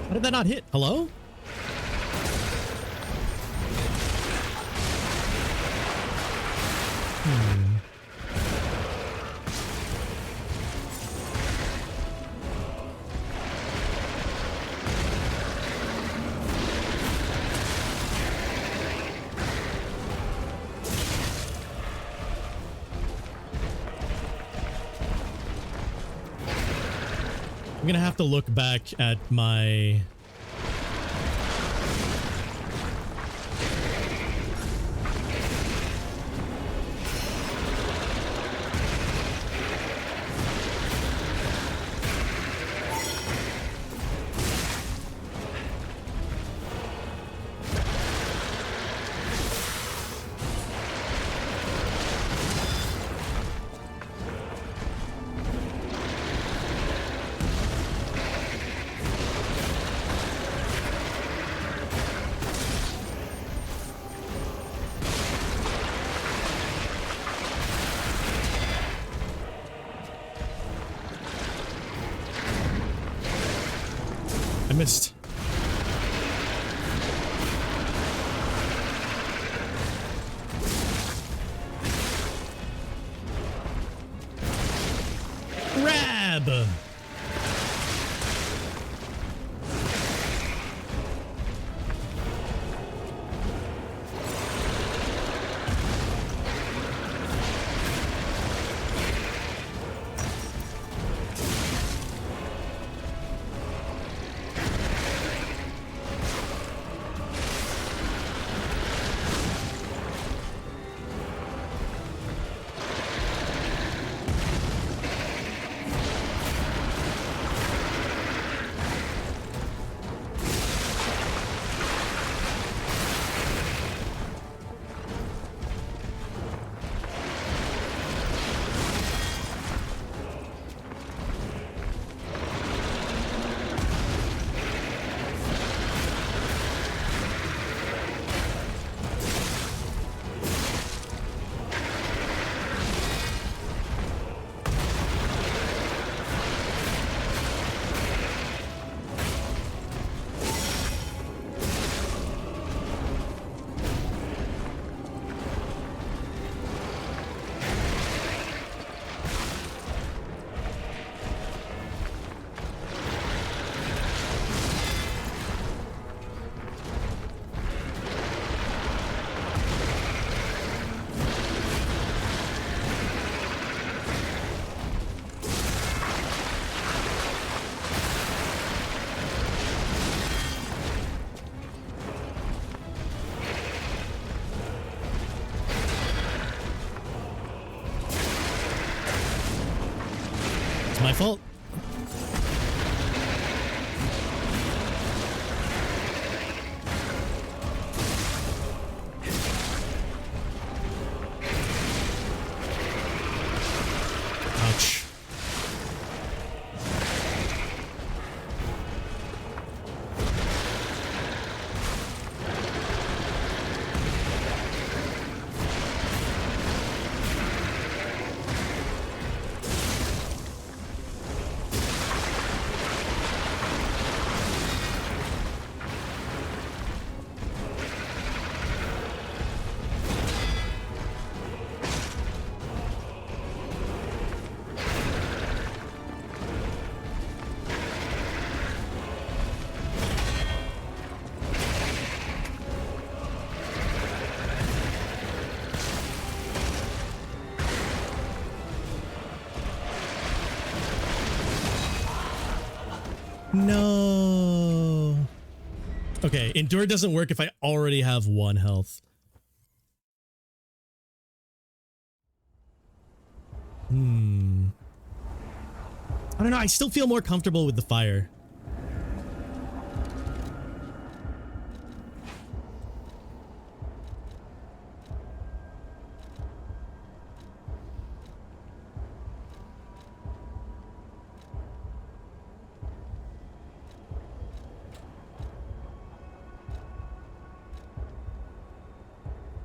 How did that not hit? Hello? I'm gonna have to look back at my... I missed. Grab! My fault. Ouch. No. Okay, endure doesn't work if I already have 1 health. I don't know, I still feel more comfortable with the fire.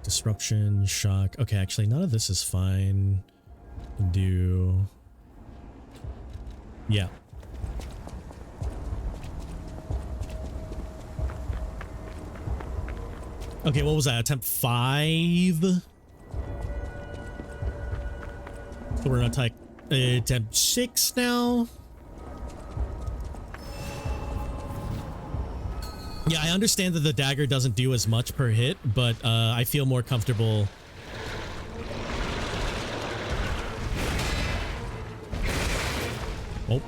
Disruption, shock. Okay, actually, none of this is fine. Do... Yeah. Okay, what was that? Attempt 5? So we're gonna attack attempt 6 now. Yeah, I understand that the dagger doesn't do as much per hit, but I feel more comfortable. Oh.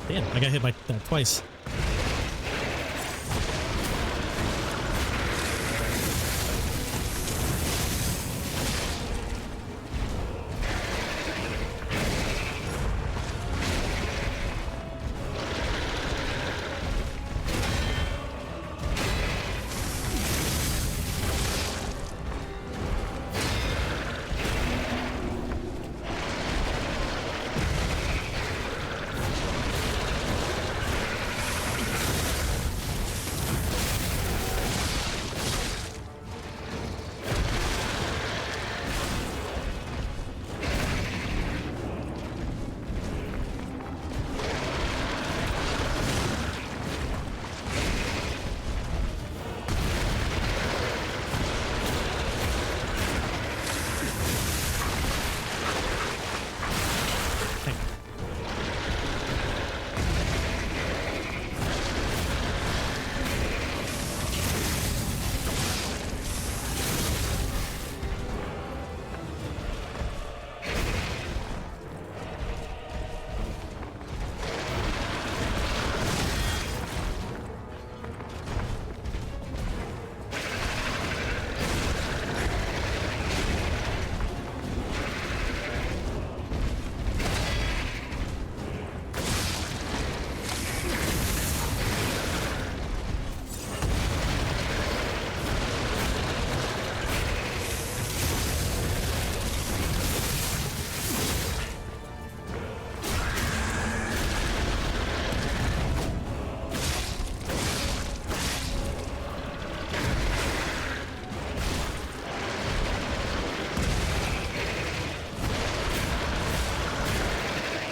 Damn, I got hit by that twice.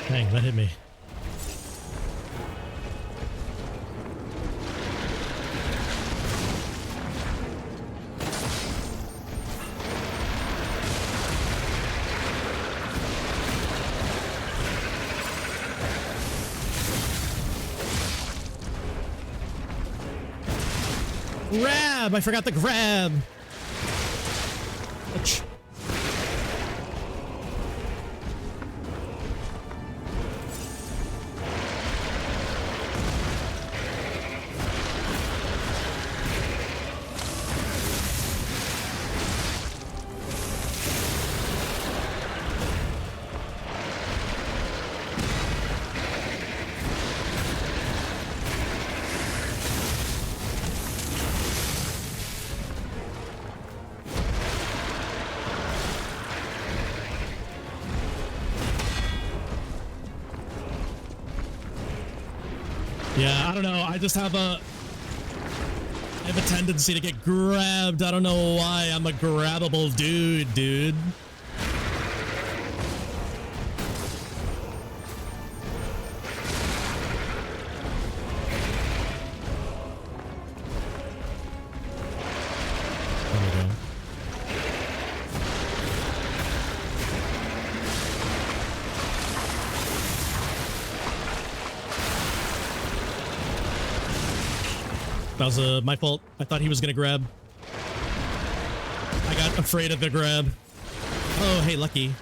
Dang, that hit me. Grab! I forgot the grab! Ouch. Yeah, I don't know. I just have a tendency to get grabbed. I don't know why. I'm a grabbable dude. That was my fault. I thought he was gonna grab. I got afraid of the grab. Oh, hey, Lucky.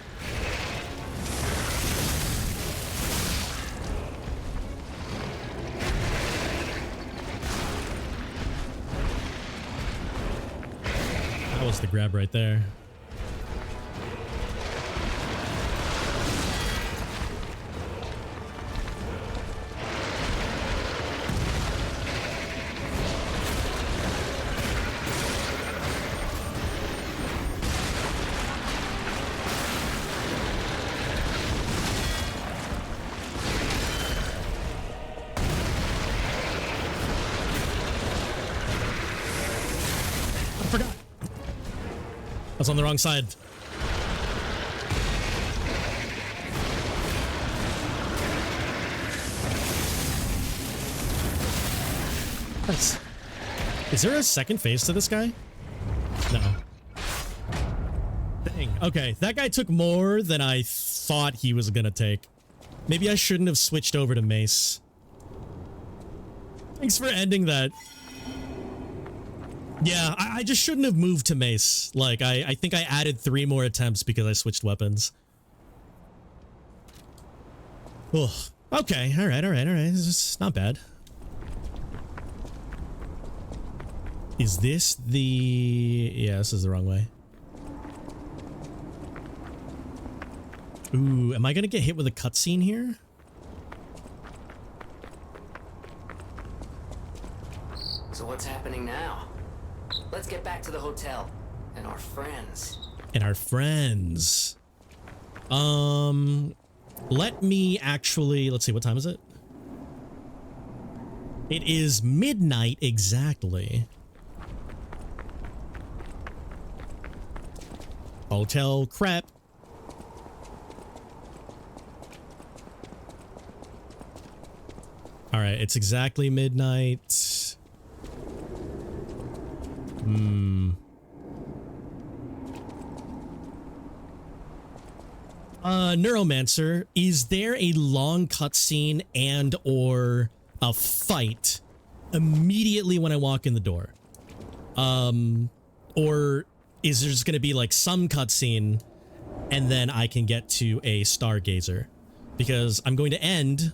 That was the grab right there. I was on the wrong side. Nice. Is there a second phase to this guy? No. Dang. Okay, that guy took more than I thought he was gonna take. Maybe I shouldn't have switched over to Mace. Thanks for ending that. Yeah, I just shouldn't have moved to Mace. Like, I think I added 3 more attempts because I switched weapons. Ugh. Okay, alright. This is not bad. Is this the... Yeah, this is the wrong way. Ooh, am I gonna get hit with a cutscene here? So what's happening now? Let's get back to the hotel and our friends. Let me actually, let's see, what time is it? It is midnight exactly. Hotel crap. All right, it's exactly midnight. Neuromancer, is there a long cutscene and or a fight immediately when I walk in the door? Or is there just going to be like some cutscene and then I can get to a Stargazer? Because I'm going to end,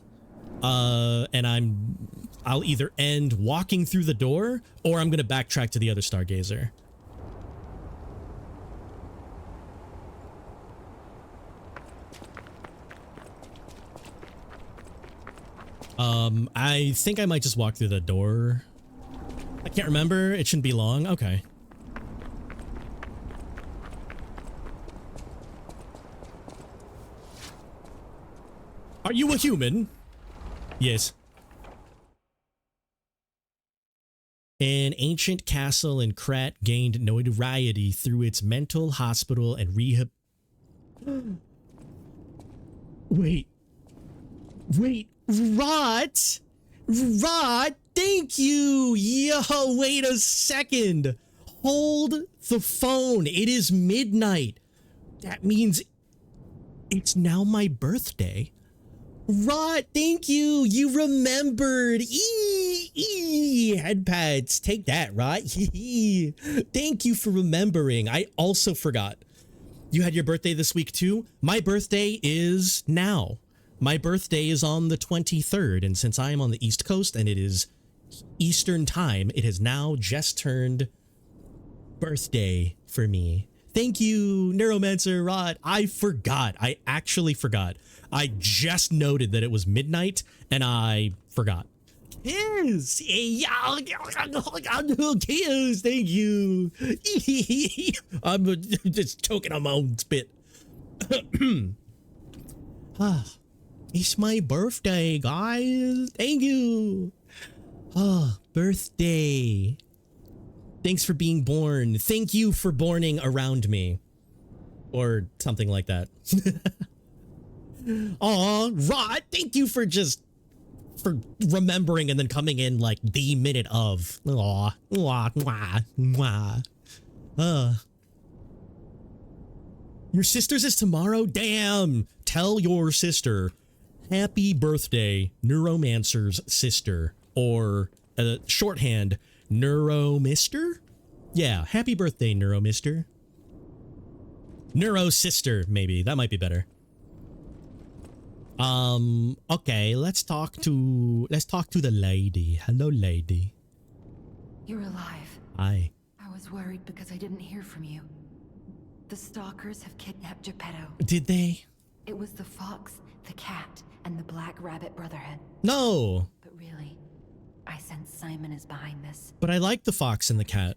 and I'll either end walking through the door or I'm going to backtrack to the other Stargazer. I think I might just walk through the door. I can't remember. It shouldn't be long. Okay. Are you a human? Yes. An ancient castle in Krat gained notoriety through its mental hospital and rehab. Wait, Rot, thank you. Yo, wait a second. Hold the phone. It is midnight. That means it's now my birthday. Rot, thank you. You remembered. Head pads. Take that, Rot. Thank you for remembering. I also forgot. You had your birthday this week too? My birthday is now. My birthday is on the 23rd, and since I am on the East Coast and it is Eastern time, it has now just turned birthday for me. Thank you, Neuromancer Rod. I forgot. I actually forgot. I just noted that it was midnight, and I forgot. Yes. Cheers. Thank you. I'm just choking on my own spit. It's my birthday, guys. Thank you. Birthday. Thanks for being born. Thank you for borning around me. Or something like that. Aw, Rod, thank you for remembering and then coming in like the minute of. Aw, your sister's is tomorrow? Damn. Tell your sister. Happy birthday, Neuromancer's sister, or shorthand, Neuro Mister? Yeah, happy birthday, Neuro Mister. Neuro Sister, maybe. That might be better. Okay, let's talk to the lady. Hello, lady. You're alive. Hi. I was worried because I didn't hear from you. The stalkers have kidnapped Geppetto. Did they? It was the fox, the cat, and the Black Rabbit Brotherhood. No. But really, I sense Simon is behind this. But I like the fox and the cat.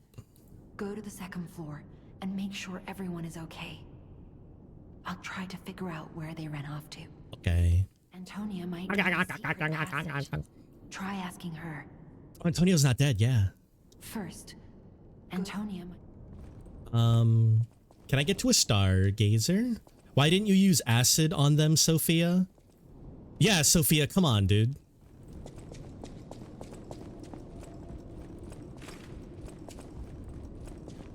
Go to the second floor and make sure everyone is okay. I'll try to figure out where they ran off to. Okay. Antonia might know a secret passage. Try asking her. Oh, Antonio's not dead, yeah. First, Antonia might... Can I get to a stargazer? Why didn't you use acid on them, Sophia? Yeah, Sophia, come on, dude.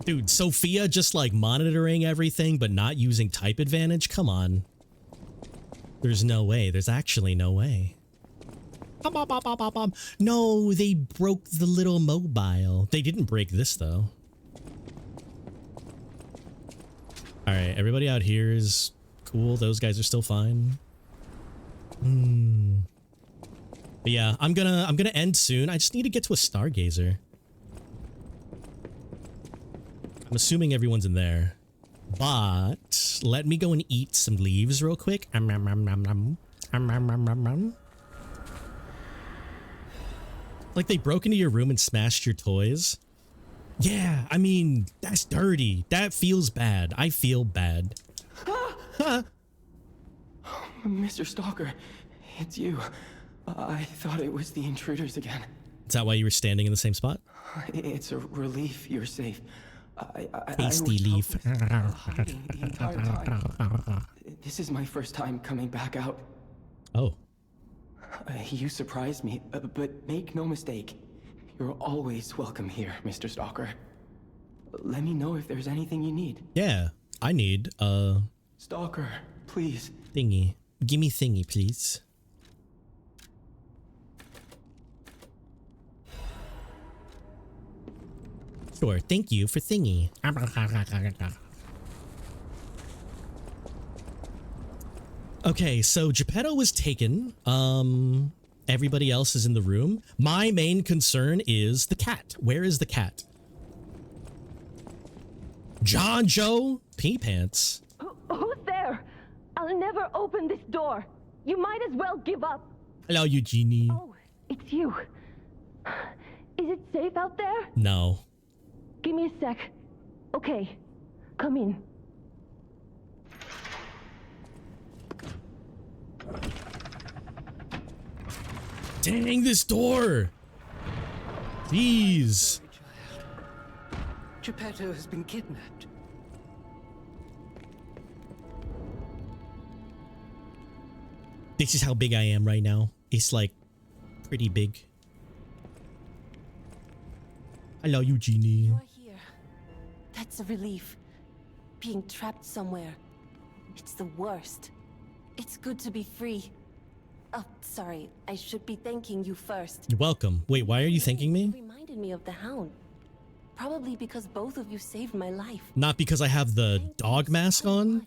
Dude, Sophia just like monitoring everything but not using type advantage? Come on. There's no way. There's actually no way. No, they broke the little mobile. They didn't break this though. All right, everybody out here is cool. Those guys are still fine. But yeah, I'm gonna end soon. I just need to get to a stargazer. I'm assuming everyone's in there, but let me go and eat some leaves real quick. Like they broke into your room and smashed your toys. Yeah, I mean, that's dirty. That feels bad. I feel bad. Mr. Stalker, it's you. I thought it was the intruders again. Is that why you were standing in the same spot? It's a relief you're safe. Tasty leaf. The entire time. This is my first time coming back out. Oh. You surprised me, but make no mistake. You're always welcome here, Mr. Stalker. Let me know if there's anything you need. Yeah, I need, Stalker, please. Thingy. Give me thingy, please. Sure, thank you for thingy. Okay, so Geppetto was taken. Everybody else is in the room. My main concern is the cat. Where is the cat? John Joe Pee Pants. Who's there? I'll never open this door. You might as well give up. Hello, Eugenie. Oh, it's you. Is it safe out there? No. Give me a sec. Okay, come in. Dang, this door! Jeez. Geppetto has been kidnapped. This is how big I am right now. It's like pretty big. Hello, Eugenie. You're here. That's a relief. Being trapped somewhere. It's the worst. It's good to be free. Oh, sorry. I should be thanking you first. You're welcome. Wait, why are you thanking me? You reminded me of the Hound. Probably because both of you saved my life. Not because I have the dog mask on?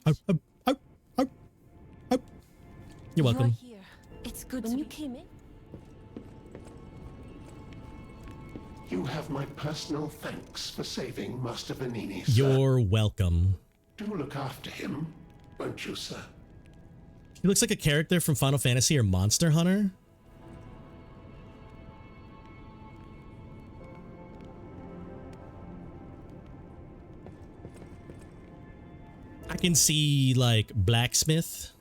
You're welcome. You're here. It's good when you came in. You have my personal thanks for saving Master Venigni, sir. You're welcome. Do look after him, won't you, sir? He looks like a character from Final Fantasy or Monster Hunter. I can see, like, blacksmith.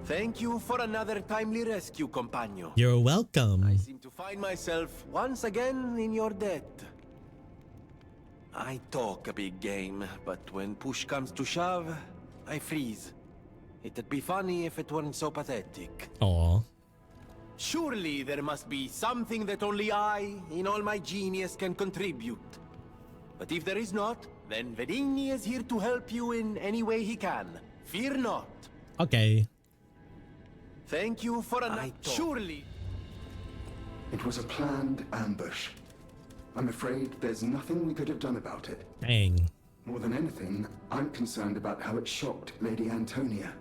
Thank you for another timely rescue, companion. You're welcome. I seem to find myself once again in your debt. I talk a big game, but when push comes to shove, I freeze. It'd be funny if it weren't so pathetic. Aw. Surely there must be something that only I, in all my genius, can contribute. But if there is not, then Venigni is here to help you in any way he can. Fear not. Okay. Thank you for a night. Surely. It was a planned ambush. I'm afraid there's nothing we could have done about it. Dang. More than anything, I'm concerned about how it shocked Lady Antonia.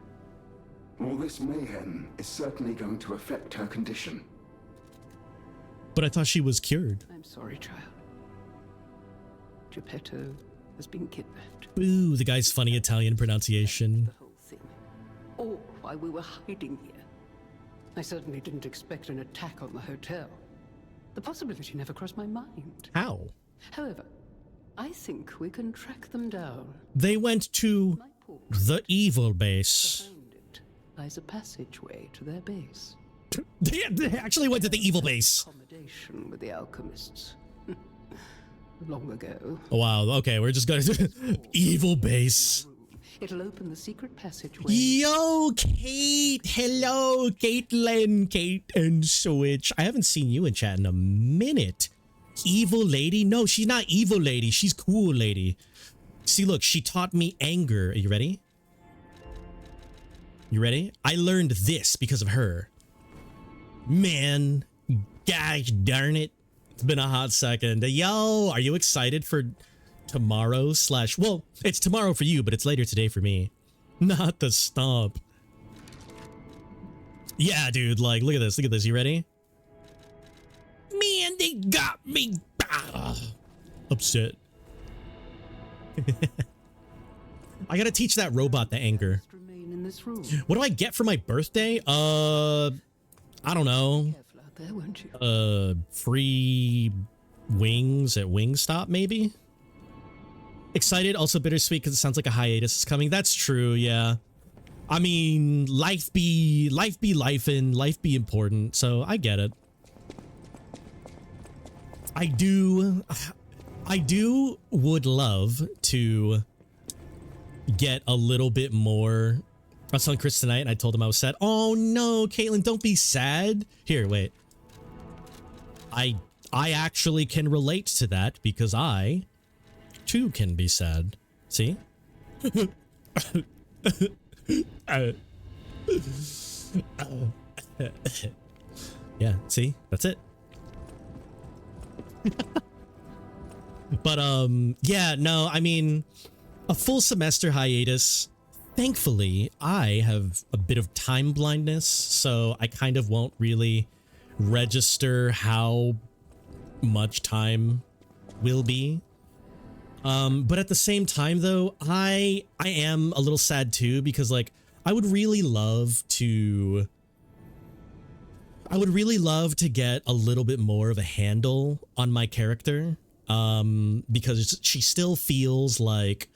All this mayhem is certainly going to affect her condition. But I thought she was cured. I'm sorry, child. Geppetto has been kidnapped. Boo, the guy's funny Italian pronunciation. The whole thing. All while we were hiding here. I certainly didn't expect an attack on the hotel. The possibility never crossed my mind. How? However, I think we can track them down. They went to the evil base. Behind it lies a passageway to their base. They actually went to the evil base. Accommodation with the alchemists. Long ago. Wow, okay, we're just gonna do evil base. It'll open the secret passageway. Yo, Kate! Hello, Caitlin, Kate and Switch. I haven't seen you in chat in a minute. Evil lady? No, she's not evil lady. She's cool lady. See, look, she taught me anger. Are you ready? You ready? I learned this because of her. Man, gosh darn it. It's been a hot second. Yo, are you excited for tomorrow / well, it's tomorrow for you, but it's later today for me. Not the stomp. Yeah, dude, like, look at this. Look at this. You ready? Man, they got me. Upset. I gotta teach that robot the anger. Remain in this room. What do I get for my birthday? I don't know. Careful out there, won't you? Free wings at Wingstop, maybe? Excited, also bittersweet because it sounds like a hiatus is coming. That's true, yeah. I mean, life be lifing, life be important, so I get it. I would love to get a little bit more. I was telling Chris tonight and I told him I was sad. Oh no, Caitlin, don't be sad. Here, wait. I actually can relate to that because I too can be sad. See? Yeah, see? That's it. But yeah, no, I mean, a full semester hiatus. Thankfully, I have a bit of time blindness, so I kind of won't really register how much time will be. But at the same time, though, I am a little sad too, because like I would really love to get a little bit more of a handle on my character, because she still feels like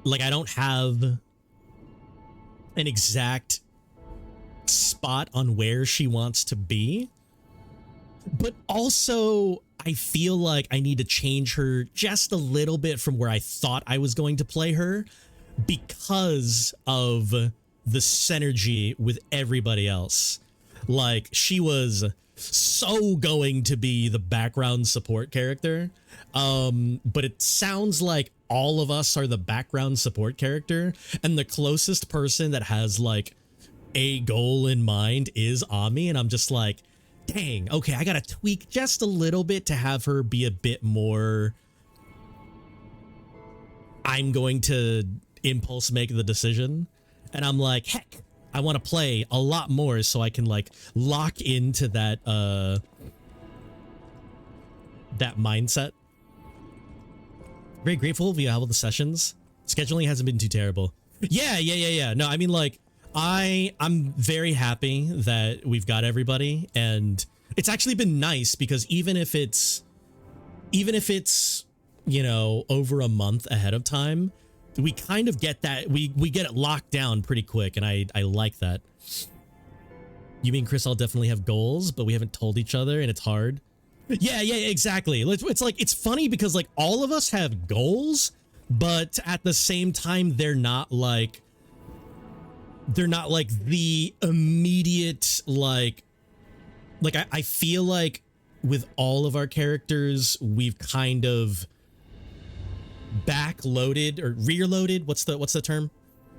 I don't have an exact spot on where she wants to be, but also I feel like I need to change her just a little bit from where I thought I was going to play her because of the synergy with everybody else. Like, she was so going to be the background support character, but it sounds like all of us are the background support character, and the closest person that has like a goal in mind is Ami, and I'm just like, dang, okay, I gotta tweak just a little bit to have her be a bit more, I'm going to impulse make the decision. And I'm like, heck, I want to play a lot more so I can like lock into that that mindset. Very grateful we have all the sessions. Scheduling hasn't been too terrible. Yeah. No, I mean, like, I'm very happy that we've got everybody, and it's actually been nice because even if it's, you know, over a month ahead of time, we kind of get that, we get it locked down pretty quick, and I like that. You mean Chris, I'll definitely have goals, but we haven't told each other and it's hard. Yeah, exactly. It's like, it's funny because like all of us have goals, but at the same time, they're not like the immediate, like I feel like with all of our characters, we've kind of backloaded or rear loaded. What's the term?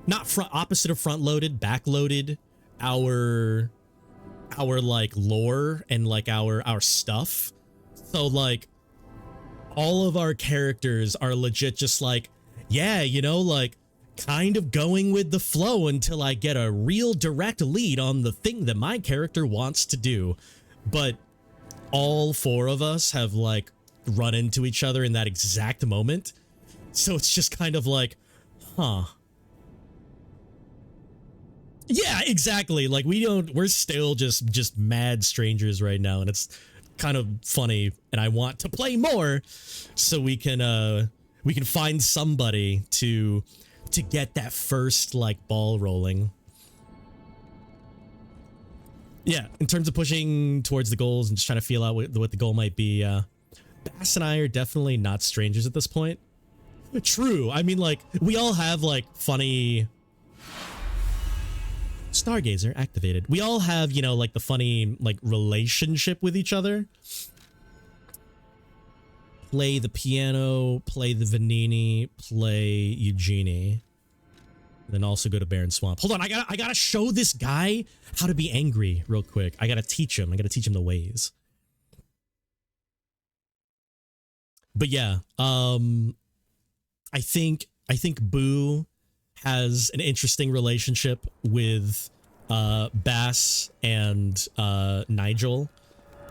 Not front, opposite of front loaded, back loaded our our like lore and like our stuff. So like all of our characters are legit just like, yeah, you know, like kind of going with the flow until I get a real direct lead on the thing that my character wants to do. But all four of us have like run into each other in that exact moment. So it's just kind of like, huh. Yeah, exactly. Like we're still just mad strangers right now, and it's kind of funny, and I want to play more so we can find somebody to get that first like ball rolling. Yeah, in terms of pushing towards the goals and just trying to feel out what the goal might be, Bass and I are definitely not strangers at this point. True. I mean, like, we all have like funny... Stargazer activated. We all have, you know, like the funny like relationship with each other. Play the piano, play the Venini, play Eugenie. Then also go to Barren Swamp. Hold on, I gotta show this guy how to be angry real quick. I gotta teach him the ways. But yeah, I think Boo has an interesting relationship with Bass and Nigel.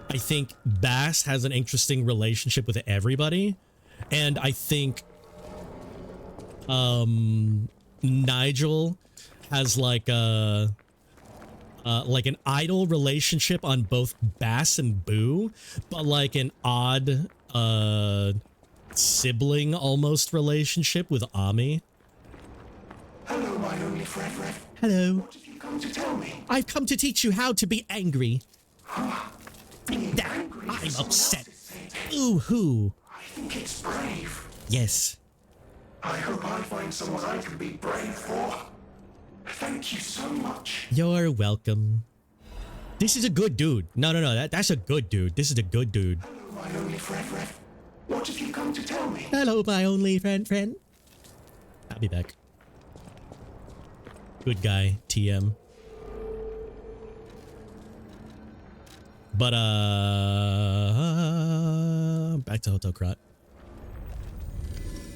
I think Bass has an interesting relationship with everybody, and I think Nigel has like an idol relationship on both Bass and Boo, but like an odd sibling almost relationship with Ami. Hello, my only friend. Hello. What have you come to tell me? I've come to teach you how to be angry. Angry I'm upset. Ooh-hoo. I think it's brave. Yes. I hope I find someone I can be brave for. Thank you so much. You're welcome. This is a good dude. No, that's a good dude. This is a good dude. Hello, my only friend. What have you come to tell me? Hello, my only friend. I'll be back. Good guy, TM. But, back to Hotel Krat.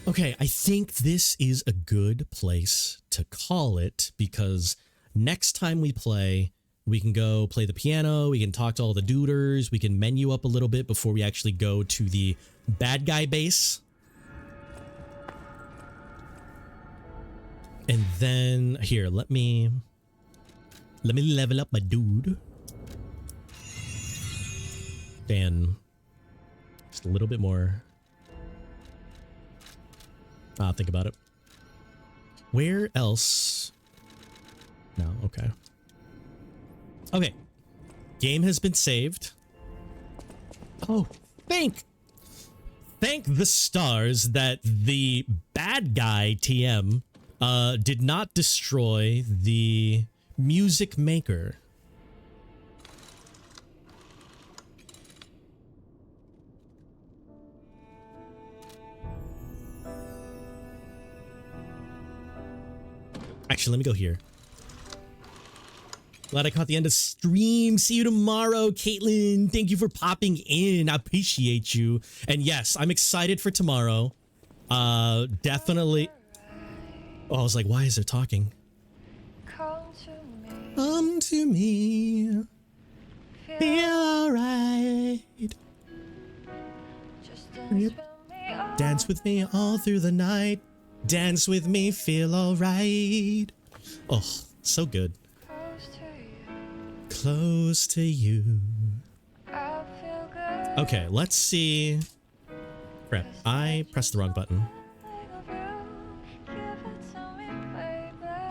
Okay, I think this is a good place to call it, because next time we play, we can go play the piano, we can talk to all the duders, we can menu up a little bit before we actually go to the bad guy base. And then, here, let me level up my dude. Dan, just a little bit more. I'll think about it. Where else? No, okay. Okay. Game has been saved. Oh, thank the stars that the bad guy TM did not destroy the music maker. Actually, let me go here. Glad I caught the end of stream. See you tomorrow, Caitlin. Thank you for popping in. I appreciate you. And yes, I'm excited for tomorrow. Definitely. Oh, I was like, why is there talking? Come to me. Feel alright. Dance with me all through the night. Dance with me, feel alright. Oh, so good. Close to you. Okay, let's see. Crap, I pressed the wrong button.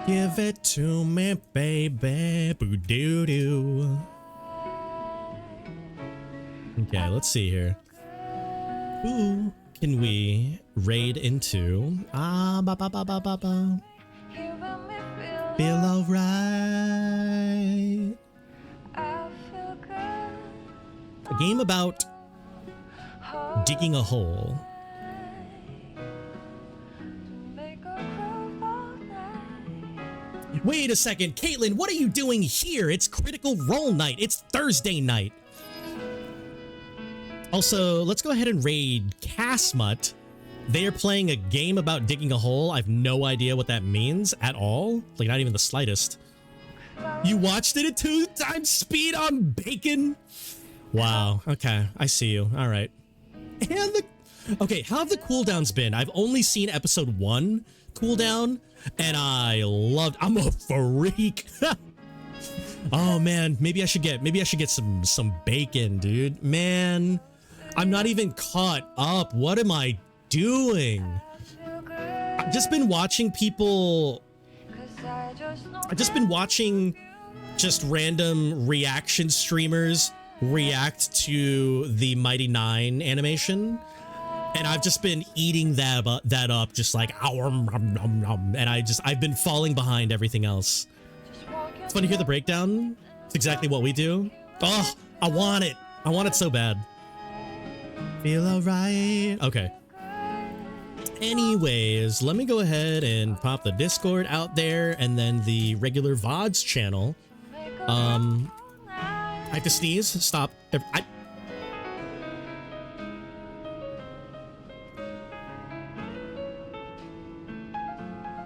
Give it to me, baby. Boo-doo-doo. Okay, let's see here. Who can we raid into? Ba-ba-ba-ba-ba-ba. Feel alright. A game about digging a hole. Wait a second, Caitlin, what are you doing here? It's Critical Role night. It's Thursday night. Also, let's go ahead and raid Casmut. They are playing a game about digging a hole. I have no idea what that means at all. Like, not even the slightest. You watched it at 2x speed on bacon? Wow. Okay, I see you. All right. And okay, how have the cooldowns been? I've only seen episode 1 cooldown, and I loved. I'm a freak. Oh man, maybe I should get some bacon, dude. Man, I'm not even caught up. What am I doing? I've just been watching people. I've just been watching just random reaction streamers react to the Mighty Nine animation, and I've just been eating that up, just like and I've been falling behind everything else. It's fun to hear the breakdown. It's exactly what we do. Oh, I want it so bad. Feel alright. Okay. Anyways, let me go ahead and pop the Discord out there and then the regular VODs channel. I have to sneeze. Stop.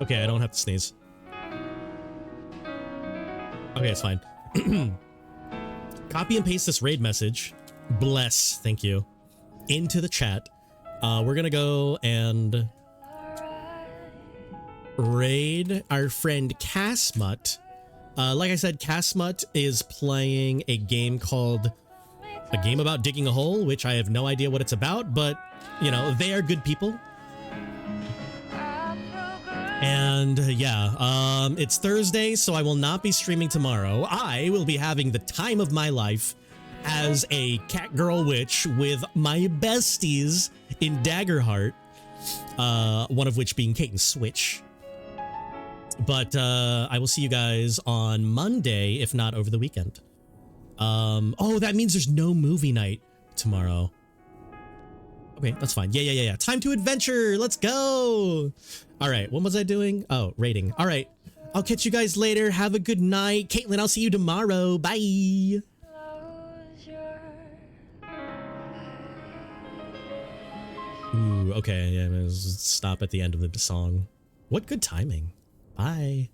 Okay, I don't have to sneeze. Okay, it's fine. Copy and paste this raid message. Bless, thank you. Into the chat. We're gonna go and raid our friend Casmut. Like I said, Casmut is playing a game called A Game About Digging a Hole, which I have no idea what it's about, but, you know, they are good people. And yeah, it's Thursday, so I will not be streaming tomorrow. I will be having the time of my life as a cat girl witch with my besties in Daggerheart, one of which being Kate and Switch. But I will see you guys on Monday, if not over the weekend. Oh, that means there's no movie night tomorrow. Okay, that's fine. Yeah. Time to adventure. Let's go. All right, what was I doing? Oh, rating. All right, I'll catch you guys later. Have a good night. Caitlin, I'll see you tomorrow. Bye. Ooh, okay. Yeah, stop at the end of the song. What good timing. Bye.